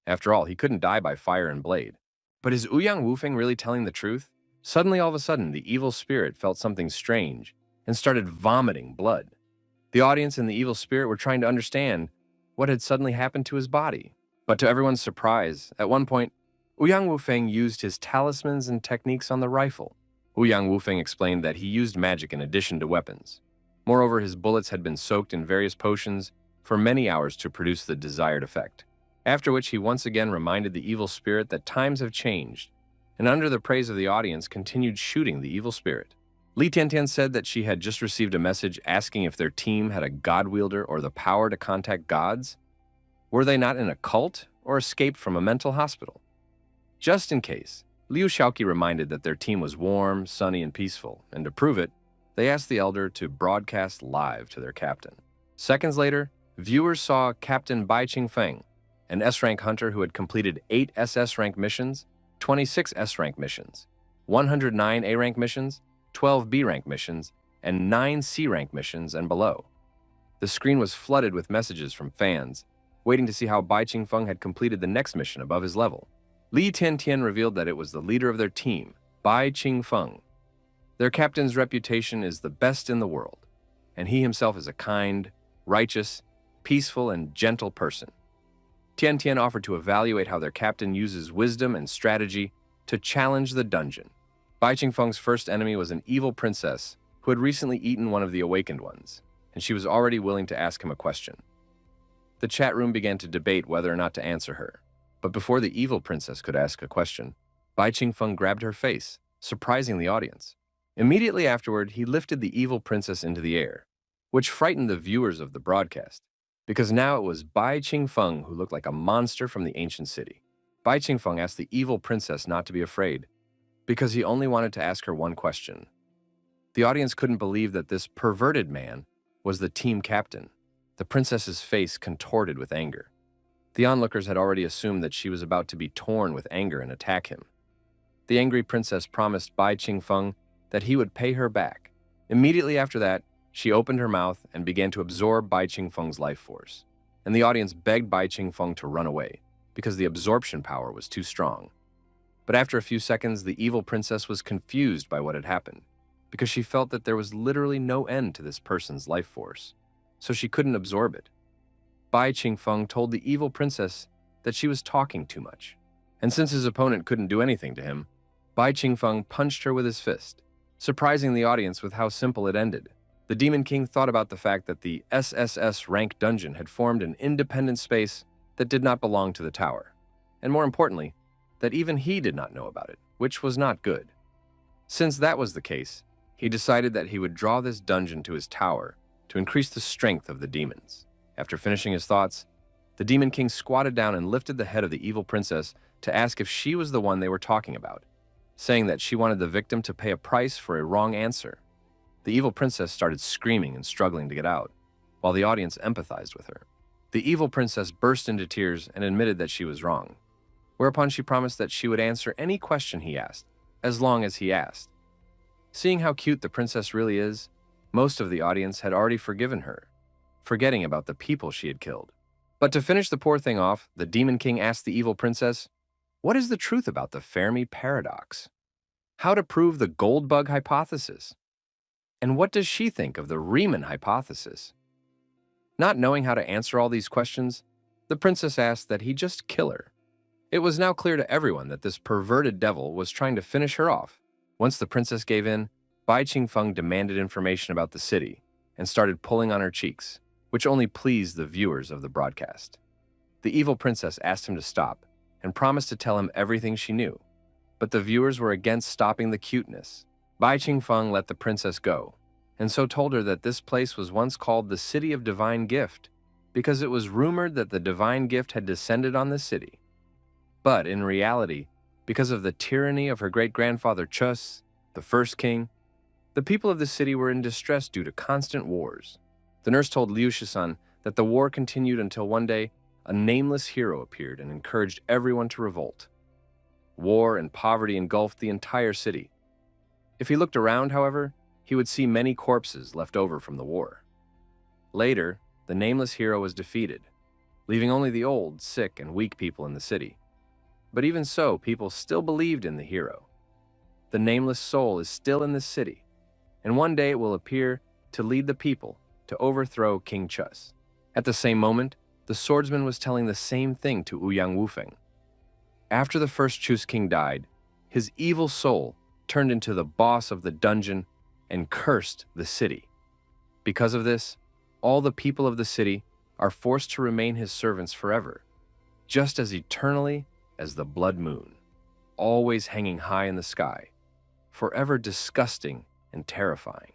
After all, he couldn't die by fire and blade. But is Ouyang Wufeng really telling the truth? Suddenly, all of a sudden, the evil spirit felt something strange and started vomiting blood. The audience and the evil spirit were trying to understand what had suddenly happened to his body. But to everyone's surprise, at one point, Ouyang Wufeng used his talismans and techniques on the rifle. Ouyang Wufeng explained that he used magic in addition to weapons. Moreover, his bullets had been soaked in various potions for many hours to produce the desired effect. After which he once again reminded the evil spirit that times have changed, and under the praise of the audience continued shooting the evil spirit. Li Tiantian said that she had just received a message asking if their team had a god wielder or the power to contact gods. Were they not in a cult or escaped from a mental hospital? Just in case, Liu Shaoqi reminded that their team was warm, sunny, and peaceful, and to prove it, they asked the elder to broadcast live to their captain. Seconds later, viewers saw Captain Bai Qingfeng, an S-rank hunter who had completed 8 SS-rank missions, 26 S-rank missions, 109 A-rank missions, 12 B-rank missions, and 9 C-rank missions and below. The screen was flooded with messages from fans, waiting to see how Bai Qingfeng had completed the next mission above his level. Li Tiantian revealed that it was the leader of their team, Bai Qingfeng. Their captain's reputation is the best in the world, and he himself is a kind, righteous, peaceful, and gentle person. Tiantian offered to evaluate how their captain uses wisdom and strategy to challenge the dungeon. Bai Qingfeng's first enemy was an evil princess who had recently eaten one of the awakened ones, and she was already willing to ask him a question. The chat room began to debate whether or not to answer her, but before the evil princess could ask a question, Bai Qingfeng grabbed her face, surprising the audience. Immediately afterward, he lifted the evil princess into the air, which frightened the viewers of the broadcast, because now it was Bai Qingfeng who looked like a monster from the ancient city. Bai Qingfeng asked the evil princess not to be afraid, because he only wanted to ask her one question. The audience couldn't believe that this perverted man was the team captain. The princess's face contorted with anger. The onlookers had already assumed that she was about to be torn with anger and attack him. The angry princess promised Bai Qingfeng that he would pay her back. Immediately after that, she opened her mouth and began to absorb Bai Qingfeng's life force, and the audience begged Bai Qingfeng to run away because the absorption power was too strong. But after a few seconds, the evil princess was confused by what had happened because she felt that there was literally no end to this person's life force, so she couldn't absorb it. Bai Qingfeng told the evil princess that she was talking too much, and since his opponent couldn't do anything to him, Bai Qingfeng punched her with his fist, surprising the audience with how simple it ended. The Demon King thought about the fact that the SSS rank dungeon had formed an independent space that did not belong to the tower, and more importantly, that even he did not know about it, which was not good. Since that was the case, he decided that he would draw this dungeon to his tower to increase the strength of the demons. After finishing his thoughts, the Demon King squatted down and lifted the head of the evil princess to ask if she was the one they were talking about, saying that she wanted the victim to pay a price for a wrong answer. The evil princess started screaming and struggling to get out, while the audience empathized with her. The evil princess burst into tears and admitted that she was wrong, whereupon she promised that she would answer any question he asked, as long as he asked. Seeing how cute the princess really is, most of the audience had already forgiven her, forgetting about the people she had killed. But to finish the poor thing off, the Demon King asked the evil princess, "What is the truth about the Fermi paradox? How to prove the gold bug hypothesis? And what does she think of the Riemann hypothesis?" Not knowing how to answer all these questions, the princess asked that he just kill her. It was now clear to everyone that this perverted devil was trying to finish her off. Once the princess gave in, Bai Qingfeng demanded information about the city and started pulling on her cheeks, which only pleased the viewers of the broadcast. The evil princess asked him to stop and promised to tell him everything she knew, but the viewers were against stopping the cuteness. Bai Qingfeng let the princess go, and so told her that this place was once called the City of Divine Gift because it was rumored that the divine gift had descended on the city. But in reality, because of the tyranny of her great-grandfather Chus, the first king, the people of the city were in distress due to constant wars. The nurse told Liu Shisan that the war continued until one day a nameless hero appeared and encouraged everyone to revolt. War and poverty engulfed the entire city. If he looked around, however, he would see many corpses left over from the war. Later, the nameless hero was defeated, leaving only the old, sick, and weak people in the city. But even so, people still believed in the hero. The nameless soul is still in the city, and one day it will appear to lead the people to overthrow King Chus. At the same moment, the swordsman was telling the same thing to Ouyang Wufeng. After the first Chus king died, his evil soul turned into the boss of the dungeon and cursed the city. Because of this, all the people of the city are forced to remain his servants forever, just as eternally as the blood moon, always hanging high in the sky, forever disgusting and terrifying.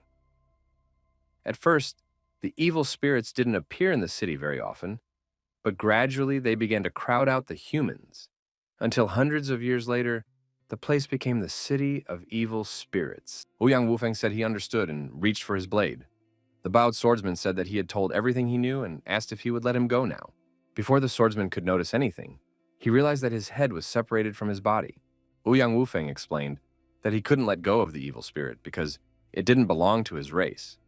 At first, the evil spirits didn't appear in the city very often, but gradually they began to crowd out the humans, until hundreds of years later, the place became the city of evil spirits. Ouyang Wufeng said he understood and reached for his blade. The bowed swordsman said that he had told everything he knew and asked if he would let him go now. Before the swordsman could notice anything, he realized that his head was separated from his body. Ouyang Wufeng explained that he couldn't let go of the evil spirit because it didn't belong to his race,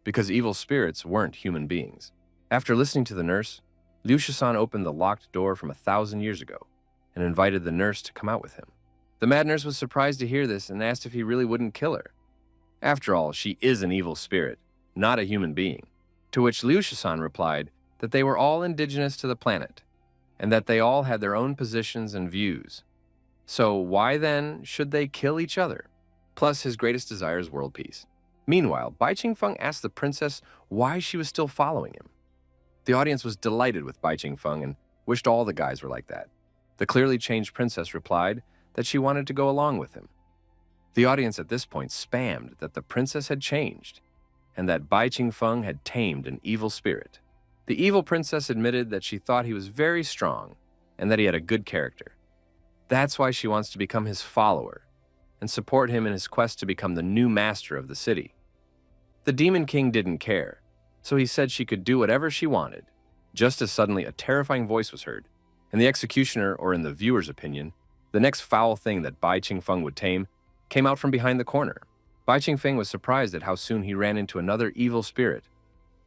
because evil spirits weren't human beings. After listening to the nurse, Liu Shisan opened the locked door from 1,000 years ago and invited the nurse to come out with him. The mad nurse was surprised to hear this and asked if he really wouldn't kill her. After all, she is an evil spirit, not a human being. To which Liu Shisan replied that they were all indigenous to the planet, and that they all had their own positions and views. So why then should they kill each other? Plus, his greatest desire is world peace. Meanwhile, Bai Qingfeng asked the princess why she was still following him. The audience was delighted with Bai Qingfeng and wished all the guys were like that. The clearly changed princess replied that she wanted to go along with him. The audience at this point spammed that the princess had changed and that Bai Qingfeng had tamed an evil spirit. The evil princess admitted that she thought he was very strong and that he had a good character. That's why she wants to become his follower and support him in his quest to become the new master of the city. The Demon King didn't care, so he said she could do whatever she wanted. Just as suddenly a terrifying voice was heard. In the executioner, or in the viewer's opinion, the next foul thing that Bai Qingfeng would tame came out from behind the corner. Bai Qingfeng was surprised at how soon he ran into another evil spirit,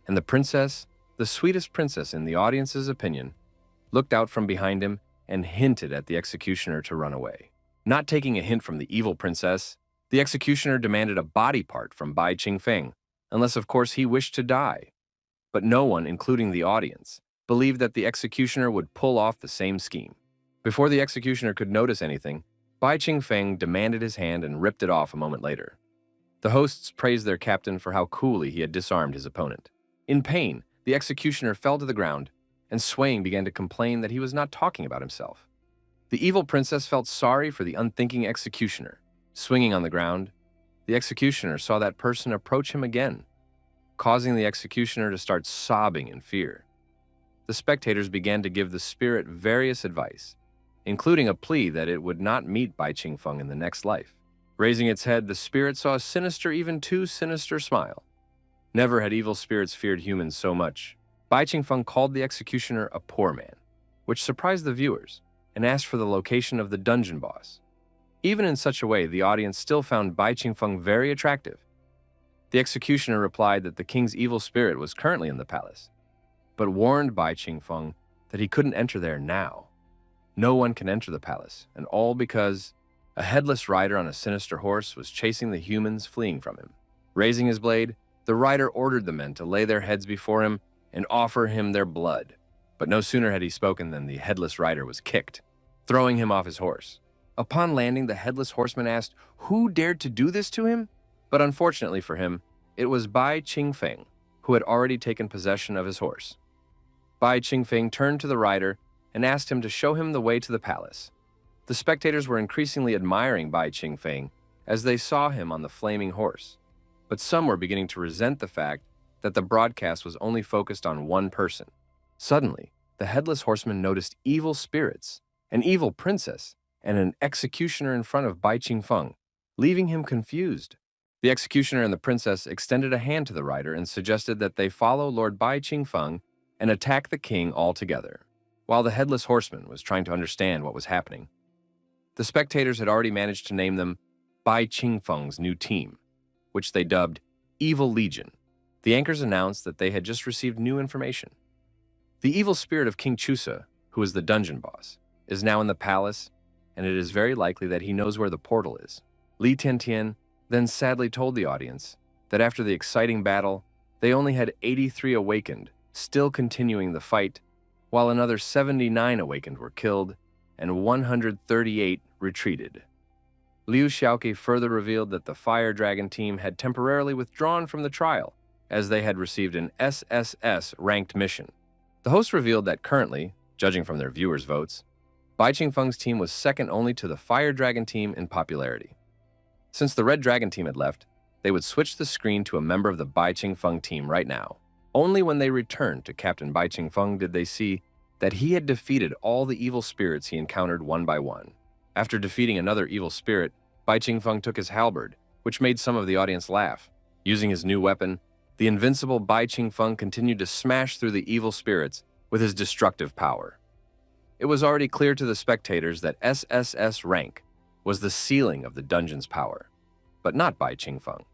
and the princess, the sweetest princess in the audience's opinion, looked out from behind him and hinted at the executioner to run away. Not taking a hint from the evil princess, the executioner demanded a body part from Bai Qingfeng, unless of course he wished to die. But no one, including the audience, believed that the executioner would pull off the same scheme. Before the executioner could notice anything, Bai Qingfeng demanded his hand and ripped it off a moment later. The hosts praised their captain for how coolly he had disarmed his opponent. In pain, the executioner fell to the ground, and swaying began to complain that he was not talking about himself. The evil princess felt sorry for the unthinking executioner. Swinging on the ground, the executioner saw that person approach him again, causing the executioner to start sobbing in fear. The spectators began to give the spirit various advice, including a plea that it would not meet Bai Qingfeng in the next life. Raising its head, the spirit saw a sinister, even too sinister smile. Never had evil spirits feared humans so much. Bai Qingfeng called the executioner a poor man, which surprised the viewers, and asked for the location of the dungeon boss. Even in such a way, the audience still found Bai Qingfeng very attractive. The executioner replied that the king's evil spirit was currently in the palace, but warned Bai Qingfeng that he couldn't enter there now. No one can enter the palace, and all because a headless rider on a sinister horse was chasing the humans fleeing from him. Raising his blade, the rider ordered the men to lay their heads before him and offer him their blood. But no sooner had he spoken than the headless rider was kicked, throwing him off his horse. Upon landing, the headless horseman asked who dared to do this to him? But unfortunately for him, it was Bai Qingfeng, who had already taken possession of his horse. Bai Qingfeng turned to the rider and asked him to show him the way to the palace. The spectators were increasingly admiring Bai Qingfeng as they saw him on the flaming horse, but some were beginning to resent the fact that the broadcast was only focused on one person. Suddenly, the headless horseman noticed evil spirits, an evil princess, and an executioner in front of Bai Qingfeng, leaving him confused. The executioner and the princess extended a hand to the rider and suggested that they follow Lord Bai Qingfeng and attack the king altogether. While the headless horseman was trying to understand what was happening, the spectators had already managed to name them Bai Qingfeng's new team, which they dubbed Evil Legion. The anchors announced that they had just received new information. The evil spirit of King Chusa, who is the dungeon boss, is now in the palace, and it is very likely that he knows where the portal is. Li Tiantian then sadly told the audience that after the exciting battle, they only had 83 awakened, still continuing the fight, while another 79 awakened were killed and 138 retreated. Liu Xiaoqi further revealed that the Fire Dragon team had temporarily withdrawn from the trial, as they had received an SSS-ranked mission. The host revealed that currently, judging from their viewers' votes, Bai Qingfeng's team was second only to the Fire Dragon team in popularity. Since the Red Dragon team had left, they would switch the screen to a member of the Bai Qingfeng team right now. Only when they returned to Captain Bai Qingfeng did they see that he had defeated all the evil spirits he encountered one by one. After defeating another evil spirit, Bai Qingfeng took his halberd, which made some of the audience laugh. Using his new weapon, the invincible Bai Qingfeng continued to smash through the evil spirits with his destructive power. It was already clear to the spectators that SSS rank was the ceiling of the dungeon's power, but not Bai Qingfeng.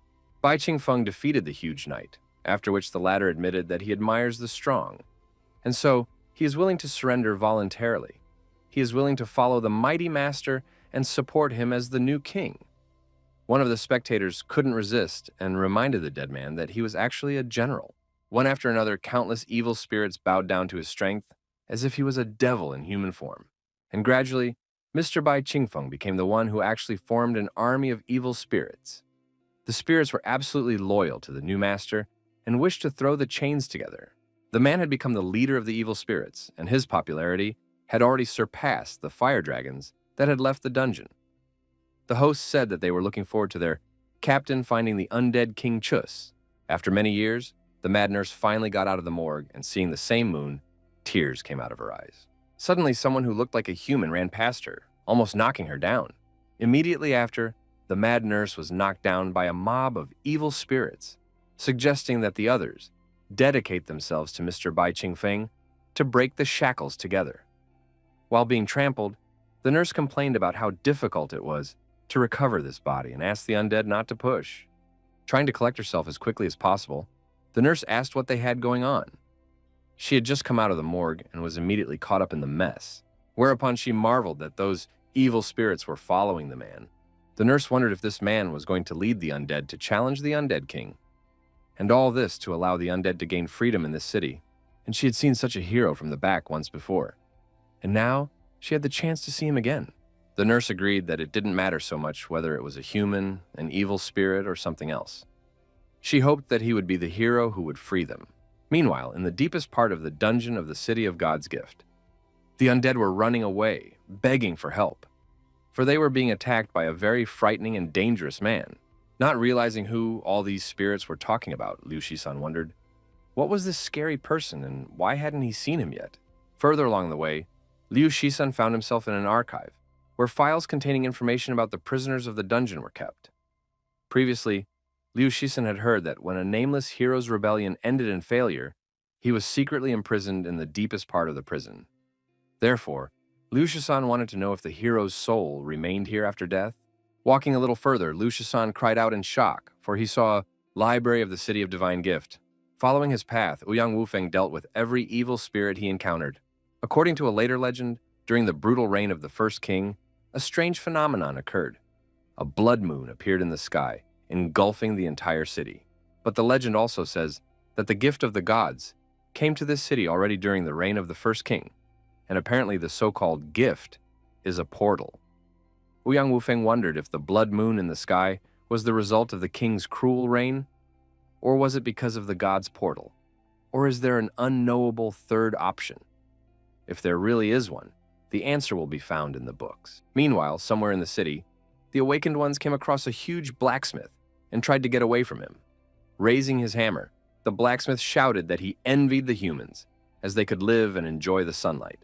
Bai Qingfeng defeated the huge knight, after which the latter admitted that he admires the strong, and so he is willing to surrender voluntarily. He is willing to follow the mighty master and support him as the new king. One of the spectators couldn't resist and reminded the dead man that he was actually a general. One after another, countless evil spirits bowed down to his strength, as if he was a devil in human form. And gradually, Mr. Bai Qingfeng became the one who actually formed an army of evil spirits. The spirits were absolutely loyal to the new master and wished to throw the chains together. The man had become the leader of the evil spirits, and his popularity had already surpassed the fire dragons that had left the dungeon. The hosts said that they were looking forward to their captain finding the undead King Chus. After many years, the mad nurse finally got out of the morgue, and seeing the same moon, tears came out of her eyes. Suddenly, someone who looked like a human ran past her, almost knocking her down. Immediately after, the mad nurse was knocked down by a mob of evil spirits, suggesting that the others dedicate themselves to Mr. Bai Qingfeng to break the shackles together. While being trampled, the nurse complained about how difficult it was to recover this body and asked the undead not to push. Trying to collect herself as quickly as possible, the nurse asked what they had going on. She had just come out of the morgue and was immediately caught up in the mess, whereupon she marveled that those evil spirits were following the man. The nurse wondered if this man was going to lead the undead to challenge the undead king, and all this to allow the undead to gain freedom in this city, and she had seen such a hero from the back once before, and now she had the chance to see him again. The nurse agreed that it didn't matter so much whether it was a human, an evil spirit, or something else. She hoped that he would be the hero who would free them. Meanwhile, in the deepest part of the dungeon of the City of God's Gift, the undead were running away, begging for help, for they were being attacked by a very frightening and dangerous man. Not realizing who all these spirits were talking about, Liu Shisan wondered, what was this scary person and why hadn't he seen him yet? Further along the way, Liu Shisan found himself in an archive, where files containing information about the prisoners of the dungeon were kept. Previously, Liu Shisan had heard that when a nameless hero's rebellion ended in failure, he was secretly imprisoned in the deepest part of the prison. Therefore, Liu Shisan wanted to know if the hero's soul remained here after death. Walking a little further, Liu Shisan cried out in shock, for he saw a library of the City of Divine Gift. Following his path, Ouyang Wufeng dealt with every evil spirit he encountered. According to a later legend, during the brutal reign of the first king, a strange phenomenon occurred. A blood moon appeared in the sky, engulfing the entire city. But the legend also says that the gift of the gods came to this city already during the reign of the first king, and apparently the so-called gift is a portal. Ouyang Wufeng wondered if the blood moon in the sky was the result of the king's cruel reign, or was it because of the god's portal? Or is there an unknowable third option? If there really is one, the answer will be found in the books. Meanwhile, somewhere in the city, the awakened ones came across a huge blacksmith and tried to get away from him. Raising his hammer, the blacksmith shouted that he envied the humans, as they could live and enjoy the sunlight.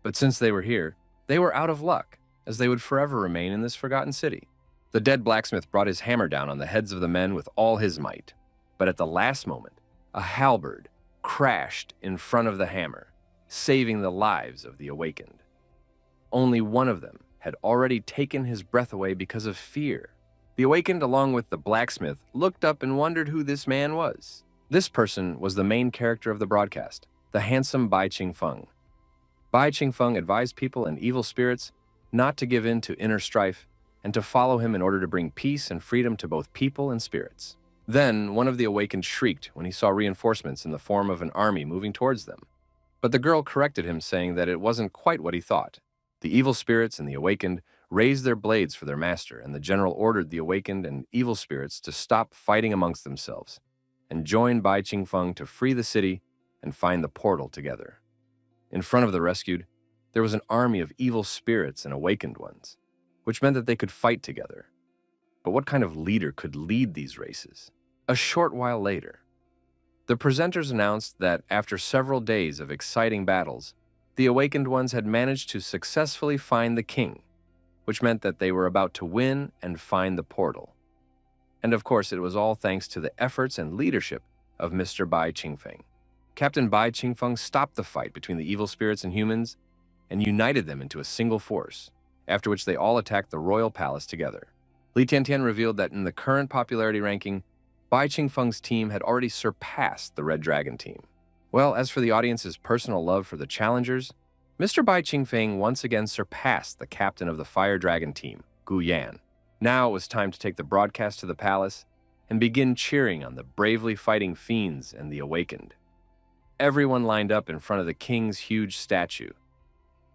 But since they were here, they were out of luck, as they would forever remain in this forgotten city. The dead blacksmith brought his hammer down on the heads of the men with all his might. But at the last moment, a halberd crashed in front of the hammer, saving the lives of the awakened. Only one of them had already taken his breath away because of fear. The awakened, along with the blacksmith, looked up and wondered who this man was. This person was the main character of the broadcast, the handsome Bai Qingfeng. Bai Qingfeng advised people and evil spirits not to give in to inner strife and to follow him in order to bring peace and freedom to both people and spirits. Then, one of the awakened shrieked when he saw reinforcements in the form of an army moving towards them. But the girl corrected him, saying that it wasn't quite what he thought. The evil spirits and the awakened raised their blades for their master, and the general ordered the awakened and evil spirits to stop fighting amongst themselves and join Bai Qingfeng to free the city and find the portal together. In front of the rescued, there was an army of evil spirits and awakened ones, which meant that they could fight together. But what kind of leader could lead these races? A short while later, the presenters announced that after several days of exciting battles, the awakened ones had managed to successfully find the king, which meant that they were about to win and find the portal. And of course, it was all thanks to the efforts and leadership of Mr. Bai Qingfeng. Captain Bai Qingfeng stopped the fight between the evil spirits and humans and united them into a single force, after which they all attacked the royal palace together. Li Tiantian revealed that in the current popularity ranking, Bai Qingfeng's team had already surpassed the Red Dragon team. Well, as for the audience's personal love for the challengers, Mr. Bai Qingfeng once again surpassed the captain of the Fire Dragon team, Gu Yan. Now it was time to take the broadcast to the palace and begin cheering on the bravely fighting fiends and the awakened. Everyone lined up in front of the king's huge statue.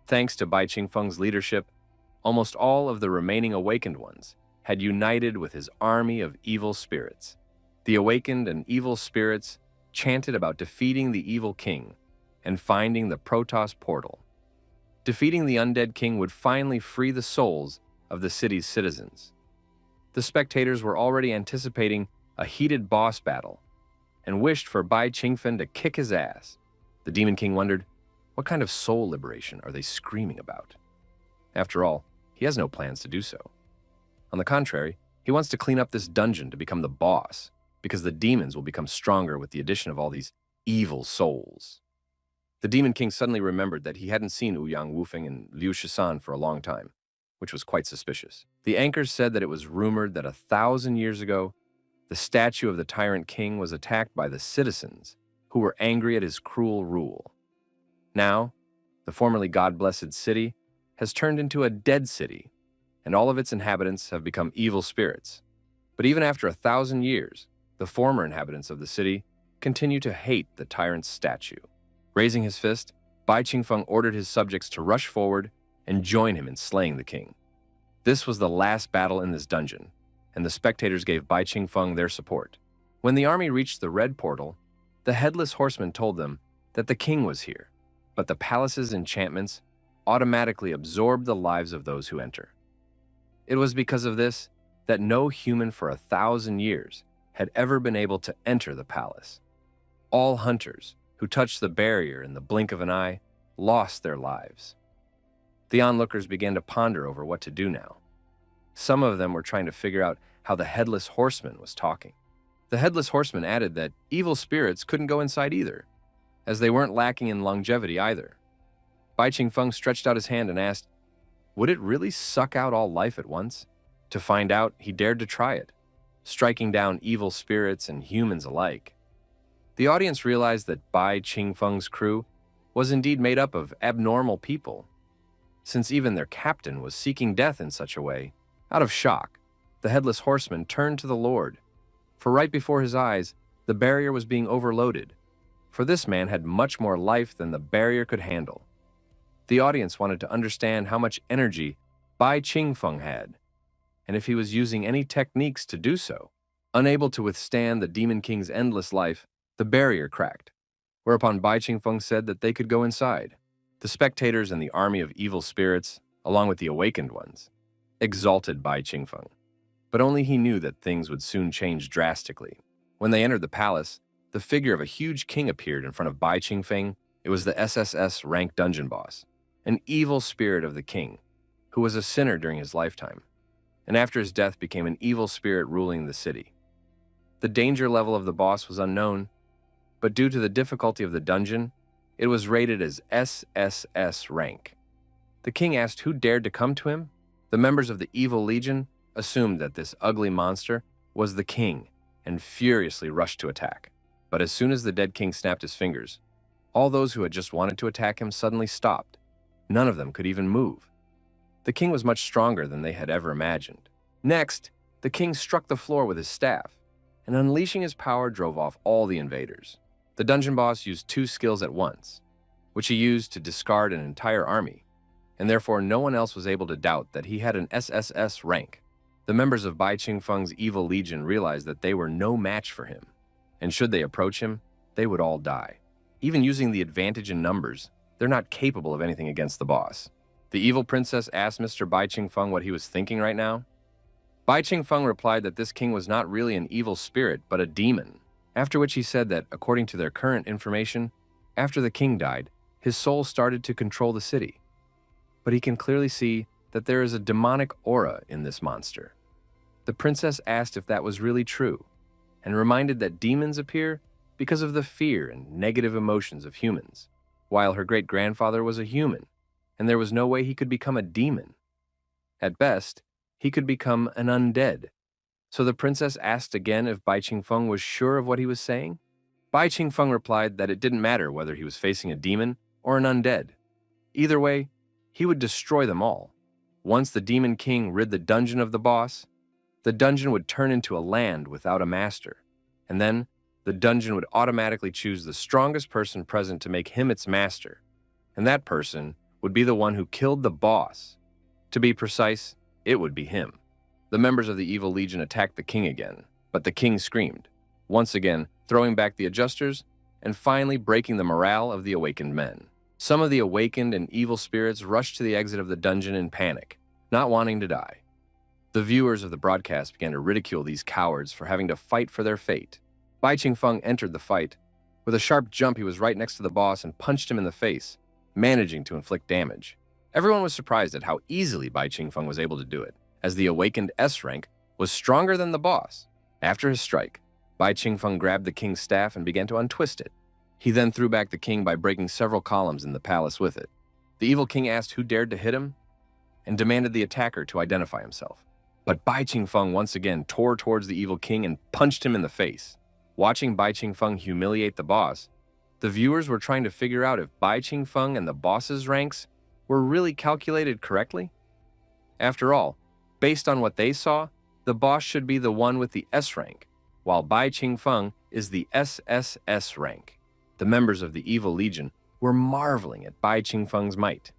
Thanks to Bai Qingfeng's leadership, almost all of the remaining awakened ones had united with his army of evil spirits. The awakened and evil spirits chanted about defeating the evil king and finding the Protoss portal. Defeating the undead king would finally free the souls of the city's citizens. The spectators were already anticipating a heated boss battle and wished for Bai Qingfeng to kick his ass. The Demon King wondered, what kind of soul liberation are they screaming about? After all, he has no plans to do so. On the contrary, he wants to clean up this dungeon to become the boss, because the demons will become stronger with the addition of all these evil souls. The Demon King suddenly remembered that he hadn't seen Ouyang Wufeng and Liu Shisan for a long time, which was quite suspicious. The anchors said that it was rumored that 1,000 years ago, the statue of the tyrant king was attacked by the citizens, who were angry at his cruel rule. Now, the formerly God-blessed city has turned into a dead city, and all of its inhabitants have become evil spirits. But even after 1,000 years, the former inhabitants of the city continue to hate the tyrant's statue. Raising his fist, Bai Qingfeng ordered his subjects to rush forward and join him in slaying the king. This was the last battle in this dungeon, and the spectators gave Bai Qingfeng their support. When the army reached the red portal, the headless horseman told them that the king was here, but the palace's enchantments automatically absorbed the lives of those who enter. It was because of this that no human for 1,000 years had ever been able to enter the palace. All hunters who touched the barrier in the blink of an eye lost their lives. The onlookers began to ponder over what to do now. Some of them were trying to figure out how the headless horseman was talking. The headless horseman added that evil spirits couldn't go inside either, as they weren't lacking in longevity either. Bai Qingfeng stretched out his hand and asked, would it really suck out all life at once? To find out, he dared to try it, striking down evil spirits and humans alike. The audience realized that Bai Qingfeng's crew was indeed made up of abnormal people, since even their captain was seeking death in such a way. Out of shock, the headless horseman turned to the Lord, for right before his eyes, the barrier was being overloaded, for this man had much more life than the barrier could handle. The audience wanted to understand how much energy Bai Qingfeng had, and if he was using any techniques to do so. Unable to withstand the Demon King's endless life, the barrier cracked, whereupon Bai Qingfeng said that they could go inside. The spectators and the army of evil spirits, along with the awakened ones, exalted Bai Qingfeng, but only he knew that things would soon change drastically. When they entered the palace, the figure of a huge king appeared in front of Bai Qingfeng. It was the SSS rank dungeon boss, an evil spirit of the king, who was a sinner during his lifetime, and after his death became an evil spirit ruling the city. The danger level of the boss was unknown, but due to the difficulty of the dungeon, it was rated as SSS rank. The king asked who dared to come to him. The members of the evil legion assumed that this ugly monster was the king and furiously rushed to attack. But as soon as the dead king snapped his fingers, all those who had just wanted to attack him suddenly stopped. None of them could even move. The king was much stronger than they had ever imagined. Next, the king struck the floor with his staff, and unleashing his power drove off all the invaders. The dungeon boss used two skills at once, which he used to discard an entire army, and therefore no one else was able to doubt that he had an SSS rank. The members of Bai Qingfeng's evil legion realized that they were no match for him, and should they approach him, they would all die. Even using the advantage in numbers, they're not capable of anything against the boss. The evil princess asked Mr. Bai Qingfeng what he was thinking right now. Bai Qingfeng replied that this king was not really an evil spirit, but a demon, after which he said that, according to their current information, after the king died, his soul started to control the city. But he can clearly see that there is a demonic aura in this monster. The princess asked if that was really true, and reminded that demons appear because of the fear and negative emotions of humans, while her great-grandfather was a human, and there was no way he could become a demon. At best, he could become an undead. So the princess asked again if Bai Qingfeng was sure of what he was saying. Bai Qingfeng replied that it didn't matter whether he was facing a demon or an undead. Either way, he would destroy them all. Once the demon king rid the dungeon of the boss, the dungeon would turn into a land without a master, and then the dungeon would automatically choose the strongest person present to make him its master, and that person would be the one who killed the boss. To be precise, it would be him. The members of the evil legion attacked the king again, but the king screamed, once again throwing back the adjusters and finally breaking the morale of the awakened men. Some of the awakened and evil spirits rushed to the exit of the dungeon in panic, not wanting to die. The viewers of the broadcast began to ridicule these cowards for having to fight for their fate. Bai Qingfeng entered the fight. With a sharp jump, he was right next to the boss and punched him in the face, managing to inflict damage. Everyone was surprised at how easily Bai Qingfeng was able to do it, as the awakened S rank was stronger than the boss. After his strike, Bai Qingfeng grabbed the king's staff and began to untwist it. He then threw back the king by breaking several columns in the palace with it. The evil king asked who dared to hit him and demanded the attacker to identify himself. But Bai Qingfeng once again tore towards the evil king and punched him in the face. Watching Bai Qingfeng humiliate the boss, the viewers were trying to figure out if Bai Qingfeng and the boss's ranks were really calculated correctly. After all, based on what they saw, the boss should be the one with the S rank, while Bai Qingfeng is the SSS rank. The members of the evil legion were marveling at Bai Qingfeng's might,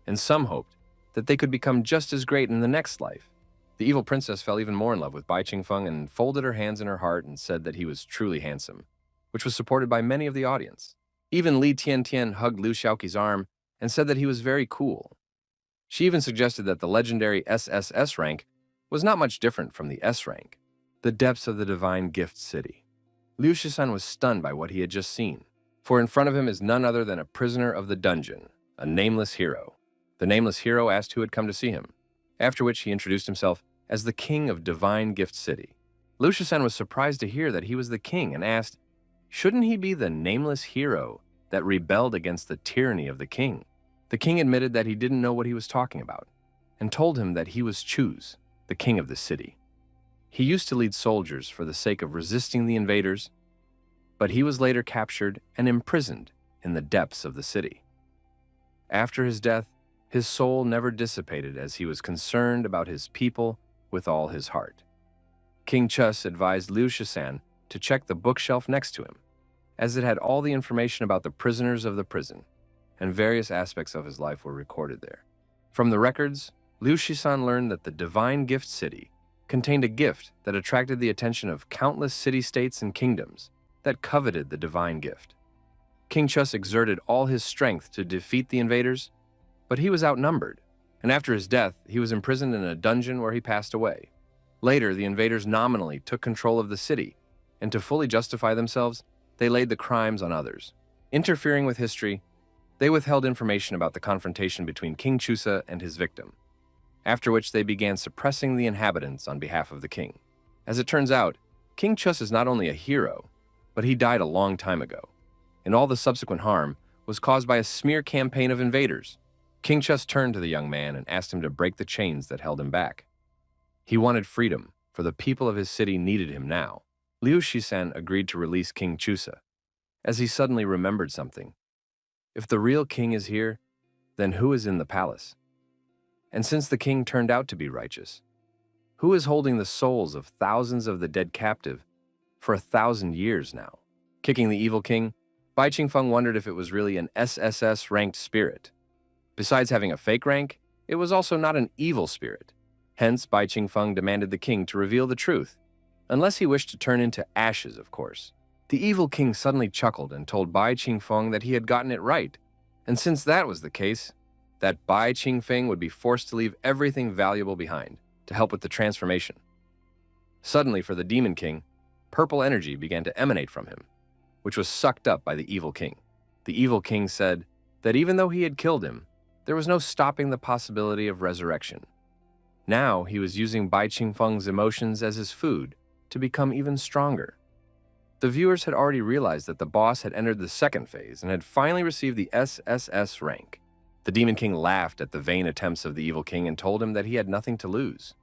and some hoped that they could become just as great in the next life. The evil princess fell even more in love with Bai Qingfeng and folded her hands in her heart and said that he was truly handsome, which was supported by many of the audience. Even Li Tiantian hugged Liu Shaoqi's arm and said that he was very cool. She even suggested that the legendary SSS rank was not much different from the S rank. The depths of the divine gift city. Liu Shisan was stunned by what he had just seen, for in front of him is none other than a prisoner of the dungeon, a nameless hero. The nameless hero asked who had come to see him, after which he introduced himself as the king of Divine Gift City. Liu Shisan was surprised to hear that he was the king and asked, shouldn't he be the nameless hero that rebelled against the tyranny of the king? The king admitted that he didn't know what he was talking about and told him that he was Chus, the king of the city. He used to lead soldiers for the sake of resisting the invaders, but he was later captured and imprisoned in the depths of the city. After his death, his soul never dissipated as he was concerned about his people with all his heart. King Chus advised Liu Shisan to check the bookshelf next to him, as it had all the information about the prisoners of the prison, and various aspects of his life were recorded there. From the records, Liu Shisan learned that the Divine Gift City contained a gift that attracted the attention of countless city-states and kingdoms that coveted the divine gift. King Chus exerted all his strength to defeat the invaders, but he was outnumbered, and after his death, he was imprisoned in a dungeon where he passed away. Later, the invaders nominally took control of the city, and to fully justify themselves, they laid the crimes on others. Interfering with history, they withheld information about the confrontation between King Chusa and his victim, after which they began suppressing the inhabitants on behalf of the king. As it turns out, King Chus is not only a hero, but he died a long time ago, and all the subsequent harm was caused by a smear campaign of invaders. King Chus turned to the young man and asked him to break the chains that held him back. He wanted freedom, for the people of his city needed him now. Liu Shisan agreed to release King Chusa, as he suddenly remembered something. If the real king is here, then who is in the palace? And since the king turned out to be righteous, who is holding the souls of thousands of the dead captive for 1,000 years now? Kicking the evil king, Bai Qingfeng wondered if it was really an SSS-ranked spirit. Besides having a fake rank, it was also not an evil spirit. Hence, Bai Qingfeng demanded the king to reveal the truth, unless he wished to turn into ashes, of course. The evil king suddenly chuckled and told Bai Qingfeng that he had gotten it right, and since that was the case, that Bai Qingfeng would be forced to leave everything valuable behind to help with the transformation. Suddenly, for the Demon King, purple energy began to emanate from him, which was sucked up by the evil king. The evil king said that even though he had killed him, there was no stopping the possibility of resurrection. Now he was using Bai Qingfeng's emotions as his food to become even stronger. The viewers had already realized that the boss had entered the second phase and had finally received the SSS rank. The Demon King laughed at the vain attempts of the evil king and told him that he had nothing to lose.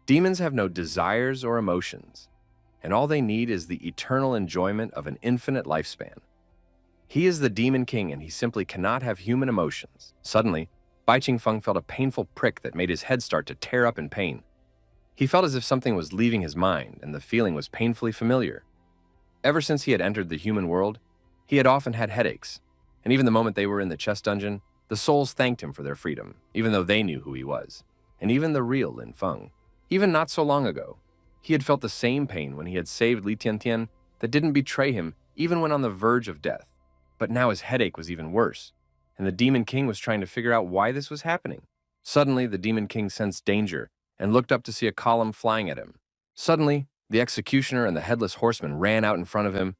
Demons have no desires or emotions, and all they need is the eternal enjoyment of an infinite lifespan. He is the Demon King and he simply cannot have human emotions. Suddenly, Bai Qingfeng felt a painful prick that made his head start to tear up in pain. He felt as if something was leaving his mind, and the feeling was painfully familiar. Ever since he had entered the human world, he had often had headaches, and even the moment they were in the chess dungeon, the souls thanked him for their freedom, even though they knew who he was, and even the real Linfun. Even not so long ago, he had felt the same pain when he had saved Li Tiantian that didn't betray him even when on the verge of death. But now his headache was even worse, and the Demon King was trying to figure out why this was happening. Suddenly, the Demon King sensed danger and looked up to see a column flying at him. Suddenly, the executioner and the headless horseman ran out in front of him.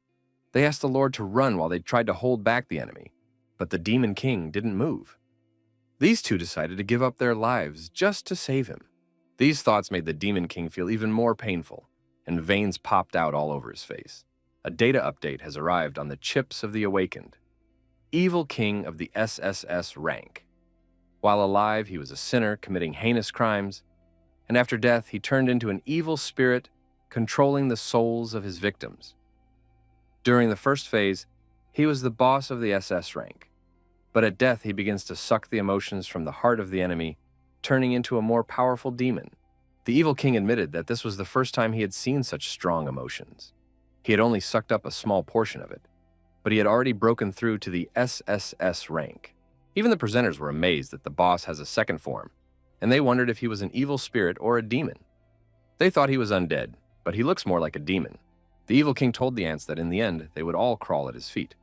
They asked the Lord to run while they tried to hold back the enemy, but the Demon King didn't move. These two decided to give up their lives just to save him. These thoughts made the Demon King feel even more painful, and veins popped out all over his face. A data update has arrived on the chips of the awakened. Evil King of the SSS rank. While alive, he was a sinner committing heinous crimes, and after death, he turned into an evil spirit controlling the souls of his victims. During the first phase, he was the boss of the SS rank, but at death he begins to suck the emotions from the heart of the enemy, turning into a more powerful demon. The evil king admitted that this was the first time he had seen such strong emotions. He had only sucked up a small portion of it, but he had already broken through to the SSS rank. Even the presenters were amazed that the boss has a second form, and they wondered if he was an evil spirit or a demon. They thought he was undead, but he looks more like a demon. The evil king told the ants that in the end, they would all crawl at his feet.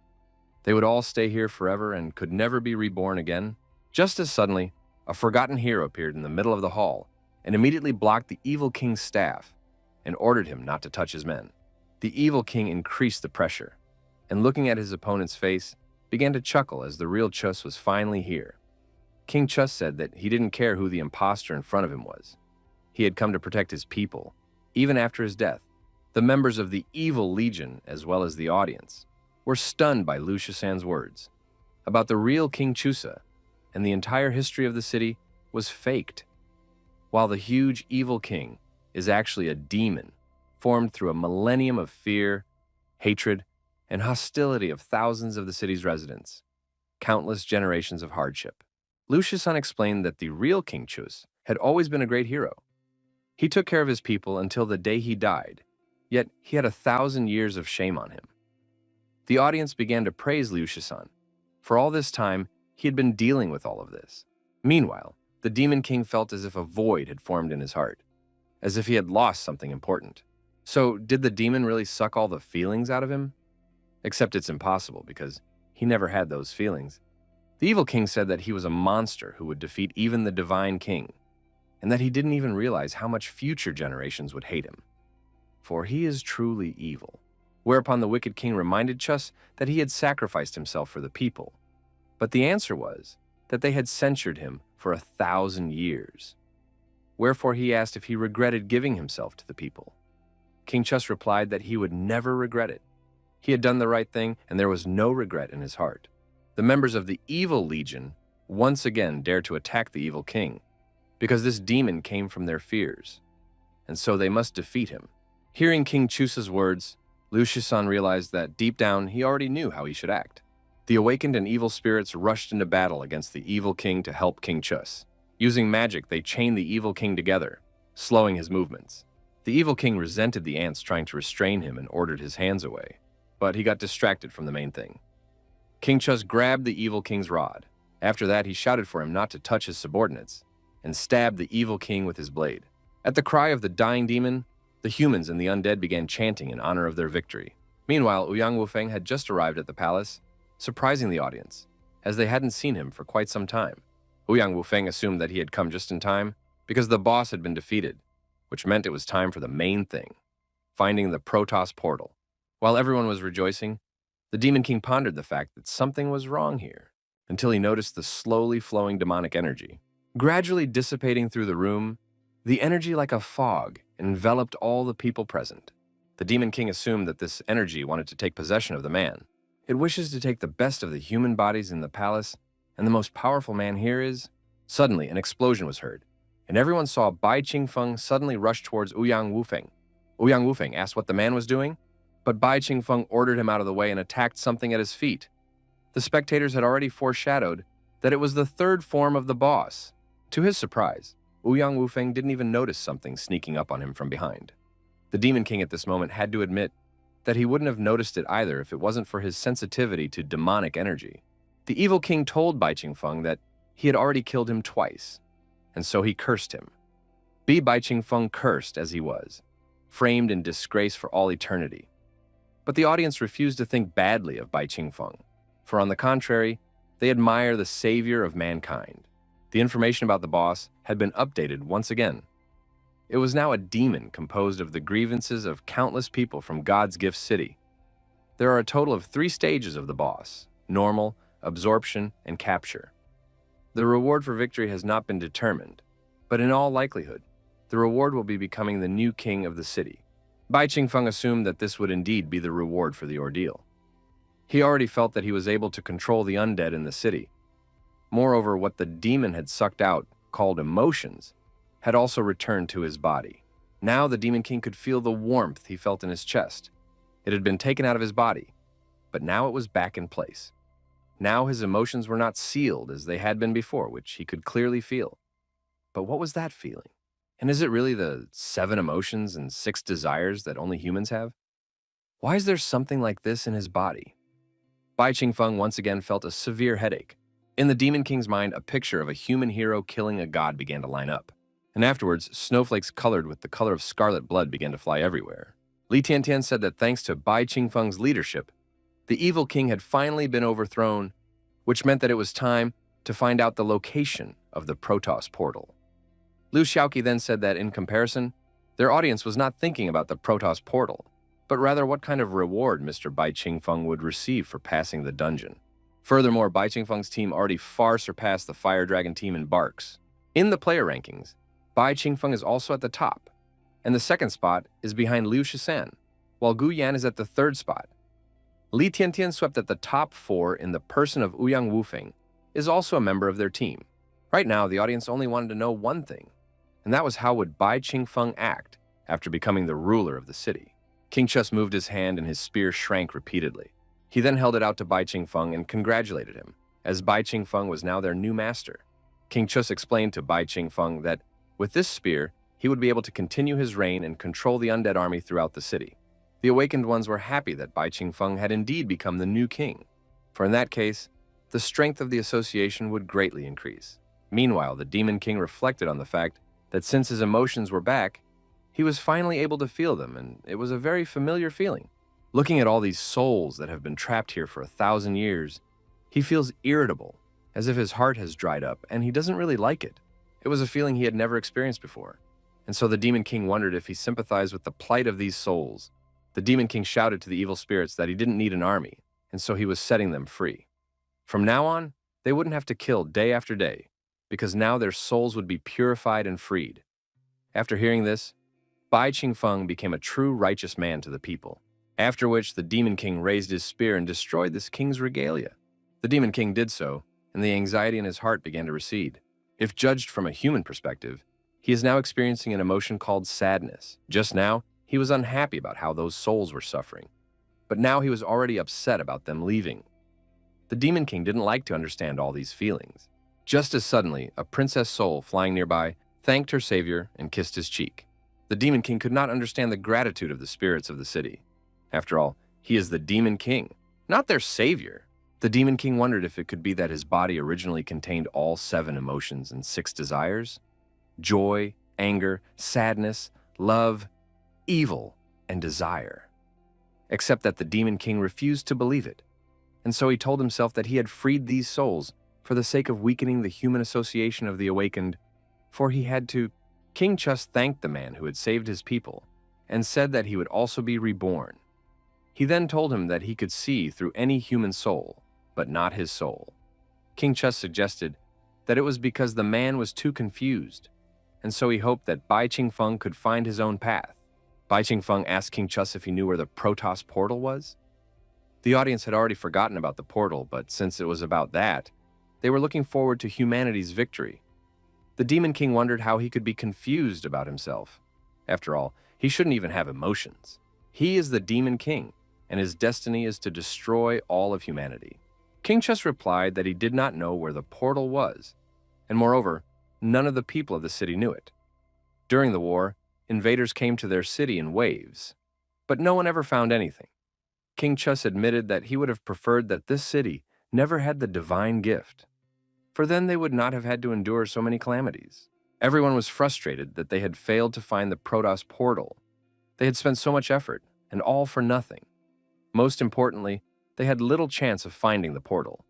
They would all stay here forever and could never be reborn again. Just as suddenly, a forgotten hero appeared in the middle of the hall and immediately blocked the evil king's staff and ordered him not to touch his men. The evil king increased the pressure, and looking at his opponent's face, began to chuckle as the real Chus was finally here. King Chus said that he didn't care who the impostor in front of him was. He had come to protect his people, even after his death. The members of the Evil Legion, as well as the audience, were stunned by Lu Shisan's words about the real King Chusa, and the entire history of the city was faked, while the huge evil king is actually a demon formed through a millennium of fear, hatred, and hostility of thousands of the city's residents, countless generations of hardship. Lu Shisan explained that the real King Chus had always been a great hero. He took care of his people until the day he died, yet he had 1,000 years of shame on him. The audience began to praise Liu Shisan. For all this time, he had been dealing with all of this. Meanwhile, the Demon King felt as if a void had formed in his heart, as if he had lost something important. So, did the demon really suck all the feelings out of him? Except it's impossible, because he never had those feelings. The Evil King said that he was a monster who would defeat even the Divine King, and that he didn't even realize how much future generations would hate him. For he is truly evil. Whereupon the wicked king reminded Chus that he had sacrificed himself for the people. But the answer was that they had censured him for 1,000 years. Wherefore he asked if he regretted giving himself to the people. King Chus replied that he would never regret it. He had done the right thing, and there was no regret in his heart. The members of the Evil Legion once again dared to attack the evil king, because this demon came from their fears, and so they must defeat him. Hearing King Chusa's words, Lu Shisan realized that deep down he already knew how he should act. The awakened and evil spirits rushed into battle against the evil king to help King Chus. Using magic, they chained the evil king together, slowing his movements. The evil king resented the ants trying to restrain him and ordered his hands away, but he got distracted from the main thing. King Chus grabbed the evil king's rod, After that, he shouted for him not to touch his subordinates and stabbed the evil king with his blade. At the cry of the dying demon, the humans and the undead began chanting in honor of their victory. Meanwhile, Ouyang Wufeng had just arrived at the palace, surprising the audience, as they hadn't seen him for quite some time. Ouyang Wufeng assumed that he had come just in time because the boss had been defeated, which meant it was time for the main thing, finding the Protoss portal. While everyone was rejoicing, the Demon King pondered the fact that something was wrong here, until he noticed the slowly flowing demonic energy. Gradually dissipating through the room, the energy like a fog enveloped all the people present. The Demon King assumed that this energy wanted to take possession of the man. It wishes to take the best of the human bodies in the palace, and the most powerful man here is... Suddenly, an explosion was heard, and everyone saw Bai Qingfeng suddenly rush towards Ouyang Wufeng. Ouyang Wufeng asked what the man was doing, but Bai Qingfeng ordered him out of the way and attacked something at his feet. The spectators had already foreshadowed that it was the third form of the boss. To his surprise, Ouyang Wufeng didn't even notice something sneaking up on him from behind. The Demon King at this moment had to admit that he wouldn't have noticed it either if it wasn't for his sensitivity to demonic energy. The evil king told Bai Qingfeng that he had already killed him twice, and so he cursed him. Be Bai Qingfeng cursed as he was, framed in disgrace for all eternity. But the audience refused to think badly of Bai Qingfeng, for on the contrary, they admire the savior of mankind. The information about the boss had been updated once again. It was now a demon composed of the grievances of countless people from God's gift city. There are a total of 3 stages of the boss: normal, absorption, and capture. The reward for victory has not been determined, but in all likelihood, the reward will be becoming the new king of the city. Bai Qingfeng assumed that this would indeed be the reward for the ordeal. He already felt that he was able to control the undead in the city. Moreover, what the demon had sucked out, called emotions, had also returned to his body. Now the Demon King could feel the warmth he felt in his chest. It had been taken out of his body, but now it was back in place. Now his emotions were not sealed as they had been before, which he could clearly feel. But what was that feeling? And is it really the 7 emotions and 6 desires that only humans have? Why is there something like this in his body? Bai Qingfeng once again felt a severe headache. In the Demon King's mind, a picture of a human hero killing a god began to line up. And afterwards, snowflakes colored with the color of scarlet blood began to fly everywhere. Li Tiantian said that thanks to Bai Qingfeng's leadership, the evil king had finally been overthrown, which meant that it was time to find out the location of the Protoss portal. Liu Xiaoqi then said that, in comparison, their audience was not thinking about the Protoss portal, but rather what kind of reward Mr. Bai Qingfeng would receive for passing the dungeon. Furthermore, Bai Qingfeng's team already far surpassed the Fire Dragon team in Barks. In the player rankings, Bai Qingfeng is also at the top, and the second spot is behind Liu Shisan, while Gu Yan is at the 3rd spot. Li Tiantian swept at the top 4 in the person of Ouyang Wufeng, is also a member of their team. Right now, the audience only wanted to know one thing, and that was how would Bai Qingfeng act after becoming the ruler of the city. King Chus moved his hand and his spear shrank repeatedly. He then held it out to Bai Qingfeng and congratulated him, as Bai Qingfeng was now their new master. King Chus explained to Bai Qingfeng that with this spear, he would be able to continue his reign and control the undead army throughout the city. The awakened ones were happy that Bai Qingfeng had indeed become the new king, for in that case, the strength of the association would greatly increase. Meanwhile, the Demon King reflected on the fact that since his emotions were back, he was finally able to feel them, and it was a very familiar feeling. Looking at all these souls that have been trapped here for 1,000 years, he feels irritable, as if his heart has dried up, and he doesn't really like it. It was a feeling he had never experienced before, and so the Demon King wondered if he sympathized with the plight of these souls. The Demon King shouted to the evil spirits that he didn't need an army, and so he was setting them free. From now on, they wouldn't have to kill day after day, because now their souls would be purified and freed. After hearing this, Bai Qingfeng became a true righteous man to the people, after which the Demon King raised his spear and destroyed this king's regalia. The Demon King did so, and the anxiety in his heart began to recede. If judged from a human perspective, he is now experiencing an emotion called sadness. Just now, he was unhappy about how those souls were suffering, but now he was already upset about them leaving. The Demon King didn't like to understand all these feelings. Just as suddenly, a princess soul flying nearby thanked her savior and kissed his cheek. The Demon King could not understand the gratitude of the spirits of the city. After all, he is the Demon King, not their savior. The Demon King wondered if it could be that his body originally contained all 7 emotions and 6 desires: joy, anger, sadness, love, evil, and desire. Except that the Demon King refused to believe it, and so he told himself that he had freed these souls for the sake of weakening the human association of the awakened, for he had to. King Chus thanked the man who had saved his people and said that he would also be reborn. He then told him that he could see through any human soul, but not his soul. King Chus suggested that it was because the man was too confused, and so he hoped that Bai Qingfeng could find his own path. Bai Qingfeng asked King Chus if he knew where the Protoss portal was. The audience had already forgotten about the portal, but since it was about that, they were looking forward to humanity's victory. The Demon King wondered how he could be confused about himself. After all, he shouldn't even have emotions. He is the Demon King, and his destiny is to destroy all of humanity. King Chus replied that he did not know where the portal was, and moreover, none of the people of the city knew it. During the war, invaders came to their city in waves, but no one ever found anything. King Chus admitted that he would have preferred that this city never had the divine gift, for then they would not have had to endure so many calamities. Everyone was frustrated that they had failed to find the Protoss portal. They had spent so much effort, and all for nothing. Most importantly, they had little chance of finding the portal,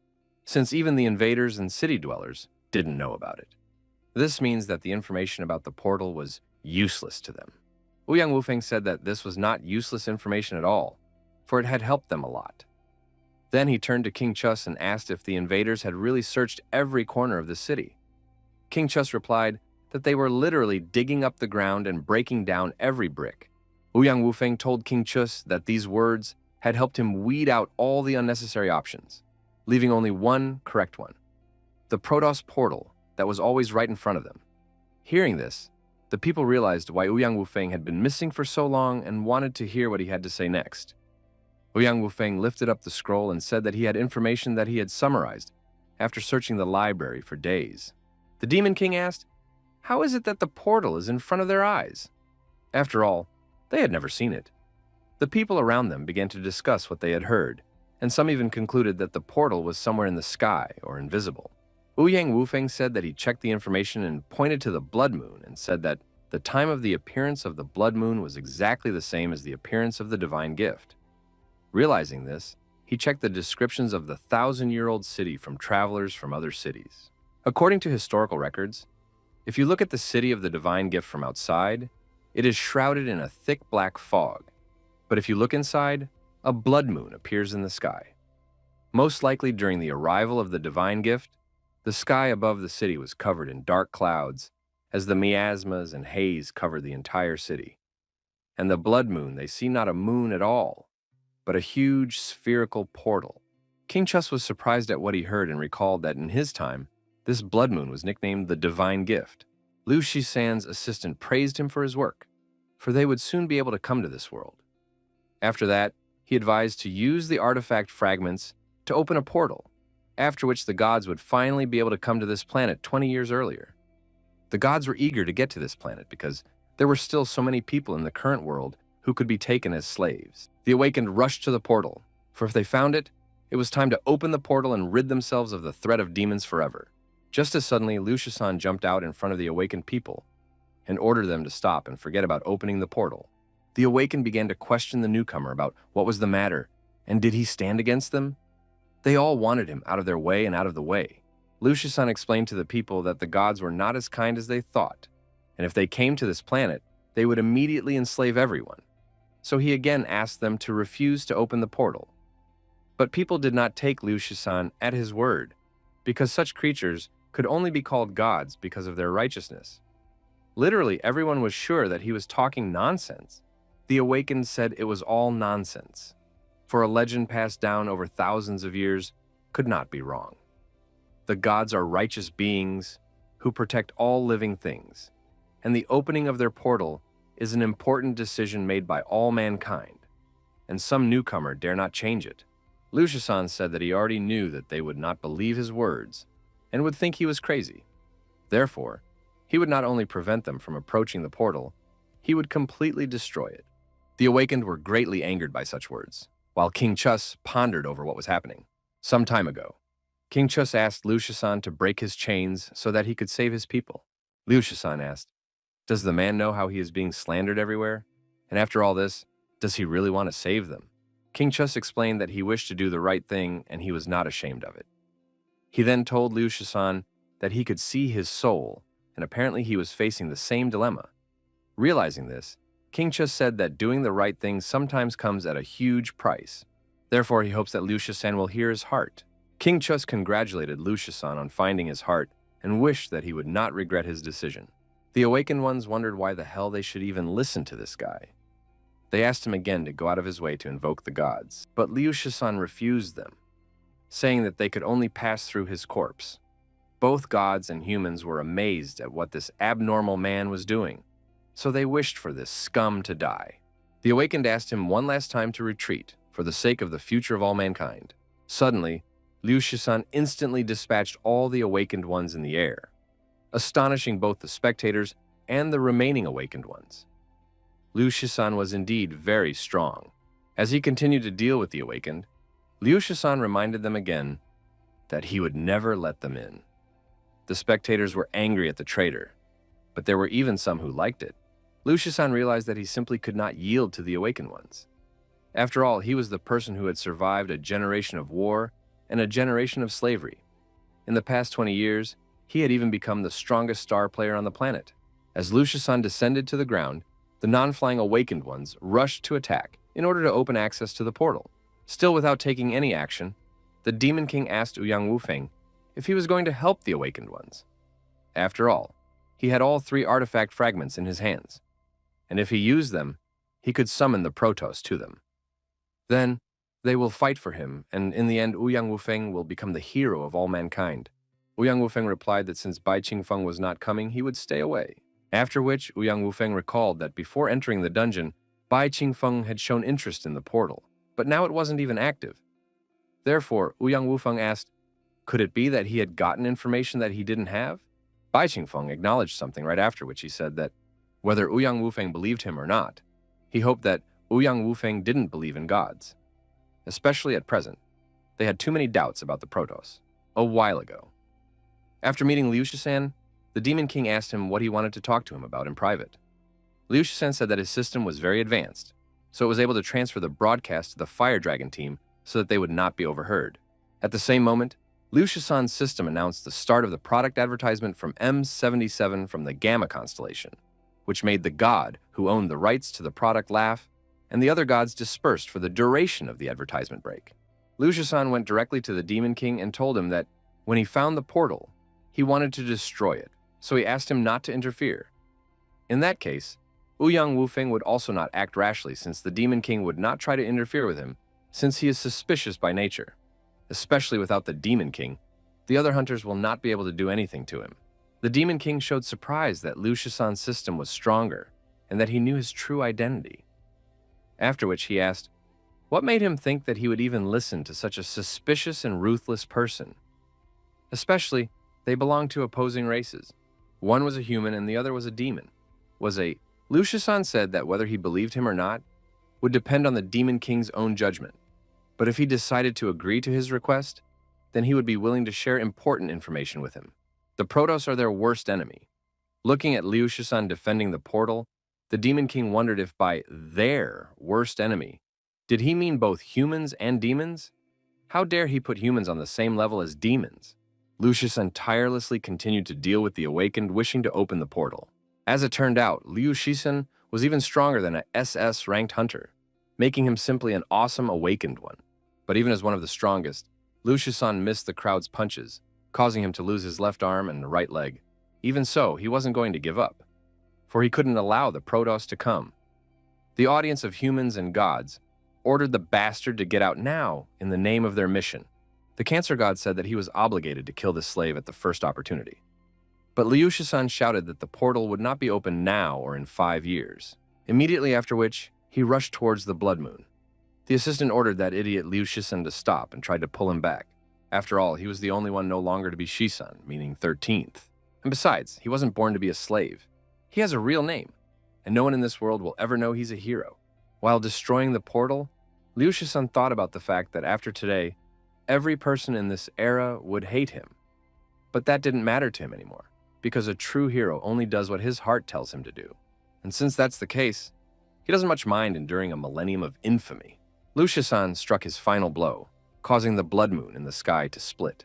since even the invaders and city dwellers didn't know about it. This means that the information about the portal was useless to them. Ouyang Wufeng said that this was not useless information at all, for it had helped them a lot. Then he turned to King Chus and asked if the invaders had really searched every corner of the city. King Chus replied that they were literally digging up the ground and breaking down every brick. Ouyang Wufeng told King Chus that these words had helped him weed out all the unnecessary options, leaving only one correct one: the Protoss portal that was always right in front of them. Hearing this, the people realized why Ouyang Wufeng had been missing for so long and wanted to hear what he had to say next. Ouyang Wufeng lifted up the scroll and said that he had information that he had summarized after searching the library for days. The Demon King asked, how is it that the portal is in front of their eyes? After all, they had never seen it. The people around them began to discuss what they had heard, and some even concluded that the portal was somewhere in the sky or invisible. Ouyang Wufeng said that he checked the information and pointed to the blood moon and said that the time of the appearance of the blood moon was exactly the same as the appearance of the divine gift. Realizing this, he checked the descriptions of the 1,000-year-old city from travelers from other cities. According to historical records, if you look at the city of the divine gift from outside, it is shrouded in a thick black fog. But if you look inside, a blood moon appears in the sky. Most likely during the arrival of the divine gift, the sky above the city was covered in dark clouds, as the miasmas and haze covered the entire city. And the blood moon, they see not a moon at all, but a huge spherical portal. King Chus was surprised at what he heard and recalled that in his time, this blood moon was nicknamed the Divine Gift. Liu Shisan's assistant praised him for his work, for they would soon be able to come to this world. After that, he advised to use the artifact fragments to open a portal, after which the gods would finally be able to come to this planet 20 years earlier. The gods were eager to get to this planet because there were still so many people in the current world who could be taken as slaves. The awakened rushed to the portal, for if they found it, it was time to open the portal and rid themselves of the threat of demons forever. Just as suddenly, Liu Shisan jumped out in front of the awakened people and ordered them to stop and forget about opening the portal. The awakened began to question the newcomer about what was the matter, and did he stand against them? They all wanted him out of their way and out of the way. Liu Shisan explained to the people that the gods were not as kind as they thought, and if they came to this planet, they would immediately enslave everyone. So he again asked them to refuse to open the portal. But people did not take Liu Shisan at his word, because such creatures could only be called gods because of their righteousness. Literally, everyone was sure that he was talking nonsense. The awakened said it was all nonsense, for a legend passed down over thousands of years could not be wrong. The gods are righteous beings who protect all living things, and the opening of their portal is an important decision made by all mankind, and some newcomer dare not change it. Liu Shisan said that he already knew that they would not believe his words and would think he was crazy. Therefore, he would not only prevent them from approaching the portal, he would completely destroy it. The awakened were greatly angered by such words, while King Chus pondered over what was happening. Some time ago, King Chus asked Liu Shisan to break his chains so that he could save his people. Liu Shisan asked, "Does the man know how he is being slandered everywhere? And after all this, does he really want to save them?" King Chus explained that he wished to do the right thing and he was not ashamed of it. He then told Liu Shisan that he could see his soul, and apparently he was facing the same dilemma. Realizing this, King Chus said that doing the right thing sometimes comes at a huge price. Therefore, he hopes that Liu Shisan will hear his heart. King Chus congratulated Liu Shisan on finding his heart and wished that he would not regret his decision. The awakened ones wondered why the hell they should even listen to this guy. They asked him again to go out of his way to invoke the gods, but Liu Shisan refused them, saying that they could only pass through his corpse. Both gods and humans were amazed at what this abnormal man was doing, so they wished for this scum to die. The awakened asked him one last time to retreat for the sake of the future of all mankind. Suddenly, Liu Shisan instantly dispatched all the awakened ones in the air, astonishing both the spectators and the remaining awakened ones. Liu Shisan was indeed very strong. As he continued to deal with the awakened, Liu Shisan reminded them again that he would never let them in. The spectators were angry at the traitor, but there were even some who liked it. Liu Shisan realized that he simply could not yield to the awakened ones. After all, he was the person who had survived a generation of war and a generation of slavery. In the past 20 years, he had even become the strongest star player on the planet. As Liu Shisan descended to the ground, the non-flying awakened ones rushed to attack in order to open access to the portal. Still without taking any action, the Demon King asked Ouyang Wufeng if he was going to help the awakened ones. After all, he had all 3 artifact fragments in his hands, and if he used them, he could summon the Protoss to them. Then, they will fight for him, and in the end, Ouyang Wufeng will become the hero of all mankind. Ouyang Wufeng replied that since Bai Qingfeng was not coming, he would stay away. After which, Ouyang Wufeng recalled that before entering the dungeon, Bai Qingfeng had shown interest in the portal, but now it wasn't even active. Therefore, Ouyang Wufeng asked, could it be that he had gotten information that he didn't have? Bai Qingfeng acknowledged something right after which he said that whether Ouyang Wufeng believed him or not, he hoped that Ouyang Wufeng didn't believe in gods. Especially at present, they had too many doubts about the Protoss. A while ago. After meeting Liu Shisan, the Demon King asked him what he wanted to talk to him about in private. Liu Shisan said that his system was very advanced, so it was able to transfer the broadcast to the Fire Dragon team so that they would not be overheard. At the same moment, Liu Shisan's system announced the start of the product advertisement from M77 from the Gamma constellation, which made the god who owned the rights to the product laugh, and the other gods dispersed for the duration of the advertisement break. Liu Shisan went directly to the Demon King and told him that when he found the portal, he wanted to destroy it, so he asked him not to interfere. In that case, Ouyang Wufeng would also not act rashly since the Demon King would not try to interfere with him since he is suspicious by nature. Especially without the Demon King, the other hunters will not be able to do anything to him. The Demon King showed surprise that Liu Shisan's system was stronger and that he knew his true identity. After which he asked, what made him think that he would even listen to such a suspicious and ruthless person? Especially, they belonged to opposing races. One was a human and the other was a demon. Liu Shisan said that whether he believed him or not would depend on the Demon King's own judgment. But if he decided to agree to his request, then he would be willing to share important information with him. The Protoss are their worst enemy. Looking at Liu Shisan defending the portal, the Demon King wondered if by their worst enemy, did he mean both humans and demons? How dare he put humans on the same level as demons? Liu Shisan tirelessly continued to deal with the awakened, wishing to open the portal. As it turned out, Liu Shisan was even stronger than a SS-ranked hunter, making him simply an awesome awakened one. But even as one of the strongest, Liu Shisan missed the crowd's punches, causing him to lose his left arm and right leg. Even so, he wasn't going to give up, for he couldn't allow the Protoss to come. The audience of humans and gods ordered the bastard to get out now in the name of their mission. The Cancer God said that he was obligated to kill the slave at the first opportunity. But Liu Shisan shouted that the portal would not be open now or in 5 years, immediately after which he rushed towards the Blood Moon. The assistant ordered that idiot Liu Shisan to stop and tried to pull him back. After all, he was the only one no longer to be Shisan, meaning 13th. And besides, he wasn't born to be a slave. He has a real name, and no one in this world will ever know he's a hero. While destroying the portal, Liu Shisan thought about the fact that after today, every person in this era would hate him. But that didn't matter to him anymore, because a true hero only does what his heart tells him to do. And since that's the case, he doesn't much mind enduring a millennium of infamy. Liu Shisan struck his final blow, causing the blood moon in the sky to split.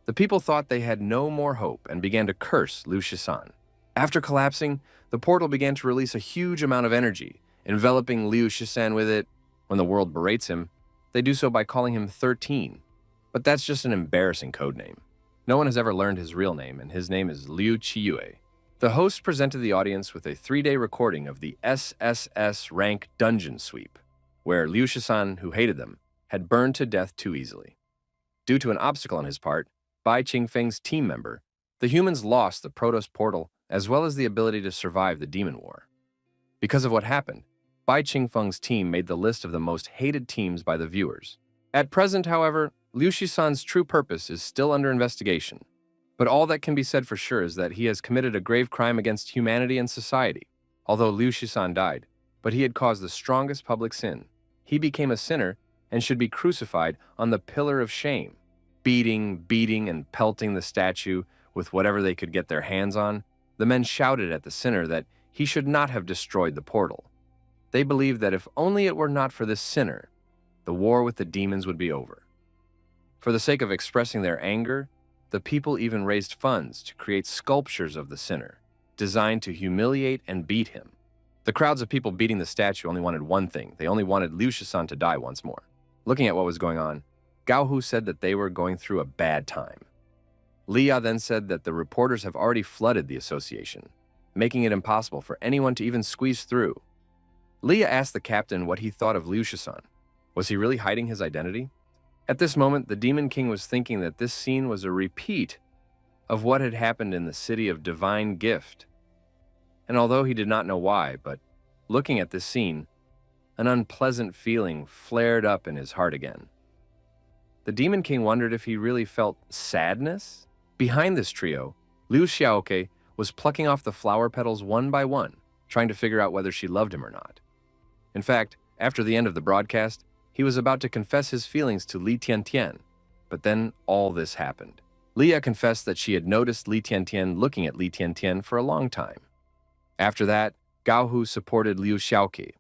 The people thought they had no more hope and began to curse Liu Shisan. After collapsing, the portal began to release a huge amount of energy, enveloping Liu Shisan with it. When the world berates him, they do so by calling him 13. But that's just an embarrassing codename. No one has ever learned his real name, and his name is Liu Qiyue. The host presented the audience with a 3-day recording of the SSS rank dungeon sweep, where Liu Shisan, who hated them, had burned to death too easily. Due to an obstacle on his part, Bai Qingfeng's team member, the humans lost the Protoss portal as well as the ability to survive the Demon War. Because of what happened, Bai Qingfeng's team made the list of the most hated teams by the viewers. At present, however, Liu Shisan's true purpose is still under investigation, but all that can be said for sure is that he has committed a grave crime against humanity and society. Although Liu Shisan died, but he had caused the strongest public sin. He became a sinner and should be crucified on the pillar of shame, beating, and pelting the statue with whatever they could get their hands on. The men shouted at the sinner that he should not have destroyed the portal. They believed that if only it were not for this sinner, the war with the demons would be over. For the sake of expressing their anger, the people even raised funds to create sculptures of the sinner, designed to humiliate and beat him. The crowds of people beating the statue only wanted one thing. They only wanted Liu Shisan to die once more. Looking at what was going on, Gao Hu said that they were going through a bad time. Liya then said that the reporters have already flooded the association, making it impossible for anyone to even squeeze through. Liya asked the captain what he thought of Liu Shisan. Was he really hiding his identity? At this moment, the Demon King was thinking that this scene was a repeat of what had happened in the city of Divine Gift. And although he did not know why, but looking at this scene, an unpleasant feeling flared up in his heart again. The Demon King wondered if he really felt sadness. Behind this trio, Liu Xiaoke was plucking off the flower petals one by one, trying to figure out whether she loved him or not. In fact, after the end of the broadcast, he was about to confess his feelings to Li Tiantian, but then all this happened. Liya confessed that she had noticed Li Tiantian looking at Li Tiantian for a long time. After that, Gao Hu supported Liu Xiaoke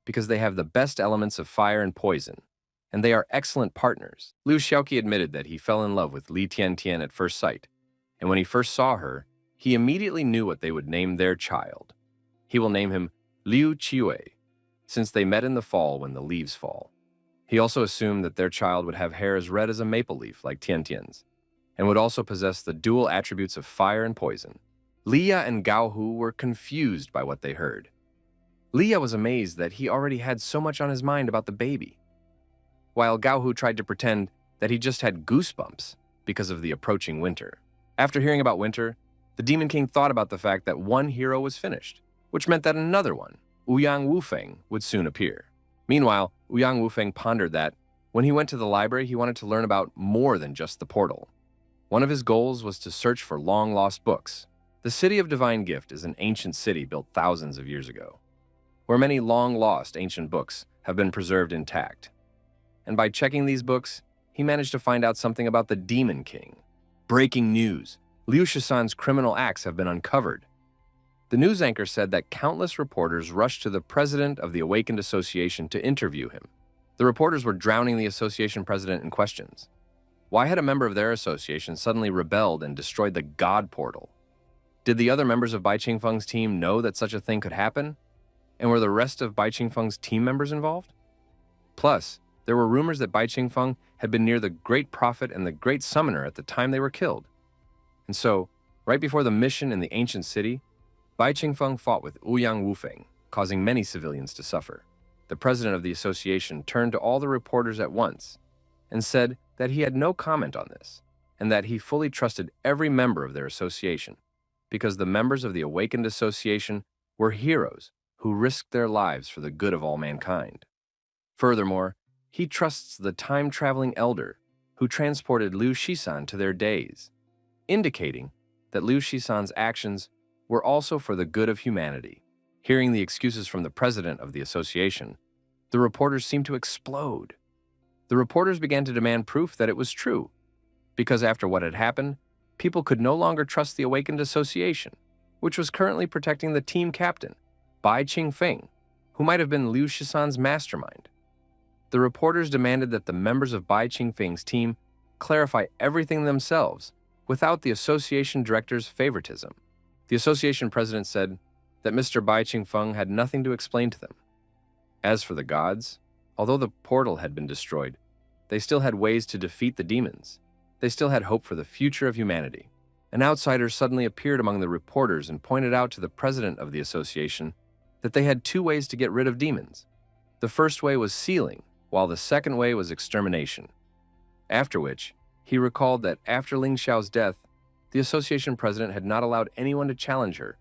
because they have the best elements of fire and poison, and they are excellent partners. Liu Xiaoke admitted that he fell in love with Li Tiantian at first sight, and when he first saw her, he immediately knew what they would name their child. He will name him Liu Qiyue, since they met in the fall when the leaves fall. He also assumed that their child would have hair as red as a maple leaf like Tiantian's, and would also possess the dual attributes of fire and poison. Liya and Gao Hu were confused by what they heard. Liya was amazed that he already had so much on his mind about the baby, while Gao Hu tried to pretend that he just had goosebumps because of the approaching winter. After hearing about winter, the Demon King thought about the fact that one hero was finished, which meant that another one, Ouyang Wufeng, would soon appear. Meanwhile, Ouyang Wufeng pondered that when he went to the library, he wanted to learn about more than just the portal. One of his goals was to search for long-lost books. The City of Divine Gift is an ancient city built thousands of years ago, where many long-lost ancient books have been preserved intact. And by checking these books, he managed to find out something about the Demon King. Breaking news! Liu Shisan's criminal acts have been uncovered. The news anchor said that countless reporters rushed to the president of the Awakened Association to interview him. The reporters were drowning the association president in questions. Why had a member of their association suddenly rebelled and destroyed the God Portal? Did the other members of Bai Qingfeng's team know that such a thing could happen? And were the rest of Bai Qingfeng's team members involved? Plus, there were rumors that Bai Qingfeng had been near the Great Prophet and the Great Summoner at the time they were killed. And so, right before the mission in the ancient city, Bai Qingfeng fought with Ouyang Wufeng, causing many civilians to suffer. The president of the association turned to all the reporters at once and said that he had no comment on this, and that he fully trusted every member of their association, because the members of the Awakened Association were heroes who risked their lives for the good of all mankind. Furthermore, he trusts the time-traveling elder who transported Liu Shisan to their days, indicating that Liu Shisan's actions were also for the good of humanity. Hearing the excuses from the president of the association, the reporters seemed to explode. The reporters began to demand proof that it was true, because after what had happened, people could no longer trust the Awakened Association, which was currently protecting the team captain, Bai Qingfeng, who might have been Liu Shisan's mastermind. The reporters demanded that the members of Bai Qingfeng's team clarify everything themselves without the association director's favoritism. The association president said that Mr. Bai Qingfeng had nothing to explain to them. As for the gods, although the portal had been destroyed, they still had ways to defeat the demons. They still had hope for the future of humanity. An outsider suddenly appeared among the reporters and pointed out to the president of the association that they had two ways to get rid of demons. The first way was sealing, while the second way was extermination. After which, he recalled that after Ling Xiao's death, the association president had not allowed anyone to challenge her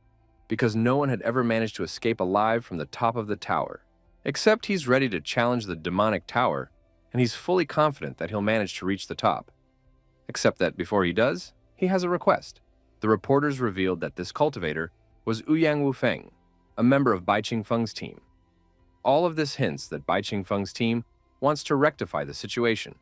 because no one had ever managed to escape alive from the top of the tower. Except he's ready to challenge the demonic tower, and he's fully confident that he'll manage to reach the top. Except that before he does, he has a request. The reporters revealed that this cultivator was Ouyang Wufeng, a member of Bai Qingfeng's team. All of this hints that Bai Qingfeng's team wants to rectify the situation,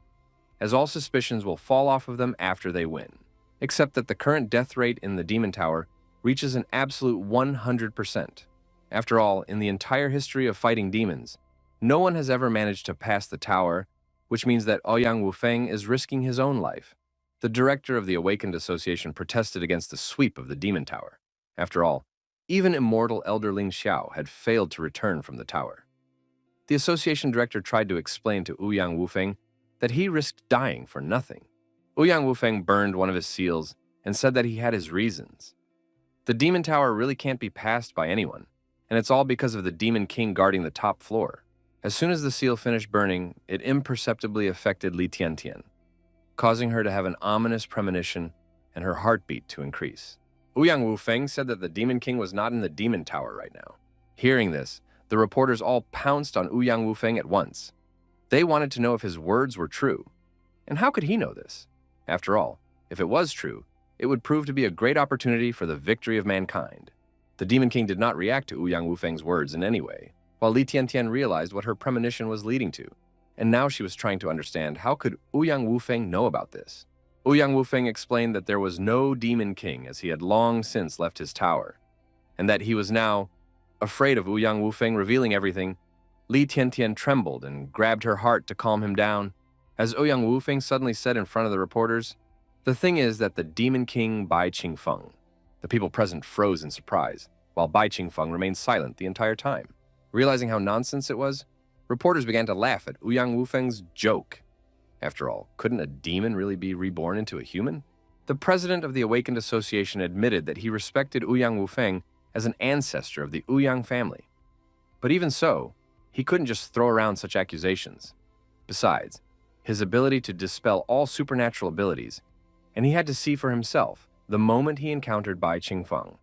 as all suspicions will fall off of them after they win. Except that the current death rate in the Demon Tower reaches an absolute 100%. After all, in the entire history of fighting demons, no one has ever managed to pass the tower, which means that Ouyang Wufeng is risking his own life. The director of the Awakened Association protested against the sweep of the Demon Tower. After all, even immortal Elder Ling Xiao had failed to return from the tower. The association director tried to explain to Ouyang Wufeng that he risked dying for nothing. Ouyang Wufeng burned one of his seals and said that he had his reasons. The Demon Tower really can't be passed by anyone, and it's all because of the Demon King guarding the top floor. As soon as the seal finished burning, it imperceptibly affected Li Tiantian, causing her to have an ominous premonition and her heartbeat to increase. Ouyang Wufeng said that the Demon King was not in the Demon Tower right now. Hearing this, the reporters all pounced on Ouyang Wufeng at once. They wanted to know if his words were true. And how could he know this? After all, if it was true, it would prove to be a great opportunity for the victory of mankind. The Demon King did not react to Ouyang Wufeng's words in any way, while Li Tiantian realized what her premonition was leading to, and now she was trying to understand how could Ouyang Wufeng know about this. Ouyang Wufeng explained that there was no Demon King as he had long since left his tower, and that he was now afraid of Ouyang Wufeng revealing everything. Li Tiantian trembled and grabbed her heart to calm him down. As Ouyang Wufeng suddenly said in front of the reporters, "The thing is that the Demon King Bai Qingfeng." The people present froze in surprise, while Bai Qingfeng remained silent the entire time. Realizing how nonsense it was, reporters began to laugh at Ouyang Wufeng's joke. After all, couldn't a demon really be reborn into a human? The president of the Awakened Association admitted that he respected Ouyang Wufeng as an ancestor of the Ouyang family. But even so, he couldn't just throw around such accusations. Besides, his ability to dispel all supernatural abilities, and he had to see for himself the moment he encountered Bai Qingfeng.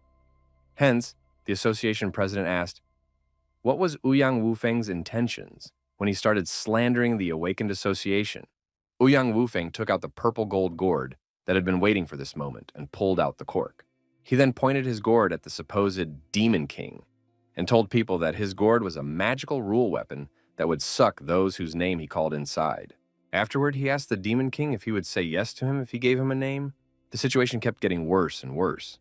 Hence, the association president asked, what was Ouyang Wufeng's intentions when he started slandering the Awakened Association? Ouyang Wufeng took out the purple gold gourd that had been waiting for this moment and pulled out the cork. He then pointed his gourd at the supposed Demon King and told people that his gourd was a magical rule weapon that would suck those whose name he called inside. Afterward, he asked the Demon King if he would say yes to him if he gave him a name. The situation kept getting worse and worse.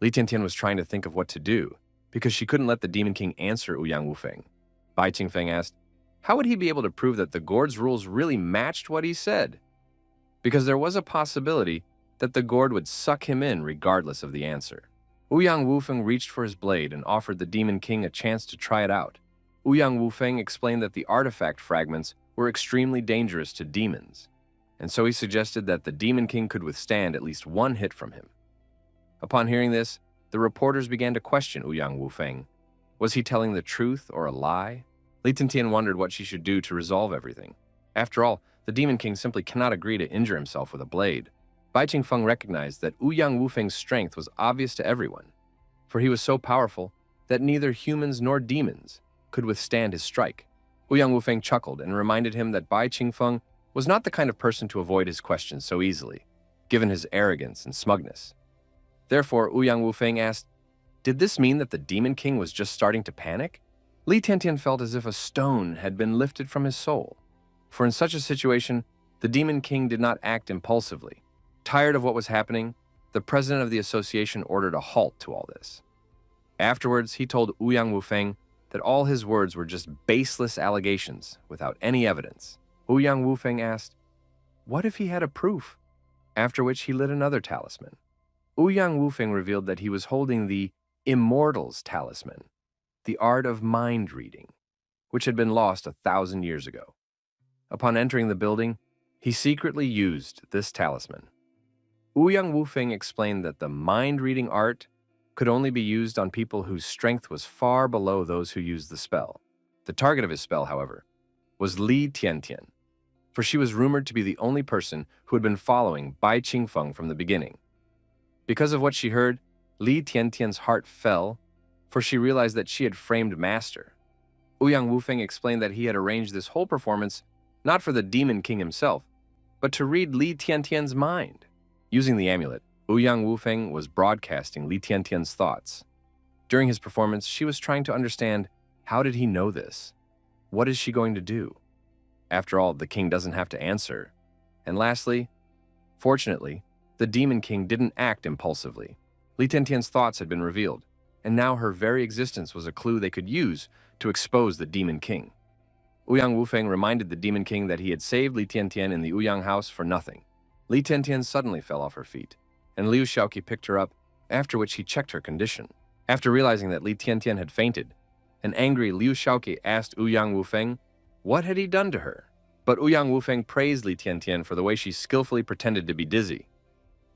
Li Tiantian was trying to think of what to do, because she couldn't let the Demon King answer Ouyang Wufeng. Bai Qingfeng asked, how would he be able to prove that the gourd's rules really matched what he said? Because there was a possibility that the gourd would suck him in regardless of the answer. Ouyang Wufeng reached for his blade and offered the Demon King a chance to try it out. Ouyang Wufeng explained that the artifact fragments were extremely dangerous to demons, and so he suggested that the Demon King could withstand at least one hit from him. Upon hearing this, the reporters began to question Ouyang Wufeng. Was he telling the truth or a lie? Li Tiantian wondered what she should do to resolve everything. After all, the Demon King simply cannot agree to injure himself with a blade. Bai Qingfeng recognized that Ouyang Wufeng's strength was obvious to everyone, for he was so powerful that neither humans nor demons could withstand his strike. Ouyang Wufeng chuckled and reminded him that Bai Qingfeng was not the kind of person to avoid his questions so easily, given his arrogance and smugness. Therefore, Ouyang Wufeng asked, did this mean that the Demon King was just starting to panic? Li Tiantian felt as if a stone had been lifted from his soul. For in such a situation, the Demon King did not act impulsively. Tired of what was happening, the president of the association ordered a halt to all this. Afterwards, he told Ouyang Wufeng that all his words were just baseless allegations without any evidence. Ouyang Wufeng asked, "What if he had a proof?" After which he lit another talisman. Ouyang Wufeng revealed that he was holding the Immortal's Talisman, the art of mind reading, which had been lost 1,000 years ago. Upon entering the building, he secretly used this talisman. Ouyang Wufeng explained that the mind-reading art could only be used on people whose strength was far below those who used the spell. The target of his spell, however, was Li Tiantian, for she was rumored to be the only person who had been following Bai Qingfeng from the beginning. Because of what she heard, Li Tiantian's heart fell, for she realized that she had framed Master. Ouyang Wufeng explained that he had arranged this whole performance not for the Demon King himself, but to read Li Tiantian's mind. Using the amulet, Ouyang Wufeng was broadcasting Li Tiantian's thoughts. During his performance, she was trying to understand, how did he know this? What is she going to do? After all, the king doesn't have to answer. And lastly, fortunately, the Demon King didn't act impulsively. Li Tiantian's thoughts had been revealed, and now her very existence was a clue they could use to expose the Demon King. Ouyang Wufeng reminded the Demon King that he had saved Li Tiantian in the Ouyang house for nothing. Li Tiantian suddenly fell off her feet, and Liu Shaoqi picked her up, after which he checked her condition. After realizing that Li Tiantian had fainted, an angry Liu Shaoqi asked Ouyang Wufeng what had he done to her. But Ouyang Wufeng praised Li Tiantian for the way she skillfully pretended to be dizzy.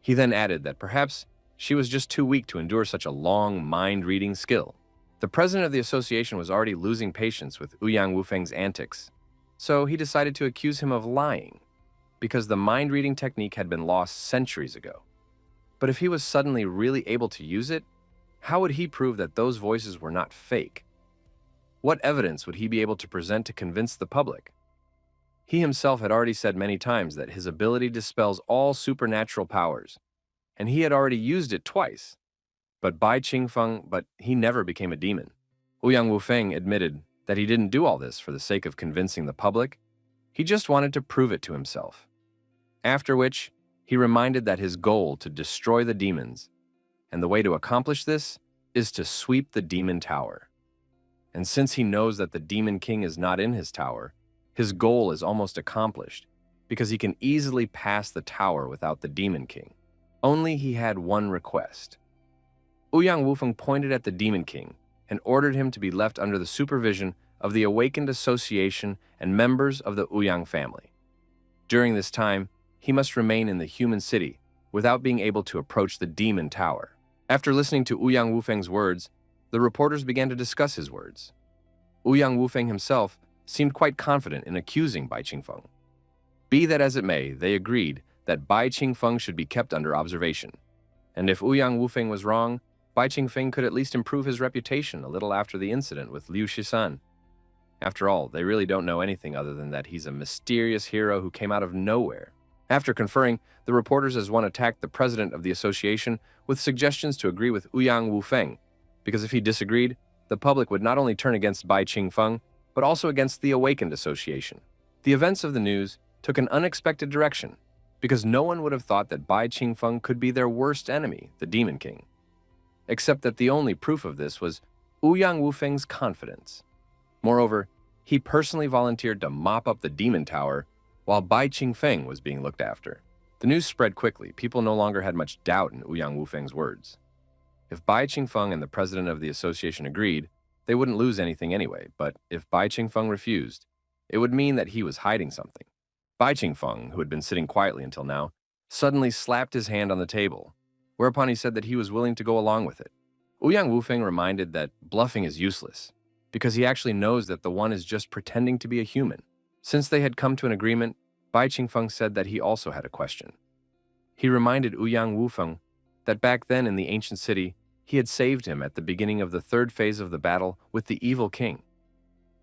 He then added that perhaps she was just too weak to endure such a long mind-reading skill. The president of the association was already losing patience with Ouyang Wufeng's antics, so he decided to accuse him of lying, because the mind-reading technique had been lost centuries ago. But if he was suddenly really able to use it, how would he prove that those voices were not fake? What evidence would he be able to present to convince the public? He himself had already said many times that his ability dispels all supernatural powers, and he had already used it twice. But he never became a demon. Ouyang Wufeng admitted that he didn't do all this for the sake of convincing the public. He just wanted to prove it to himself. After which, he reminded that his goal to destroy the demons, and the way to accomplish this is to sweep the demon tower. And since he knows that the Demon King is not in his tower, his goal is almost accomplished, because he can easily pass the tower without the Demon King. Only he had one request. Ouyang Wufeng pointed at the Demon King and ordered him to be left under the supervision of the Awakened Association and members of the Ouyang family. During this time, he must remain in the human city without being able to approach the Demon Tower. After listening to Ouyang Wufeng's words, the reporters began to discuss his words. Ouyang Wufeng himself seemed quite confident in accusing Bai Qingfeng. Be that as it may, they agreed that Bai Qingfeng should be kept under observation. And if Ouyang Wufeng was wrong, Bai Qingfeng could at least improve his reputation a little after the incident with Liu Shisan. After all, they really don't know anything other than that he's a mysterious hero who came out of nowhere. After conferring, the reporters as one attacked the president of the association with suggestions to agree with Ouyang Wufeng, because if he disagreed, the public would not only turn against Bai Qingfeng, but also against the Awakened Association. The events of the news took an unexpected direction, because no one would have thought that Bai Qingfeng could be their worst enemy, the Demon King. Except that the only proof of this was Ouyang Wufeng's confidence. Moreover, he personally volunteered to mop up the Demon Tower while Bai Qingfeng was being looked after. The news spread quickly. People no longer had much doubt in Ouyang Wufeng's words. If Bai Qingfeng and the president of the association agreed, they wouldn't lose anything anyway, but if Bai Qingfeng refused, it would mean that he was hiding something. Bai Qingfeng, who had been sitting quietly until now, suddenly slapped his hand on the table, whereupon he said that he was willing to go along with it. Ouyang Wufeng reminded that bluffing is useless, because he actually knows that the one is just pretending to be a human. Since they had come to an agreement, Bai Qingfeng said that he also had a question. He reminded Ouyang Wufeng that back then in the ancient city, he had saved him at the beginning of the third phase of the battle with the evil king.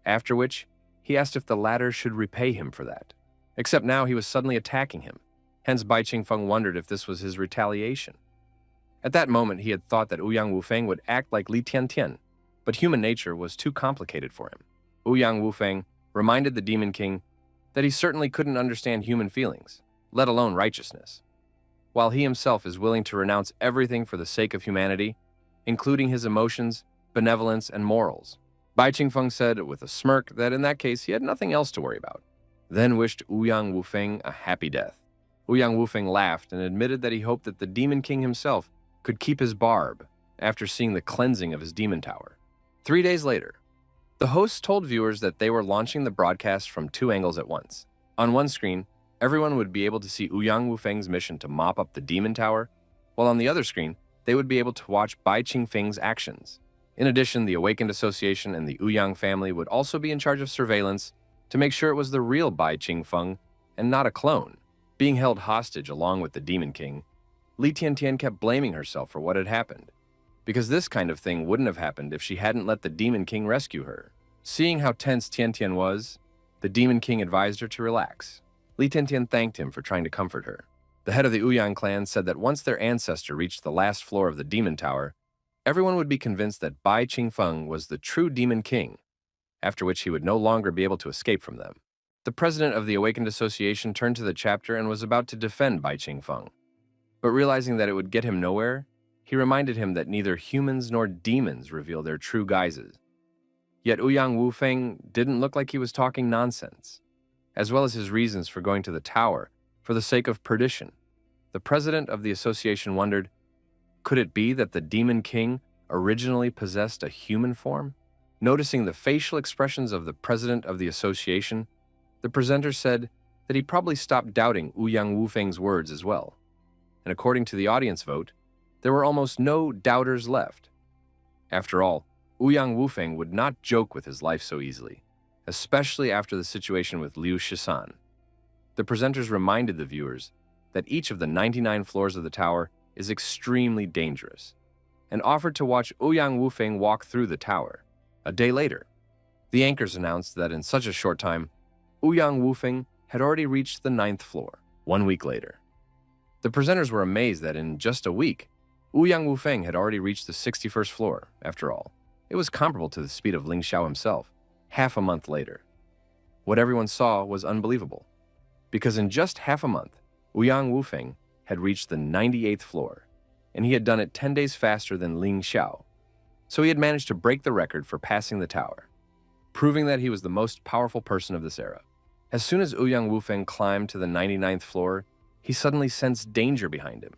After which, he asked if the latter should repay him for that. Except now he was suddenly attacking him. Hence Bai Qingfeng wondered if this was his retaliation. At that moment, he had thought that Ouyang Wufeng would act like Li Tiantian, but human nature was too complicated for him. Ouyang Wufeng reminded the Demon King that he certainly couldn't understand human feelings, let alone righteousness. While he himself is willing to renounce everything for the sake of humanity, including his emotions, benevolence, and morals, Bai Qingfeng said with a smirk that in that case he had nothing else to worry about, then wished Ouyang Wufeng a happy death. Ouyang Wufeng laughed and admitted that he hoped that the Demon King himself could keep his barb after seeing the cleansing of his demon tower. 3 days later, the hosts told viewers that they were launching the broadcast from 2 angles at once. On one screen, everyone would be able to see Ouyang Wufeng's mission to mop up the demon tower, while on the other screen, they would be able to watch Bai Qingfeng's actions. In addition, the Awakened Association and the Ouyang family would also be in charge of surveillance to make sure it was the real Bai Qingfeng and not a clone. Being held hostage along with the Demon King, Li Tiantian kept blaming herself for what had happened, because this kind of thing wouldn't have happened if she hadn't let the Demon King rescue her. Seeing how tense Tiantian was, the Demon King advised her to relax. Li Tiantian thanked him for trying to comfort her. The head of the Ouyang clan said that once their ancestor reached the last floor of the Demon Tower, everyone would be convinced that Bai Qingfeng was the true Demon King, after which he would no longer be able to escape from them. The president of the Awakened Association turned to the chapter and was about to defend Bai Qingfeng, but realizing that it would get him nowhere, he reminded him that neither humans nor demons reveal their true guises. Yet Ouyang Wufeng didn't look like he was talking nonsense, as well as his reasons for going to the tower for the sake of perdition. The president of the association wondered, could it be that the Demon King originally possessed a human form? Noticing the facial expressions of the president of the association, the presenter said that he probably stopped doubting Ouyang Wufeng's words as well. And according to the audience vote, there were almost no doubters left. After all, Ouyang Wufeng would not joke with his life so easily, especially after the situation with Liu Shisan. The presenters reminded the viewers that each of the 99 floors of the tower is extremely dangerous, and offered to watch Ouyang Wufeng walk through the tower. A day later, the anchors announced that in such a short time, Ouyang Wufeng had already reached the 9th floor. 1 week later, the presenters were amazed that in just a week, Ouyang Wufeng had already reached the 61st floor. After all, it was comparable to the speed of Ling Xiao himself, half a month later. What everyone saw was unbelievable, because in just half a month, Ouyang Wufeng had reached the 98th floor, and he had done it 10 days faster than Ling Xiao. So he had managed to break the record for passing the tower, proving that he was the most powerful person of this era. As soon as Ouyang Wufeng climbed to the 99th floor, he suddenly sensed danger behind him,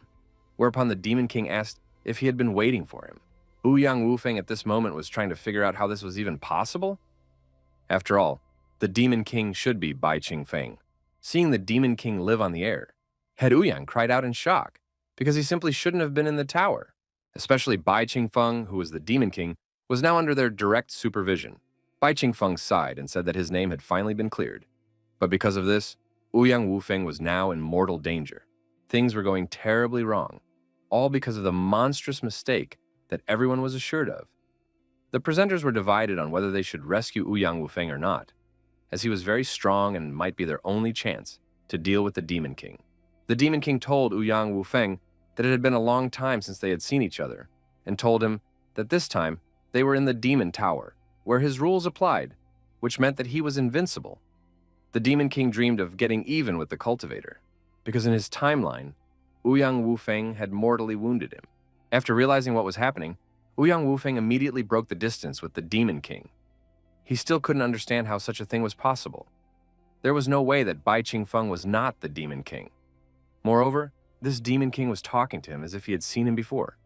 whereupon the Demon King asked if he had been waiting for him. Ouyang Wufeng at this moment was trying to figure out how this was even possible. After all, the Demon King should be Bai Qingfeng. Seeing the Demon King live on the air, Head Ouyang cried out in shock, because he simply shouldn't have been in the tower. Especially Bai Qingfeng, who was the Demon King, was now under their direct supervision. Bai Qingfeng sighed and said that his name had finally been cleared. But because of this, Ouyang Wufeng was now in mortal danger. Things were going terribly wrong, all because of the monstrous mistake that everyone was assured of. The presenters were divided on whether they should rescue Ouyang Wufeng or not, as he was very strong and might be their only chance to deal with the Demon King. The Demon King told Ouyang Wufeng that it had been a long time since they had seen each other, and told him that this time they were in the Demon Tower, where his rules applied, which meant that he was invincible. The Demon King dreamed of getting even with the cultivator, because in his timeline, Ouyang Wufeng had mortally wounded him. After realizing what was happening, Ouyang Wufeng immediately broke the distance with the Demon King. He still couldn't understand how such a thing was possible. There was no way that Bai Qingfeng was not the Demon King. Moreover, this Demon King was talking to him as if he had seen him before,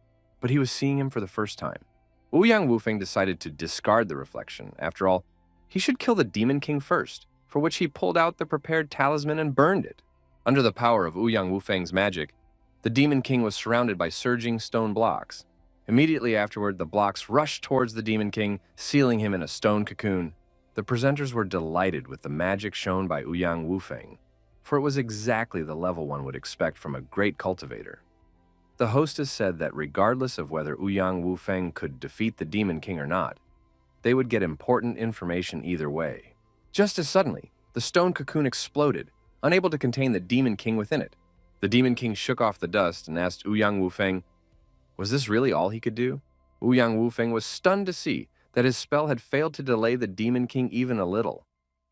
but he was seeing him for the first time. Ouyang Wufeng decided to discard the reflection. After all, he should kill the Demon King first, for which he pulled out the prepared talisman and burned it. Under the power of Ouyang Wufeng's magic, the Demon King was surrounded by surging stone blocks. Immediately afterward, the blocks rushed towards the Demon King, sealing him in a stone cocoon. The presenters were delighted with the magic shown by Ouyang Wufeng, for it was exactly the level one would expect from a great cultivator. The hostess said that regardless of whether Ouyang Wufeng could defeat the Demon King or not, they would get important information either way. Just as suddenly, the stone cocoon exploded, unable to contain the Demon King within it. The Demon King shook off the dust and asked Ouyang Wufeng, was this really all he could do? Ouyang Wufeng was stunned to see that his spell had failed to delay the Demon King even a little,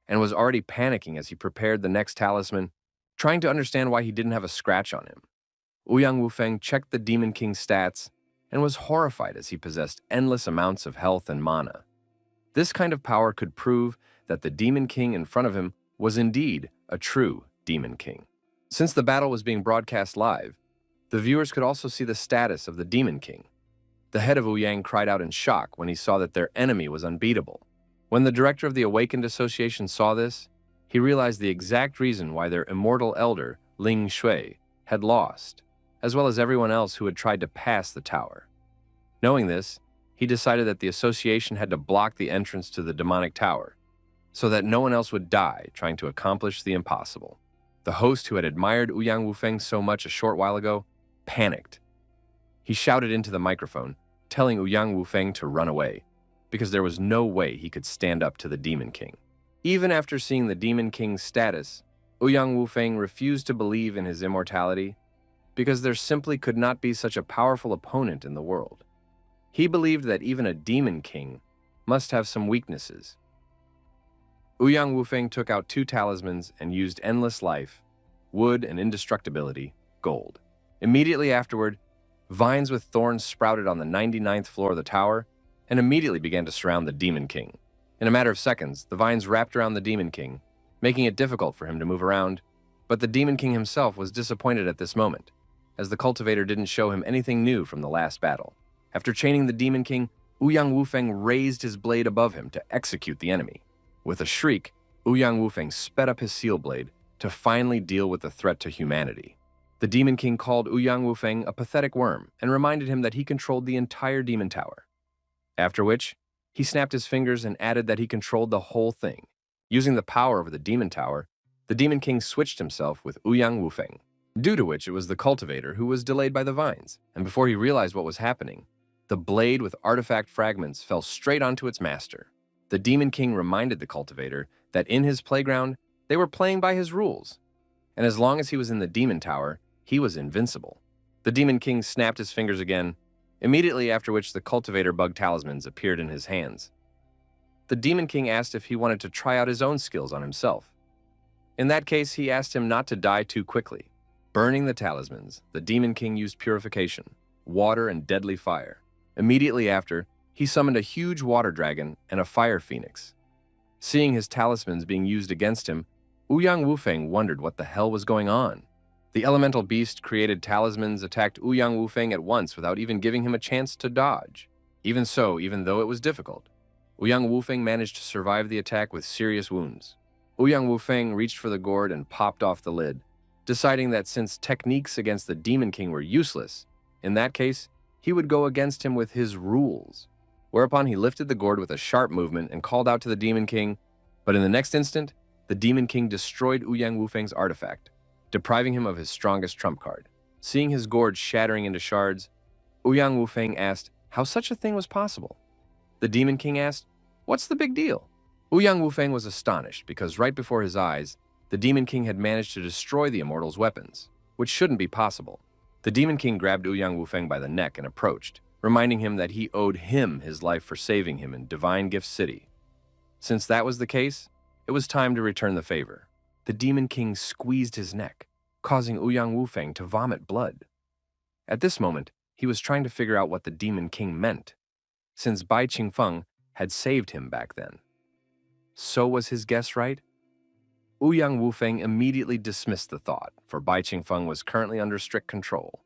and was already panicking as he prepared the next talisman, trying to understand why he didn't have a scratch on him. Ouyang Wufeng checked the Demon King's stats and was horrified as he possessed endless amounts of health and mana. This kind of power could prove that the Demon King in front of him was indeed a true Demon King. Since the battle was being broadcast live, the viewers could also see the status of the Demon King. The head of Ouyang cried out in shock when he saw that their enemy was unbeatable. When the director of the Awakened Association saw this, he realized the exact reason why their immortal elder, Ling Shui, had lost, as well as everyone else who had tried to pass the tower. Knowing this, he decided that the association had to block the entrance to the demonic tower, so that no one else would die trying to accomplish the impossible. The host who had admired Ouyang Wufeng so much a short while ago panicked. He shouted into the microphone, telling Ouyang Wufeng to run away, because there was no way he could stand up to the Demon King. Even after seeing the Demon King's status, Ouyang Wufeng refused to believe in his immortality, because there simply could not be such a powerful opponent in the world. He believed that even a Demon King must have some weaknesses. Ouyang Wufeng took out 2 talismans and used endless life, wood, and indestructibility, gold. Immediately afterward, vines with thorns sprouted on the 99th floor of the tower and immediately began to surround the Demon King. In a matter of seconds, the vines wrapped around the Demon King, making it difficult for him to move around, but the Demon King himself was disappointed at this moment, as the cultivator didn't show him anything new from the last battle. After chaining the Demon King, Ouyang Wufeng raised his blade above him to execute the enemy. With a shriek, Ouyang Wufeng sped up his seal blade to finally deal with the threat to humanity. The Demon King called Ouyang Wufeng a pathetic worm and reminded him that he controlled the entire Demon Tower. After which, he snapped his fingers and added that he controlled the whole thing. Using the power over the Demon Tower, the Demon King switched himself with Ouyang Wufeng, due to which it was the cultivator who was delayed by the vines, and before he realized what was happening, the blade with artifact fragments fell straight onto its master. The Demon King reminded the cultivator that in his playground, they were playing by his rules, and as long as he was in the Demon Tower, he was invincible. The Demon King snapped his fingers again, immediately after which the cultivator bug talismans appeared in his hands. The Demon King asked if he wanted to try out his own skills on himself. In that case, he asked him not to die too quickly. Burning the talismans, the Demon King used purification, water, and deadly fire. Immediately after, he summoned a huge water dragon and a fire phoenix. Seeing his talismans being used against him, Ouyang Wufeng wondered what the hell was going on. The elemental beast created talismans attacked Ouyang Wufeng at once without even giving him a chance to dodge. Even so, even though it was difficult, Ouyang Wufeng managed to survive the attack with serious wounds. Ouyang Wufeng reached for the gourd and popped off the lid, deciding that since techniques against the Demon King were useless, in that case, he would go against him with his rules. Whereupon he lifted the gourd with a sharp movement and called out to the Demon King, but in the next instant, the Demon King destroyed Ouyang Wufeng's artifact, depriving him of his strongest trump card. Seeing his gourd shattering into shards, Ouyang Wufeng asked how such a thing was possible. The Demon King asked, "What's the big deal?" Ouyang Wufeng was astonished because right before his eyes, the Demon King had managed to destroy the Immortal's weapons, which shouldn't be possible. The Demon King grabbed Ouyang Wufeng by the neck and approached, reminding him that he owed him his life for saving him in Divine Gift City. Since that was the case, it was time to return the favor. The Demon King squeezed his neck, causing Ouyang Wufeng to vomit blood. At this moment, he was trying to figure out what the Demon King meant, since Bai Qingfeng had saved him back then. So was his guess right? Ouyang Wufeng immediately dismissed the thought, for Bai Qingfeng was currently under strict control.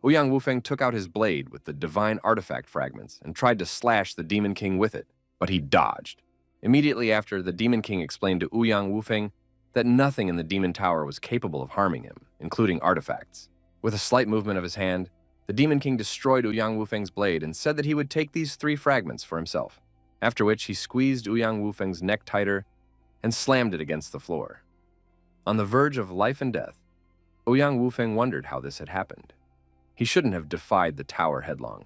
Ouyang Wufeng took out his blade with the divine artifact fragments and tried to slash the Demon King with it, but he dodged. Immediately after, the Demon King explained to Ouyang Wufeng that nothing in the Demon Tower was capable of harming him, including artifacts. With a slight movement of his hand, the Demon King destroyed Ouyang Wufeng's blade and said that he would take these 3 fragments for himself, after which he squeezed Ouyang Wufeng's neck tighter and slammed it against the floor. On the verge of life and death, Ouyang Wufeng wondered how this had happened. He shouldn't have defied the tower headlong.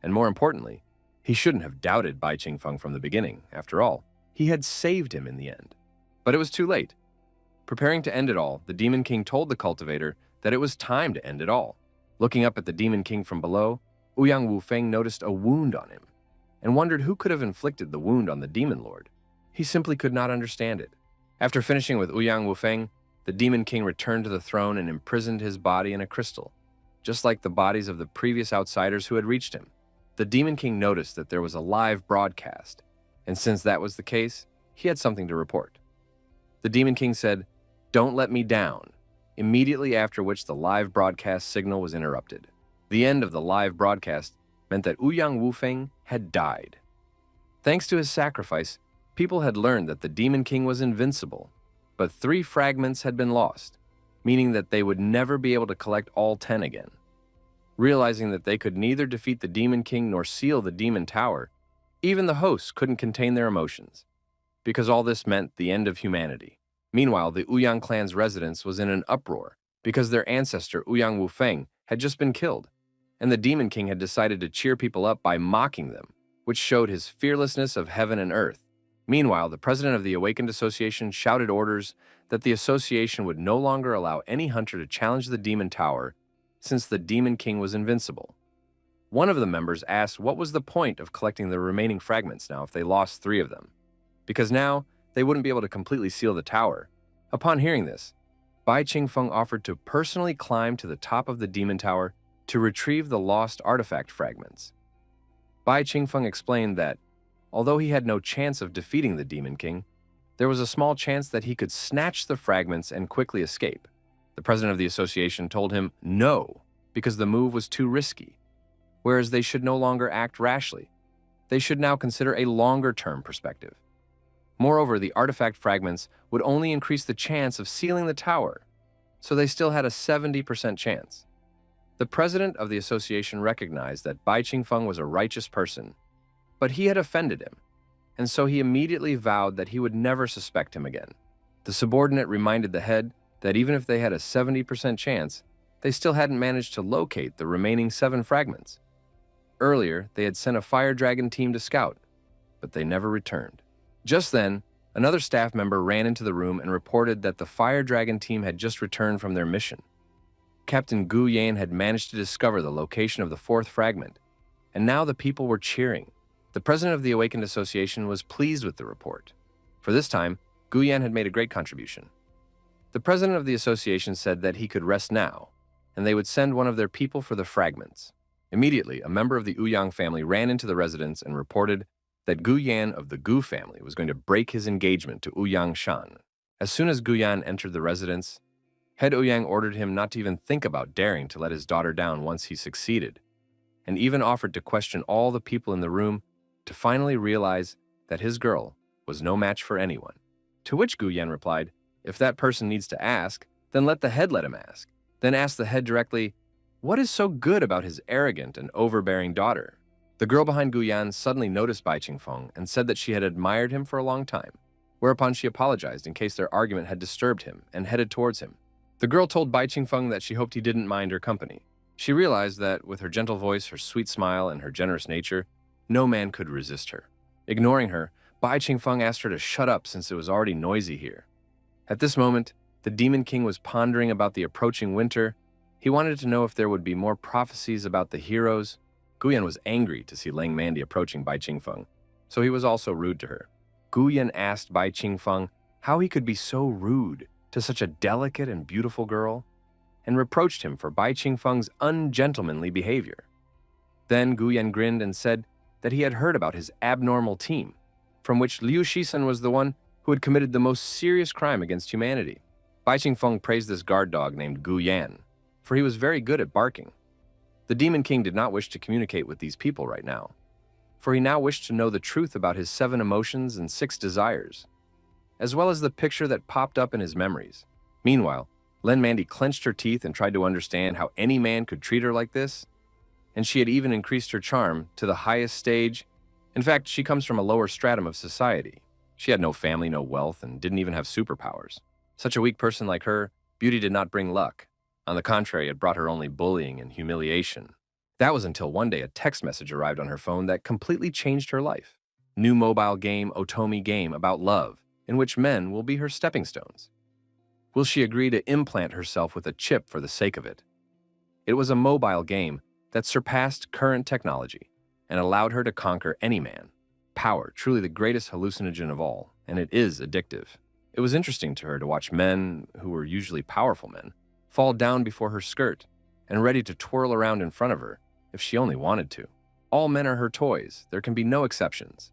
And more importantly, he shouldn't have doubted Bai Qingfeng from the beginning. After all, he had saved him in the end. But it was too late. Preparing to end it all, the Demon King told the cultivator that it was time to end it all. Looking up at the Demon King from below, Ouyang Wufeng noticed a wound on him and wondered who could have inflicted the wound on the Demon Lord. He simply could not understand it. After finishing with Ouyang Wufeng, the Demon King returned to the throne and imprisoned his body in a crystal, just like the bodies of the previous outsiders who had reached him. The Demon King noticed that there was a live broadcast, and since that was the case, he had something to report. The Demon King said, "Don't let me down," immediately after which the live broadcast signal was interrupted. The end of the live broadcast meant that Ouyang Wufeng had died. Thanks to his sacrifice, people had learned that the Demon King was invincible, but 3 fragments had been lost, meaning that they would never be able to collect all 10 again. Realizing that they could neither defeat the Demon King nor seal the Demon Tower, even the hosts couldn't contain their emotions, because all this meant the end of humanity. Meanwhile, the Ouyang clan's residence was in an uproar because their ancestor Ouyang Wufeng had just been killed, and the Demon King had decided to cheer people up by mocking them, which showed his fearlessness of heaven and earth. Meanwhile, the president of the Awakened Association shouted orders that the association would no longer allow any hunter to challenge the Demon Tower since the Demon King was invincible. One of the members asked what was the point of collecting the remaining fragments now if they lost 3 of them, because now they wouldn't be able to completely seal the tower. Upon hearing this, Bai Qingfeng offered to personally climb to the top of the Demon Tower to retrieve the lost artifact fragments. Bai Qingfeng explained that, although he had no chance of defeating the Demon King, there was a small chance that he could snatch the fragments and quickly escape. The president of the association told him no, because the move was too risky, whereas they should no longer act rashly. They should now consider a longer-term perspective. Moreover, the artifact fragments would only increase the chance of sealing the tower, so they still had a 70% chance. The president of the association recognized that Bai Qingfeng was a righteous person, but he had offended him, and so he immediately vowed that he would never suspect him again. The subordinate reminded the head that even if they had a 70% chance, they still hadn't managed to locate the remaining 7 fragments. Earlier, they had sent a fire dragon team to scout, but they never returned. Just then, another staff member ran into the room and reported that the fire dragon team had just returned from their mission. Captain Gu Yan had managed to discover the location of the 4th fragment, and now the people were cheering. The president of the Awakened Association was pleased with the report. For this time, Gu Yan had made a great contribution. The president of the association said that he could rest now, and they would send one of their people for the fragments. Immediately, a member of the Ouyang family ran into the residence and reported that Gu Yan of the Gu family was going to break his engagement to Ouyang Shan. As soon as Gu Yan entered the residence, Head Ouyang ordered him not to even think about daring to let his daughter down once he succeeded, and even offered to question all the people in the room to finally realize that his girl was no match for anyone. To which Gu Yan replied, "If that person needs to ask, then let the head let him ask." Then asked the head directly, "What is so good about his arrogant and overbearing daughter?" The girl behind Gu Yan suddenly noticed Bai Qingfeng and said that she had admired him for a long time, whereupon she apologized in case their argument had disturbed him and headed towards him. The girl told Bai Qingfeng that she hoped he didn't mind her company. She realized that with her gentle voice, her sweet smile, and her generous nature, no man could resist her. Ignoring her, Bai Qingfeng asked her to shut up since it was already noisy here. At this moment, the Demon King was pondering about the approaching winter. He wanted to know if there would be more prophecies about the heroes. Gu Yan was angry to see Lang Mandi approaching Bai Qingfeng, so he was also rude to her. Gu Yan asked Bai Qingfeng how he could be so rude to such a delicate and beautiful girl, and reproached him for Bai Qingfeng's ungentlemanly behavior. Then Gu Yan grinned and said that he had heard about his abnormal team, from which Liu Shisun was the one who had committed the most serious crime against humanity. Bai Qingfeng praised this guard dog named Gu Yan, for he was very good at barking. The Demon King did not wish to communicate with these people right now, for he now wished to know the truth about his 7 emotions and 6 desires, as well as the picture that popped up in his memories. Meanwhile, Lan Mandi clenched her teeth and tried to understand how any man could treat her like this, and she had even increased her charm to the highest stage. In fact, she comes from a lower stratum of society. She had no family, no wealth, and didn't even have superpowers. Such a weak person like her, beauty did not bring luck. On the contrary, it brought her only bullying and humiliation. That was until one day a text message arrived on her phone that completely changed her life. New mobile game, Otomi game about love, in which men will be her stepping stones. Will she agree to implant herself with a chip for the sake of it? It was a mobile game that surpassed current technology and allowed her to conquer any man. Power, truly the greatest hallucinogen of all, and it is addictive. It was interesting to her to watch men, who were usually powerful men, fall down before her skirt and ready to twirl around in front of her if she only wanted to. All men are her toys. There can be no exceptions.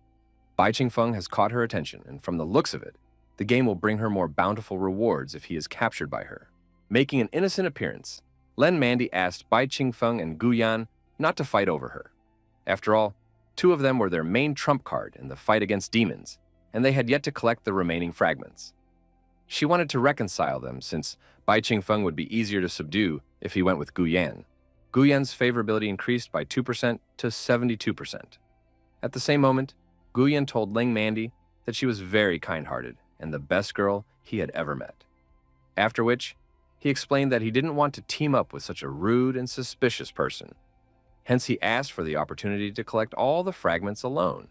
Bai Qingfeng has caught her attention, and from the looks of it, the game will bring her more bountiful rewards if he is captured by her. Making an innocent appearance, Len Mandy asked Bai Qingfeng and Gu Yan not to fight over her. After all, two of them were their main trump card in the fight against demons, and they had yet to collect the remaining fragments. She wanted to reconcile them since Bai Qingfeng would be easier to subdue if he went with Gu Yan. Gu Yan's favorability increased by 2% to 72%. At the same moment, Gu Yan told Ling Mandy that she was very kind-hearted and the best girl he had ever met. After which, he explained that he didn't want to team up with such a rude and suspicious person. Hence, he asked for the opportunity to collect all the fragments alone.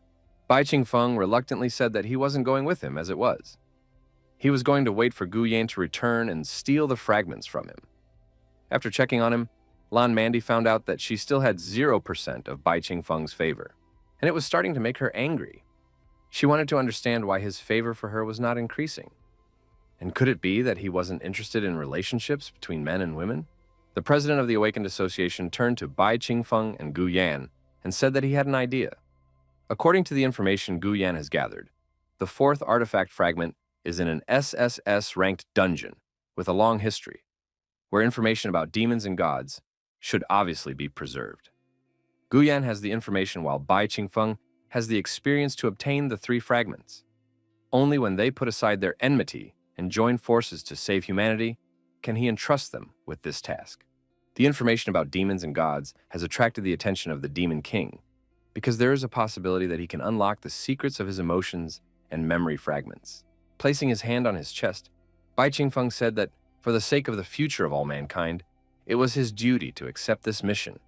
Bai Qingfeng reluctantly said that he wasn't going with him as it was. He was going to wait for Gu Yan to return and steal the fragments from him. After checking on him, Lan Mandy found out that she still had 0% of Bai Qingfeng's favor, and it was starting to make her angry. She wanted to understand why his favor for her was not increasing. And could it be that he wasn't interested in relationships between men and women? The president of the Awakened Association turned to Bai Qingfeng and Gu Yan and said that he had an idea. According to the information Gu Yan has gathered, the fourth artifact fragment is in an SSS-ranked dungeon with a long history, where information about demons and gods should obviously be preserved. Gu Yan has the information while Bai Qingfeng has the experience to obtain the three fragments. Only when they put aside their enmity and join forces to save humanity can he entrust them with this task. The information about demons and gods has attracted the attention of the Demon King, because there is a possibility that he can unlock the secrets of his emotions and memory fragments. Placing his hand on his chest, Bai Qingfeng said that, for the sake of the future of all mankind, it was his duty to accept this mission.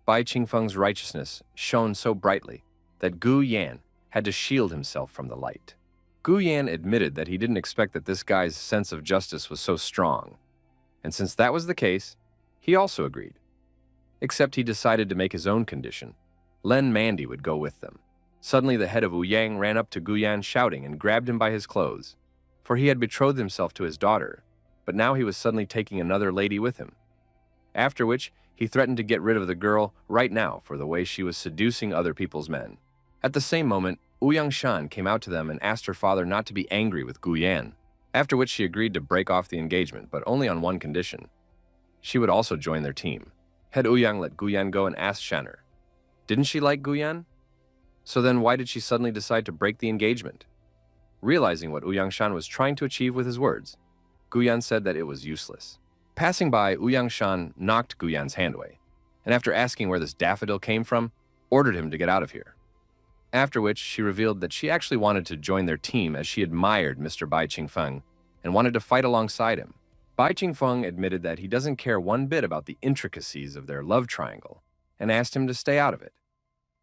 Bai Qingfeng's righteousness shone so brightly that Gu Yan had to shield himself from the light. Gu Yan admitted that he didn't expect that this guy's sense of justice was so strong, and since that was the case, he also agreed. Except he decided to make his own condition. Len Mandy would go with them. Suddenly the head of Wu Yang ran up to Gu Yan shouting and grabbed him by his clothes, for he had betrothed himself to his daughter, but now he was suddenly taking another lady with him. After which, he threatened to get rid of the girl right now for the way she was seducing other people's men. At the same moment, Ouyang Shan came out to them and asked her father not to be angry with Gu Yan, after which she agreed to break off the engagement, but only on one condition. She would also join their team. Head Ouyang let Gu Yan go and asked Shanner, didn't she like Gu Yan? So then why did she suddenly decide to break the engagement? Realizing what Ouyang Shan was trying to achieve with his words, Gu Yan said that it was useless. Passing by, Ouyang Shan knocked Gu Yan's hand away, and after asking where this daffodil came from, ordered him to get out of here. After which, she revealed that she actually wanted to join their team as she admired Mr. Bai Qingfeng and wanted to fight alongside him. Bai Qingfeng admitted that he doesn't care one bit about the intricacies of their love triangle and asked him to stay out of it.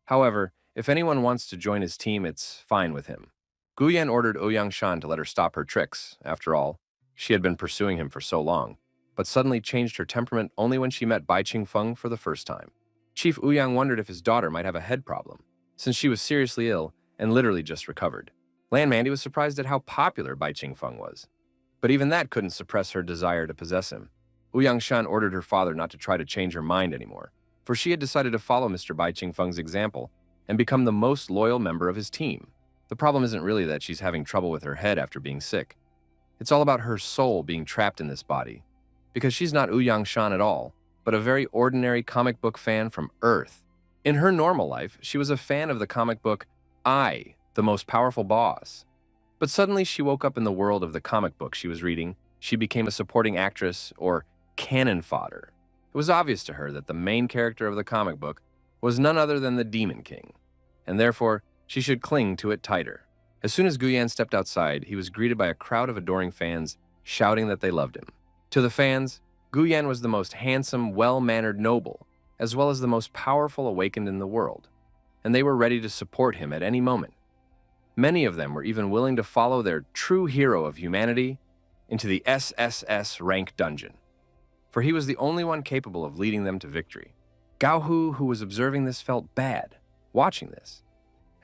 However, if anyone wants to join his team, it's fine with him. Gu Yan ordered Ouyang Shan to let her stop her tricks. After all, she had been pursuing him for so long, but suddenly changed her temperament only when she met Bai Qingfeng for the first time. Chief Ouyang wondered if his daughter might have a head problem, since she was seriously ill and literally just recovered. Lan Mandy was surprised at how popular Bai Qingfeng was, but even that couldn't suppress her desire to possess him. Ouyang Shan ordered her father not to try to change her mind anymore, for she had decided to follow Mr. Bai Qingfeng's example and become the most loyal member of his team. The problem isn't really that she's having trouble with her head after being sick. It's all about her soul being trapped in this body, because she's not Ouyang Shan at all, but a very ordinary comic book fan from Earth. In her normal life, she was a fan of the comic book I, the Most Powerful Boss. But suddenly she woke up in the world of the comic book she was reading. She became a supporting actress, or cannon fodder. It was obvious to her that the main character of the comic book was none other than the Demon King, and therefore she should cling to it tighter. As soon as Gu Yan stepped outside, he was greeted by a crowd of adoring fans shouting that they loved him. To the fans, Gu Yan was the most handsome, well-mannered noble, as well as the most powerful awakened in the world, and they were ready to support him at any moment. Many of them were even willing to follow their true hero of humanity into the SSS rank dungeon, for he was the only one capable of leading them to victory. Gao Hu, who was observing this, felt bad watching this,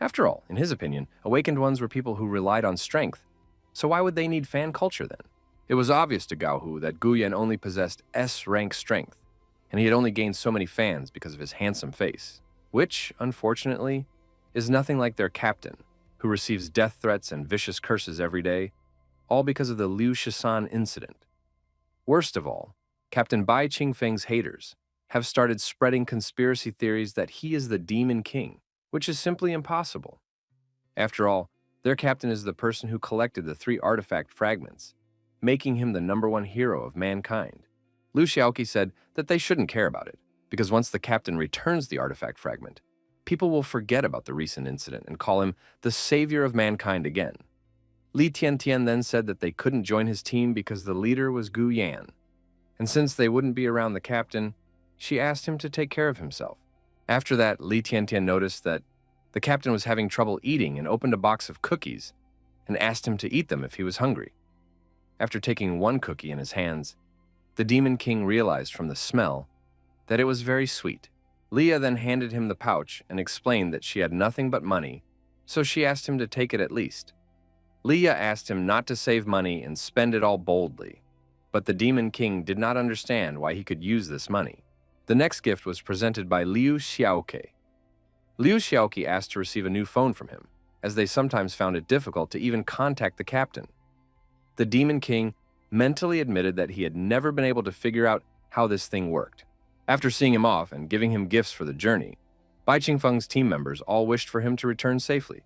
After all, in his opinion, awakened ones were people who relied on strength, so why would they need fan culture then? It was obvious to Gao Hu that Guyan only possessed S-rank strength, and he had only gained so many fans because of his handsome face, which, unfortunately, is nothing like their captain, who receives death threats and vicious curses every day, all because of the Liu Shisan incident. Worst of all, Captain Bai Qingfeng's haters have started spreading conspiracy theories that he is the Demon King, which is simply impossible. After all, their captain is the person who collected the 3 artifact fragments, making him the #1 hero of mankind. Liu Xiaoqi said that they shouldn't care about it, because once the captain returns the artifact fragment, people will forget about the recent incident and call him the savior of mankind again. Li Tiantian then said that they couldn't join his team because the leader was Gu Yan, and since they wouldn't be around the captain, she asked him to take care of himself. After that, Li Tiantian noticed that the captain was having trouble eating and opened a box of cookies and asked him to eat them if he was hungry. After taking one cookie in his hands, the Demon King realized from the smell that it was very sweet. Leah then handed him the pouch and explained that she had nothing but money, so she asked him to take it at least. Leah asked him not to save money and spend it all boldly, but the Demon King did not understand why he could use this money. The next gift was presented by Liu Xiaoqi. Liu Xiaoqi asked to receive a new phone from him, as they sometimes found it difficult to even contact the captain. The Demon King mentally admitted that he had never been able to figure out how this thing worked. After seeing him off and giving him gifts for the journey, Bai Qingfeng's team members all wished for him to return safely,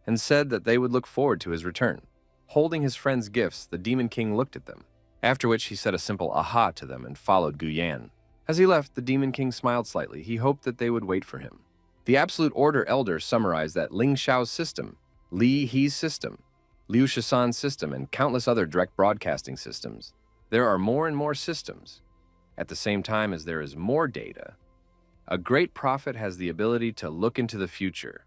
and said that they would look forward to his return. Holding his friends' gifts, the Demon King looked at them, after which he said a simple aha to them and followed Gu Yan. As he left, the Demon King smiled slightly. He hoped that they would wait for him. The Absolute Order Elder summarized that Ling Xiao's system, Li He's system, Liu Shisan's system, and countless other direct broadcasting systems. There are more and more systems. At the same time as there is more data, a great prophet has the ability to look into the future.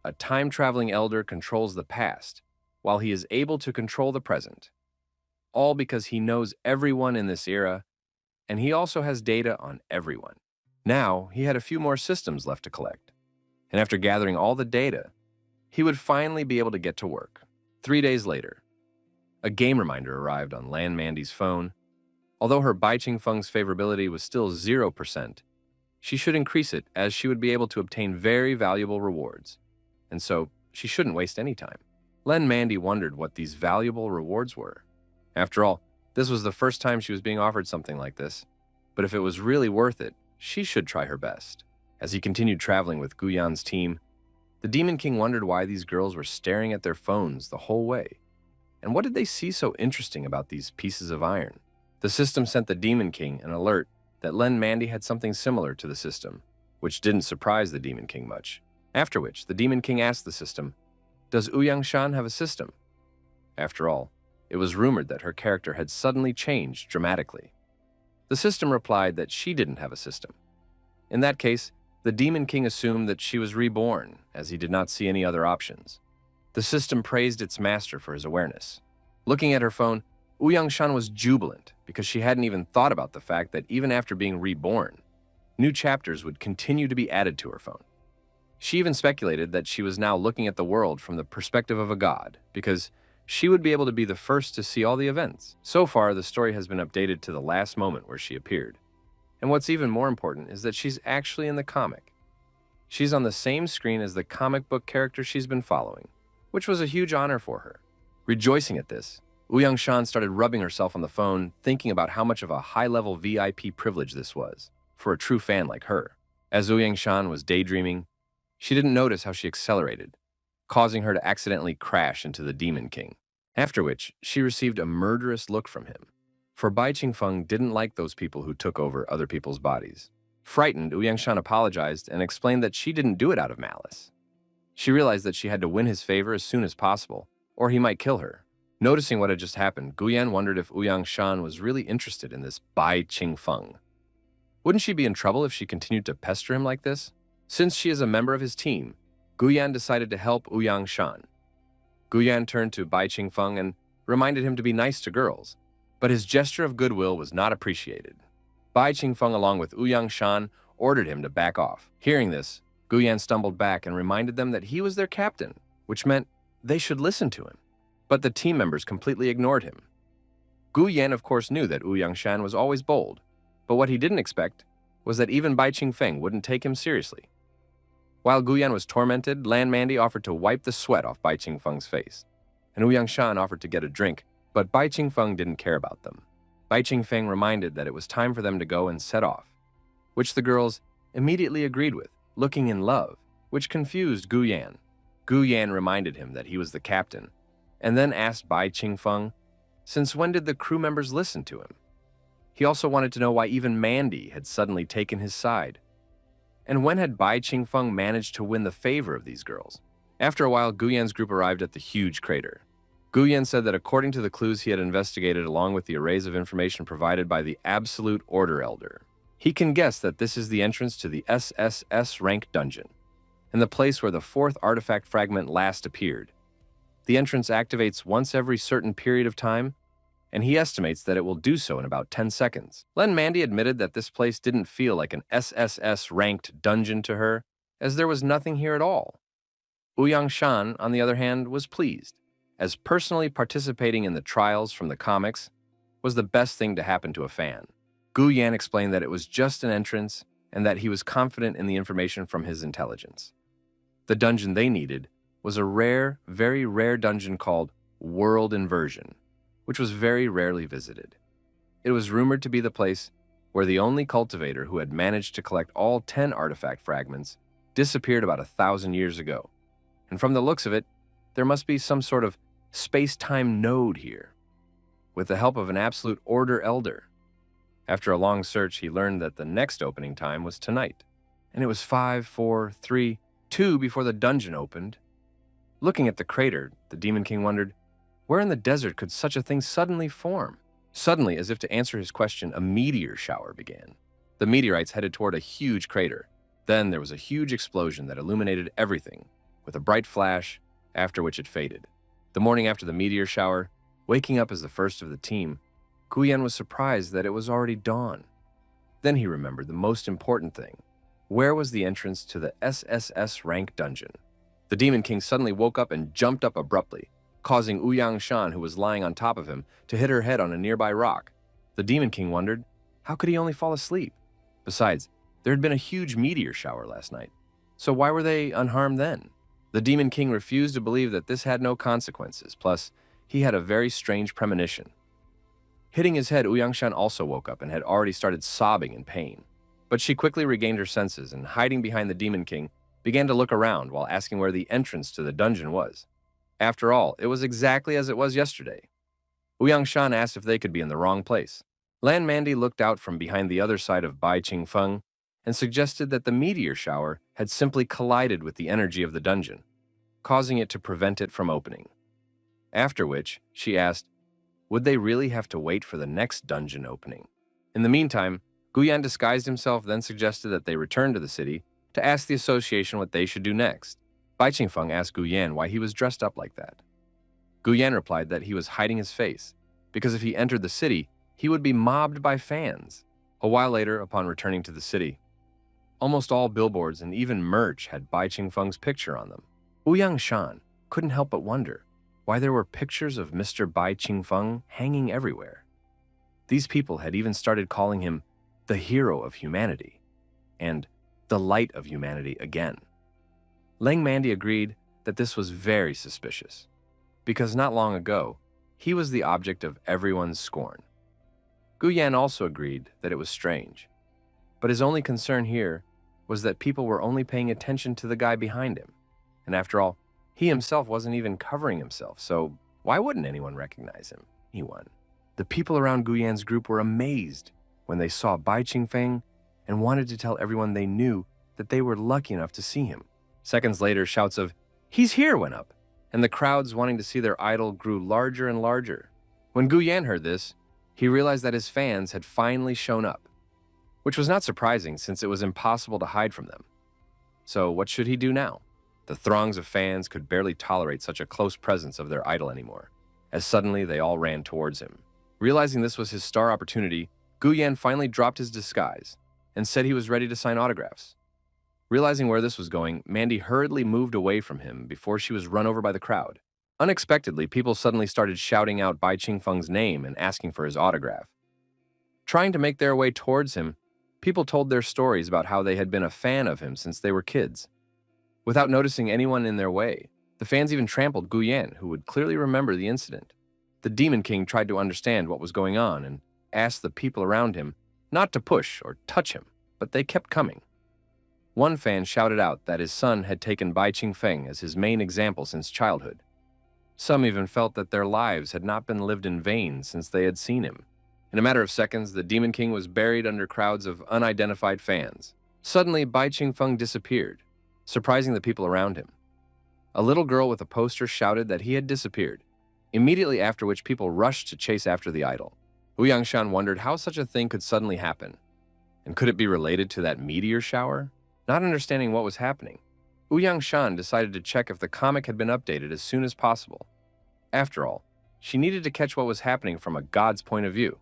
A time-traveling elder controls the past, while he is able to control the present. All because he knows everyone in this era, and he also has data on everyone. Now, he had a few more systems left to collect, and after gathering all the data, he would finally be able to get to work. 3 days later, a game reminder arrived on Lan Mandy's phone. Although her Bai Qingfeng's favorability was still 0%, she should increase it as she would be able to obtain very valuable rewards, and so she shouldn't waste any time. Lan Mandy wondered what these valuable rewards were. After all, this was the first time she was being offered something like this, but if it was really worth it, she should try her best. As he continued traveling with Guyan's team, the Demon King wondered why these girls were staring at their phones the whole way. And what did they see so interesting about these pieces of iron? The system sent the Demon King an alert that Lan Mandy had something similar to the system, which didn't surprise the Demon King much. After which, the Demon King asked the system, "Does Ouyangshan have a system?" After all, it was rumored that her character had suddenly changed dramatically. The system replied that she didn't have a system. In that case, the Demon King assumed that she was reborn, as he did not see any other options. The system praised its master for his awareness. Looking at her phone, Ouyangshan was jubilant because she hadn't even thought about the fact that even after being reborn, new chapters would continue to be added to her phone. She even speculated that she was now looking at the world from the perspective of a god, because she would be able to be the first to see all the events. So far, the story has been updated to the last moment where she appeared. And what's even more important is that she's actually in the comic. She's on the same screen as the comic book character she's been following, which was a huge honor for her. Rejoicing at this, Ouyangshan started rubbing herself on the phone, thinking about how much of a high-level VIP privilege this was for a true fan like her. As Ouyangshan was daydreaming, she didn't notice how she accelerated, causing her to accidentally crash into the Demon King. After which, she received a murderous look from him, for Bai Qingfeng didn't like those people who took over other people's bodies. Frightened, Ouyangshan apologized and explained that she didn't do it out of malice. She realized that she had to win his favor as soon as possible, or he might kill her. Noticing what had just happened, Guyan wondered if Ouyangshan was really interested in this Bai Qingfeng. Wouldn't she be in trouble if she continued to pester him like this? Since she is a member of his team, Guyan decided to help Ouyangshan. Guyan turned to Bai Qingfeng and reminded him to be nice to girls, but his gesture of goodwill was not appreciated. Bai Qingfeng, along with Ouyangshan, ordered him to back off. Hearing this, Gu Yan stumbled back and reminded them that he was their captain, which meant they should listen to him. But the team members completely ignored him. Gu Yan, of course, knew that Ouyang Shan was always bold, but what he didn't expect was that even Bai Qingfeng wouldn't take him seriously. While Gu Yan was tormented, Lan Mandy offered to wipe the sweat off Bai Qingfeng's face, and Ouyang Shan offered to get a drink, but Bai Qingfeng didn't care about them. Bai Qingfeng reminded that it was time for them to go and set off, which the girls immediately agreed with, looking in love, which confused Gu Yan. Gu Yan reminded him that he was the captain, and then asked Bai Qingfeng, since when did the crew members listen to him? He also wanted to know why even Mandy had suddenly taken his side. And when had Bai Qingfeng managed to win the favor of these girls? After a while, Gu Yan's group arrived at the huge crater. Gu Yan said that according to the clues he had investigated along with the arrays of information provided by the Absolute Order Elder, he can guess that this is the entrance to the SSS rank dungeon, and the place where the fourth artifact fragment last appeared. The entrance activates once every certain period of time, and he estimates that it will do so in about 10 seconds. Lan Mandy admitted that this place didn't feel like an SSS-ranked dungeon to her, as there was nothing here at all. Ouyang Shan, on the other hand, was pleased, as personally participating in the trials from the comics was the best thing to happen to a fan. Gu Yan explained that it was just an entrance and that he was confident in the information from his intelligence. The dungeon they needed was a rare, very rare dungeon called World Inversion, which was very rarely visited. It was rumored to be the place where the only cultivator who had managed to collect all 10 artifact fragments disappeared about 1,000 years ago. And from the looks of it, there must be some sort of space-time node here, with the help of an Absolute Order Elder. After a long search, he learned that the next opening time was tonight, and it was 5, 4, 3, 2 before the dungeon opened. Looking at the crater, the Demon King wondered, where in the desert could such a thing suddenly form? Suddenly, as if to answer his question, a meteor shower began. The meteorites headed toward a huge crater. Then there was a huge explosion that illuminated everything, with a bright flash, after which it faded. The morning after the meteor shower, waking up as the first of the team, Gu Yan was surprised that it was already dawn. Then he remembered the most important thing. Where was the entrance to the SSS rank dungeon? The Demon King suddenly woke up and jumped up abruptly, causing Ouyang Shan, who was lying on top of him, to hit her head on a nearby rock. The Demon King wondered, how could he only fall asleep? Besides, there had been a huge meteor shower last night, so why were they unharmed then? The Demon King refused to believe that this had no consequences, plus, he had a very strange premonition. Hitting his head, Ouyang Shan also woke up and had already started sobbing in pain. But she quickly regained her senses and, hiding behind the Demon King, began to look around while asking where the entrance to the dungeon was. After all, it was exactly as it was yesterday. Ouyang Shan asked if they could be in the wrong place. Lan Mandy looked out from behind the other side of Bai Qingfeng and suggested that the meteor shower had simply collided with the energy of the dungeon, causing it to prevent it from opening. After which, she asked, would they really have to wait for the next dungeon opening? In the meantime, Gu Yan disguised himself, then suggested that they return to the city to ask the association what they should do next. Bai Qingfeng asked Gu Yan why he was dressed up like that. Gu Yan replied that he was hiding his face, because if he entered the city, he would be mobbed by fans. A while later, upon returning to the city, almost all billboards and even merch had Bai Qingfeng's picture on them. Ouyang Shan couldn't help but wonder why there were pictures of Mr. Bai Qingfeng hanging everywhere. These people had even started calling him the hero of humanity and the light of humanity again. Lan Mandy agreed that this was very suspicious, because not long ago, he was the object of everyone's scorn. Gu Yan also agreed that it was strange, but his only concern here was that people were only paying attention to the guy behind him, and after all, he himself wasn't even covering himself, so why wouldn't anyone recognize him? The people around Gu Yan's group were amazed when they saw Bai Qingfeng and wanted to tell everyone they knew that they were lucky enough to see him. Seconds later, shouts of, "He's here!" went up, and the crowds wanting to see their idol grew larger and larger. When Gu Yan heard this, he realized that his fans had finally shown up, which was not surprising since it was impossible to hide from them. So what should he do now? The throngs of fans could barely tolerate such a close presence of their idol anymore, as suddenly they all ran towards him. Realizing this was his star opportunity, Gu Yan finally dropped his disguise and said he was ready to sign autographs. Realizing where this was going, Mandy hurriedly moved away from him before she was run over by the crowd. Unexpectedly, people suddenly started shouting out Bai Qingfeng's name and asking for his autograph. Trying to make their way towards him, people told their stories about how they had been a fan of him since they were kids. Without noticing anyone in their way, the fans even trampled Gu Yan, who would clearly remember the incident. The Demon King tried to understand what was going on and asked the people around him not to push or touch him, but they kept coming. One fan shouted out that his son had taken Bai Qingfeng as his main example since childhood. Some even felt that their lives had not been lived in vain since they had seen him. In a matter of seconds, the Demon King was buried under crowds of unidentified fans. Suddenly, Bai Qingfeng disappeared, surprising the people around him. A little girl with a poster shouted that he had disappeared, immediately after which people rushed to chase after the idol. Wu Yangshan wondered how such a thing could suddenly happen. And could it be related to that meteor shower? Not understanding what was happening, Wu Yangshan decided to check if the comic had been updated as soon as possible. After all, she needed to catch what was happening from a god's point of view.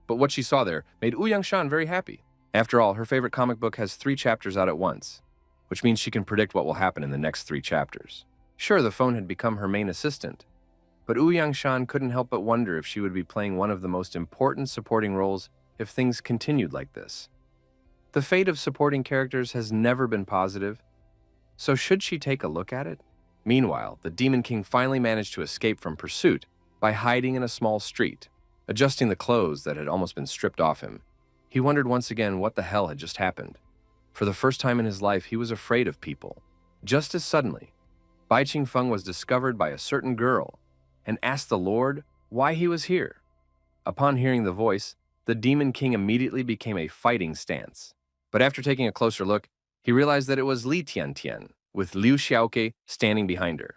But what she saw there made Wu Yangshan very happy. After all, her favorite comic book has 3 chapters out at once, which means she can predict what will happen in the next 3 chapters. Sure, the phone had become her main assistant, but Wu Yangshan couldn't help but wonder if she would be playing one of the most important supporting roles if things continued like this. The fate of supporting characters has never been positive, so should she take a look at it? Meanwhile, the Demon King finally managed to escape from pursuit by hiding in a small street. Adjusting the clothes that had almost been stripped off him, he wondered once again what the hell had just happened. For the first time in his life, he was afraid of people. Just as suddenly, Bai Qingfeng was discovered by a certain girl and asked the Lord why he was here. Upon hearing the voice, the Demon King immediately became a fighting stance. But after taking a closer look, he realized that it was Li Tiantian, with Liu Xiaoke standing behind her.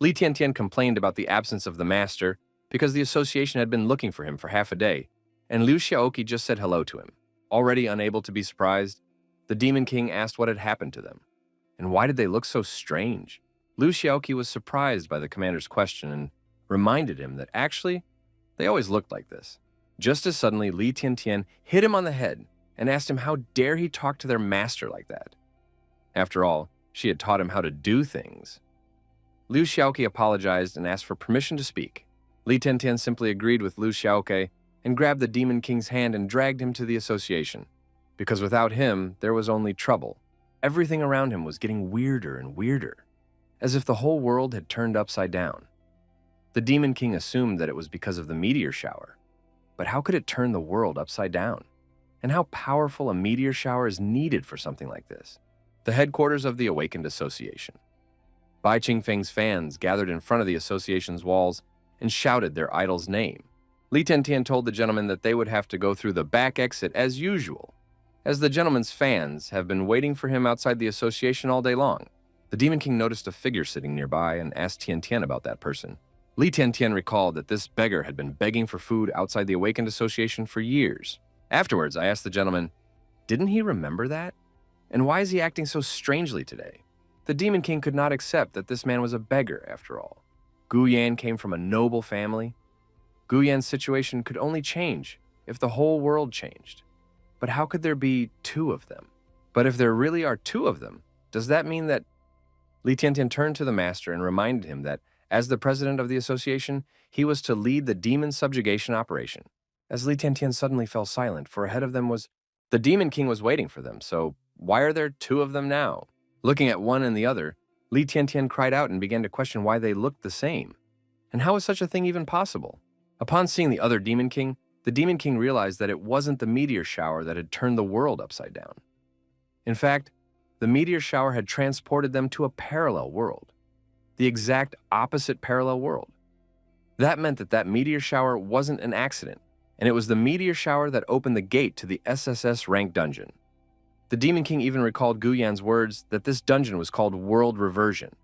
Li Tiantian complained about the absence of the master because the association had been looking for him for half a day, and Liu Xiaoke just said hello to him. Already unable to be surprised, the Demon King asked what had happened to them, and why did they look so strange? Liu Xiaoke was surprised by the commander's question and reminded him that actually, they always looked like this. Just as suddenly, Li Tiantian hit him on the head and asked him how dare he talk to their master like that. After all, she had taught him how to do things. Liu Xiaoke apologized and asked for permission to speak. Li Tiantian simply agreed with Liu Xiaoke and grabbed the Demon King's hand and dragged him to the association. Because without him, there was only trouble. Everything around him was getting weirder and weirder, as if the whole world had turned upside down. The Demon King assumed that it was because of the meteor shower. But how could it turn the world upside down? And how powerful a meteor shower is needed for something like this? The headquarters of the Awakened Association. Bai Qingfeng's fans gathered in front of the association's walls and shouted their idol's name. Li Tiantian told the gentleman that they would have to go through the back exit as usual, as the gentleman's fans have been waiting for him outside the association all day long. The Demon King noticed a figure sitting nearby and asked Tiantian about that person. Li Tiantian recalled that this beggar had been begging for food outside the Awakened Association for years. Afterwards, I asked the gentleman, didn't he remember that? And why is he acting so strangely today? The Demon King could not accept that this man was a beggar, after all. Gu Yan came from a noble family. Gu Yan's situation could only change if the whole world changed. But how could there be 2 of them? But if there really are 2 of them, does that mean that... Li Tiantian turned to the master and reminded him that, as the president of the association, he was to lead the demon subjugation operation. As Li Tiantian suddenly fell silent, for ahead of them was... The Demon King was waiting for them, so why are there 2 of them now? Looking at one and the other, Li Tiantian cried out and began to question why they looked the same. And how is such a thing even possible? Upon seeing the other Demon King, the Demon King realized that it wasn't the meteor shower that had turned the world upside down. In fact, the meteor shower had transported them to a parallel world. The exact opposite parallel world. That meant that that meteor shower wasn't an accident, and it was the meteor shower that opened the gate to the SSS rank dungeon. The Demon King even recalled Gu Yan's words that this dungeon was called World Reversion.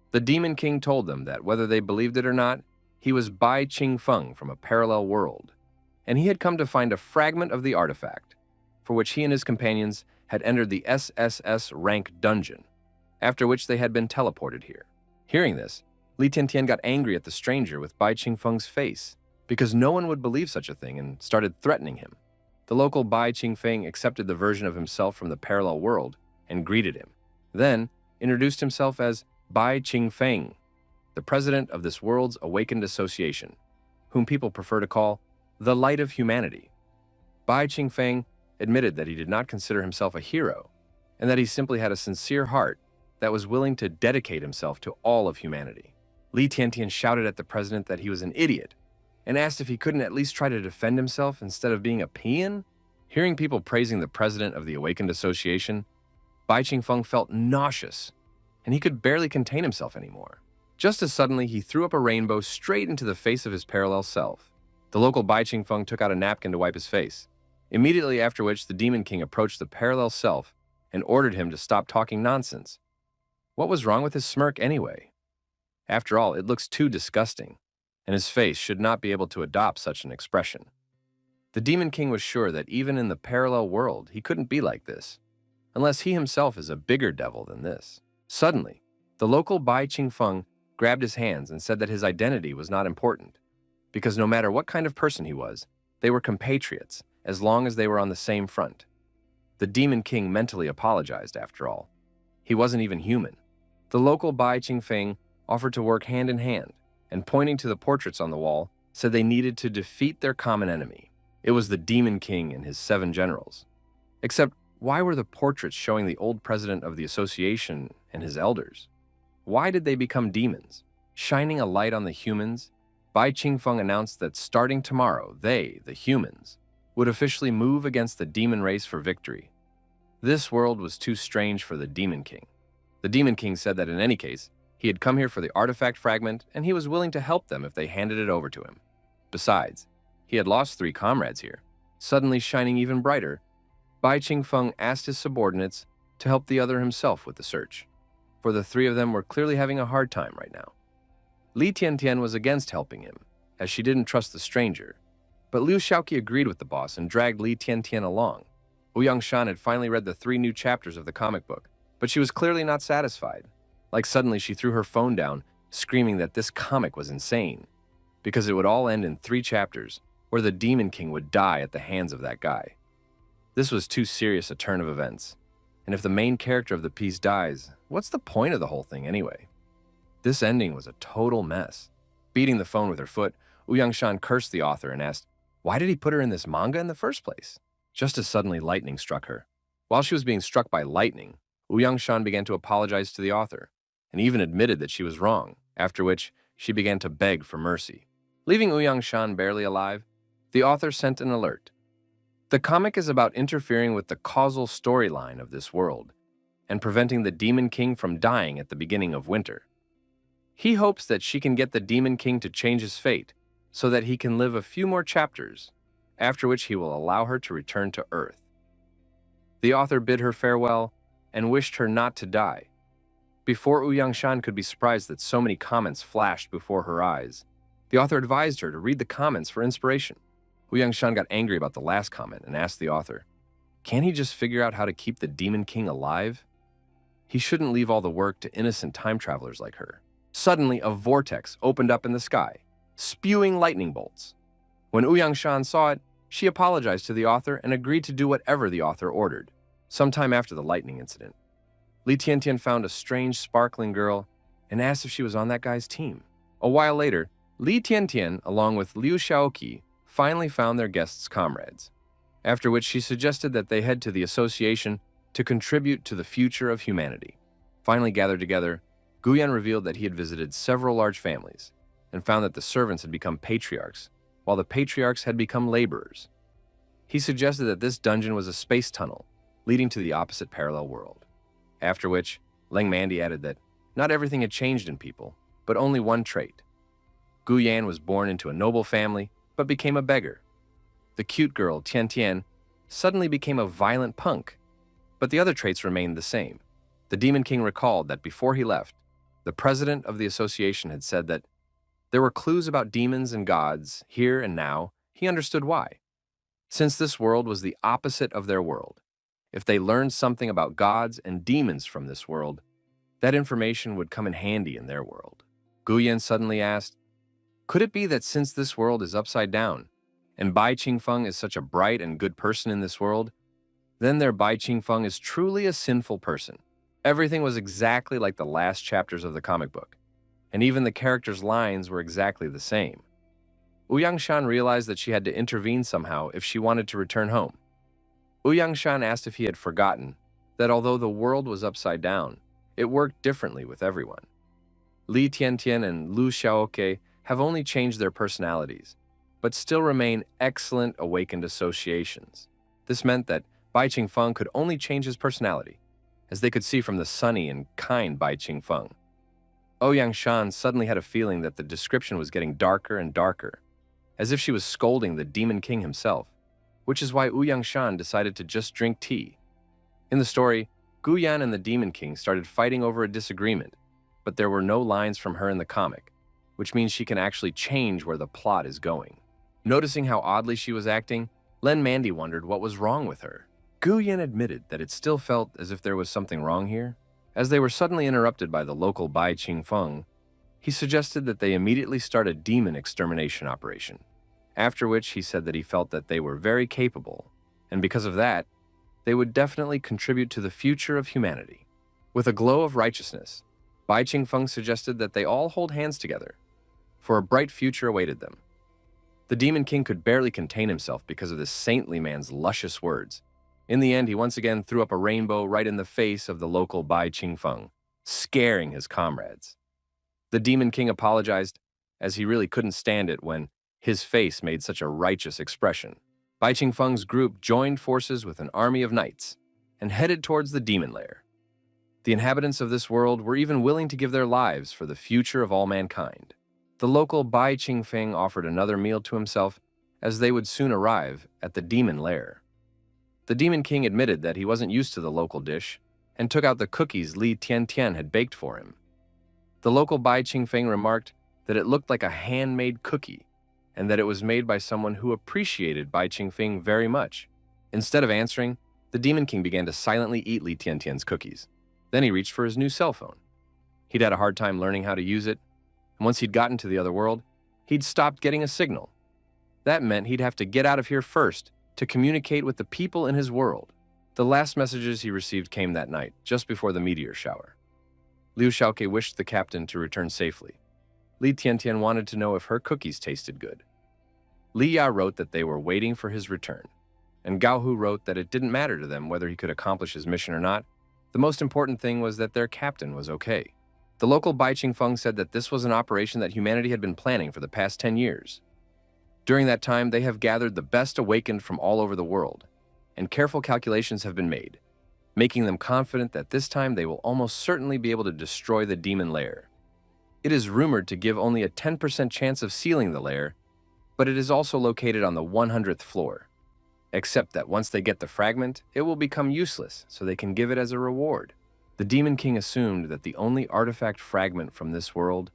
The Demon King told them that whether they believed it or not, he was Bai Qingfeng from a parallel world, and he had come to find a fragment of the artifact, for which he and his companions had entered the SSS rank dungeon, after which they had been teleported here. Hearing this, Li Tiantian got angry at the stranger with Bai Qingfeng's face, because no one would believe such a thing and started threatening him. The local Bai Qingfeng accepted the version of himself from the parallel world and greeted him. then introduced himself as Bai Qingfeng, the president of this world's awakened association, whom people prefer to call the Light of Humanity. Bai Qingfeng admitted that he did not consider himself a hero, and that he simply had a sincere heart that was willing to dedicate himself to all of humanity. Li Tiantian shouted at the president that he was an idiot, and asked if he couldn't at least try to defend himself instead of being a peon. Hearing people praising the president of the Awakened Association, Bai Qingfeng felt nauseous, and he could barely contain himself anymore. Just as suddenly, he threw up a rainbow straight into the face of his parallel self. The local Bai Qingfeng took out a napkin to wipe his face, immediately after which the Demon King approached the parallel self and ordered him to stop talking nonsense. What was wrong with his smirk anyway? After all, it looks too disgusting, and his face should not be able to adopt such an expression. The Demon King was sure that even in the parallel world, he couldn't be like this, unless he himself is a bigger devil than this. Suddenly, the local Bai Qingfeng grabbed his hands and said that his identity was not important, because no matter what kind of person he was, they were compatriots as long as they were on the same front. The Demon King mentally apologized after all. He wasn't even human. The local Bai Qingfeng offered to work hand in hand, and pointing to the portraits on the wall, said they needed to defeat their common enemy. It was the Demon King and his 7 generals. Except, why were the portraits showing the old president of the association and his elders? Why did they become demons? Shining a light on the humans, Bai Qingfeng announced that starting tomorrow, they, the humans, would officially move against the demon race for victory. This world was too strange for the Demon King. The Demon King said that in any case, he had come here for the artifact fragment, and he was willing to help them if they handed it over to him. Besides, he had lost 3 comrades here. Suddenly shining even brighter, Bai Qingfeng asked his subordinates to help the other himself with the search, for the 3 of them were clearly having a hard time right now. Li Tiantian was against helping him, as she didn't trust the stranger, but Liu Shaoqi agreed with the boss and dragged Li Tiantian along. Ouyang Shan had finally read the 3 new chapters of the comic book, but she was clearly not satisfied. Like suddenly she threw her phone down, screaming that this comic was insane, because it would all end in 3 chapters, where the Demon King would die at the hands of that guy. This was too serious a turn of events, and if the main character of the piece dies, what's the point of the whole thing anyway? This ending was a total mess. Beating the phone with her foot, Ouyang Shan cursed the author and asked, why did he put her in this manga in the first place? Just as suddenly lightning struck her. While she was being struck by lightning, Ouyang Shan began to apologize to the author, and even admitted that she was wrong, after which she began to beg for mercy. Leaving Ouyang Shan barely alive, the author sent an alert. The comic is about interfering with the causal storyline of this world and preventing the Demon King from dying at the beginning of winter. He hopes that she can get the Demon King to change his fate so that he can live a few more chapters, after which he will allow her to return to Earth. The author bid her farewell and wished her not to die. Before Ouyang Shan could be surprised that so many comments flashed before her eyes, the author advised her to read the comments for inspiration. Ouyang Shan got angry about the last comment and asked the author, can't he just figure out how to keep the Demon King alive? He shouldn't leave all the work to innocent time travelers like her. Suddenly, a vortex opened up in the sky, spewing lightning bolts. When Ouyang Shan saw it, she apologized to the author and agreed to do whatever the author ordered. Sometime after the lightning incident, Li Tiantian found a strange, sparkling girl and asked if she was on that guy's team. A while later, Li Tiantian, along with Liu Shaoqi, finally found their guests' comrades, after which she suggested that they head to the association to contribute to the future of humanity. Finally gathered together, Guyan revealed that he had visited several large families and found that the servants had become patriarchs, while the patriarchs had become laborers. He suggested that this dungeon was a space tunnel leading to the opposite parallel world, after which Leng Mandi added that not everything had changed in people, but only one trait. Guyan was born into a noble family, but became a beggar. The cute girl, Tian Tian, suddenly became a violent punk, but the other traits remained the same. The Demon King recalled that before he left, the president of the association had said that there were clues about demons and gods here and now. He understood why. Since this world was the opposite of their world, if they learned something about gods and demons from this world, that information would come in handy in their world. Guyan suddenly asked, could it be that since this world is upside down, and Bai Qingfeng is such a bright and good person in this world, then their Bai Qingfeng is truly a sinful person? Everything was exactly like the last chapters of the comic book, and even the characters' lines were exactly the same. Ouyangshan realized that she had to intervene somehow if she wanted to return home. Ouyangshan asked if he had forgotten that although the world was upside down, it worked differently with everyone. Li Tiantian and Lu Xiaoke have only changed their personalities, but still remain excellent awakened associations. This meant that Bai Qingfeng could only change his personality, as they could see from the sunny and kind Bai Qingfeng. Ouyangshan suddenly had a feeling that the description was getting darker and darker, as if she was scolding the Demon King himself, which is why Ouyangshan decided to just drink tea. In the story, Guyan and the Demon King started fighting over a disagreement, but there were no lines from her in the comic, which means she can actually change where the plot is going. Noticing how oddly she was acting, Len Mandy wondered what was wrong with her. Guyan admitted that it still felt as if there was something wrong here. As they were suddenly interrupted by the local Bai Qingfeng, he suggested that they immediately start a demon extermination operation, after which he said that he felt that they were very capable, and because of that, they would definitely contribute to the future of humanity. With a glow of righteousness, Bai Qingfeng suggested that they all hold hands together, for a bright future awaited them. The Demon King could barely contain himself because of this saintly man's luscious words. In the end, he once again threw up a rainbow right in the face of the local Bai Qingfeng, scaring his comrades. The Demon King apologized, as he really couldn't stand it when his face made such a righteous expression. Bai Qingfeng's group joined forces with an army of knights and headed towards the demon lair. The inhabitants of this world were even willing to give their lives for the future of all mankind. The local Bai Qingfeng offered another meal to himself, as they would soon arrive at the demon lair. The Demon King admitted that he wasn't used to the local dish and took out the cookies Li Tiantian had baked for him. The local Bai Qingfeng remarked that it looked like a handmade cookie and that it was made by someone who appreciated Bai Qingfeng very much. Instead of answering, the Demon King began to silently eat Li Tiantian's cookies. Then he reached for his new cell phone. He'd had a hard time learning how to use it, and once he'd gotten to the other world, he'd stopped getting a signal. That meant he'd have to get out of here first to communicate with the people in his world. The last messages he received came that night, just before the meteor shower. Liu Xiaoke wished the captain to return safely. Li Tiantian wanted to know if her cookies tasted good. Li Ya wrote that they were waiting for his return, and Gao Hu wrote that it didn't matter to them whether he could accomplish his mission or not. The most important thing was that their captain was okay. The local Bai Qingfeng said that this was an operation that humanity had been planning for the past 10 years. During that time, they have gathered the best awakened from all over the world, and careful calculations have been made, making them confident that this time they will almost certainly be able to destroy the demon lair. It is rumored to give only a 10% chance of sealing the lair, but it is also located on the 100th floor. Except that once they get the fragment, it will become useless, so they can give it as a reward. The Demon King assumed that the only artifact fragment from this world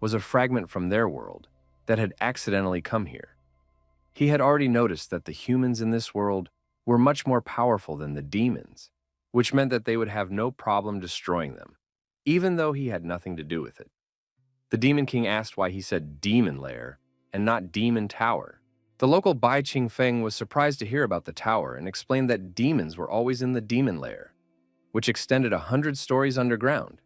was a fragment from their world that had accidentally come here. He had already noticed that the humans in this world were much more powerful than the demons, which meant that they would have no problem destroying them, even though he had nothing to do with it. The Demon King asked why he said demon lair and not demon tower. The local Bai Qingfeng was surprised to hear about the tower and explained that demons were always in the demon lair, which extended 100 stories underground.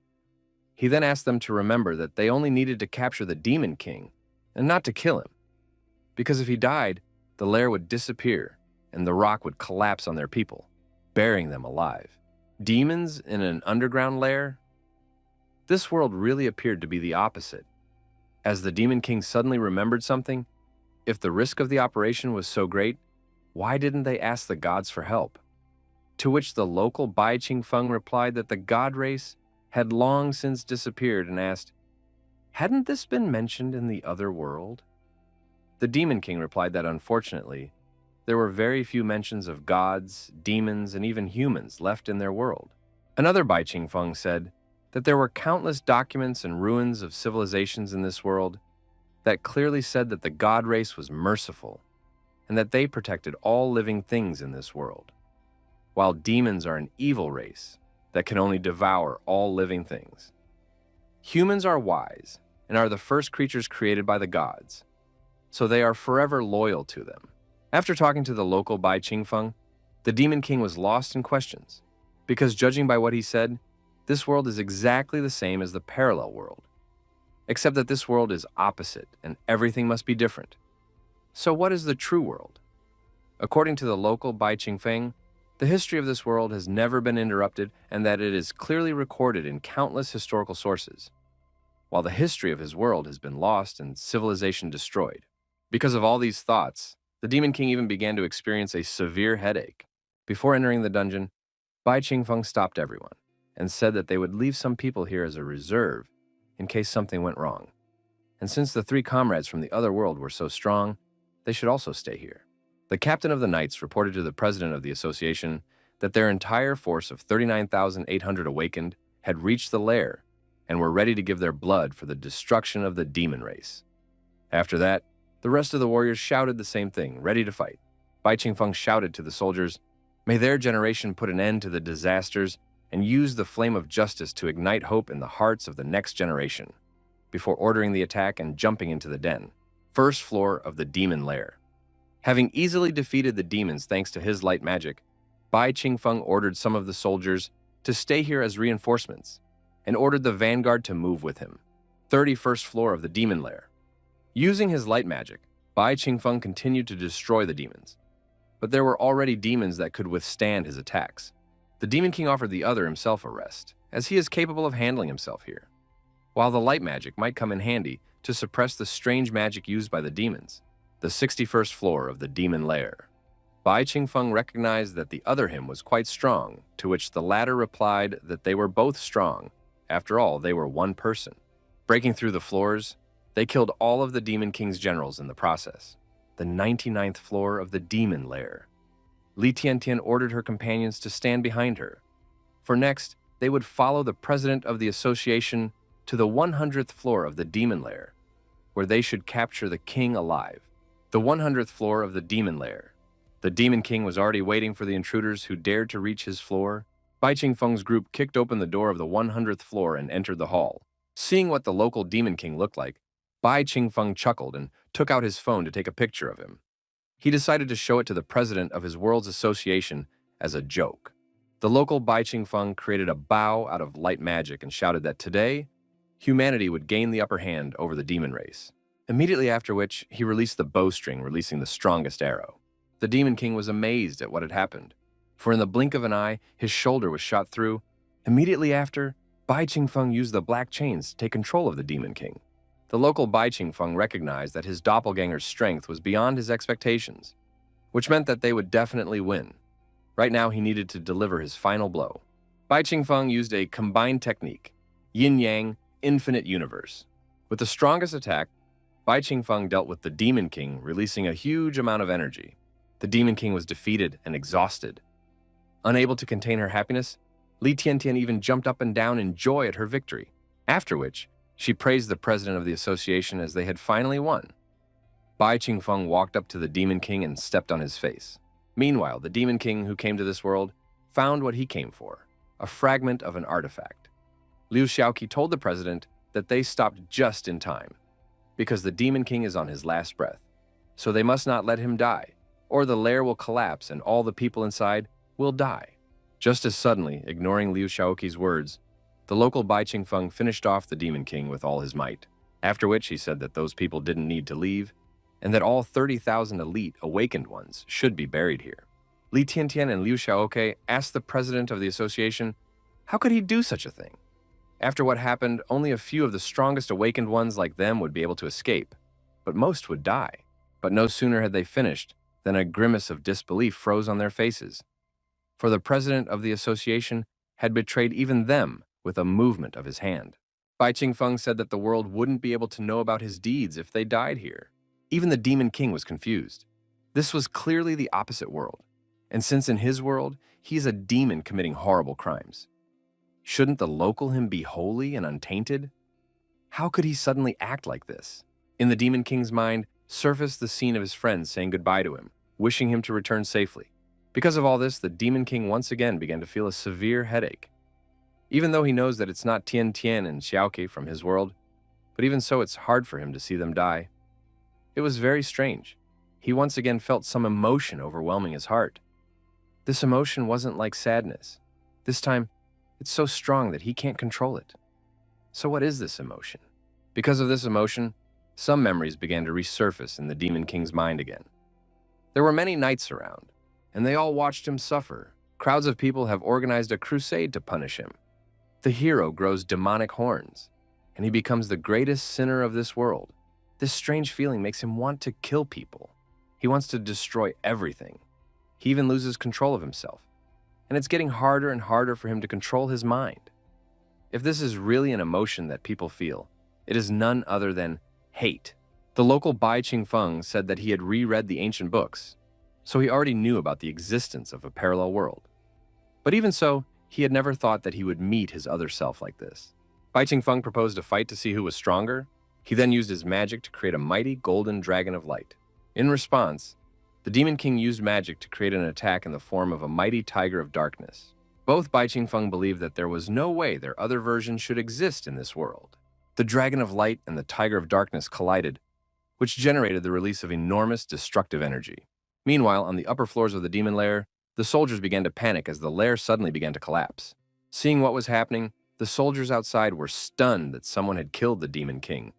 He then asked them to remember that they only needed to capture the Demon King and not to kill him, because if he died, the lair would disappear and the rock would collapse on their people, burying them alive. Demons in an underground lair? This world really appeared to be the opposite. As the Demon King suddenly remembered something, if the risk of the operation was so great, why didn't they ask the gods for help? To which the local Bai Qingfeng replied that the god race had long since disappeared and asked, "Hadn't this been mentioned in the other world?" The Demon King replied that unfortunately, there were very few mentions of gods, demons, and even humans left in their world. Another Bai Qingfeng said that there were countless documents and ruins of civilizations in this world that clearly said that the god race was merciful and that they protected all living things in this world, while demons are an evil race that can only devour all living things. Humans are wise and are the first creatures created by the gods, so they are forever loyal to them. After talking to the local Bai Qingfeng, the Demon King was lost in questions, because judging by what he said, this world is exactly the same as the parallel world, except that this world is opposite and everything must be different. So what is the true world? According to the local Bai Qingfeng, the history of this world has never been interrupted and that it is clearly recorded in countless historical sources, while the history of his world has been lost and civilization destroyed. Because of all these thoughts, the Demon King even began to experience a severe headache. Before entering the dungeon, Bai Qingfeng stopped everyone and said that they would leave some people here as a reserve in case something went wrong. And since the three comrades from the other world were so strong, they should also stay here. The captain of the knights reported to the president of the association that their entire force of 39,800 awakened had reached the lair and were ready to give their blood for the destruction of the demon race. After that, the rest of the warriors shouted the same thing, ready to fight. Bai Qingfeng shouted to the soldiers, "May their generation put an end to the disasters and use the flame of justice to ignite hope in the hearts of the next generation," before ordering the attack and jumping into the den, first floor of the demon lair. Having easily defeated the demons thanks to his light magic, Bai Qingfeng ordered some of the soldiers to stay here as reinforcements and ordered the vanguard to move with him, 31st floor of the demon lair. Using his light magic, Bai Qingfeng continued to destroy the demons, but there were already demons that could withstand his attacks. The Demon King offered the other himself a rest, as he is capable of handling himself here, while the light magic might come in handy to suppress the strange magic used by the demons. The 61st floor of the demon lair. Bai Qingfeng recognized that the other him was quite strong, to which the latter replied that they were both strong. After all, they were one person. Breaking through the floors, they killed all of the Demon King's generals in the process. The 99th floor of the demon lair. Li Tiantian ordered her companions to stand behind her, for next they would follow the president of the association to the 100th floor of the demon lair, where they should capture the king alive. The 100th floor of the demon lair. The Demon King was already waiting for the intruders who dared to reach his floor. Bai Qingfeng's group kicked open the door of the 100th floor and entered the hall. Seeing what the local Demon King looked like, Bai Qingfeng chuckled and took out his phone to take a picture of him. He decided to show it to the president of his world's association as a joke. The local Bai Qingfeng created a bow out of light magic and shouted that today, humanity would gain the upper hand over the demon race. Immediately after which, he released the bowstring, releasing the strongest arrow. The Demon King was amazed at what had happened, for in the blink of an eye, his shoulder was shot through. Immediately after, Bai Qingfeng used the black chains to take control of the Demon King. The local Bai Qingfeng recognized that his doppelganger's strength was beyond his expectations, which meant that they would definitely win. Right now, he needed to deliver his final blow. Bai Qingfeng used a combined technique, yin-yang, infinite universe. With the strongest attack, Bai Qingfeng dealt with the Demon King, releasing a huge amount of energy. The Demon King was defeated and exhausted. Unable to contain her happiness, Li Tiantian even jumped up and down in joy at her victory, after which she praised the president of the association as they had finally won. Bai Qingfeng walked up to the Demon King and stepped on his face. Meanwhile, the Demon King who came to this world found what he came for, a fragment of an artifact. Liu Xiaoqi told the president that they stopped just in time, because the Demon King is on his last breath, so they must not let him die, or the lair will collapse and all the people inside will die. Just as suddenly, ignoring Liu Xiaoqi's words, the local Bai Qingfeng finished off the Demon King with all his might, after which he said that those people didn't need to leave, and that all 30,000 elite awakened ones should be buried here. Li Tiantian and Liu Xiaoqi asked the president of the association, how could he do such a thing? After what happened, only a few of the strongest awakened ones like them would be able to escape, but most would die. But no sooner had they finished than a grimace of disbelief froze on their faces, for the president of the association had betrayed even them with a movement of his hand. Bai Qingfeng said that the world wouldn't be able to know about his deeds if they died here. Even the Demon King was confused. This was clearly the opposite world, and since in his world, he is a demon committing horrible crimes, shouldn't the local him be holy and untainted? How could he suddenly act like this? In the Demon King's mind surfaced the scene of his friends saying goodbye to him, wishing him to return safely. Because of all this, the Demon King once again began to feel a severe headache. Even though he knows that it's not Tian Tian and Xiaoqi from his world, but even so it's hard for him to see them die. It was very strange. He once again felt some emotion overwhelming his heart. This emotion wasn't like sadness. This time, It's so strong that he can't control it. So what is this emotion? Because of this emotion, some memories began to resurface in the Demon King's mind again. There were many knights around, and they all watched him suffer. Crowds of people have organized a crusade to punish him. The hero grows demonic horns, and he becomes the greatest sinner of this world. This strange feeling makes him want to kill people. He wants to destroy everything. He even loses control of himself, and it's getting harder and harder for him to control his mind. If this is really an emotion that people feel, it is none other than hate. The local Bai Qingfeng said that he had reread the ancient books, so he already knew about the existence of a parallel world. But even so, he had never thought that he would meet his other self like this. Bai Qingfeng proposed a fight to see who was stronger. He then used his magic to create a mighty golden dragon of light. In response, the Demon King used magic to create an attack in the form of a mighty tiger of darkness. Both Bai Qingfeng believed that there was no way their other version should exist in this world. The Dragon of Light and the Tiger of Darkness collided, which generated the release of enormous destructive energy. Meanwhile, on the upper floors of the demon lair, the soldiers began to panic as the lair suddenly began to collapse. Seeing what was happening, the soldiers outside were stunned that someone had killed the Demon King.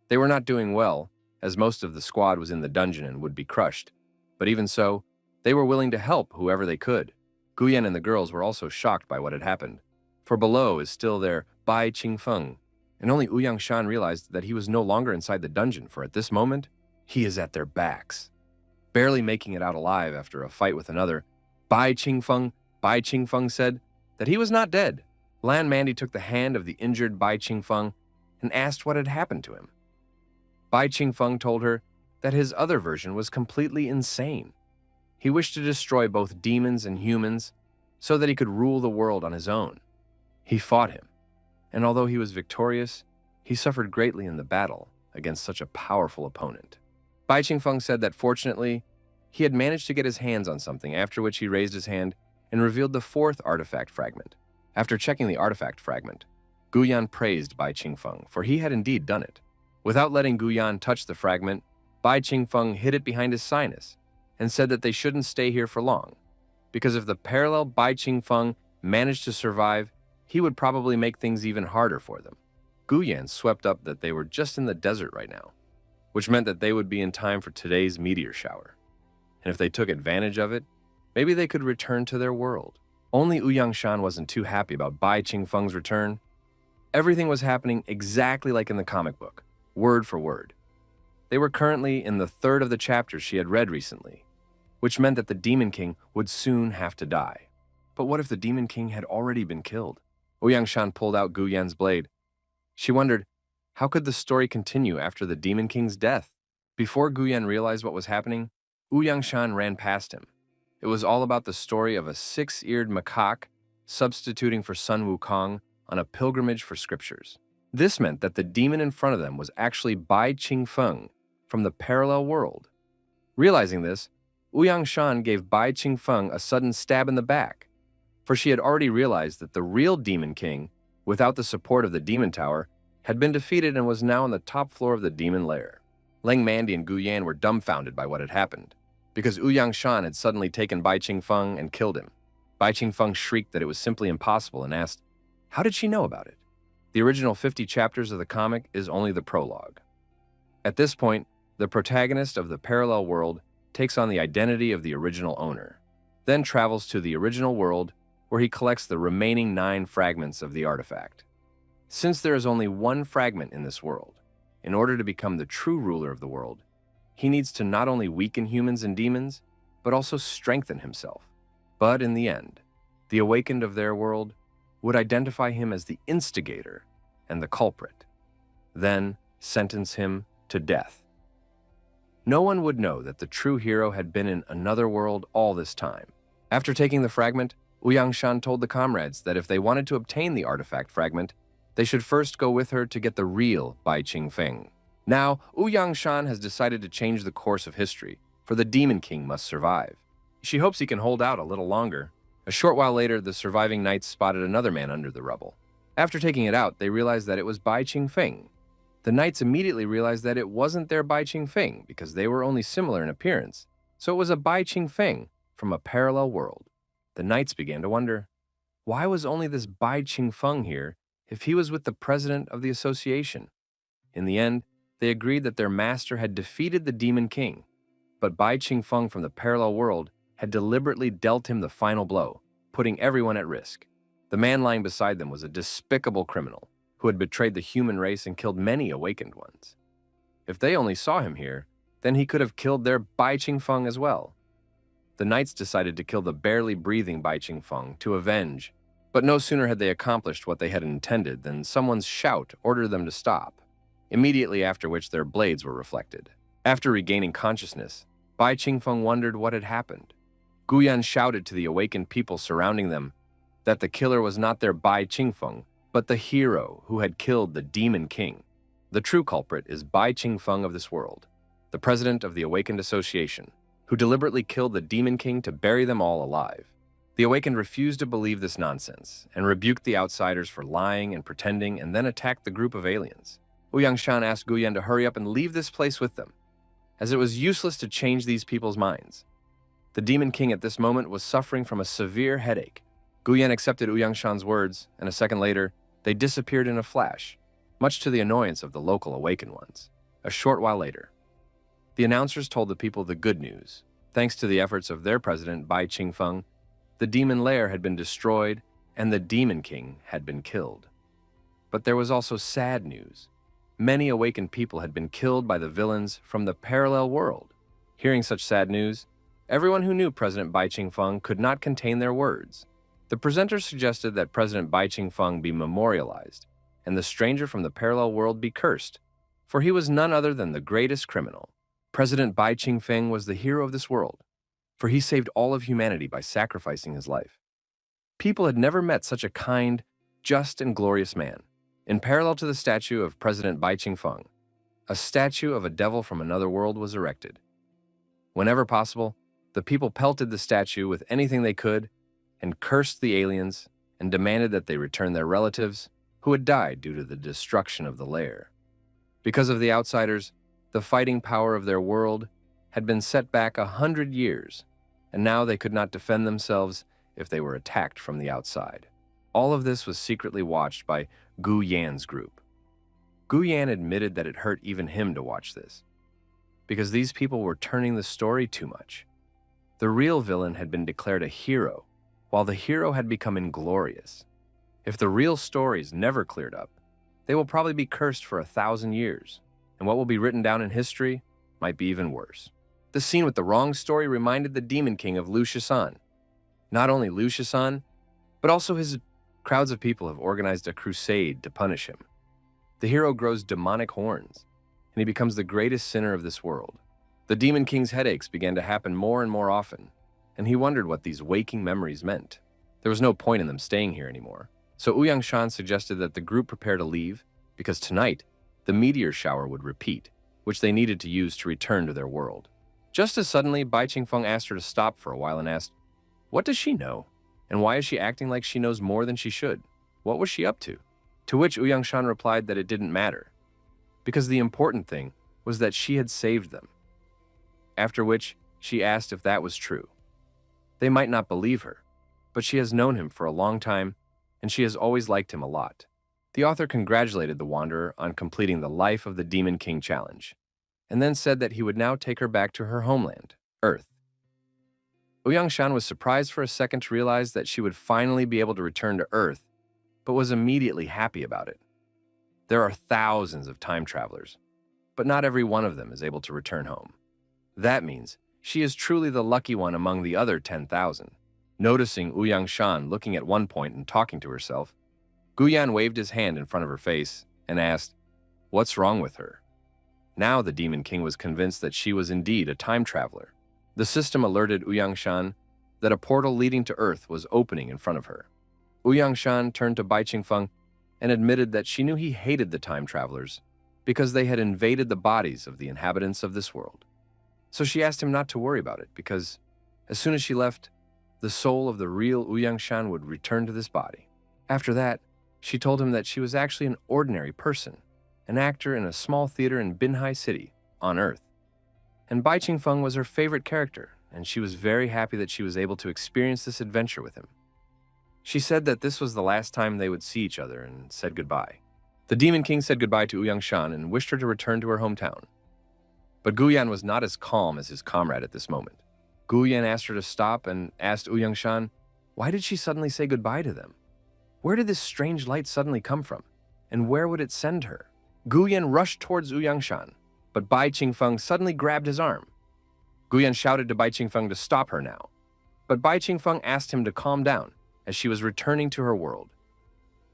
They were not doing well, as most of the squad was in the dungeon and would be crushed. But even so, they were willing to help whoever they could. Guyan and the girls were also shocked by what had happened, for below is still their Bai Qingfeng, and only Yangshan realized that he was no longer inside the dungeon, for at this moment, he is at their backs. Barely making it out alive after a fight with another, Bai Qingfeng said that he was not dead. Lan Mandy took the hand of the injured Bai Qingfeng and asked what had happened to him. Bai Qingfeng told her that his other version was completely insane. He wished to destroy both demons and humans so that he could rule the world on his own. He fought him, and although he was victorious, he suffered greatly in the battle against such a powerful opponent. Bai Qingfeng said that fortunately, he had managed to get his hands on something, after which he raised his hand and revealed the fourth artifact fragment. After checking the artifact fragment, Guyan praised Bai Qingfeng, for he had indeed done it. Without letting Guyan touch the fragment, Bai Qingfeng hid it behind his sinus and said that they shouldn't stay here for long, because if the parallel Bai Qingfeng managed to survive, he would probably make things even harder for them. Guyan swept up that they were just in the desert right now, which meant that they would be in time for today's meteor shower. And if they took advantage of it, maybe they could return to their world. Only Yangshan wasn't too happy about Bai Qingfeng's return. Everything was happening exactly like in the comic book, word for word. They were currently in the third of the chapters she had read recently, which meant that the Demon King would soon have to die. But what if the Demon King had already been killed? Yangshan pulled out Guyan's blade. She wondered, how could the story continue after the Demon King's death? Before Guyan realized what was happening, Yangshan ran past him. It was all about the story of a six-eared macaque substituting for Sun Wukong on a pilgrimage for scriptures. This meant that the demon in front of them was actually Bai Qingfeng from the parallel world. Realizing this, Yangshan gave Bai Qingfeng a sudden stab in the back, for she had already realized that the real Demon King, without the support of the Demon Tower, had been defeated and was now on the top floor of the demon lair. Lang Mandy and Guyan were dumbfounded by what had happened, because Yangshan had suddenly taken Bai Qingfeng and killed him. Bai Qingfeng shrieked that it was simply impossible and asked, how did she know about it? The original 50 chapters of the comic is only the prologue. At this point, the protagonist of the parallel world takes on the identity of the original owner, then travels to the original world where he collects the remaining 9 fragments of the artifact. Since there is only one fragment in this world, in order to become the true ruler of the world, he needs to not only weaken humans and demons, but also strengthen himself. But in the end, the awakened of their world would identify him as the instigator and the culprit, then sentence him to death. No one would know that the true hero had been in another world all this time. After taking the fragment, Yangshan told the comrades that if they wanted to obtain the artifact fragment, they should first go with her to get the real Bai Qingfeng. Now, Yangshan has decided to change the course of history, for the Demon King must survive. She hopes he can hold out a little longer. A short while later, the surviving knights spotted another man under the rubble. After taking it out, they realized that it was Bai Qingfeng. The knights immediately realized that it wasn't their Bai Qingfeng because they were only similar in appearance, so it was a Bai Qingfeng from a parallel world. The knights began to wonder, Why was only this Bai Qingfeng here if he was with the president of the association? In the end, they agreed that their master had defeated the Demon King, but Bai Qingfeng from the parallel world had deliberately dealt him the final blow, putting everyone at risk. The man lying beside them was a despicable criminal who had betrayed the human race and killed many awakened ones. If they only saw him here, then he could have killed their Bai Qingfeng as well. The knights decided to kill the barely breathing Bai Qingfeng to avenge, but no sooner had they accomplished what they had intended than someone's shout ordered them to stop, immediately after which their blades were reflected. After regaining consciousness, Bai Qingfeng wondered what had happened. Guyan shouted to the awakened people surrounding them that the killer was not their Bai Qingfeng, but the hero who had killed the Demon King. The true culprit is Bai Qingfeng of this world, the president of the Awakened Association, who deliberately killed the Demon King to bury them all alive. The Awakened refused to believe this nonsense and rebuked the outsiders for lying and pretending, and then attacked the group of aliens. Ouyangshan asked Guyan to hurry up and leave this place with them, as it was useless to change these people's minds. The Demon King at this moment was suffering from a severe headache. Guyan accepted Ouyangshan's words, and a second later, they disappeared in a flash, much to the annoyance of the local awakened ones. A short while later, the announcers told the people the good news. Thanks to the efforts of their president, Bai Qingfeng, the demon lair had been destroyed and the Demon King had been killed. But there was also sad news. Many awakened people had been killed by the villains from the parallel world. Hearing such sad news, everyone who knew President Bai Qingfeng could not contain their words. The presenters suggested that President Bai Qingfeng be memorialized and the stranger from the parallel world be cursed, for he was none other than the greatest criminal. President Bai Qingfeng was the hero of this world, for he saved all of humanity by sacrificing his life. People had never met such a kind, just, and glorious man. In parallel to the statue of President Bai Qingfeng, a statue of a devil from another world was erected. Whenever possible, the people pelted the statue with anything they could and cursed the aliens and demanded that they return their relatives who had died due to the destruction of the lair. Because of the outsiders, the fighting power of their world had been set back 100 years, and now they could not defend themselves if they were attacked from the outside. All of this was secretly watched by Gu Yan's group. Gu Yan admitted that it hurt even him to watch this, because these people were turning the story too much. The real villain had been declared a hero, while the hero had become inglorious. If the real story is never cleared up, they will probably be cursed for 1,000 years, and what will be written down in history might be even worse. The scene with the wrong story reminded the Demon King of Liu Shisan. Not only Liu Shisan, but also his crowds of people have organized a crusade to punish him. The hero grows demonic horns, and he becomes the greatest sinner of this world. The Demon King's headaches began to happen more and more often, and he wondered what these waking memories meant. There was no point in them staying here anymore, so Ouyangshan suggested that the group prepare to leave, because tonight, the meteor shower would repeat, which they needed to use to return to their world. Just as suddenly, Bai Qingfeng asked her to stop for a while and asked, "What does she know? And why is she acting like she knows more than she should? What was she up to?" To which Ouyangshan replied that it didn't matter, because the important thing was that she had saved them. After which, she asked if that was true. They might not believe her, but she has known him for a long time, and she has always liked him a lot. The author congratulated the Wanderer on completing the Life of the Demon King challenge, and then said that he would now take her back to her homeland, Earth. Ouyangshan was surprised for a second to realize that she would finally be able to return to Earth, but was immediately happy about it. There are thousands of time travelers, but not every one of them is able to return home. That means she is truly the lucky one among the other 10,000. Noticing Ouyangshan looking at one point and talking to herself, Guyan waved his hand in front of her face and asked, "What's wrong with her?" Now the Demon King was convinced that she was indeed a time traveler. The system alerted Ouyangshan that a portal leading to Earth was opening in front of her. Ouyangshan turned to Bai Qingfeng and admitted that she knew he hated the time travelers because they had invaded the bodies of the inhabitants of this world. So she asked him not to worry about it because, as soon as she left, the soul of the real Ouyangshan would return to this body. After that, she told him that she was actually an ordinary person, an actor in a small theater in Binhai City, on Earth. And Bai Qingfeng was her favorite character, and she was very happy that she was able to experience this adventure with him. She said that this was the last time they would see each other and said goodbye. The Demon King said goodbye to Ouyangshan and wished her to return to her hometown. But Guyan was not as calm as his comrade at this moment. Guyan asked her to stop and asked Ouyangshan, why did she suddenly say goodbye to them? Where did this strange light suddenly come from? And where would it send her? Guyan rushed towards Ouyangshan, but Bai Qingfeng suddenly grabbed his arm. Guyan shouted to Bai Qingfeng to stop her now, but Bai Qingfeng asked him to calm down as she was returning to her world.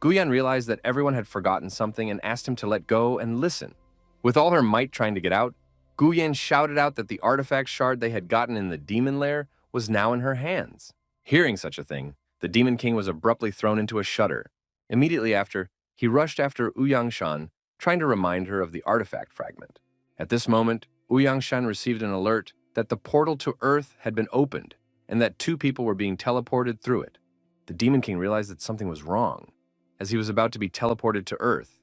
Guyan realized that everyone had forgotten something and asked him to let go and listen. With all her might trying to get out, Guyan shouted out that the artifact shard they had gotten in the demon lair was now in her hands. Hearing such a thing, the Demon King was abruptly thrown into a shudder. Immediately after, he rushed after Ouyangshan, trying to remind her of the artifact fragment. At this moment, Ouyangshan received an alert that the portal to Earth had been opened and that 2 people were being teleported through it. The Demon King realized that something was wrong, as he was about to be teleported to Earth.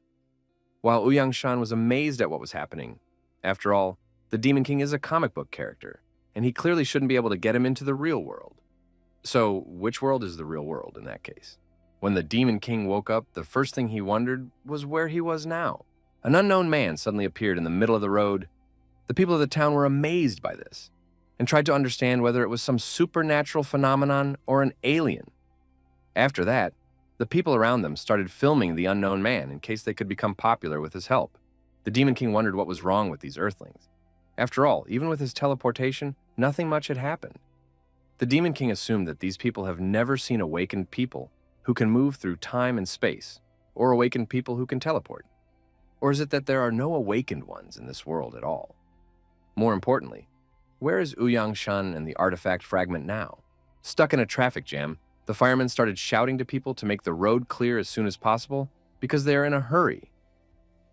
While Ouyangshan was amazed at what was happening, after all, the Demon King is a comic book character, and he clearly shouldn't be able to get him into the real world. So, which world is the real world in that case? When the Demon King woke up, the first thing he wondered was where he was now. An unknown man suddenly appeared in the middle of the road. The people of the town were amazed by this, and tried to understand whether it was some supernatural phenomenon or an alien. After that, the people around them started filming the unknown man in case they could become popular with his help. The Demon King wondered what was wrong with these Earthlings. After all, even with his teleportation, nothing much had happened. The Demon King assumed that these people have never seen awakened people who can move through time and space, or awakened people who can teleport. Or is it that there are no awakened ones in this world at all? More importantly, where is Ouyangshan and the artifact fragment now? Stuck in a traffic jam, the firemen started shouting to people to make the road clear as soon as possible because they are in a hurry.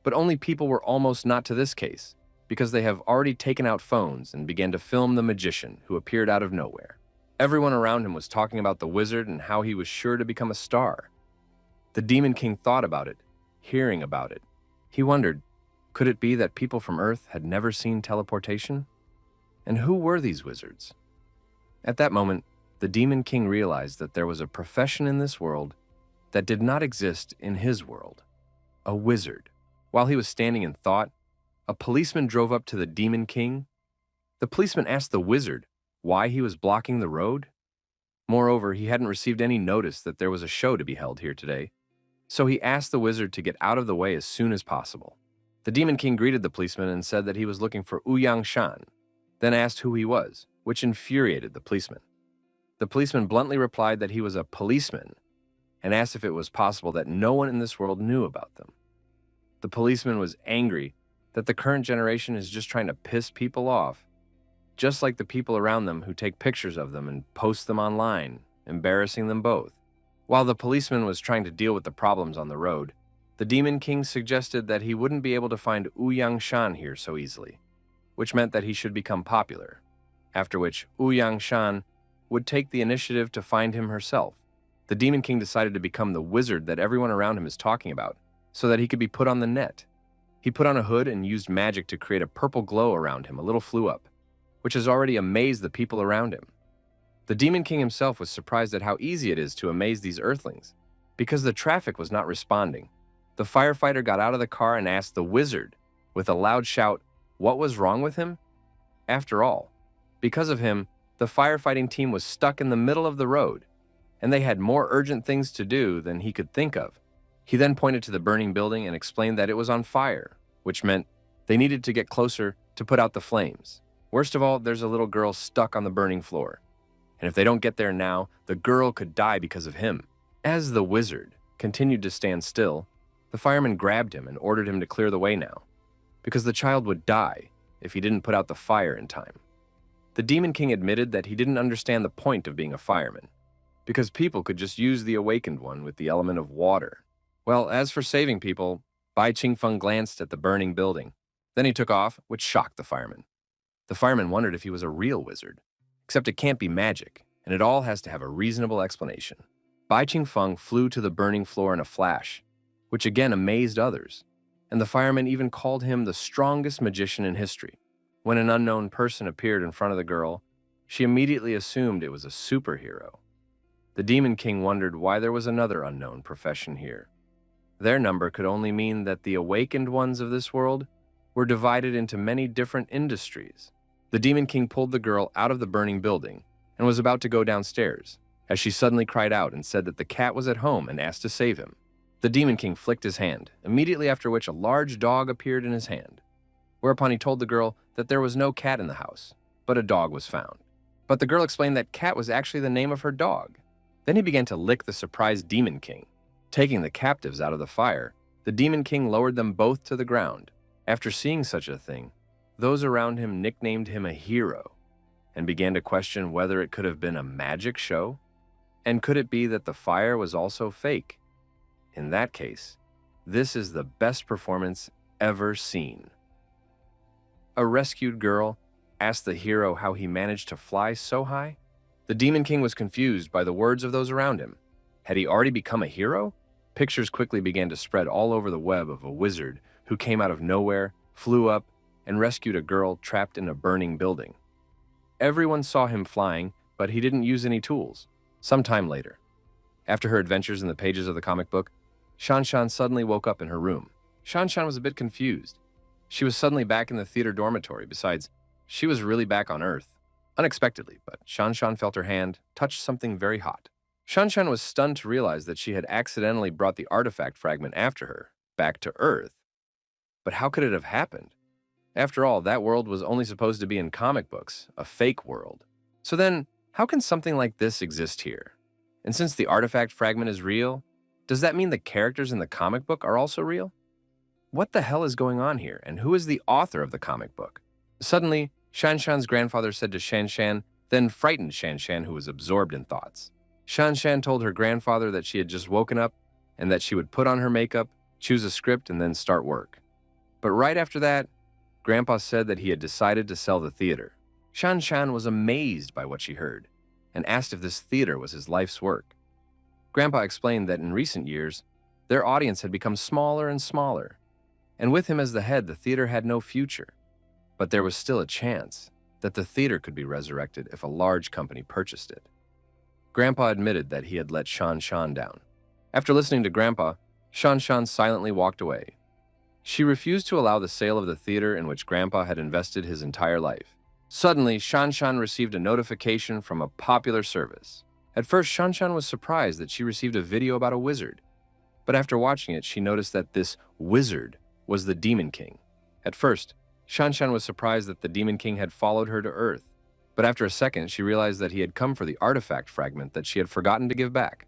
But only people were almost not to this case, because they have already taken out phones and began to film the magician who appeared out of nowhere. Everyone around him was talking about the wizard and how he was sure to become a star. The Demon King thought about it, hearing about it. He wondered, could it be that people from Earth had never seen teleportation? And who were these wizards? At that moment, the Demon King realized that there was a profession in this world that did not exist in his world. A wizard. While he was standing in thought, a policeman drove up to the Demon King. The policeman asked the wizard why he was blocking the road. Moreover, he hadn't received any notice that there was a show to be held here today, so he asked the wizard to get out of the way as soon as possible. The Demon King greeted the policeman and said that he was looking for Ouyangshan, then asked who he was, which infuriated the policeman. The policeman bluntly replied that he was a policeman and asked if it was possible that no one in this world knew about them. The policeman was angry that the current generation is just trying to piss people off, just like the people around them who take pictures of them and post them online, embarrassing them both. While the policeman was trying to deal with the problems on the road, the Demon King suggested that he wouldn't be able to find Ouyangshan here so easily, which meant that he should become popular, after which Ouyangshan would take the initiative to find him herself. The Demon King decided to become the wizard that everyone around him is talking about, so that he could be put on the net. He put on a hood and used magic to create a purple glow around him. A little flew up, which has already amazed the people around him. The Demon King himself was surprised at how easy it is to amaze these Earthlings, because the traffic was not responding. The firefighter got out of the car and asked the wizard, with a loud shout, what was wrong with him? After all, because of him, the firefighting team was stuck in the middle of the road, and they had more urgent things to do than he could think of. He then pointed to the burning building and explained that it was on fire, which meant they needed to get closer to put out the flames. Worst of all, there's a little girl stuck on the burning floor, and if they don't get there now, the girl could die because of him. As the wizard continued to stand still, the fireman grabbed him and ordered him to clear the way now, because the child would die if he didn't put out the fire in time. The Demon King admitted that he didn't understand the point of being a fireman, because people could just use the awakened one with the element of water. Well, as for saving people, Bai Qingfeng glanced at the burning building. Then he took off, which shocked the fireman. The fireman wondered if he was a real wizard, except it can't be magic, and it all has to have a reasonable explanation. Bai Qingfeng flew to the burning floor in a flash, which again amazed others, and the fireman even called him the strongest magician in history. When an unknown person appeared in front of the girl, she immediately assumed it was a superhero. The Demon King wondered why there was another unknown profession here. Their number could only mean that the awakened ones of this world were divided into many different industries. The Demon King pulled the girl out of the burning building and was about to go downstairs, as she suddenly cried out and said that the cat was at home and asked to save him. The Demon King flicked his hand, immediately after which a large dog appeared in his hand, whereupon he told the girl that there was no cat in the house, but a dog was found. But the girl explained that cat was actually the name of her dog. Then he began to lick the surprised Demon King. Taking the captives out of the fire, the Demon King lowered them both to the ground. After seeing such a thing, those around him nicknamed him a hero and began to question whether it could have been a magic show. And could it be that the fire was also fake? In that case, this is the best performance ever seen. A rescued girl asked the hero how he managed to fly so high. The Demon King was confused by the words of those around him. Had he already become a hero? Pictures quickly began to spread all over the web of a wizard who came out of nowhere, flew up, and rescued a girl trapped in a burning building. Everyone saw him flying, but he didn't use any tools. Some time later, after her adventures in the pages of the comic book, Shanshan suddenly woke up in her room. Shanshan was a bit confused. She was suddenly back in the theater dormitory. Besides, she was really back on Earth. Unexpectedly, but Shanshan felt her hand touch something very hot. Shanshan was stunned to realize that she had accidentally brought the artifact fragment after her, back to Earth. But how could it have happened? After all, that world was only supposed to be in comic books, a fake world. So then, how can something like this exist here? And since the artifact fragment is real, does that mean the characters in the comic book are also real? What the hell is going on here, and who is the author of the comic book? Suddenly, Shanshan's grandfather said to Shanshan, then frightened Shanshan, who was absorbed in thoughts. Shanshan told her grandfather that she had just woken up and that she would put on her makeup, choose a script, and then start work. But right after that, Grandpa said that he had decided to sell the theater. Shanshan was amazed by what she heard and asked if this theater was his life's work. Grandpa explained that in recent years, their audience had become smaller and smaller, and with him as the head, the theater had no future. But there was still a chance that the theater could be resurrected if a large company purchased it. Grandpa admitted that he had let Shanshan down. After listening to Grandpa, Shanshan silently walked away. She refused to allow the sale of the theater in which Grandpa had invested his entire life. Suddenly, Shanshan received a notification from a popular service. At first, Shanshan was surprised that she received a video about a wizard. But after watching it, she noticed that this wizard was the Demon King. At first, Shanshan was surprised that the Demon King had followed her to Earth. But after a second, she realized that he had come for the artifact fragment that she had forgotten to give back.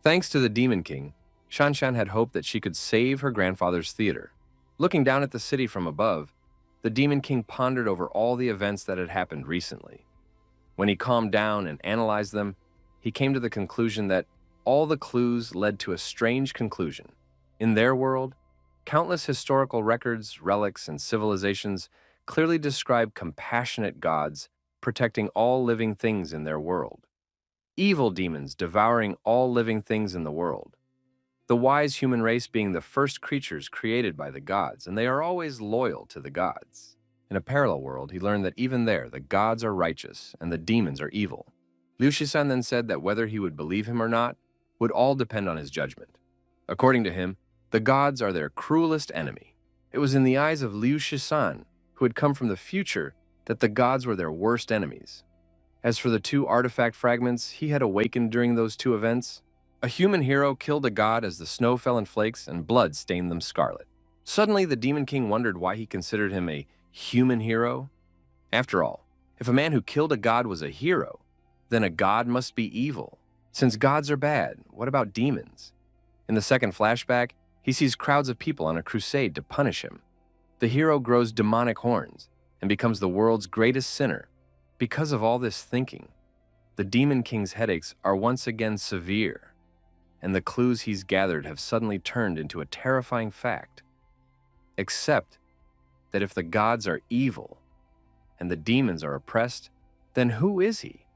Thanks to the Demon King, Shanshan had hoped that she could save her grandfather's theater. Looking down at the city from above, the Demon King pondered over all the events that had happened recently. When he calmed down and analyzed them, he came to the conclusion that all the clues led to a strange conclusion. In their world, countless historical records, relics, and civilizations clearly describe compassionate gods protecting all living things in their world. Evil demons devouring all living things in the world. The wise human race being the first creatures created by the gods, and they are always loyal to the gods. In a parallel world, he learned that even there, the gods are righteous and the demons are evil. Liu Shisan then said that whether he would believe him or not would all depend on his judgment. According to him, the gods are their cruelest enemy. It was in the eyes of Liu Shisan, who had come from the future, that the gods were their worst enemies. As for the two artifact fragments he had awakened during those two events, a human hero killed a god as the snow fell in flakes and blood stained them scarlet. Suddenly, the Demon King wondered why he considered him a human hero. After all, if a man who killed a god was a hero, then a god must be evil. Since gods are bad, what about demons? In the second flashback, he sees crowds of people on a crusade to punish him. The hero grows demonic horns and becomes the world's greatest sinner. Because of all this thinking, the Demon King's headaches are once again severe, and the clues he's gathered have suddenly turned into a terrifying fact. Except that if the gods are evil and the demons are oppressed, then who is he?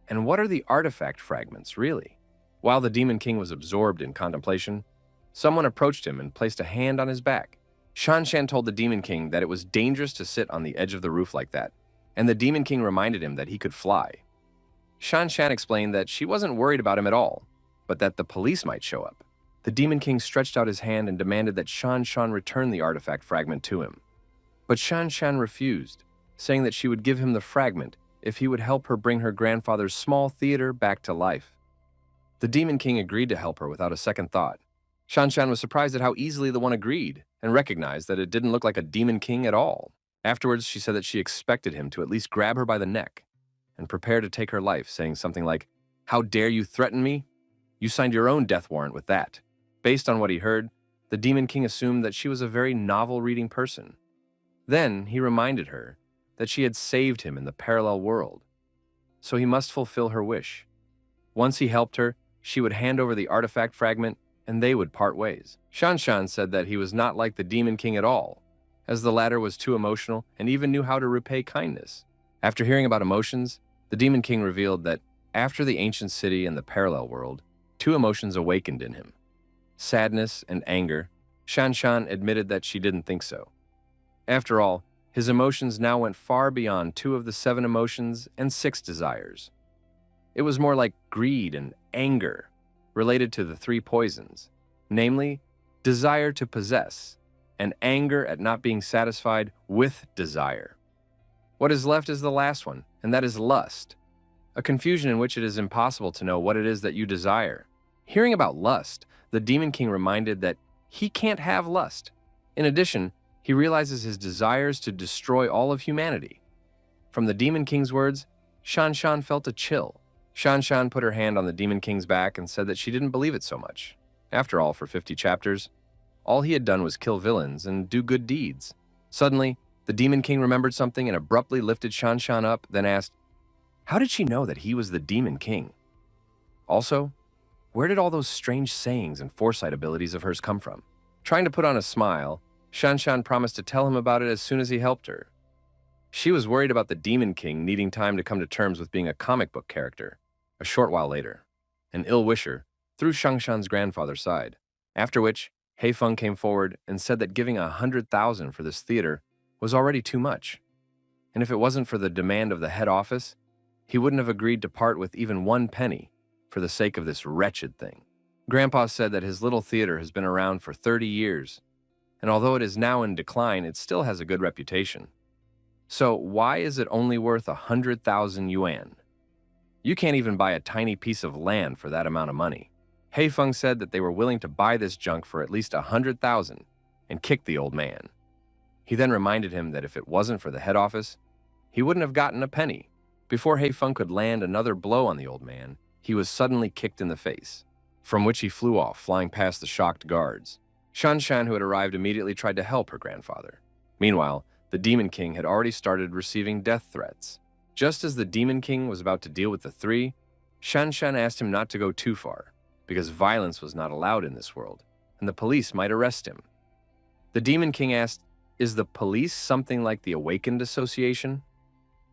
And what are the artifact fragments, really? While the Demon King was absorbed in contemplation, someone approached him and placed a hand on his back. Shanshan told the Demon King that it was dangerous to sit on the edge of the roof like that, and the Demon King reminded him that he could fly. Shan Shan explained that she wasn't worried about him at all, but that the police might show up. The Demon King stretched out his hand and demanded that Shan Shan return the artifact fragment to him. But Shan Shan refused, saying that she would give him the fragment if he would help her bring her grandfather's small theater back to life. The Demon King agreed to help her without a second thought. Shan Shan was surprised at how easily the one agreed and recognized that it didn't look like a Demon King at all. Afterwards, she said that she expected him to at least grab her by the neck and prepare to take her life, saying something like, "How dare you threaten me? You signed your own death warrant with that." Based on what he heard, the Demon King assumed that she was a very novel-reading person. Then he reminded her that she had saved him in the parallel world, so he must fulfill her wish. Once he helped her, she would hand over the artifact fragment and they would part ways. Shan Shan said that he was not like the Demon King at all, as the latter was too emotional and even knew how to repay kindness. After hearing about emotions, the Demon King revealed that after the ancient city and the parallel world, two emotions awakened in him: sadness and anger. Shan Shan admitted that she didn't think so. After all, his emotions now went far beyond 2 of the 7 emotions and 6 desires. It was more like greed and anger, related to the 3 poisons, namely, desire to possess and anger at not being satisfied with desire. What is left is the last one, and that is lust, a confusion in which it is impossible to know what it is that you desire. Hearing about lust, the Demon King reminded that he can't have lust. In addition, he realizes his desires to destroy all of humanity. From the Demon King's words, Shan Shan felt a chill. Shan Shan put her hand on the Demon King's back and said that she didn't believe it so much. After all, for 50 chapters, all he had done was kill villains and do good deeds. Suddenly, the Demon King remembered something and abruptly lifted Shan Shan up, then asked, how did she know that he was the Demon King? Also, where did all those strange sayings and foresight abilities of hers come from? Trying to put on a smile, Shan Shan promised to tell him about it as soon as he helped her. She was worried about the Demon King needing time to come to terms with being a comic book character. A short while later, an ill-wisher threw Shang Shan's grandfather's side, after which Hei Feng came forward and said that giving 100,000 for this theater was already too much, and if it wasn't for the demand of the head office, he wouldn't have agreed to part with even 1 penny for the sake of this wretched thing. Grandpa said that his little theater has been around for 30 years, and although it is now in decline, it still has a good reputation. So why is it only worth 100,000 yuan? You can't even buy a tiny piece of land for that amount of money. Hei Feng said that they were willing to buy this junk for at least 100,000 and kick the old man. He then reminded him that if it wasn't for the head office, he wouldn't have gotten a penny. Before Hei Feng could land another blow on the old man, he was suddenly kicked in the face, from which he flew off, flying past the shocked guards. Shan Shan, who had arrived, immediately tried to help her grandfather. Meanwhile, the Demon King had already started receiving death threats. Just as the Demon King was about to deal with the 3, Shan Shan asked him not to go too far, because violence was not allowed in this world, and the police might arrest him. The Demon King asked, is the police something like the Awakened Association?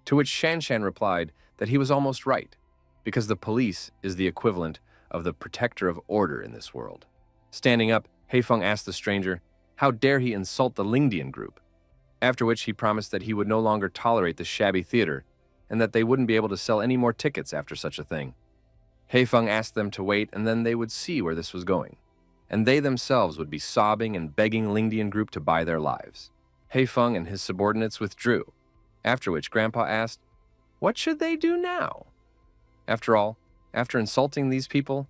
To which Shan Shan replied that he was almost right, because the police is the equivalent of the protector of order in this world. Standing up, Hei Feng asked the stranger, how dare he insult the Lingdian group? After which he promised that he would no longer tolerate the shabby theater, and that they wouldn't be able to sell any more tickets after such a thing. Hei Feng asked them to wait, and then they would see where this was going, and they themselves would be sobbing and begging Lingdian group to buy their lives. Hei Feng and his subordinates withdrew, after which Grandpa asked, what should they do now? After all, after insulting these people,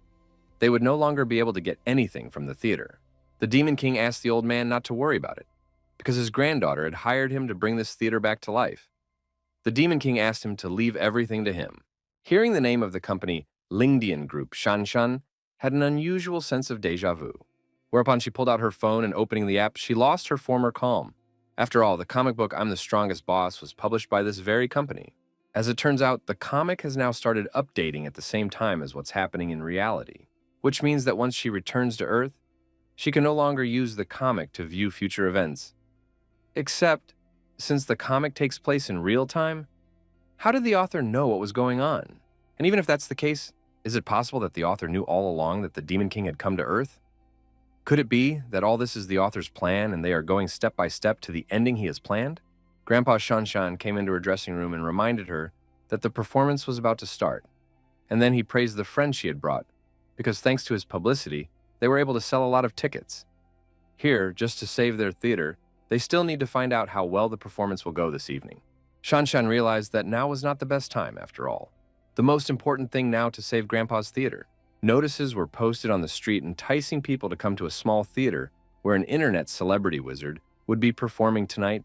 they would no longer be able to get anything from the theater. The Demon King asked the old man not to worry about it, because his granddaughter had hired him to bring this theater back to life. The Demon King asked him to leave everything to him. Hearing the name of the company Lingdian Group, Shan Shan had an unusual sense of déjà vu, whereupon she pulled out her phone and opening the app, she lost her former calm. After all, the comic book I'm the Strongest Boss was published by this very company. As it turns out, the comic has now started updating at the same time as what's happening in reality, which means that once she returns to Earth, she can no longer use the comic to view future events. Except, since the comic takes place in real time, how did the author know what was going on? And even if that's the case, is it possible that the author knew all along that the Demon King had come to Earth? Could it be that all this is the author's plan and they are going step by step to the ending he has planned? Grandpa Shan Shan came into her dressing room and reminded her that the performance was about to start. And then he praised the friends she had brought, because thanks to his publicity, they were able to sell a lot of tickets. Here, just to save their theater, they still need to find out how well the performance will go this evening. Shanshan realized that now was not the best time, after all. The most important thing now to save Grandpa's theater. Notices were posted on the street enticing people to come to a small theater where an internet celebrity wizard would be performing tonight.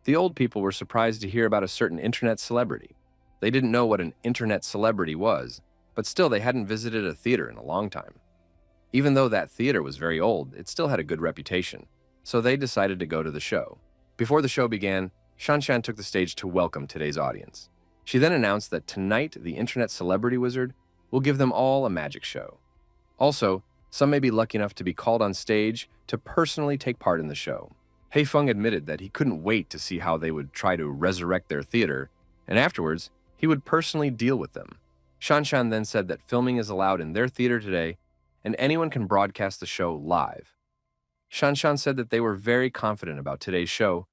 The old people were surprised to hear about a certain internet celebrity. They didn't know what an internet celebrity was, but still they hadn't visited a theater in a long time. Even though that theater was very old, it still had a good reputation, so they decided to go to the show. Before the show began, Shanshan took the stage to welcome today's audience. She then announced that tonight the internet celebrity wizard will give them all a magic show. Also, some may be lucky enough to be called on stage to personally take part in the show. Heifeng admitted that he couldn't wait to see how they would try to resurrect their theater, and afterwards, he would personally deal with them. Shanshan then said that filming is allowed in their theater today, and anyone can broadcast the show live. Shanshan said that they were very confident about today's show,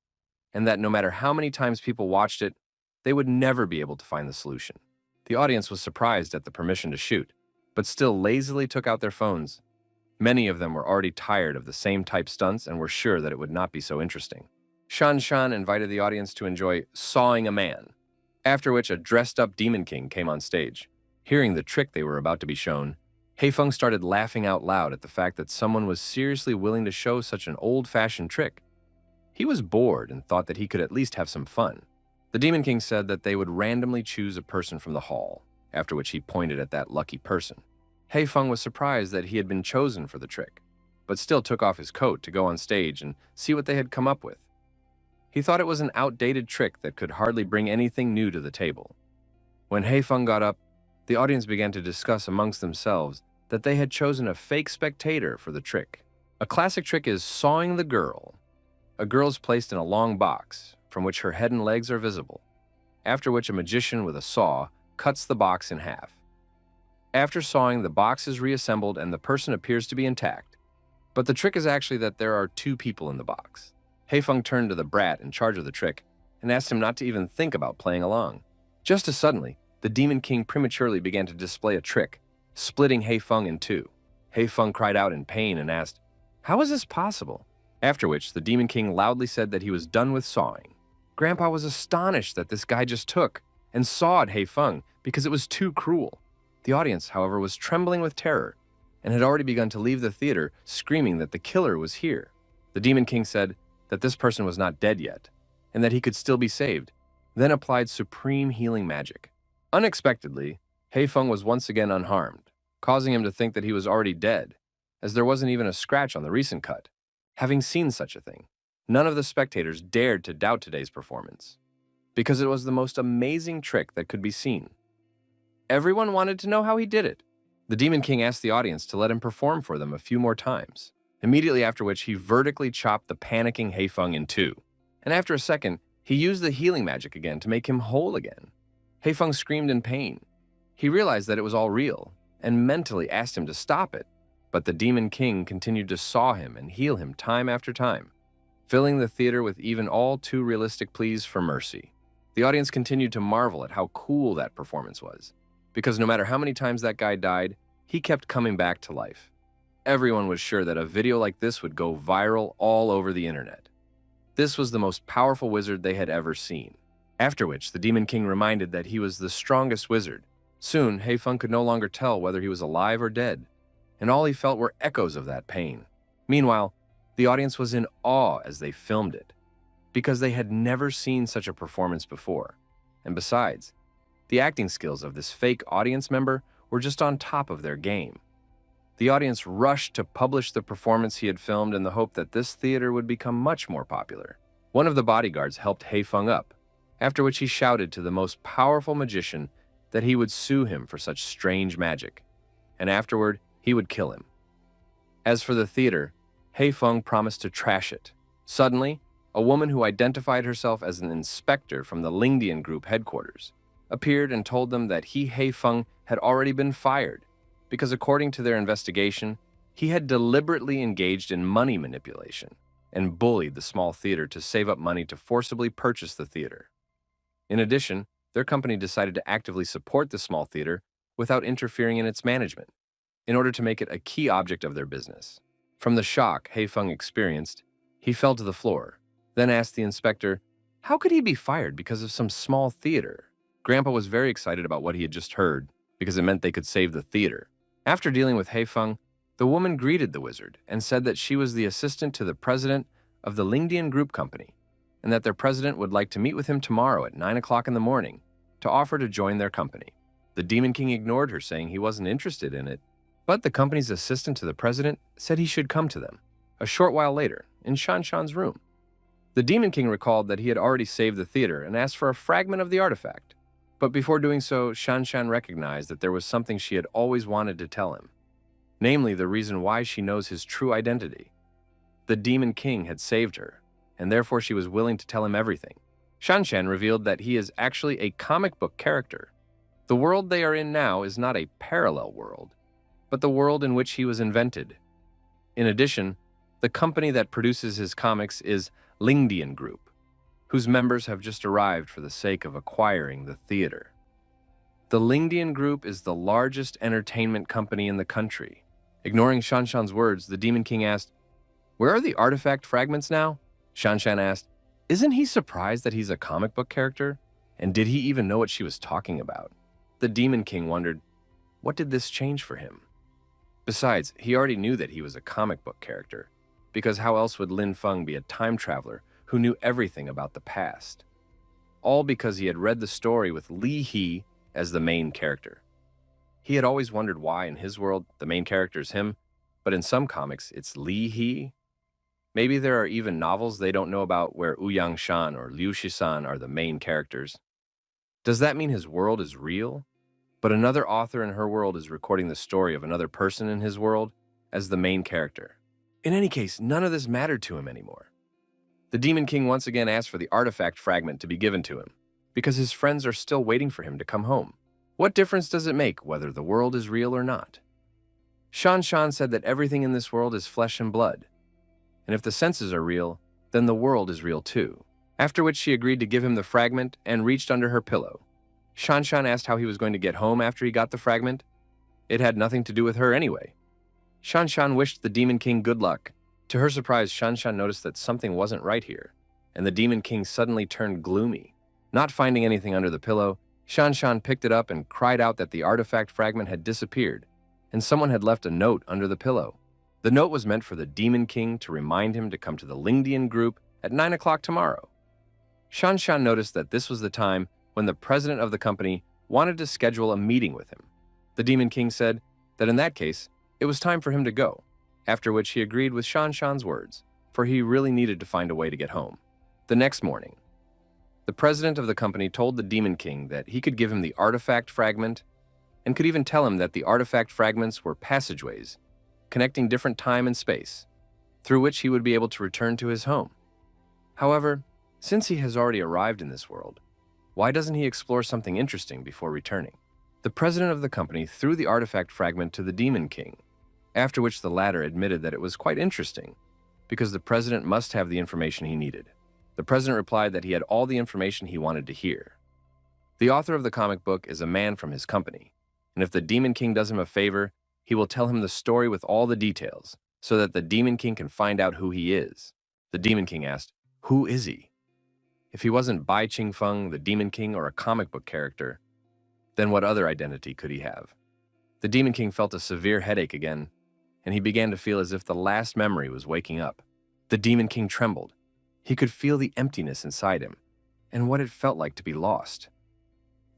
and that no matter how many times people watched it, they would never be able to find the solution. The audience was surprised at the permission to shoot, but still lazily took out their phones. Many of them were already tired of the same type stunts and were sure that it would not be so interesting. Shanshan invited the audience to enjoy sawing a man, after which a dressed-up Demon King came on stage. Hearing the trick they were about to be shown, Heifeng started laughing out loud at the fact that someone was seriously willing to show such an old-fashioned trick. He was bored and thought that he could at least have some fun. The Demon King said that they would randomly choose a person from the hall, after which he pointed at that lucky person. Heifeng was surprised that he had been chosen for the trick, but still took off his coat to go on stage and see what they had come up with. He thought it was an outdated trick that could hardly bring anything new to the table. When Heifeng got up, the audience began to discuss amongst themselves that they had chosen a fake spectator for the trick. A classic trick is sawing the girl. A girl is placed in a long box, from which her head and legs are visible, after which a magician with a saw cuts the box in half. After sawing, the box is reassembled and the person appears to be intact. But the trick is actually that there are two people in the box. Heifeng turned to the brat in charge of the trick and asked him not to even think about playing along. Just as suddenly, the Demon King prematurely began to display a trick, splitting Heifeng in two. Heifeng cried out in pain and asked, "How is this possible?" After which, the Demon King loudly said that he was done with sawing. Grandpa was astonished that this guy just took and sawed Heifeng because it was too cruel. The audience, however, was trembling with terror and had already begun to leave the theater, screaming that the killer was here. The Demon King said that this person was not dead yet and that he could still be saved, then applied supreme healing magic. Unexpectedly, Heifeng was once again unharmed, causing him to think that he was already dead, as there wasn't even a scratch on the recent cut. Having seen such a thing, none of the spectators dared to doubt today's performance, because it was the most amazing trick that could be seen. Everyone wanted to know how he did it. The Demon King asked the audience to let him perform for them a few more times, immediately after which he vertically chopped the panicking Heifeng in two. And after a second, he used the healing magic again to make him whole again. Heifeng screamed in pain. He realized that it was all real, and mentally asked him to stop it. But the Demon King continued to saw him and heal him time after time, filling the theater with even all too realistic pleas for mercy. The audience continued to marvel at how cool that performance was, because no matter how many times that guy died, he kept coming back to life. Everyone was sure that a video like this would go viral all over the internet. This was the most powerful wizard they had ever seen. After which, the Demon King reminded that he was the strongest wizard. Soon, Heifeng could no longer tell whether he was alive or dead, and all he felt were echoes of that pain. Meanwhile, the audience was in awe as they filmed it, because they had never seen such a performance before. And besides, the acting skills of this fake audience member were just on top of their game. The audience rushed to publish the performance he had filmed in the hope that this theater would become much more popular. One of the bodyguards helped Heifeng up, after which he shouted to the most powerful magician that he would sue him for such strange magic, and afterward, he would kill him. As for the theater, Heifeng promised to trash it. Suddenly, a woman who identified herself as an inspector from the Lingdian group headquarters appeared and told them that Heifeng had already been fired because, according to their investigation, he had deliberately engaged in money manipulation and bullied the small theater to save up money to forcibly purchase the theater. In addition, their company decided to actively support the small theater without interfering in its management, in order to make it a key object of their business. From the shock Heifeng experienced, he fell to the floor, then asked the inspector, how could he be fired because of some small theater? Grandpa was very excited about what he had just heard, because it meant they could save the theater. After dealing with Heifeng, the woman greeted the wizard and said that she was the assistant to the president of the Lingdian Group Company, and that their president would like to meet with him tomorrow at 9 o'clock in the morning to offer to join their company. The Demon King ignored her, saying he wasn't interested in it, but the company's assistant to the president said he should come to them. A short while later, in Shanshan's room, the Demon King recalled that he had already saved the theater and asked for a fragment of the artifact. But before doing so, Shanshan recognized that there was something she had always wanted to tell him, namely the reason why she knows his true identity. The Demon King had saved her, and therefore she was willing to tell him everything. Shanshan revealed that he is actually a comic book character. The world they are in now is not a parallel world, but the world in which he was invented. In addition, the company that produces his comics is Lingdian Group, whose members have just arrived for the sake of acquiring the theater. The Lingdian Group is the largest entertainment company in the country. Ignoring Shanshan's words, the Demon King asked, where are the artifact fragments now? Shanshan asked, isn't he surprised that he's a comic book character? And did he even know what she was talking about? The Demon King wondered, what did this change for him? Besides, he already knew that he was a comic book character, because how else would Linfun be a time traveler who knew everything about the past? All because he had read the story with Li He as the main character. He had always wondered why in his world the main character is him, but in some comics it's Li He. Maybe there are even novels they don't know about where Ouyang Shan or Liu Shisan are the main characters. Does that mean his world is real? But another author in her world is recording the story of another person in his world as the main character. In any case, none of this mattered to him anymore. The Demon King once again asked for the artifact fragment to be given to him, because his friends are still waiting for him to come home. What difference does it make whether the world is real or not? Shanshan said that everything in this world is flesh and blood, and if the senses are real, then the world is real too. After which she agreed to give him the fragment and reached under her pillow. Shanshan asked how he was going to get home after he got the fragment. It had nothing to do with her anyway. Shanshan wished the Demon King good luck. To her surprise, Shanshan noticed that something wasn't right here, and the Demon King suddenly turned gloomy. Not finding anything under the pillow, Shanshan picked it up and cried out that the artifact fragment had disappeared, and someone had left a note under the pillow. The note was meant for the Demon King to remind him to come to the Lingdian Group at 9 o'clock tomorrow. Shanshan noticed that this was the time when the president of the company wanted to schedule a meeting with him. The Demon King said that in that case, it was time for him to go, after which he agreed with Shanshan's words, for he really needed to find a way to get home. The next morning, the president of the company told the Demon King that he could give him the artifact fragment and could even tell him that the artifact fragments were passageways connecting different time and space, through which he would be able to return to his home. However, since he has already arrived in this world, why doesn't he explore something interesting before returning? The president of the company threw the artifact fragment to the Demon King, after which the latter admitted that it was quite interesting, because the president must have the information he needed. The president replied that he had all the information he wanted to hear. The author of the comic book is a man from his company, and if the Demon King does him a favor, he will tell him the story with all the details, so that the Demon King can find out who he is. The Demon King asked, who is he? If he wasn't Bai Qingfeng, the Demon King, or a comic book character, then what other identity could he have? The Demon King felt a severe headache again, and he began to feel as if the last memory was waking up. The Demon King trembled. He could feel the emptiness inside him, and what it felt like to be lost.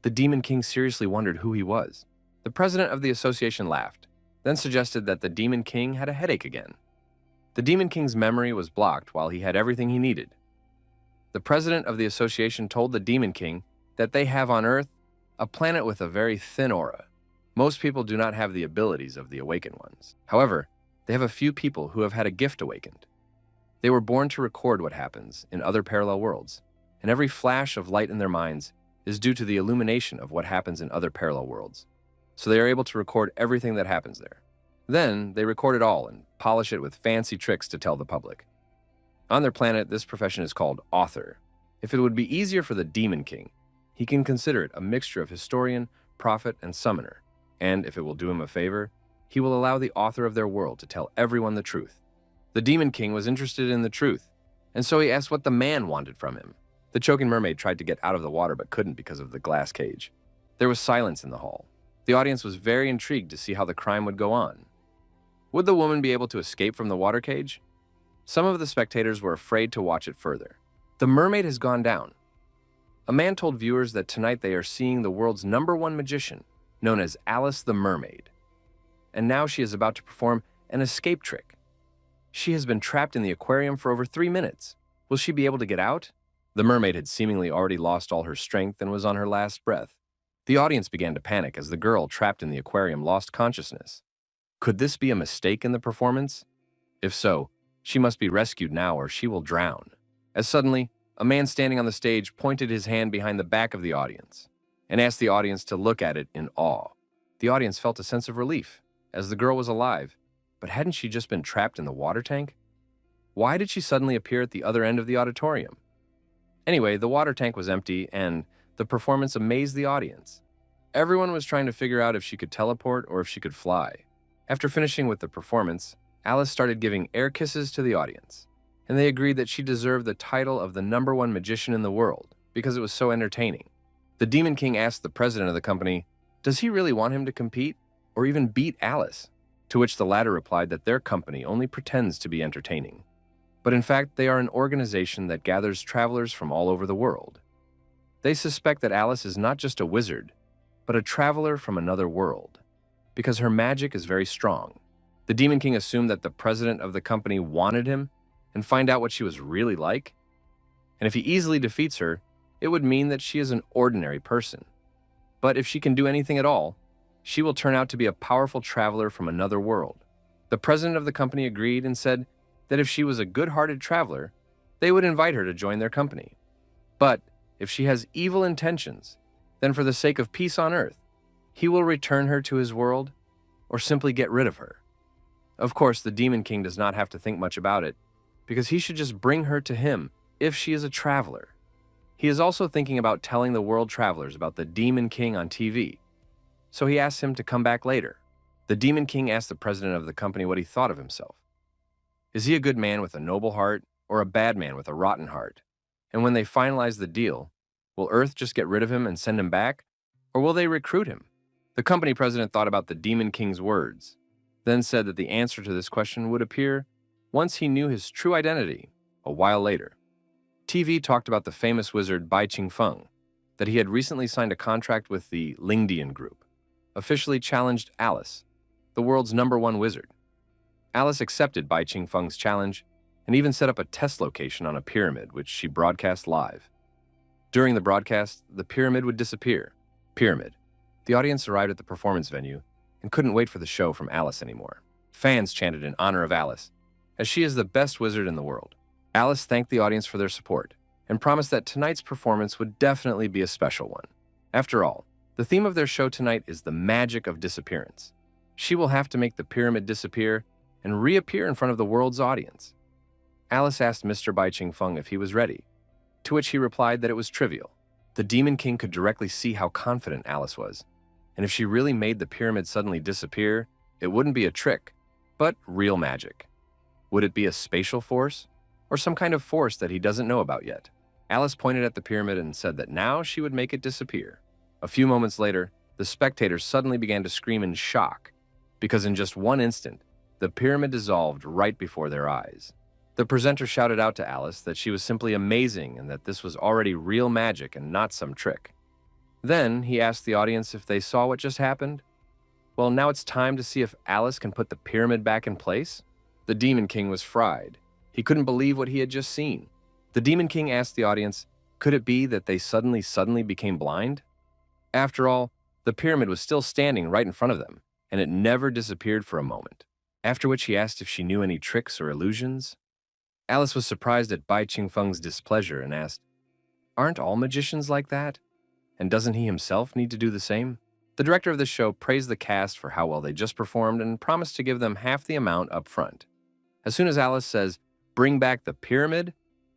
The Demon King seriously wondered who he was. The president of the association laughed, then suggested that the Demon King had a headache again. The Demon King's memory was blocked while he had everything he needed. The president of the association told the Demon King that they have on Earth a planet with a very thin aura. Most people do not have the abilities of the awakened ones. However, they have a few people who have had a gift awakened. They were born to record what happens in other parallel worlds, and every flash of light in their minds is due to the illumination of what happens in other parallel worlds. So they are able to record everything that happens there. Then they record it all and polish it with fancy tricks to tell the public. On their planet, this profession is called author. If it would be easier for the Demon King, he can consider it a mixture of historian, prophet, and summoner. and if it will do him a favor, he will allow the author of their world to tell everyone the truth. The Demon King was interested in the truth, and so he asked what the man wanted from him. The choking mermaid tried to get out of the water but couldn't because of the glass cage. There was silence in the hall. The audience was very intrigued to see how the crime would go on. Would the woman be able to escape from the water cage? Some of the spectators were afraid to watch it further. The mermaid has gone down. A man told viewers that tonight they are seeing the world's #1 magician, known as Alice the Mermaid. And now she is about to perform an escape trick. She has been trapped in the aquarium for over 3 minutes. Will she be able to get out? The mermaid had seemingly already lost all her strength and was on her last breath. The audience began to panic as the girl trapped in the aquarium lost consciousness. Could this be a mistake in the performance? If so, she must be rescued now or she will drown. As suddenly, a man standing on the stage pointed his hand behind the back of the audience and asked the audience to look at it in awe. The audience felt a sense of relief, as the girl was alive, but hadn't she just been trapped in the water tank? Why did she suddenly appear at the other end of the auditorium? Anyway, the water tank was empty and the performance amazed the audience. Everyone was trying to figure out if she could teleport or if she could fly. After finishing with the performance, Alice started giving air kisses to the audience, and they agreed that she deserved the title of the #1 magician in the world because it was so entertaining. The Demon King asked the president of the company, does he really want him to compete or even beat Alice? To which the latter replied that their company only pretends to be entertaining. But in fact, they are an organization that gathers travelers from all over the world. They suspect that Alice is not just a wizard, but a traveler from another world, because her magic is very strong. The Demon King assumed that the president of the company wanted him and find out what she was really like. And if he easily defeats her, it would mean that she is an ordinary person. But if she can do anything at all, she will turn out to be a powerful traveler from another world. The president of the company agreed and said that if she was a good-hearted traveler, they would invite her to join their company. But if she has evil intentions, then for the sake of peace on Earth, he will return her to his world or simply get rid of her. Of course, the Demon King does not have to think much about it, because he should just bring her to him if she is a traveler. He is also thinking about telling the world travelers about the Demon King on TV, so he asks him to come back later. The Demon King asked the president of the company what he thought of himself. Is he a good man with a noble heart or a bad man with a rotten heart? And when they finalize the deal, will Earth just get rid of him and send him back, or will they recruit him? The company president thought about the Demon King's words, then said that the answer to this question would appear once he knew his true identity a while later. TV talked about the famous wizard Bai Qingfeng, that he had recently signed a contract with the Lingdian group, officially challenged Alice, the world's #1 wizard. Alice accepted Bai Qingfeng's challenge and even set up a test location on a pyramid, which she broadcast live. During the broadcast, the pyramid would disappear. Pyramid. The audience arrived at the performance venue and couldn't wait for the show from Alice anymore. Fans chanted in honor of Alice, as she is the best wizard in the world. Alice thanked the audience for their support and promised that tonight's performance would definitely be a special one. After all, the theme of their show tonight is the magic of disappearance. She will have to make the pyramid disappear and reappear in front of the world's audience. Alice asked Mr. Bai Qingfeng if he was ready, to which he replied that it was trivial. The Demon King could directly see how confident Alice was, and if she really made the pyramid suddenly disappear, it wouldn't be a trick, but real magic. Would it be a spatial force, or some kind of force that he doesn't know about yet? Alice pointed at the pyramid and said that now she would make it disappear. A few moments later, the spectators suddenly began to scream in shock, because in just one instant, the pyramid dissolved right before their eyes. The presenter shouted out to Alice that she was simply amazing and that this was already real magic and not some trick. Then he asked the audience if they saw what just happened. Well, now it's time to see if Alice can put the pyramid back in place. The Demon King was fried. He couldn't believe what he had just seen. The Demon King asked the audience, could it be that they suddenly became blind? After all, the pyramid was still standing right in front of them, and it never disappeared for a moment. After which he asked if she knew any tricks or illusions. Alice was surprised at Bai Qingfeng's displeasure and asked, aren't all magicians like that? And doesn't he himself need to do the same? The director of the show praised the cast for how well they just performed and promised to give them half the amount up front. As soon as Alice says, bring back the pyramid,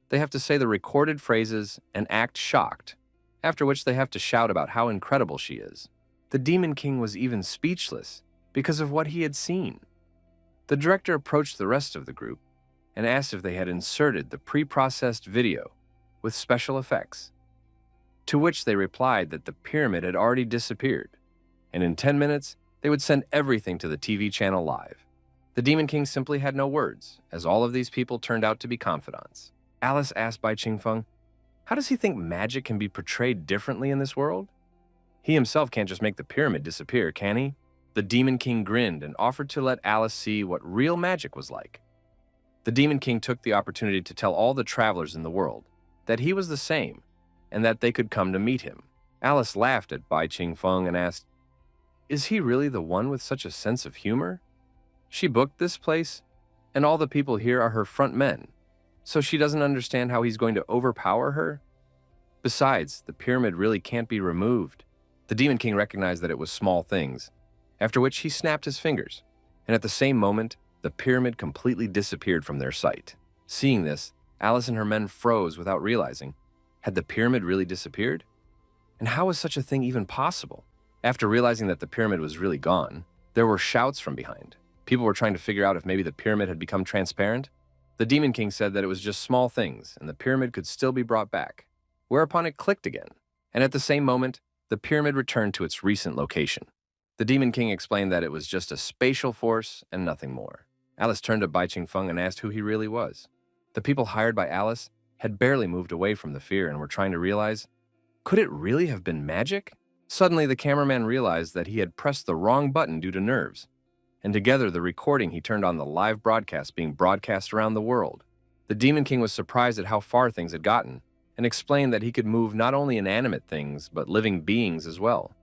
they have to say the recorded phrases and act shocked, after which they have to shout about how incredible she is. The Demon King was even speechless because of what he had seen. The director approached the rest of the group and asked if they had inserted the pre-processed video with special effects, to which they replied that the pyramid had already disappeared, and in 10 minutes, they would send everything to the TV channel live. The Demon King simply had no words, as all of these people turned out to be confidants. Alice asked Bai Qingfeng, how does he think magic can be portrayed differently in this world? He himself can't just make the pyramid disappear, can he? The Demon King grinned and offered to let Alice see what real magic was like. The Demon King took the opportunity to tell all the travelers in the world that he was the same and that they could come to meet him. Alice laughed at Bai Qingfeng and asked, is he really the one with such a sense of humor? She booked this place, and all the people here are her front men, so she doesn't understand how he's going to overpower her? Besides, the pyramid really can't be removed. The Demon King recognized that it was small things, after which he snapped his fingers, and at the same moment, the pyramid completely disappeared from their sight. Seeing this, Alice and her men froze without realizing, had the pyramid really disappeared? And how was such a thing even possible? After realizing that the pyramid was really gone, there were shouts from behind. People were trying to figure out if maybe the pyramid had become transparent. The Demon King said that it was just small things, and the pyramid could still be brought back, whereupon it clicked again, and at the same moment, the pyramid returned to its recent location. The Demon King explained that it was just a spatial force and nothing more. Alice turned to Bai Qingfeng and asked who he really was. The people hired by Alice had barely moved away from the fear and were trying to realize, could it really have been magic? Suddenly, the cameraman realized that he had pressed the wrong button due to nerves, and together the recording he turned on the live broadcast being broadcast around the world. The Demon King was surprised at how far things had gotten, and explained that he could move not only inanimate things, but living beings as well.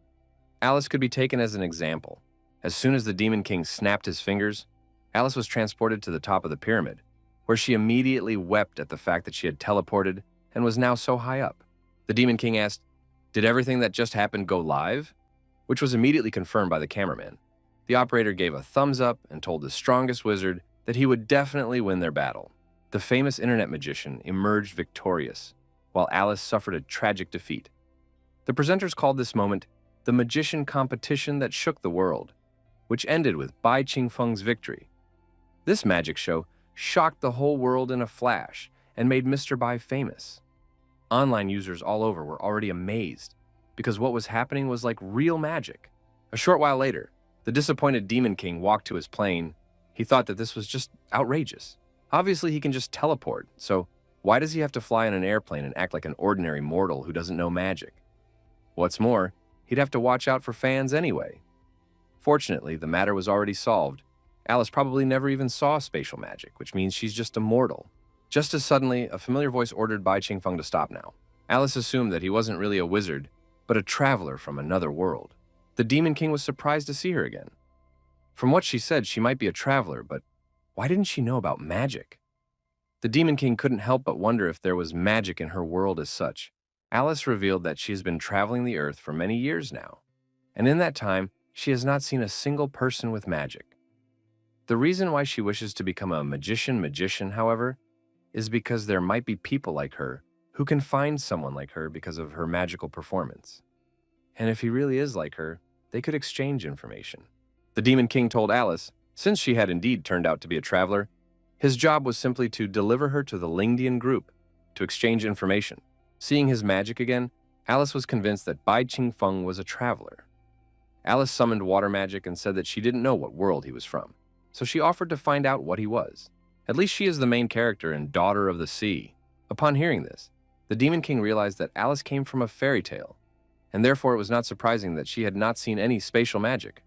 Alice could be taken as an example. As soon as the Demon King snapped his fingers, Alice was transported to the top of the pyramid, where she immediately wept at the fact that she had teleported and was now so high up. The Demon King asked, did everything that just happened go live? Which was immediately confirmed by the cameraman. The operator gave a thumbs up and told the strongest wizard that he would definitely win their battle. The famous internet magician emerged victorious, while Alice suffered a tragic defeat. The presenters called this moment the magician competition that shook the world, which ended with Bai Qingfeng's victory. This magic show shocked the whole world in a flash and made Mr. Bai famous. Online users all over were already amazed because what was happening was like real magic. A short while later, the disappointed Demon King walked to his plane. He thought that this was just outrageous. Obviously, he can just teleport, so why does he have to fly in an airplane and act like an ordinary mortal who doesn't know magic? What's more, he'd have to watch out for fans anyway. Fortunately, the matter was already solved. Alice probably never even saw spatial magic, which means she's just a mortal. Just as suddenly, a familiar voice ordered Bai Qingfeng to stop now. Alice assumed that he wasn't really a wizard, but a traveler from another world. The Demon King was surprised to see her again. From what she said, she might be a traveler, but why didn't she know about magic? The Demon King couldn't help but wonder if there was magic in her world as such. Alice revealed that she has been traveling the earth for many years now, and in that time, she has not seen a single person with magic. The reason why she wishes to become a magician, however, is because there might be people like her who can find someone like her because of her magical performance. And if he really is like her, they could exchange information. The Demon King told Alice, since she had indeed turned out to be a traveler, his job was simply to deliver her to the Lingdian group to exchange information. Seeing his magic again, Alice was convinced that Bai Qingfeng was a traveler. Alice summoned water magic and said that she didn't know what world he was from, so she offered to find out what he was. At least she is the main character and daughter of the sea. Upon hearing this, the Demon King realized that Alice came from a fairy tale, and therefore it was not surprising that she had not seen any spatial magic.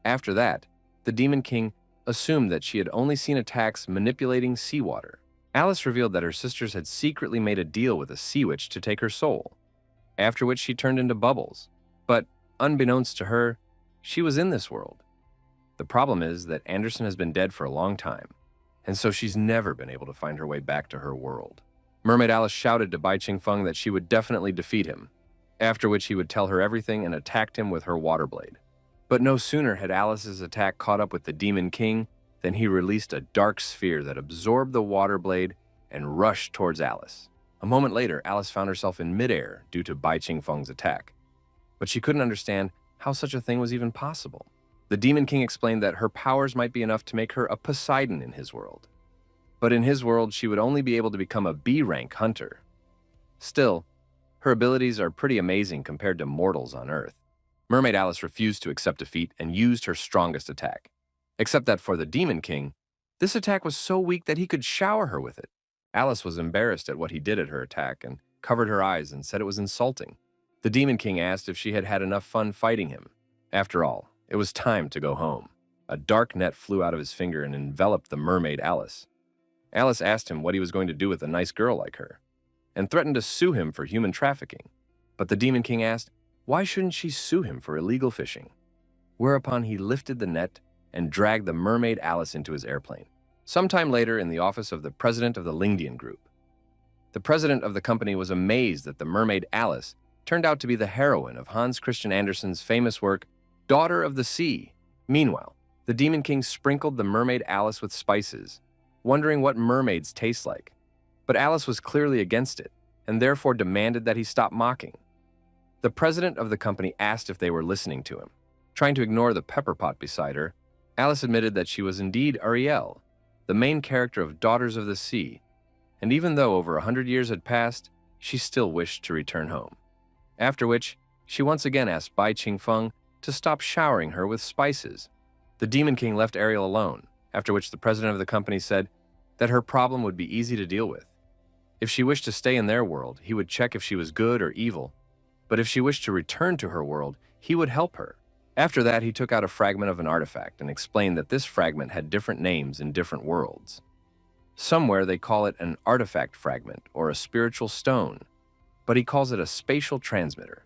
After that, the Demon King assumed that she had only seen attacks manipulating seawater. Alice revealed that her sisters had secretly made a deal with a sea witch to take her soul, after which she turned into bubbles. But, unbeknownst to her, she was in this world. The problem is that Anderson has been dead for a long time, and so she's never been able to find her way back to her world. Mermaid Alice shouted to Bai Qingfeng that she would definitely defeat him, after which he would tell her everything and attacked him with her water blade. But no sooner had Alice's attack caught up with the Demon King than he released a dark sphere that absorbed the water blade and rushed towards Alice. A moment later, Alice found herself in midair due to Bai Qingfeng's attack, but she couldn't understand how such a thing was even possible. The Demon King explained that her powers might be enough to make her a Poseidon in his world. But in his world, she would only be able to become a B-rank hunter. Still, her abilities are pretty amazing compared to mortals on Earth. Mermaid Alice refused to accept defeat and used her strongest attack. Except that for the Demon King, this attack was so weak that he could shower her with it. Alice was embarrassed at what he did at her attack and covered her eyes and said it was insulting. The Demon King asked if she had had enough fun fighting him. After all, it was time to go home. A dark net flew out of his finger and enveloped the mermaid Alice. Alice asked him what he was going to do with a nice girl like her, and threatened to sue him for human trafficking. But the Demon King asked, why shouldn't she sue him for illegal fishing? Whereupon he lifted the net and dragged the mermaid Alice into his airplane. Sometime later, in the office of the president of the Lingdian group, the president of the company was amazed that the mermaid Alice turned out to be the heroine of Hans Christian Andersen's famous work, Daughter of the Sea. Meanwhile, the Demon King sprinkled the mermaid Alice with spices, wondering what mermaids taste like. But Alice was clearly against it, and therefore demanded that he stop mocking. The president of the company asked if they were listening to him. Trying to ignore the pepper pot beside her, Alice admitted that she was indeed Ariel, the main character of Daughters of the Sea, and even though over 100 years had passed, she still wished to return home. After which, she once again asked Bai Qingfeng to stop showering her with spices. The Demon King left Ariel alone, after which the president of the company said that her problem would be easy to deal with. If she wished to stay in their world, he would check if she was good or evil, but if she wished to return to her world, he would help her. After that, he took out a fragment of an artifact and explained that this fragment had different names in different worlds. Somewhere they call it an artifact fragment or a spiritual stone, but he calls it a spatial transmitter.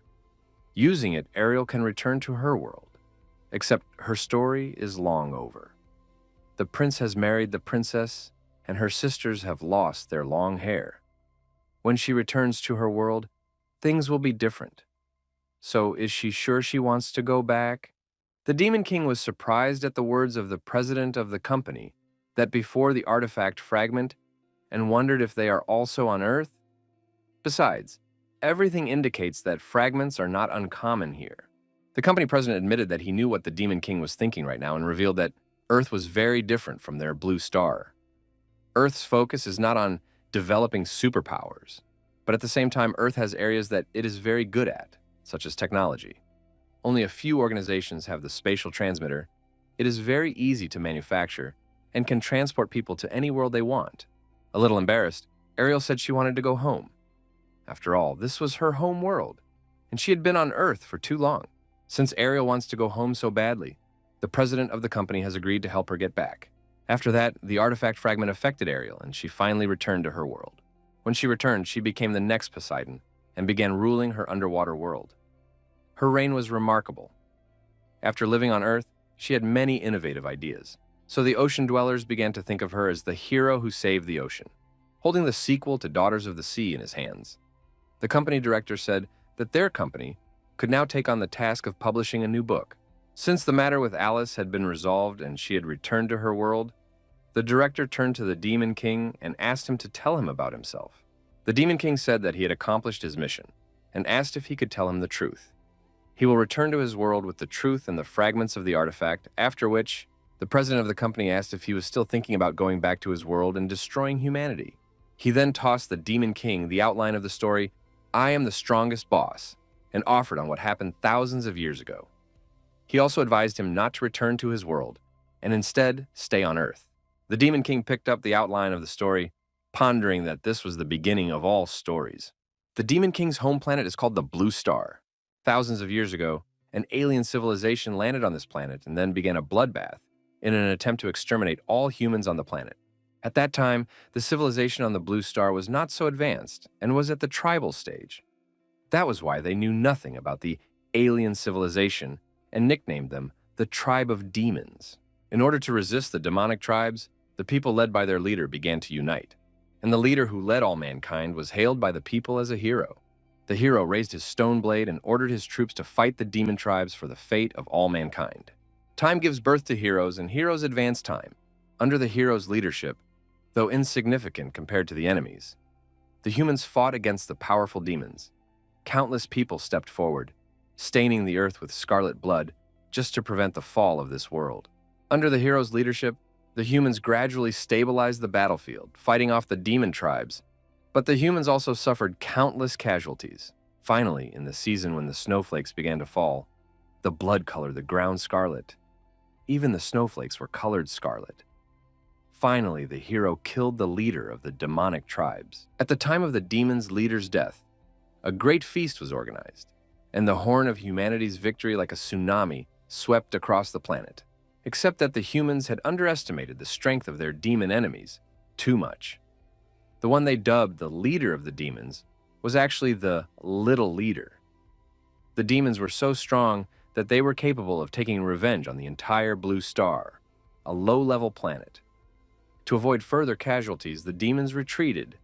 Using it, Ariel can return to her world, except her story is long over. The prince has married the princess, and her sisters have lost their long hair. When she returns to her world, things will be different. So is she sure she wants to go back? The Demon King was surprised at the words of the president of the company that before the artifact fragment and wondered if they are also on Earth. Besides, everything indicates that fragments are not uncommon here. The company president admitted that he knew what the Demon King was thinking right now and revealed that Earth was very different from their blue star. Earth's focus is not on developing superpowers, but at the same time, Earth has areas that it is very good at, such as technology. Only a few organizations have the spatial transmitter. It is very easy to manufacture and can transport people to any world they want. A little embarrassed, Ariel said she wanted to go home. After all, this was her home world, and she had been on Earth for too long. Since Ariel wants to go home so badly, the president of the company has agreed to help her get back. After that, the artifact fragment affected Ariel, and she finally returned to her world. When she returned, she became the next Poseidon and began ruling her underwater world. Her reign was remarkable. After living on Earth, she had many innovative ideas. So the ocean dwellers began to think of her as the hero who saved the ocean, holding the sequel to Daughters of the Sea in his hands. The company director said that their company could now take on the task of publishing a new book. Since the matter with Alice had been resolved and she had returned to her world, the director turned to the Demon King and asked him to tell him about himself. The Demon King said that he had accomplished his mission and asked if he could tell him the truth. He will return to his world with the truth and the fragments of the artifact, after which the president of the company asked if he was still thinking about going back to his world and destroying humanity. He then tossed the Demon King the outline of the story, I Am the Strongest Boss, and offered on what happened thousands of years ago. He also advised him not to return to his world, and instead stay on Earth. The Demon King picked up the outline of the story, pondering that this was the beginning of all stories. The Demon King's home planet is called the Blue Star. Thousands of years ago, an alien civilization landed on this planet and then began a bloodbath in an attempt to exterminate all humans on the planet. At that time, the civilization on the Blue Star was not so advanced and was at the tribal stage. That was why they knew nothing about the alien civilization and nicknamed them the Tribe of Demons. In order to resist the demonic tribes, the people led by their leader began to unite, and the leader who led all mankind was hailed by the people as a hero. The hero raised his stone blade and ordered his troops to fight the demon tribes for the fate of all mankind. Time gives birth to heroes, and heroes advance time. Under the hero's leadership, though insignificant compared to the enemies, the humans fought against the powerful demons. Countless people stepped forward, staining the earth with scarlet blood just to prevent the fall of this world. Under the hero's leadership, the humans gradually stabilized the battlefield, fighting off the demon tribes, but the humans also suffered countless casualties. Finally, in the season when the snowflakes began to fall, the blood colored the ground scarlet. Even the snowflakes were colored scarlet. Finally, the hero killed the leader of the demonic tribes. At the time of the demon's leader's death, a great feast was organized, and the horn of humanity's victory like a tsunami swept across the planet. Except that the humans had underestimated the strength of their demon enemies too much. The one they dubbed the leader of the demons was actually the little leader. The demons were so strong that they were capable of taking revenge on the entire blue star, a low-level planet. To avoid further casualties, the demons retreated,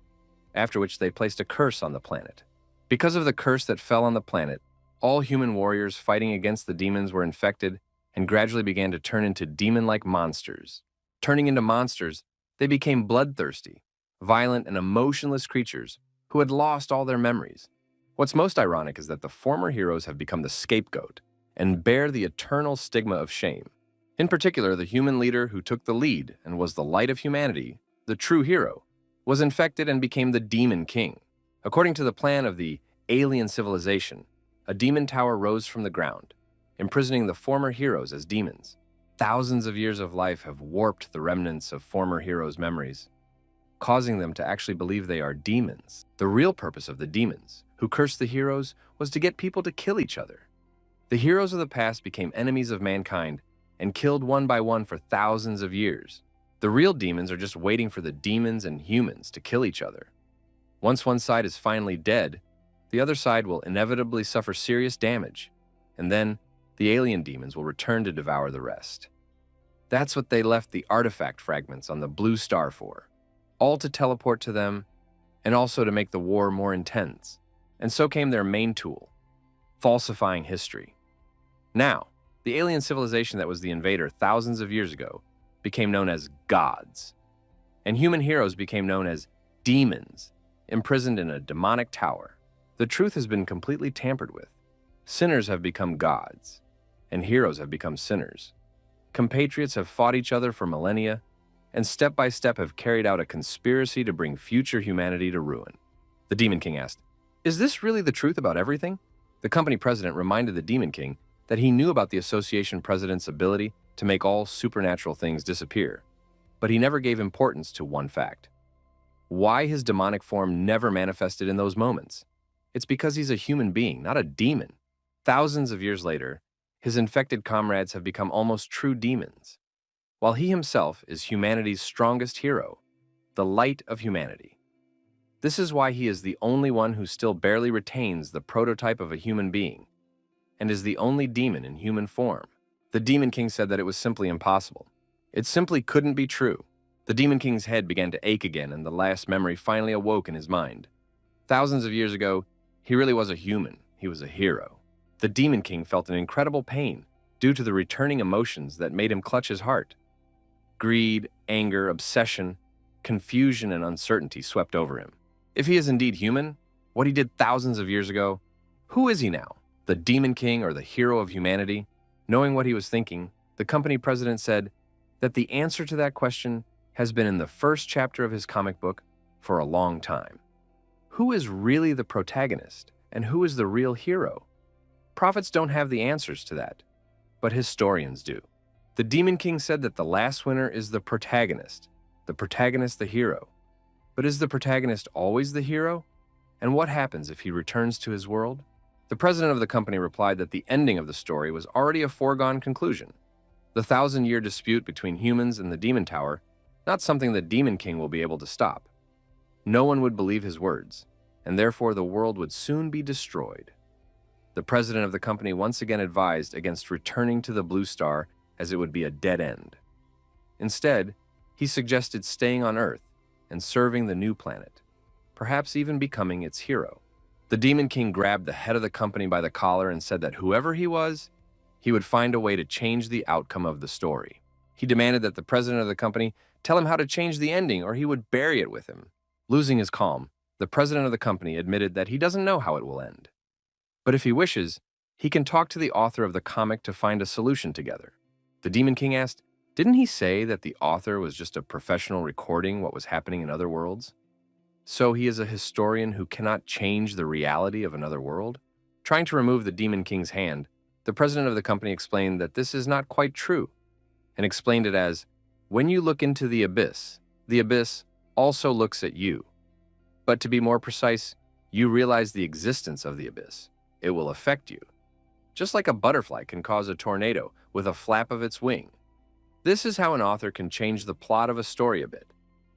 after which they placed a curse on the planet. Because of the curse that fell on the planet, all human warriors fighting against the demons were infected and gradually began to turn into demon-like monsters. Turning into monsters, they became bloodthirsty, violent, and emotionless creatures who had lost all their memories. What's most ironic is that the former heroes have become the scapegoat and bear the eternal stigma of shame. In particular, the human leader who took the lead and was the light of humanity, the true hero, was infected and became the demon king. According to the plan of the alien civilization, a demon tower rose from the ground, imprisoning the former heroes as demons. Thousands of years of life have warped the remnants of former heroes' memories, causing them to actually believe they are demons. The real purpose of the demons, who cursed the heroes, was to get people to kill each other. The heroes of the past became enemies of mankind and killed one by one for thousands of years. The real demons are just waiting for the demons and humans to kill each other. Once one side is finally dead, the other side will inevitably suffer serious damage, and then the alien demons will return to devour the rest. That's what they left the artifact fragments on the blue star for, all to teleport to them and also to make the war more intense. And so came their main tool, falsifying history. Now, the alien civilization that was the invader thousands of years ago became known as gods, and human heroes became known as demons, imprisoned in a demonic tower. The truth has been completely tampered with. Sinners have become gods, and heroes have become sinners. Compatriots have fought each other for millennia, and step by step have carried out a conspiracy to bring future humanity to ruin. The Demon King asked, "Is this really the truth about everything?" The company president reminded the Demon King that he knew about the association president's ability to make all supernatural things disappear, but he never gave importance to one fact: why his demonic form never manifested in those moments. It's because he's a human being, not a demon. Thousands of years later, his infected comrades have become almost true demons, while he himself is humanity's strongest hero, the light of humanity. This is why he is the only one who still barely retains the prototype of a human being, and is the only demon in human form. The Demon King said that it was simply impossible. It simply couldn't be true. The Demon King's head began to ache again, and the last memory finally awoke in his mind. Thousands of years ago, he really was a human. He was a hero. The Demon King felt an incredible pain due to the returning emotions that made him clutch his heart. Greed, anger, obsession, confusion, and uncertainty swept over him. If he is indeed human, what he did thousands of years ago, who is he now? The Demon King or the hero of humanity? Knowing what he was thinking, the company president said that the answer to that question has been in the first chapter of his comic book for a long time. Who is really the protagonist, and who is the real hero? Prophets don't have the answers to that, but historians do. The Demon King said that the last winner is the protagonist the hero. But is the protagonist always the hero? And what happens if he returns to his world? The president of the company replied that the ending of the story was already a foregone conclusion. The 1,000-year dispute between humans and the Demon Tower, not something the Demon King will be able to stop. No one would believe his words, and therefore the world would soon be destroyed. The president of the company once again advised against returning to the Blue Star, as it would be a dead end. Instead, he suggested staying on Earth and serving the new planet, perhaps even becoming its hero. The Demon King grabbed the head of the company by the collar and said that whoever he was, he would find a way to change the outcome of the story. He demanded that the president of the company tell him how to change the ending, or he would bury it with him. Losing his calm, the president of the company admitted that he doesn't know how it will end. But if he wishes, He can talk to the author of the comic to find a solution together. The Demon King asked, "Didn't he say that the author was just a professional recording what was happening in other worlds? So he is a historian who cannot change the reality of another world?" Trying to remove the Demon King's hand, the president of the company explained that this is not quite true, and explained it as, "When you look into the abyss also looks at you. But to be more precise, you realize the existence of the abyss. It will affect you. Just like a butterfly can cause a tornado with a flap of its wing. This is how an author can change the plot of a story a bit,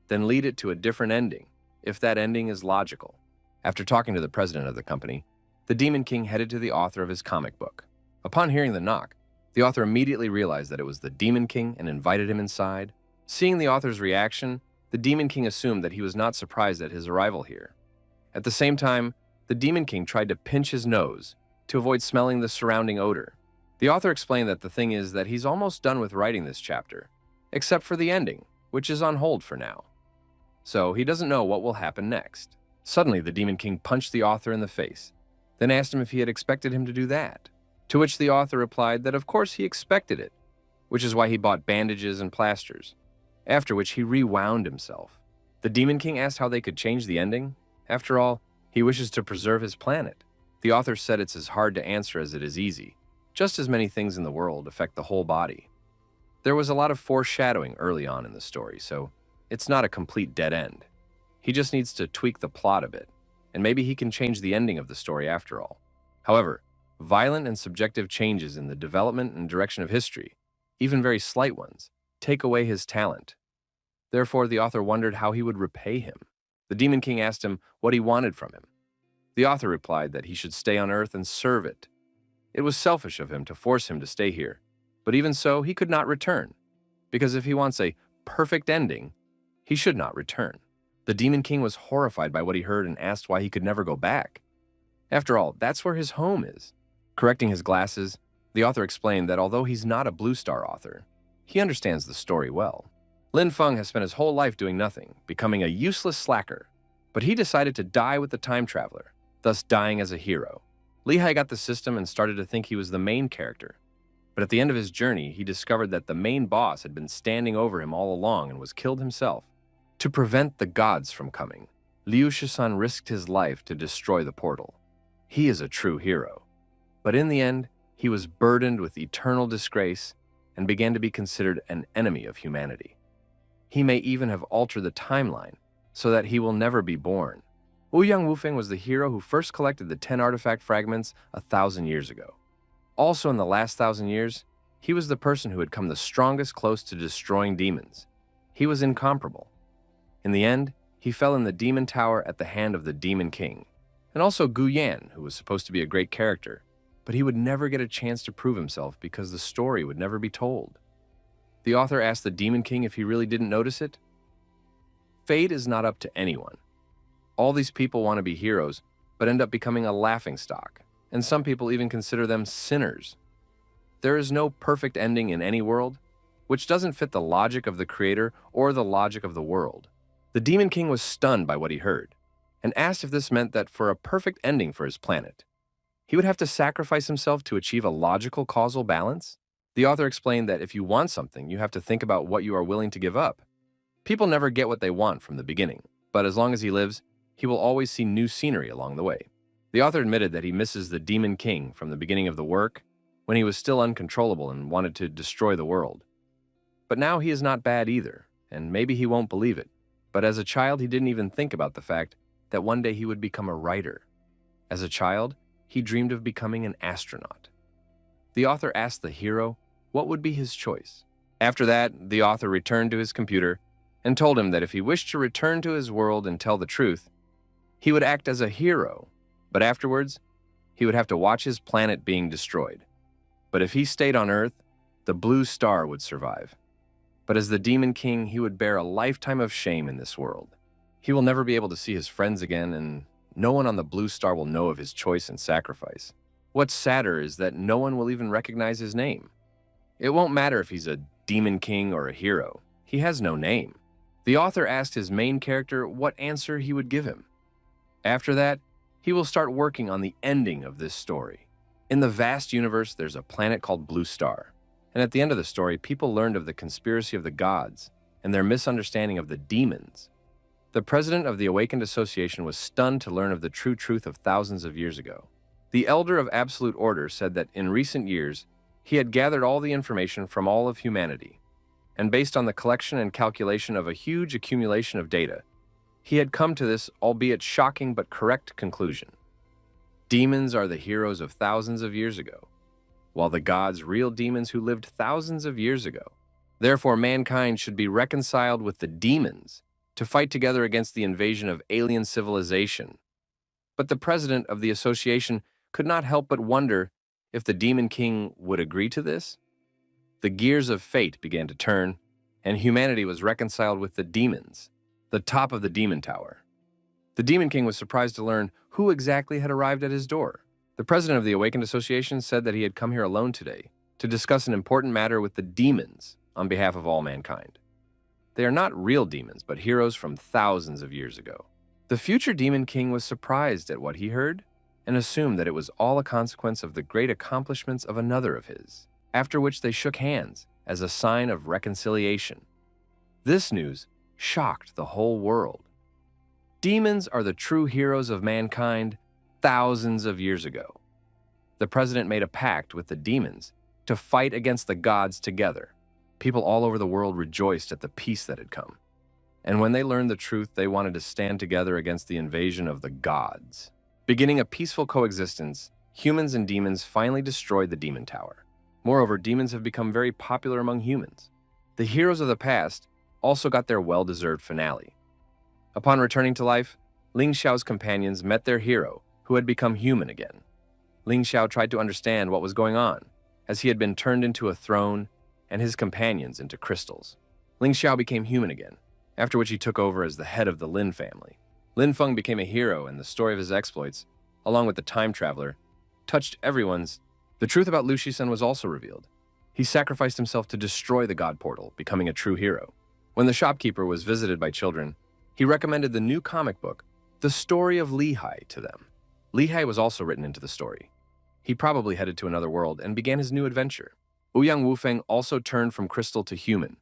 then lead it to a different ending, if that ending is logical." After talking to the president of the company, the Demon King headed to the author of his comic book. Upon hearing the knock, the author immediately realized that it was the Demon King and invited him inside. Seeing the author's reaction, the Demon King assumed that he was not surprised at his arrival here. At the same time, the Demon King tried to pinch his nose to avoid smelling the surrounding odor. The author explained that the thing is that he's almost done with writing this chapter, except for the ending, which is on hold for now. So he doesn't know what will happen next. Suddenly, the Demon King punched the author in the face, then asked him if he had expected him to do that. To which the author replied that of course he expected it, which is why he bought bandages and plasters, after which he rewound himself. The Demon King asked how they could change the ending. After all, he wishes to preserve his planet. The author said it's as hard to answer as it is easy. Just as many things in the world affect the whole body. There was a lot of foreshadowing early on in the story, so it's not a complete dead end. He just needs to tweak the plot a bit, and maybe he can change the ending of the story after all. However, violent and subjective changes in the development and direction of history, even very slight ones, take away his talent. Therefore, the author wondered how he would repay him. The Demon King asked him what he wanted from him. The author replied that he should stay on Earth and serve it. It was selfish of him to force him to stay here, but even so, he could not return, because if he wants a perfect ending, he should not return. The Demon King was horrified by what he heard and asked why he could never go back. After all, that's where his home is. Correcting his glasses, the author explained that although he's not a Blue Star author, he understands the story well. Linfun has spent his whole life doing nothing, becoming a useless slacker, but he decided to die with the time traveler, thus dying as a hero. Lehigh got the system and started to think he was the main character, but at the end of his journey, he discovered that the main boss had been standing over him all along and was killed himself. To prevent the gods from coming, Liu Shisan risked his life to destroy the portal. He is a true hero. But in the end, he was burdened with eternal disgrace and began to be considered an enemy of humanity. He may even have altered the timeline so that he will never be born. Ouyang Wufeng was the hero who first collected the 10 artifact fragments 1,000 years ago. Also in the last 1,000 years, he was the person who had come the strongest close to destroying demons. He was incomparable. In the end, he fell in the demon tower at the hand of the Demon King, and also Gu Yan, who was supposed to be a great character, but he would never get a chance to prove himself because the story would never be told. The author asked the Demon King if he really didn't notice it. Fate is not up to anyone. All these people want to be heroes, but end up becoming a laughingstock, and some people even consider them sinners. There is no perfect ending in any world, which doesn't fit the logic of the creator or the logic of the world. The Demon King was stunned by what he heard, and asked if this meant that for a perfect ending for his planet, he would have to sacrifice himself to achieve a logical causal balance? The author explained that if you want something, you have to think about what you are willing to give up. People never get what they want from the beginning, but as long as he lives, he will always see new scenery along the way. The author admitted that he misses the Demon King from the beginning of the work, when he was still uncontrollable and wanted to destroy the world. But now he is not bad either, and maybe he won't believe it. But as a child, he didn't even think about the fact that one day he would become a writer. As a child, he dreamed of becoming an astronaut. The author asked the hero what would be his choice. After that, the author returned to his computer and told him that if he wished to return to his world and tell the truth, he would act as a hero, but afterwards, he would have to watch his planet being destroyed. But if he stayed on Earth, the Blue Star would survive. But as the Demon King, he would bear a lifetime of shame in this world. He will never be able to see his friends again, and no one on the Blue Star will know of his choice and sacrifice. What's sadder is that no one will even recognize his name. It won't matter if he's a Demon King or a hero. He has no name. The author asked his main character what answer he would give him. After that, he will start working on the ending of this story. In the vast universe, there's a planet called Blue Star. And at the end of the story, people learned of the conspiracy of the gods and their misunderstanding of the demons. The president of the Awakened Association was stunned to learn of the true truth of thousands of years ago. The Elder of Absolute Order said that in recent years, he had gathered all the information from all of humanity, and based on the collection and calculation of a huge accumulation of data, he had come to this, albeit shocking but correct, conclusion. Demons are the heroes of thousands of years ago, while the gods real demons who lived thousands of years ago. Therefore, mankind should be reconciled with the demons to fight together against the invasion of alien civilization. But the president of the association could not help but wonder if the Demon King would agree to this. The gears of fate began to turn, and humanity was reconciled with the demons, the top of the demon tower. The Demon King was surprised to learn who exactly had arrived at his door. The president of the Awakened Association said that he had come here alone today to discuss an important matter with the demons on behalf of all mankind. They are not real demons, but heroes from thousands of years ago. The future Demon King was surprised at what he heard and assumed that it was all a consequence of the great accomplishments of another of his, after which they shook hands as a sign of reconciliation. This news shocked the whole world. Demons are the true heroes of mankind thousands of years ago. The president made a pact with the demons to fight against the gods together. People all over the world rejoiced at the peace that had come. And when they learned the truth, they wanted to stand together against the invasion of the gods. Beginning a peaceful coexistence, humans and demons finally destroyed the demon tower. Moreover, demons have become very popular among humans. The heroes of the past also got their well-deserved finale. Upon returning to life, Ling Xiao's companions met their hero, who had become human again. Ling Xiao tried to understand what was going on, as he had been turned into a throne and his companions into crystals. Ling Xiao became human again, after which he took over as the head of the Lin family. Linfun became a hero, and the story of his exploits, along with the time traveler, touched everyone's. The truth about Lu Shisen was also revealed. He sacrificed himself to destroy the God Portal, becoming a true hero. When the shopkeeper was visited by children, he recommended the new comic book, The Story of Lehigh, to them. Lehigh was also written into the story. He probably headed to another world and began his new adventure. Ouyang Wufeng also turned from crystal to human,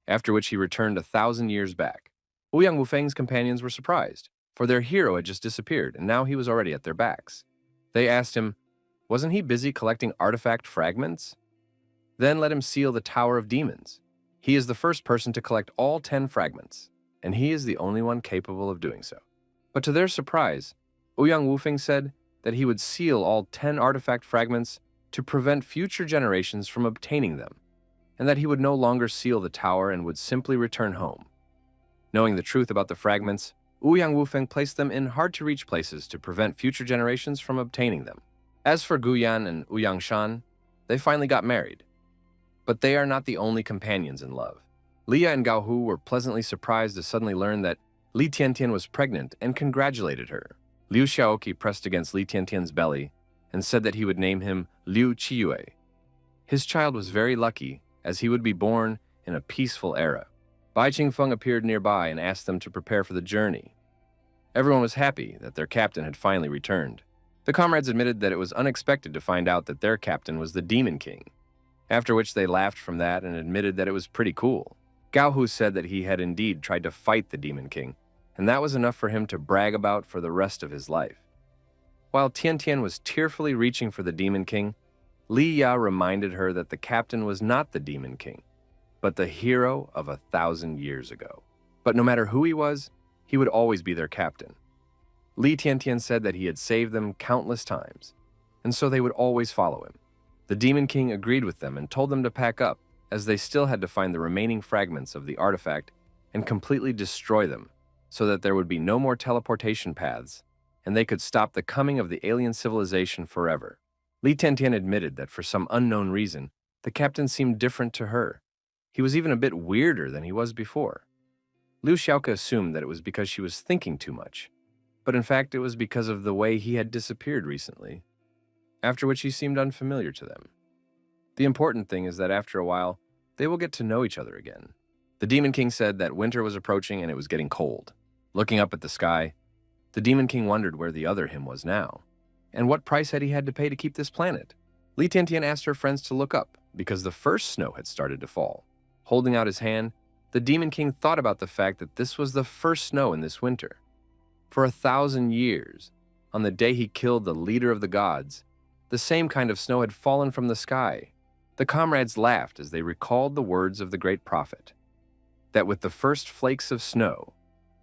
after which he returned 1,000 years back. Ouyang Wufeng's companions were surprised, for their hero had just disappeared, and now he was already at their backs. They asked him, wasn't he busy collecting artifact fragments? Then let him seal the Tower of Demons. He is the first person to collect all 10 fragments, and he is the only one capable of doing so. But to their surprise, Ouyang Wufeng said that he would seal all 10 artifact fragments to prevent future generations from obtaining them, and that he would no longer seal the tower and would simply return home. Knowing the truth about the fragments, Ouyang Wufeng placed them in hard-to-reach places to prevent future generations from obtaining them. As for Guyan and Ouyang Shan, they finally got married. But they are not the only companions in love. Leah and Gao Hu were pleasantly surprised to suddenly learn that Li Tiantian was pregnant and congratulated her. Liu Xiaoqi pressed against Li Tiantian's belly and said that he would name him Liu Qiyue. His child was very lucky, as he would be born in a peaceful era. Bai Qingfeng appeared nearby and asked them to prepare for the journey. Everyone was happy that their captain had finally returned. The comrades admitted that it was unexpected to find out that their captain was the Demon King, after which they laughed from that and admitted that it was pretty cool. Gao Hu said that he had indeed tried to fight the Demon King, and that was enough for him to brag about for the rest of his life. While Tian Tian was tearfully reaching for the Demon King, Li Ya reminded her that the captain was not the Demon King, but the hero of 1,000 years ago. But no matter who he was, he would always be their captain. Li Tiantian said that he had saved them countless times, and so they would always follow him. The Demon King agreed with them and told them to pack up, as they still had to find the remaining fragments of the artifact and completely destroy them, so that there would be no more teleportation paths, and they could stop the coming of the alien civilization forever. Li Tiantian admitted that for some unknown reason, the captain seemed different to her. He was even a bit weirder than he was before. Liu Xiaoke assumed that it was because she was thinking too much, but in fact it was because of the way he had disappeared recently, after which he seemed unfamiliar to them. The important thing is that after a while, they will get to know each other again. The Demon King said that winter was approaching and it was getting cold. Looking up at the sky, the Demon King wondered where the other him was now, And what price had he had to pay to keep this planet? Li Tiantian asked her friends to look up, because the first snow had started to fall. Holding out his hand, the Demon King thought about the fact that this was the first snow in this winter. For 1,000 years, on the day he killed the leader of the gods, the same kind of snow had fallen from the sky. The comrades laughed as they recalled the words of the great prophet, that with the first flakes of snow,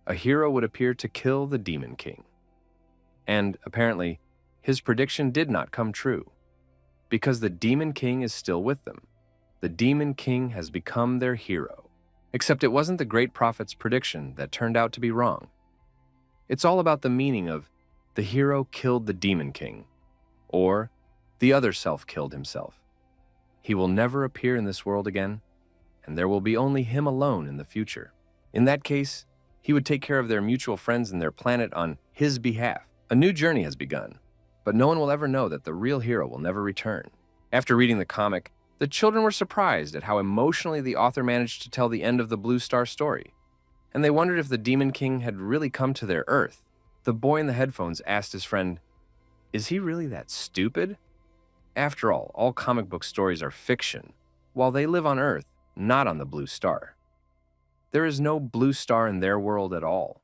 a hero would appear to kill the Demon King. And, apparently, his prediction did not come true, because the Demon King is still with them. The Demon King has become their hero. Except it wasn't the great prophet's prediction that turned out to be wrong. It's all about the meaning of the hero killed the Demon King, or the other self killed himself. He will never appear in this world again, and there will be only him alone in the future. In that case, he would take care of their mutual friends and their planet on his behalf. A new journey has begun, but no one will ever know that the real hero will never return. After reading the comic, the children were surprised at how emotionally the author managed to tell the end of the Blue Star story, and they wondered if the Demon King had really come to their Earth. The boy in the headphones asked his friend, "Is he really that stupid?" After all comic book stories are fiction, while they live on Earth, not on the Blue Star. There is no Blue Star in their world at all.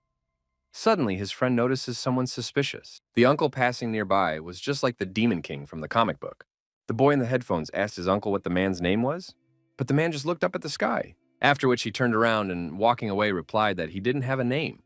Suddenly, his friend notices someone suspicious. The uncle passing nearby was just like the Demon King from the comic book. The boy in the headphones asked his uncle what the man's name was, but the man just looked up at the sky, after which he turned around and, walking away, replied that he didn't have a name.